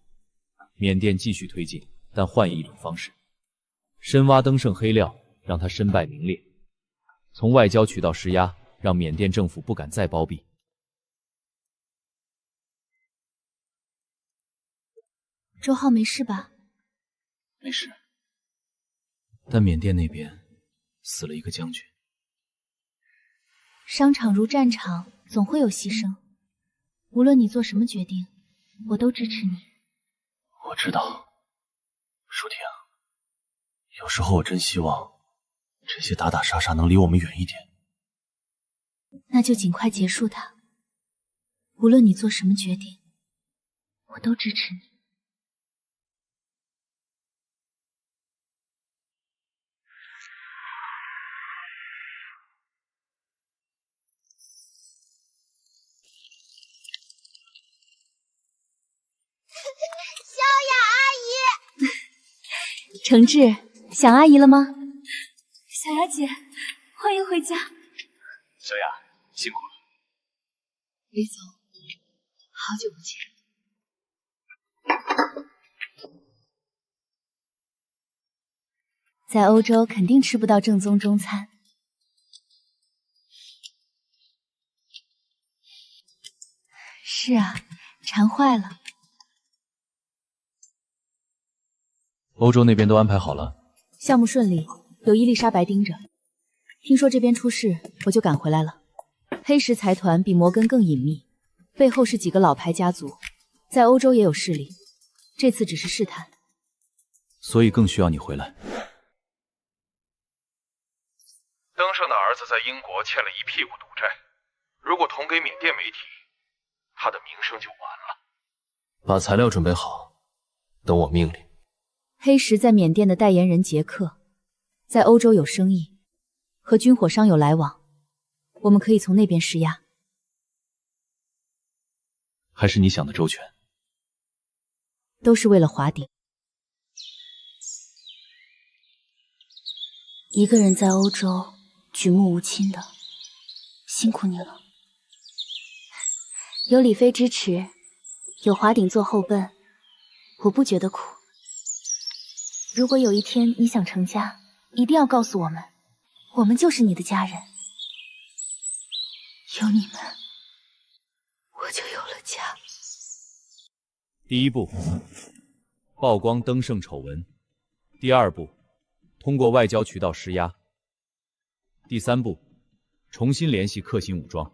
缅甸继续推进，但换一种方式，深挖登盛黑料，让他身败名裂，从外交渠道施压，让缅甸政府不敢再包庇。周浩没事吧？没事，但缅甸那边死了一个将军。商场如战场，总会有牺牲。无论你做什么决定，我都支持你。我知道，舒婷，有时候我真希望这些打打杀杀能离我们远一点。那就尽快结束它。无论你做什么决定，我都支持你。程志，想阿姨了吗？小雅姐，欢迎回家。小雅，辛苦了。李总，好久不见。在欧洲肯定吃不到正宗中餐。是啊，馋坏了。欧洲那边都安排好了，项目顺利，有伊丽莎白盯着。听说这边出事，我就赶回来了。黑石财团比摩根更隐秘，背后是几个老牌家族，在欧洲也有势力。这次只是试探，所以更需要你回来。登盛的儿子在英国欠了一屁股赌债，如果捅给缅甸媒体，他的名声就完了。把材料准备好，等我命令。黑石在缅甸的代言人杰克，在欧洲有生意，和军火商有来往，我们可以从那边施压。还是你想的周全。都是为了华鼎。一个人在欧洲举目无亲的，辛苦你了。有李飞支持，有华鼎做后盾，我不觉得苦。如果有一天你想成家，一定要告诉我们，我们就是你的家人。有你们，我就有了家。第一步，曝光登盛丑闻；第二步，通过外交渠道施压；第三步，重新联系克星武装。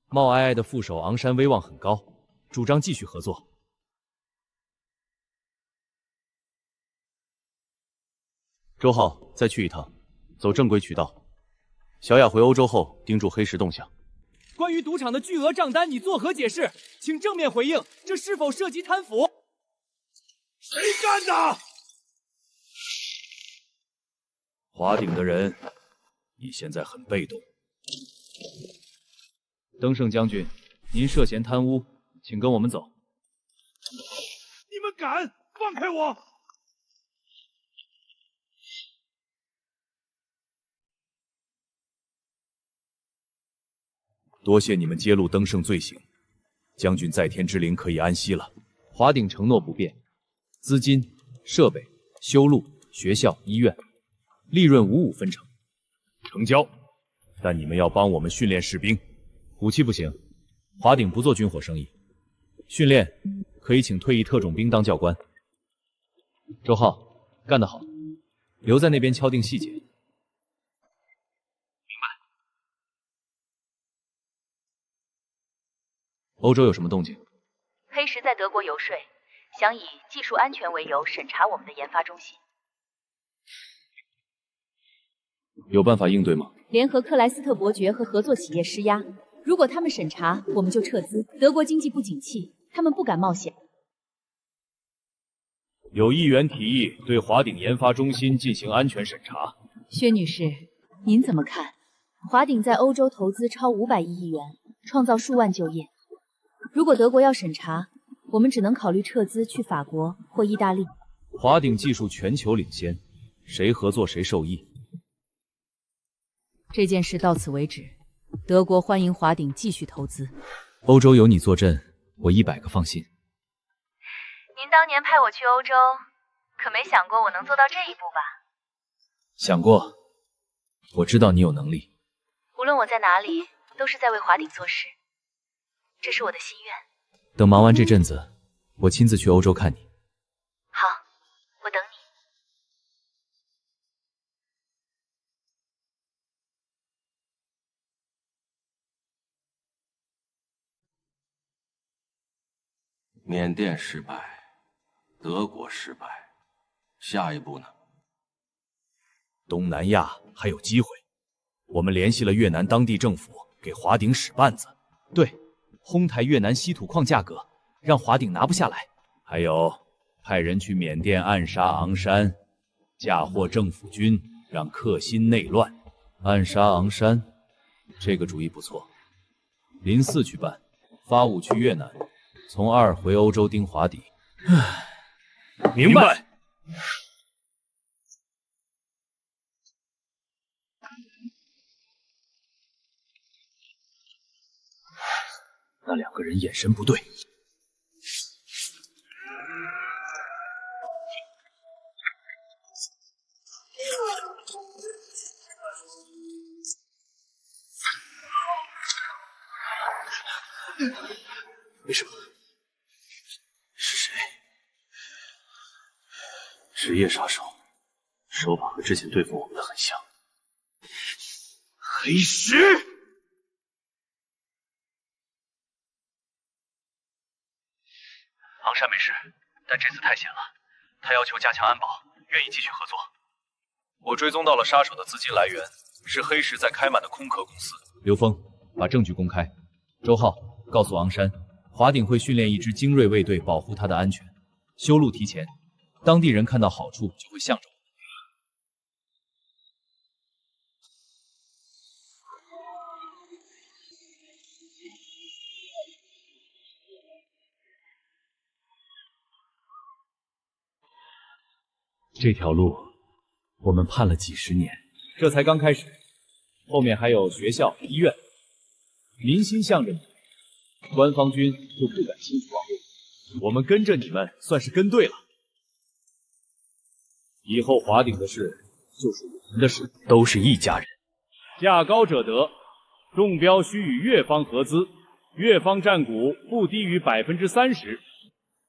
冒哀哀的副手昂山威望很高，主张继续合作。周浩，再去一趟，走正规渠道。小雅回欧洲后，盯住黑石动向。关于赌场的巨额账单，你作何解释？请正面回应，这是否涉及贪腐？谁干的？华鼎的人，你现在很被动。登盛将军，您涉嫌贪污，请跟我们走。你们敢放开我！多谢你们揭露登盛罪行，将军在天之灵可以安息了。华鼎承诺不变，资金、设备、修路、学校、医院，利润55分成。成交。但你们要帮我们训练士兵，武器不行。华鼎不做军火生意，训练可以请退役特种兵当教官。周浩，干得好，留在那边敲定细节。欧洲有什么动静？黑石在德国游说，想以技术安全为由审查我们的研发中心。有办法应对吗？联合克莱斯特伯爵和合作企业施压，如果他们审查，我们就撤资。德国经济不景气，他们不敢冒险。有议员提议对华鼎研发中心进行安全审查。薛女士，您怎么看？华鼎在欧洲投资超500亿元，创造数万就业。如果德国要审查，我们只能考虑撤资去法国或意大利。华鼎技术全球领先，谁合作谁受益。这件事到此为止，德国欢迎华鼎继续投资。欧洲有你坐镇，我100个放心。您当年派我去欧洲，可没想过我能做到这一步吧？想过，我知道你有能力。无论我在哪里，都是在为华鼎做事，这是我的心愿。等忙完这阵子，我亲自去欧洲看你。好，我等你。缅甸失败，德国失败，下一步呢？东南亚还有机会。我们联系了越南当地政府，给华鼎使绊子。对，哄抬越南稀土矿价格，让华鼎拿不下来。还有，派人去缅甸暗杀昂山，嫁祸政府军，让克辛内乱。暗杀昂山，这个主意不错。临4去办，发5去越南，从2回欧洲盯华鼎。明白。那两个人眼神不对。为什么？是谁？职业杀手，手法和之前对付我们的很像。黑石。昂山没事，但这次太险了，他要求加强安保，愿意继续合作。我追踪到了杀手的资金来源，是黑石在开满的空壳公司。刘峰，把证据公开。周浩，告诉昂山，华鼎会训练一支精锐卫队，保护他的安全。修路提前，当地人看到好处就会向着我们。这条路我们盼了几十年，这才刚开始，后面还有学校、医院，民心向着你，官方军就不敢轻举妄动。我们跟着你们算是跟对了。以后华鼎的事就是我们的事，都是一家人。价高者得，中标须与越方合资，越方占股不低于30%。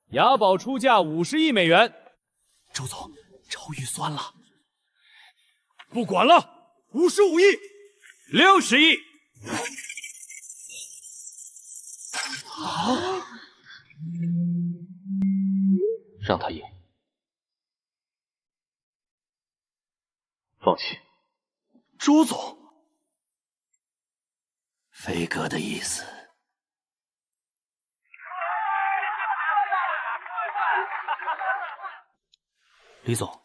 雅宝出价50亿美元。周总，超预算了。不管了，55亿，60亿。好，让他赢。放弃。周总，飞哥的意思。李总，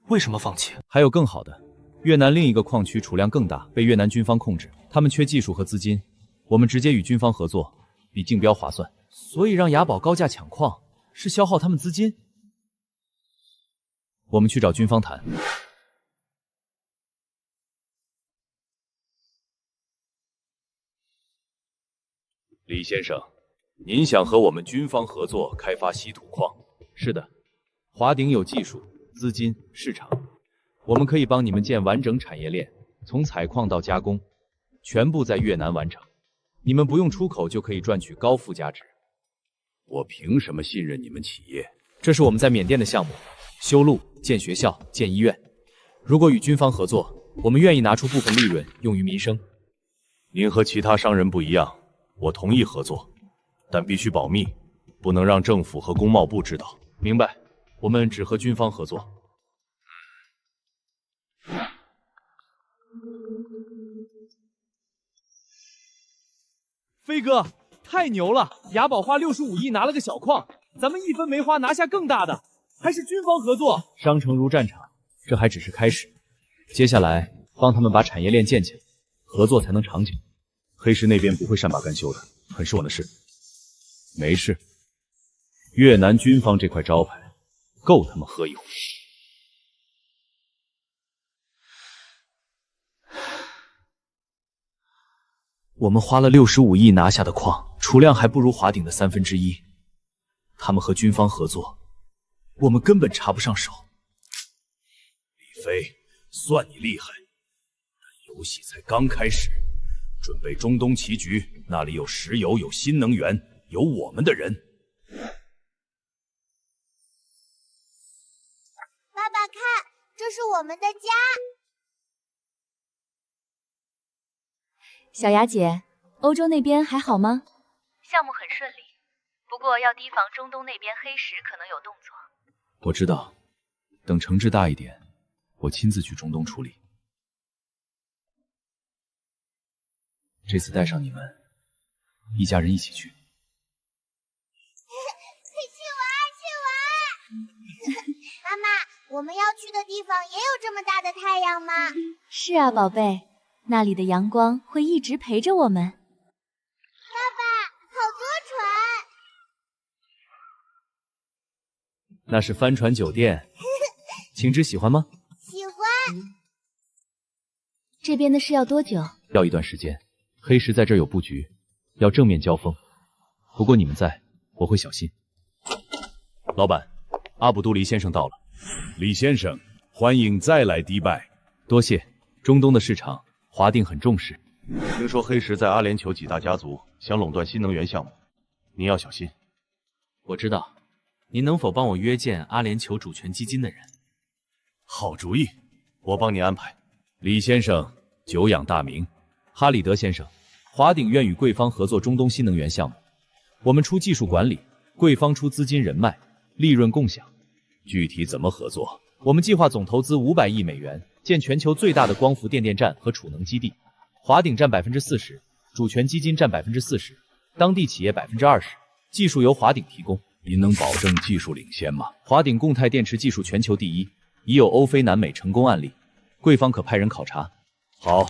为什么放弃？还有更好的，越南另一个矿区储量更大，被越南军方控制，他们缺技术和资金，我们直接与军方合作，比竞标划算。所以让雅宝高价抢矿，是消耗他们资金。我们去找军方谈。李先生，您想和我们军方合作开发稀土矿？是的，华鼎有技术、资金、市场，我们可以帮你们建完整产业链，从采矿到加工，全部在越南完成。你们不用出口就可以赚取高附加值。我凭什么信任你们企业？这是我们在缅甸的项目，修路、建学校、建医院。如果与军方合作，我们愿意拿出部分利润用于民生。您和其他商人不一样，我同意合作，但必须保密，不能让政府和工贸部知道。明白，我们只和军方合作。飞哥，太牛了！雅宝花65亿拿了个小矿，咱们一分没花拿下更大的，还是军方合作。商城如战场，这还只是开始，接下来帮他们把产业链建起来，合作才能长久。黑石那边不会善罢甘休的，很是我的事。没事，越南军方这块招牌够他们喝一壶。我们花了65亿拿下的矿，储量还不如华鼎的1/3。他们和军方合作，我们根本插不上手。李飞，算你厉害，但游戏才刚开始。准备中东棋局，那里有石油，有新能源，有我们的人。爸爸看，这是我们的家。小雅姐，欧洲那边还好吗？项目很顺利，不过要提防中东那边黑石可能有动作。我知道，等城市大一点，我亲自去中东处理。这次带上你们，一家人一起去。去玩！妈妈，我们要去的地方也有这么大的太阳吗？是啊，宝贝，那里的阳光会一直陪着我们。爸爸，好多船！那是帆船酒店，青之喜欢吗？喜欢。这边的事要多久？要一段时间。黑石在这儿有布局，要正面交锋，不过你们在，我会小心。老板，阿卜杜黎先生到了。李先生，欢迎再来迪拜。多谢。中东的市场，华定很重视。听说黑石在阿联酋几大家族想垄断新能源项目，您要小心。我知道，您能否帮我约见阿联酋主权基金的人？好主意，我帮你安排。李先生久仰大名，哈里德先生，华鼎愿与贵方合作中东新能源项目，我们出技术管理，贵方出资金人脉，利润共享。具体怎么合作？我们计划总投资500亿美元，建全球最大的光伏电电站和储能基地，华鼎占40%，主权基金占40%，当地企业20%，技术由华鼎提供。您能保证技术领先吗？华鼎固态电池技术全球第一，已有欧非南美成功案例，贵方可派人考察。好，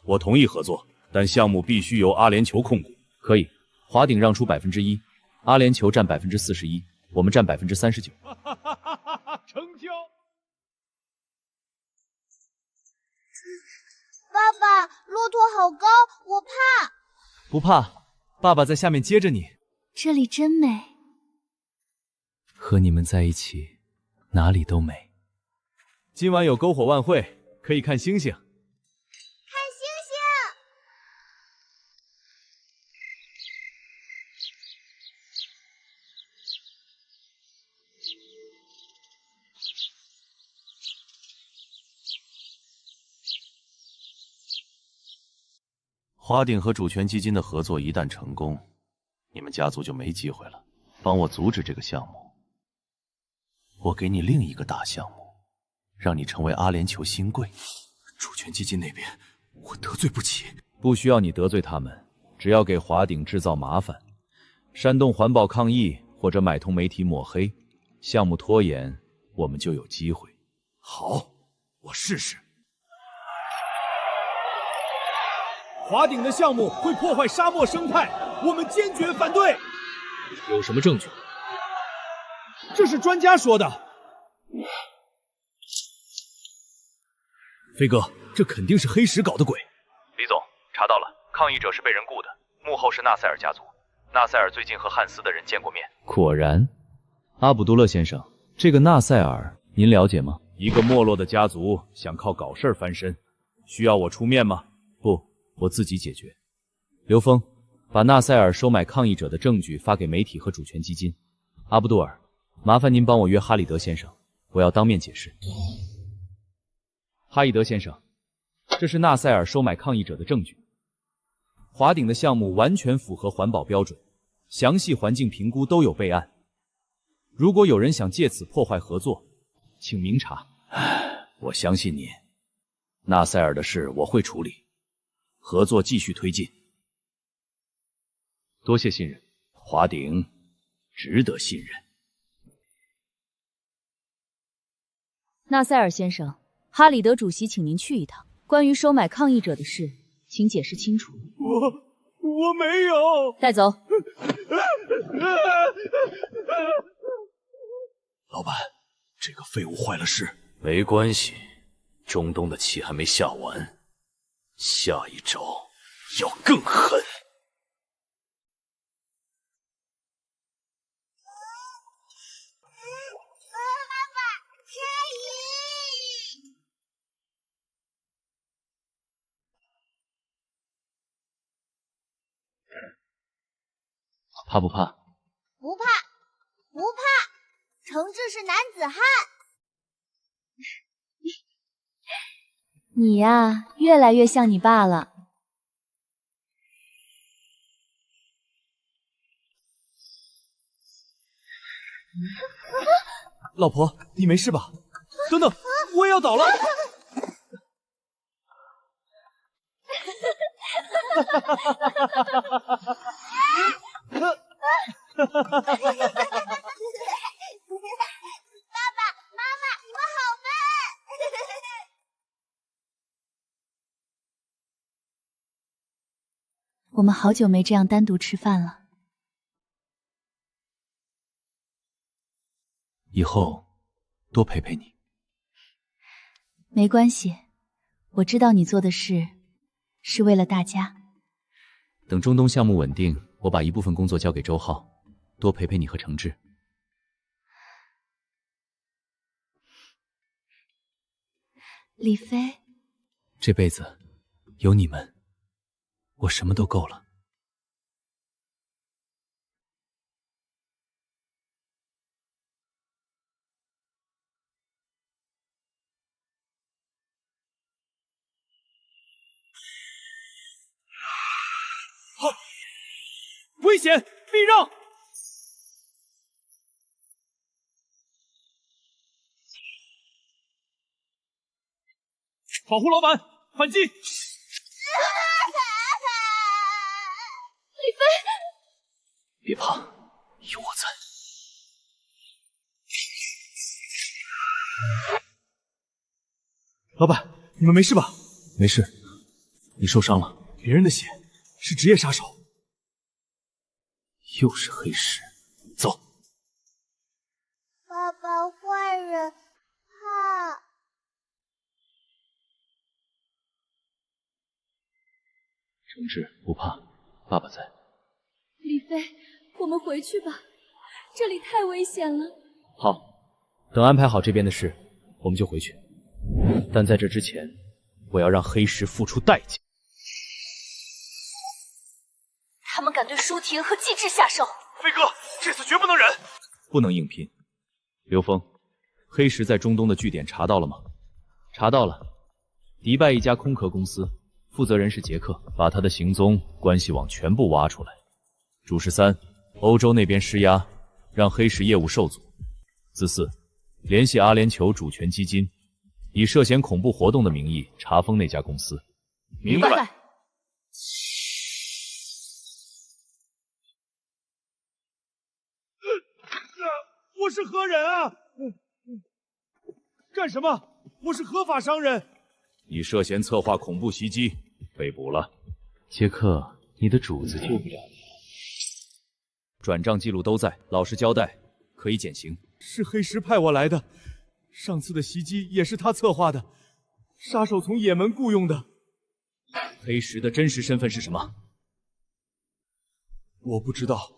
我同意合作，但项目必须由阿联酋控股。可以，华鼎让出1%，阿联酋占41%，我们占39%。成交。爸爸，骆驼好高，我怕。不怕，爸爸在下面接着你。这里真美。和你们在一起，哪里都美。今晚有篝火晚会，可以看星星。看星星。华鼎和主权基金的合作一旦成功，你们家族就没机会了。帮我阻止这个项目，我给你另一个大项目，让你成为阿联酋新贵。主权基金那边，我得罪不起。不需要你得罪他们，只要给华鼎制造麻烦，煽动环保抗议或者买通媒体抹黑，项目拖延，我们就有机会。好，我试试。华鼎的项目会破坏沙漠生态，我们坚决反对。有什么证据？这是专家说的。飞哥，这肯定是黑石搞的鬼。李总，查到了，抗议者是被人雇的，幕后是纳赛尔家族。纳赛尔最近和汉斯的人见过面。果然，阿卜杜勒先生，这个纳赛尔您了解吗？一个没落的家族想靠搞事翻身，需要我出面吗？不，我自己解决。刘峰，把纳赛尔收买抗议者的证据发给媒体和主权基金。阿卜杜尔，麻烦您帮我约哈里德先生，我要当面解释。哈里德先生，这是纳赛尔收买抗议者的证据。华鼎的项目完全符合环保标准，详细环境评估都有备案。如果有人想借此破坏合作，请明察。我相信你，纳赛尔的事我会处理，合作继续推进。多谢信任，华鼎值得信任。纳赛尔先生，哈里德主席请您去一趟，关于收买抗议者的事，请解释清楚。我没有。带走。老板，这个废物坏了事。没关系，中东的棋还没下完，下一招要更狠。怕不怕？不怕，不怕。诚挚是男子汉。你呀，越来越像你爸了。老婆，你没事吧？等等，我也要倒了！爸爸妈妈，你们好笨！我们好久没这样单独吃饭了。以后多陪陪你。没关系，我知道你做的事是为了大家。等中东项目稳定，我把一部分工作交给周浩，多陪陪你和程志。李飞，这辈子有你们，我什么都够了。危险！避让！保护老板，反击！李飞，别怕，有我在。老板，你们没事吧？没事，你受伤了。别人的血是职业杀手。又是黑石，走。爸爸，坏人怕。程志，不怕，爸爸在。李飞，我们回去吧，这里太危险了。好，等安排好这边的事，我们就回去。但在这之前，我要让黑石付出代价。他们敢对舒婷和季志下手，飞哥，这次绝不能忍！不能硬拼。刘峰，黑石在中东的据点查到了吗？查到了，迪拜一家空壳公司，负责人是杰克，把他的行踪、关系网全部挖出来。主事3，欧洲那边施压，让黑石业务受阻。子4，联系阿联酋主权基金，以涉嫌恐怖活动的名义查封那家公司。明白。我是何人啊？干什么？我是合法商人。你涉嫌策划恐怖袭击，被捕了。杰克，你的主子救不了你。转账记录都在，老实交代，可以减刑。是黑石派我来的，上次的袭击也是他策划的，杀手从也门雇佣的。黑石的真实身份是什么？我不知道，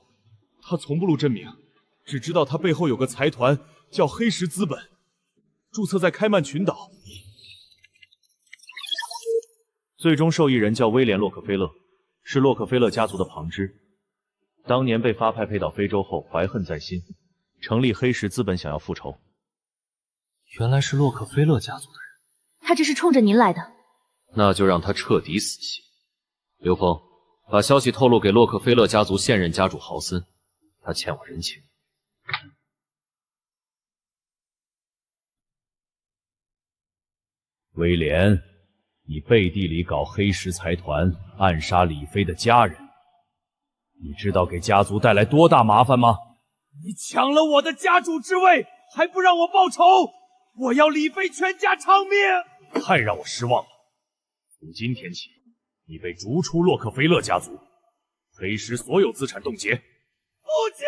他从不露真名。只知道他背后有个财团叫黑石资本，注册在开曼群岛。最终受益人叫威廉·洛克菲勒，是洛克菲勒家族的旁支。当年被发派配到非洲后，怀恨在心，成立黑石资本想要复仇。原来是洛克菲勒家族的人。他这是冲着您来的。那就让他彻底死心。刘峰，把消息透露给洛克菲勒家族现任家主豪森，他欠我人情。威廉，你背地里搞黑石财团，暗杀李飞的家人，你知道给家族带来多大麻烦吗？你抢了我的家主之位，还不让我报仇！我要李飞全家偿命！太让我失望了。从今天起，你被逐出洛克菲勒家族，黑石所有资产冻结。父亲，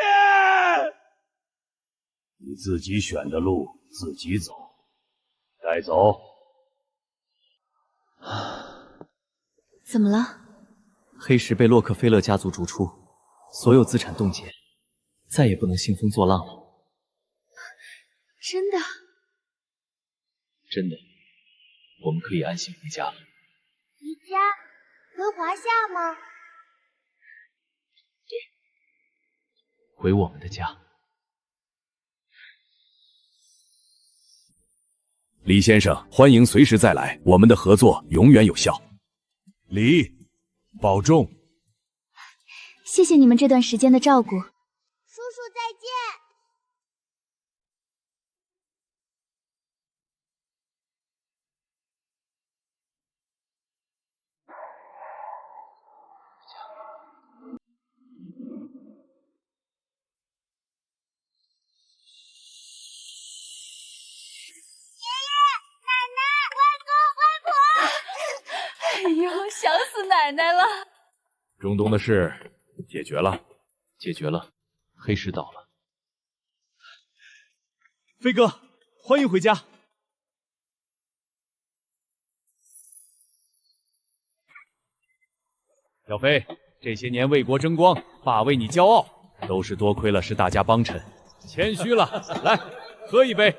你自己选的路自己走，带走。怎么了？黑石被洛克菲勒家族逐出，所有资产冻结，再也不能兴风作浪了。真的？真的，我们可以安心回家了。回家？回华夏吗？对，回我们的家。李先生，欢迎随时再来，我们的合作永远有效。李，保重。谢谢你们这段时间的照顾。叔叔再见。哎呦，想死奶奶了！中东的事解决了，解决了，黑石倒了。飞哥，欢迎回家。小飞，这些年为国争光，爸为你骄傲，都是多亏了是大家帮衬，谦虚了。来，喝一杯。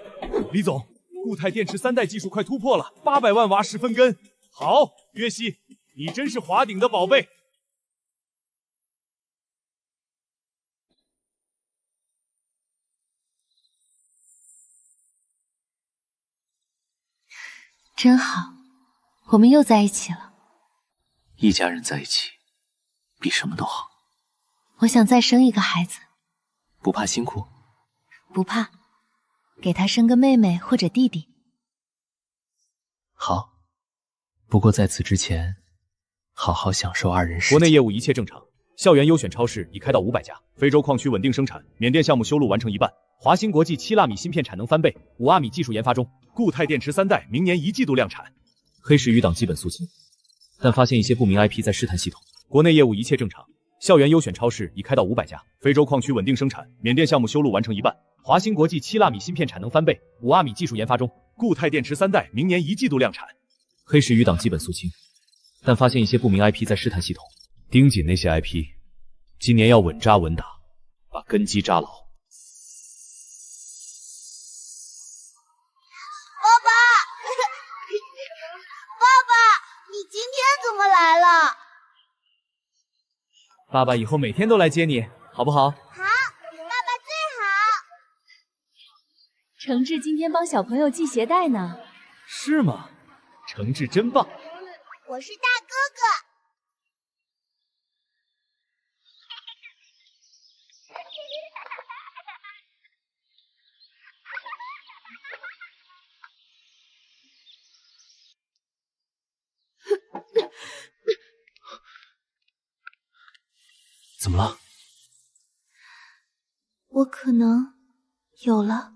李总，固态电池3代技术快突破了800万瓦时分根。好，约西，你真是华鼎的宝贝。真好，我们又在一起了。一家人在一起，比什么都好。我想再生一个孩子。不怕辛苦？不怕，给他生个妹妹或者弟弟。好，不过在此之前，好好享受2人世界。国内业务一切正常，校园优选超市已开到500家，非洲矿区稳定生产，缅甸项目修路完成一半，华新国际7纳米芯片产能翻倍，5阿米技术研发中，固态电池3代明年1季度量产。黑石余党基本肃清，但发现一些不明 IP 在试探系统。国内业务一切正常，校园优选超市已开到500家，非洲矿区稳定生产，缅甸项目修路完成一半，华新国际7纳米芯片产能翻倍，5阿米技术研发中，固态电池3代明年1季度量产。黑石余党基本肃清，但发现一些不明 IP 在试探系统，盯紧那些 IP， 今年要稳扎稳打，把根基扎牢。你今天怎么来了？爸爸以后每天都来接你，好不好？好，爸爸最好。诚志今天帮小朋友系鞋带呢。是吗？诚志真棒。我是大哥哥。怎么了？我可能有了。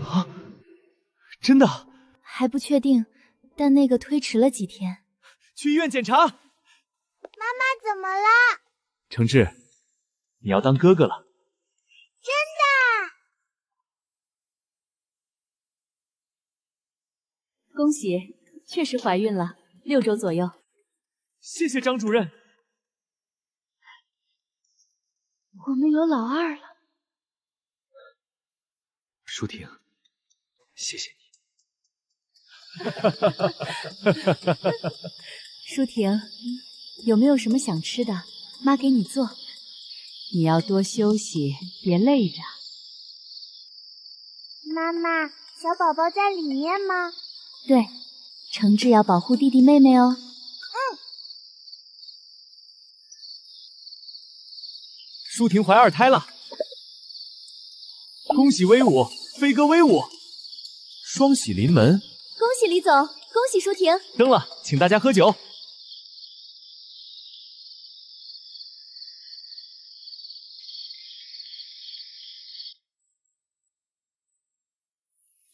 啊，真的？还不确定，但那个推迟了几天。去医院检查。妈妈怎么了？诚志，你要当哥哥了。真的？恭喜，确实怀孕了，6周左右。谢谢张主任。我们有老二了。舒婷，谢谢你。舒婷，有没有什么想吃的？妈给你做。你要多休息，别累着。妈妈，小宝宝在里面吗？对，诚志要保护弟弟妹妹哦。舒婷怀2胎了，恭喜威武，飞哥威武，双喜临门。恭喜李总，恭喜舒婷。登了，请大家喝酒。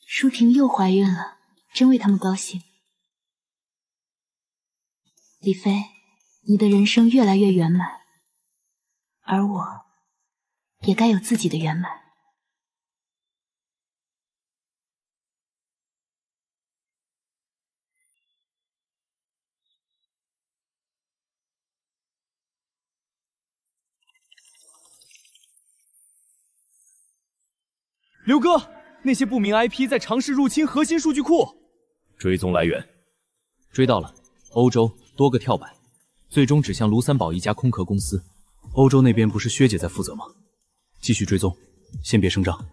舒婷又怀孕了，真为他们高兴。李飞，你的人生越来越圆满。而我，也该有自己的圆满。刘哥，那些不明 IP 在尝试入侵核心数据库，追踪来源，追到了，欧洲多个跳板，最终指向卢三宝一家空壳公司。欧洲那边不是薛姐在负责吗？继续追踪，先别声张。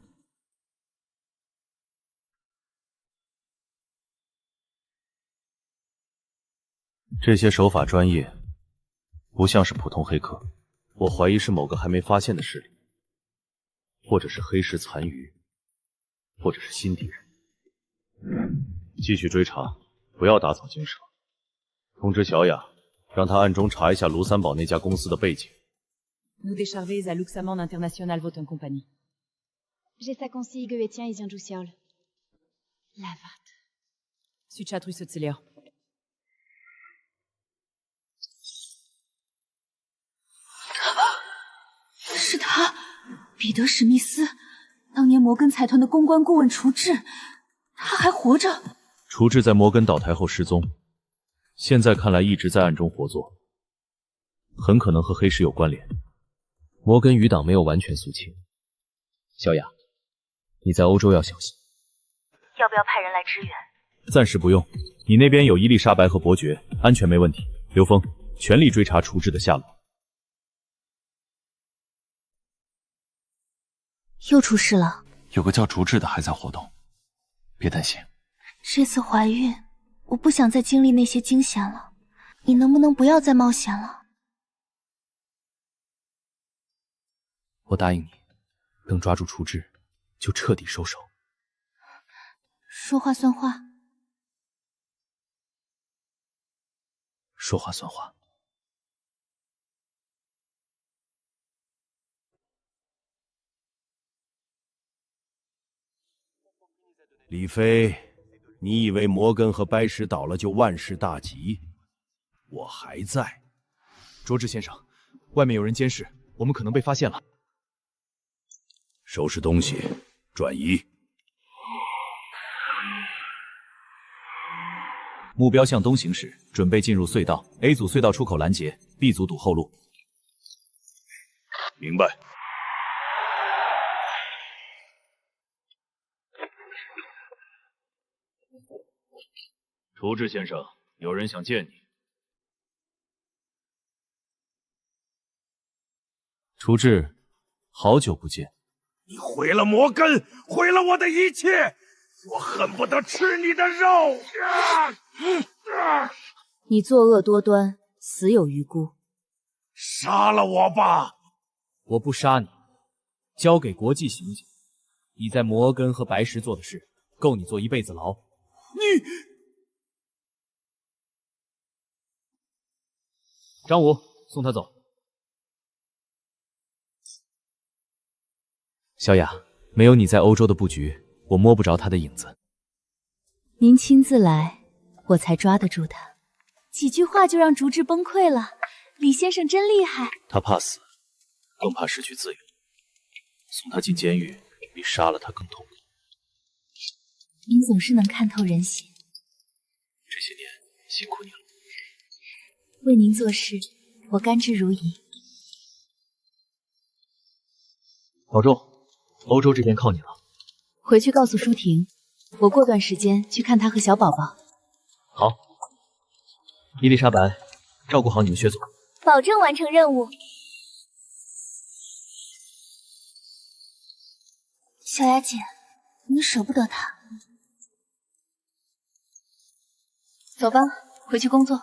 这些手法专业，不像是普通黑客，我怀疑是某个还没发现的势力，或者是黑石残余，或者是新敌人。继续追查，不要打草惊蛇。通知小雅，让她暗中查一下卢三宝那家公司的背景。Nous décharvez à Luxembourg International Voton Company. J'ai sa consigue et tiens, ils ont joué Lavat. Suchat Russotzilia. 是他，彼得·史密斯，当年摩根财团的公关顾问厨智，他还活着。厨智在摩根倒台后失踪，现在看来一直在暗中活作。很可能和黑石有关联。摩根余党没有完全肃清。小雅，你在欧洲要小心。要不要派人来支援？暂时不用，你那边有伊丽莎白和伯爵，安全没问题。刘峰，全力追查处置的下落。又出事了。有个叫竹治的还在活动，别担心。这次怀孕，我不想再经历那些惊险了。你能不能不要再冒险了？我答应你，等抓住处置，就彻底收手。说话算话。说话算话。李飞，你以为摩根和白石倒了就万事大吉？我还在。卓志先生，外面有人监视，我们可能被发现了。收拾东西，转移。目标向东行驶，准备进入隧道。A 组隧道出口拦截 ，B 组堵后路。明白。处置先生，有人想见你。处置，好久不见。你毁了摩根，毁了我的一切，我恨不得吃你的肉！你作恶多端，死有余辜。杀了我吧！我不杀你，交给国际刑警。你在摩根和白石做的事，够你坐一辈子牢。你，张武，送他走。小雅，没有你在欧洲的布局，我摸不着他的影子。您亲自来，我才抓得住他。几句话就让竹治崩溃了，李先生真厉害。他怕死，更怕失去自由。送他进监狱比杀了他更痛苦。您总是能看透人心。这些年辛苦你了。为您做事，我甘之如饴。保重。欧洲这边靠你了。回去告诉舒婷，我过段时间去看她和小宝宝。好。伊丽莎白，照顾好你们薛总。保证完成任务。小雅姐，你舍不得他。走吧，回去工作。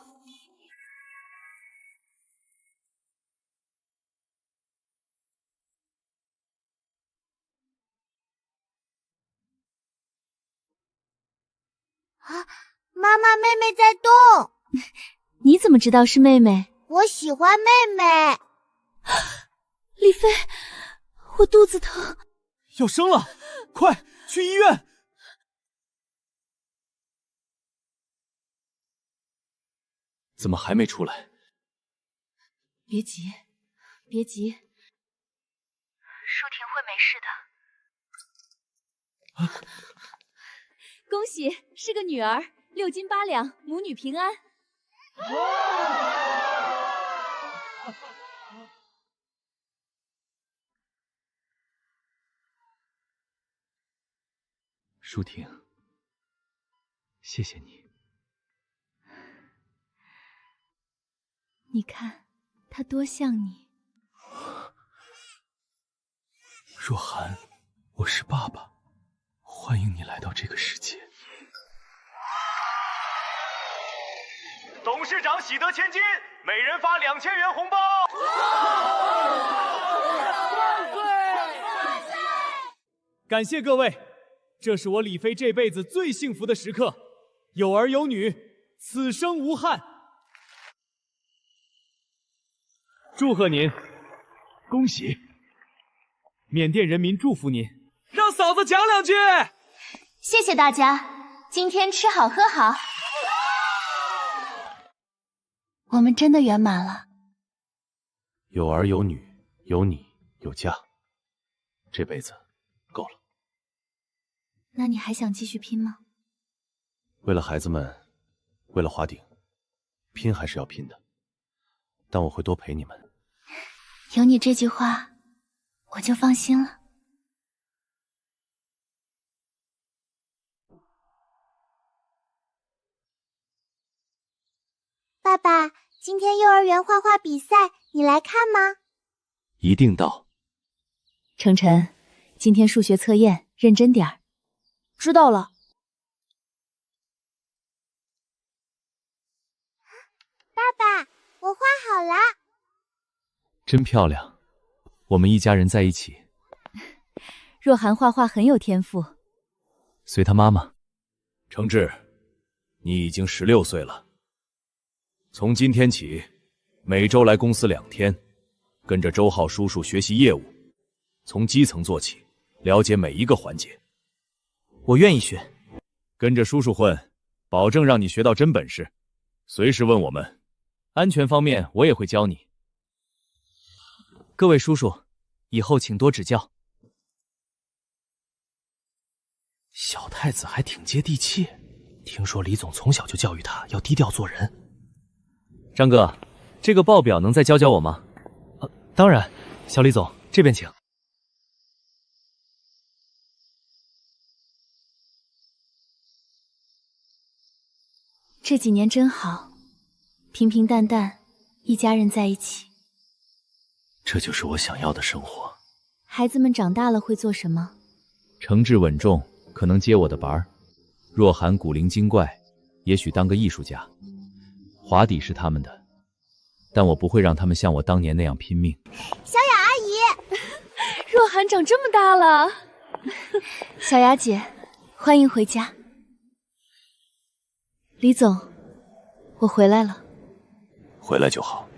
啊，妈妈，妹妹在动。你怎么知道是妹妹？我喜欢妹妹。李飞，我肚子疼。要生了，快去医院！怎么还没出来？别急，别急。舒婷会没事的。恭喜，是个女儿，6斤8两，母女平安。舒婷，谢谢你。你看，他多像你。若涵，我是爸爸，欢迎你来到这个世界。董事长喜得千金，每人发2000元红包。感谢各位，这是我李飞这辈子最幸福的时刻，有儿有女，此生无憾。祝贺您，恭喜！缅甸人民祝福您，让嫂子讲两句。谢谢大家，今天吃好喝好。我们真的圆满了。有儿有女，有你有家，这辈子够了。那你还想继续拼吗？为了孩子们，为了华鼎，拼还是要拼的。但我会多陪你们。有你这句话，我就放心了。爸爸，今天幼儿园画画比赛，你来看吗？一定到。程晨，今天数学测验认真点儿。知道了。爸爸，我画好了。真漂亮，我们一家人在一起。若涵画画很有天赋。随他妈妈。程志，你已经16岁了。从今天起，每周来公司2天，跟着周浩叔叔学习业务，从基层做起，了解每一个环节。我愿意学。跟着叔叔混，保证让你学到真本事。随时问我们，安全方面我也会教你。各位叔叔，以后请多指教。小太子还挺接地气，听说李总从小就教育他要低调做人。张哥，这个报表能再教教我吗？当然，小李总，这边请。这几年真好，平平淡淡，一家人在一起。这就是我想要的生活。孩子们长大了会做什么？诚挚稳重，可能接我的班儿；若涵古灵精怪，也许当个艺术家。华底是他们的，但我不会让他们像我当年那样拼命。小雅阿姨，若涵长这么大了。小雅姐，欢迎回家。李总，我回来了。回来就好。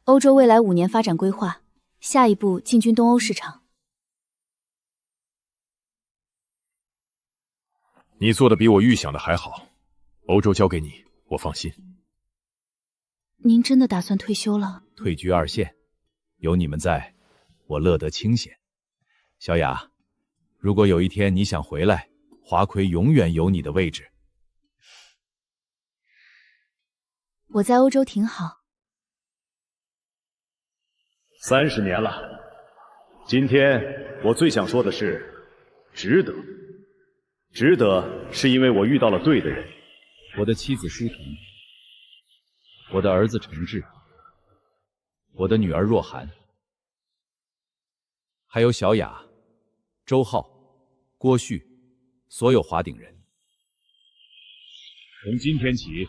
欧洲未来5年发展规划，下一步进军东欧市场。你做的比我预想的还好，欧洲交给你，我放心。您真的打算退休了？退居2线，有你们在，我乐得清闲。小雅，如果有一天你想回来，华奎永远有你的位置。我在欧洲挺好。30年了，今天我最想说的是，值得。值得是因为我遇到了对的人。我的妻子舒婷，我的儿子程志，我的女儿若涵，还有小雅、周浩、郭旭，所有华鼎人。从今天起，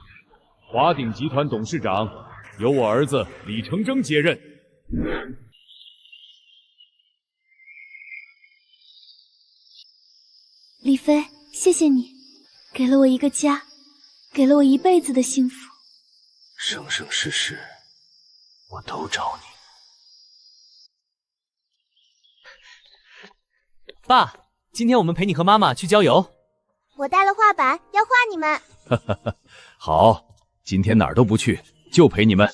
华鼎集团董事长由我儿子李成征接任。李飞，谢谢你，给了我一个家，给了我一辈子的幸福。生生世世，我都找你。爸，今天我们陪你和妈妈去郊游。我带了画板，要画你们。好，今天哪儿都不去，就陪你们。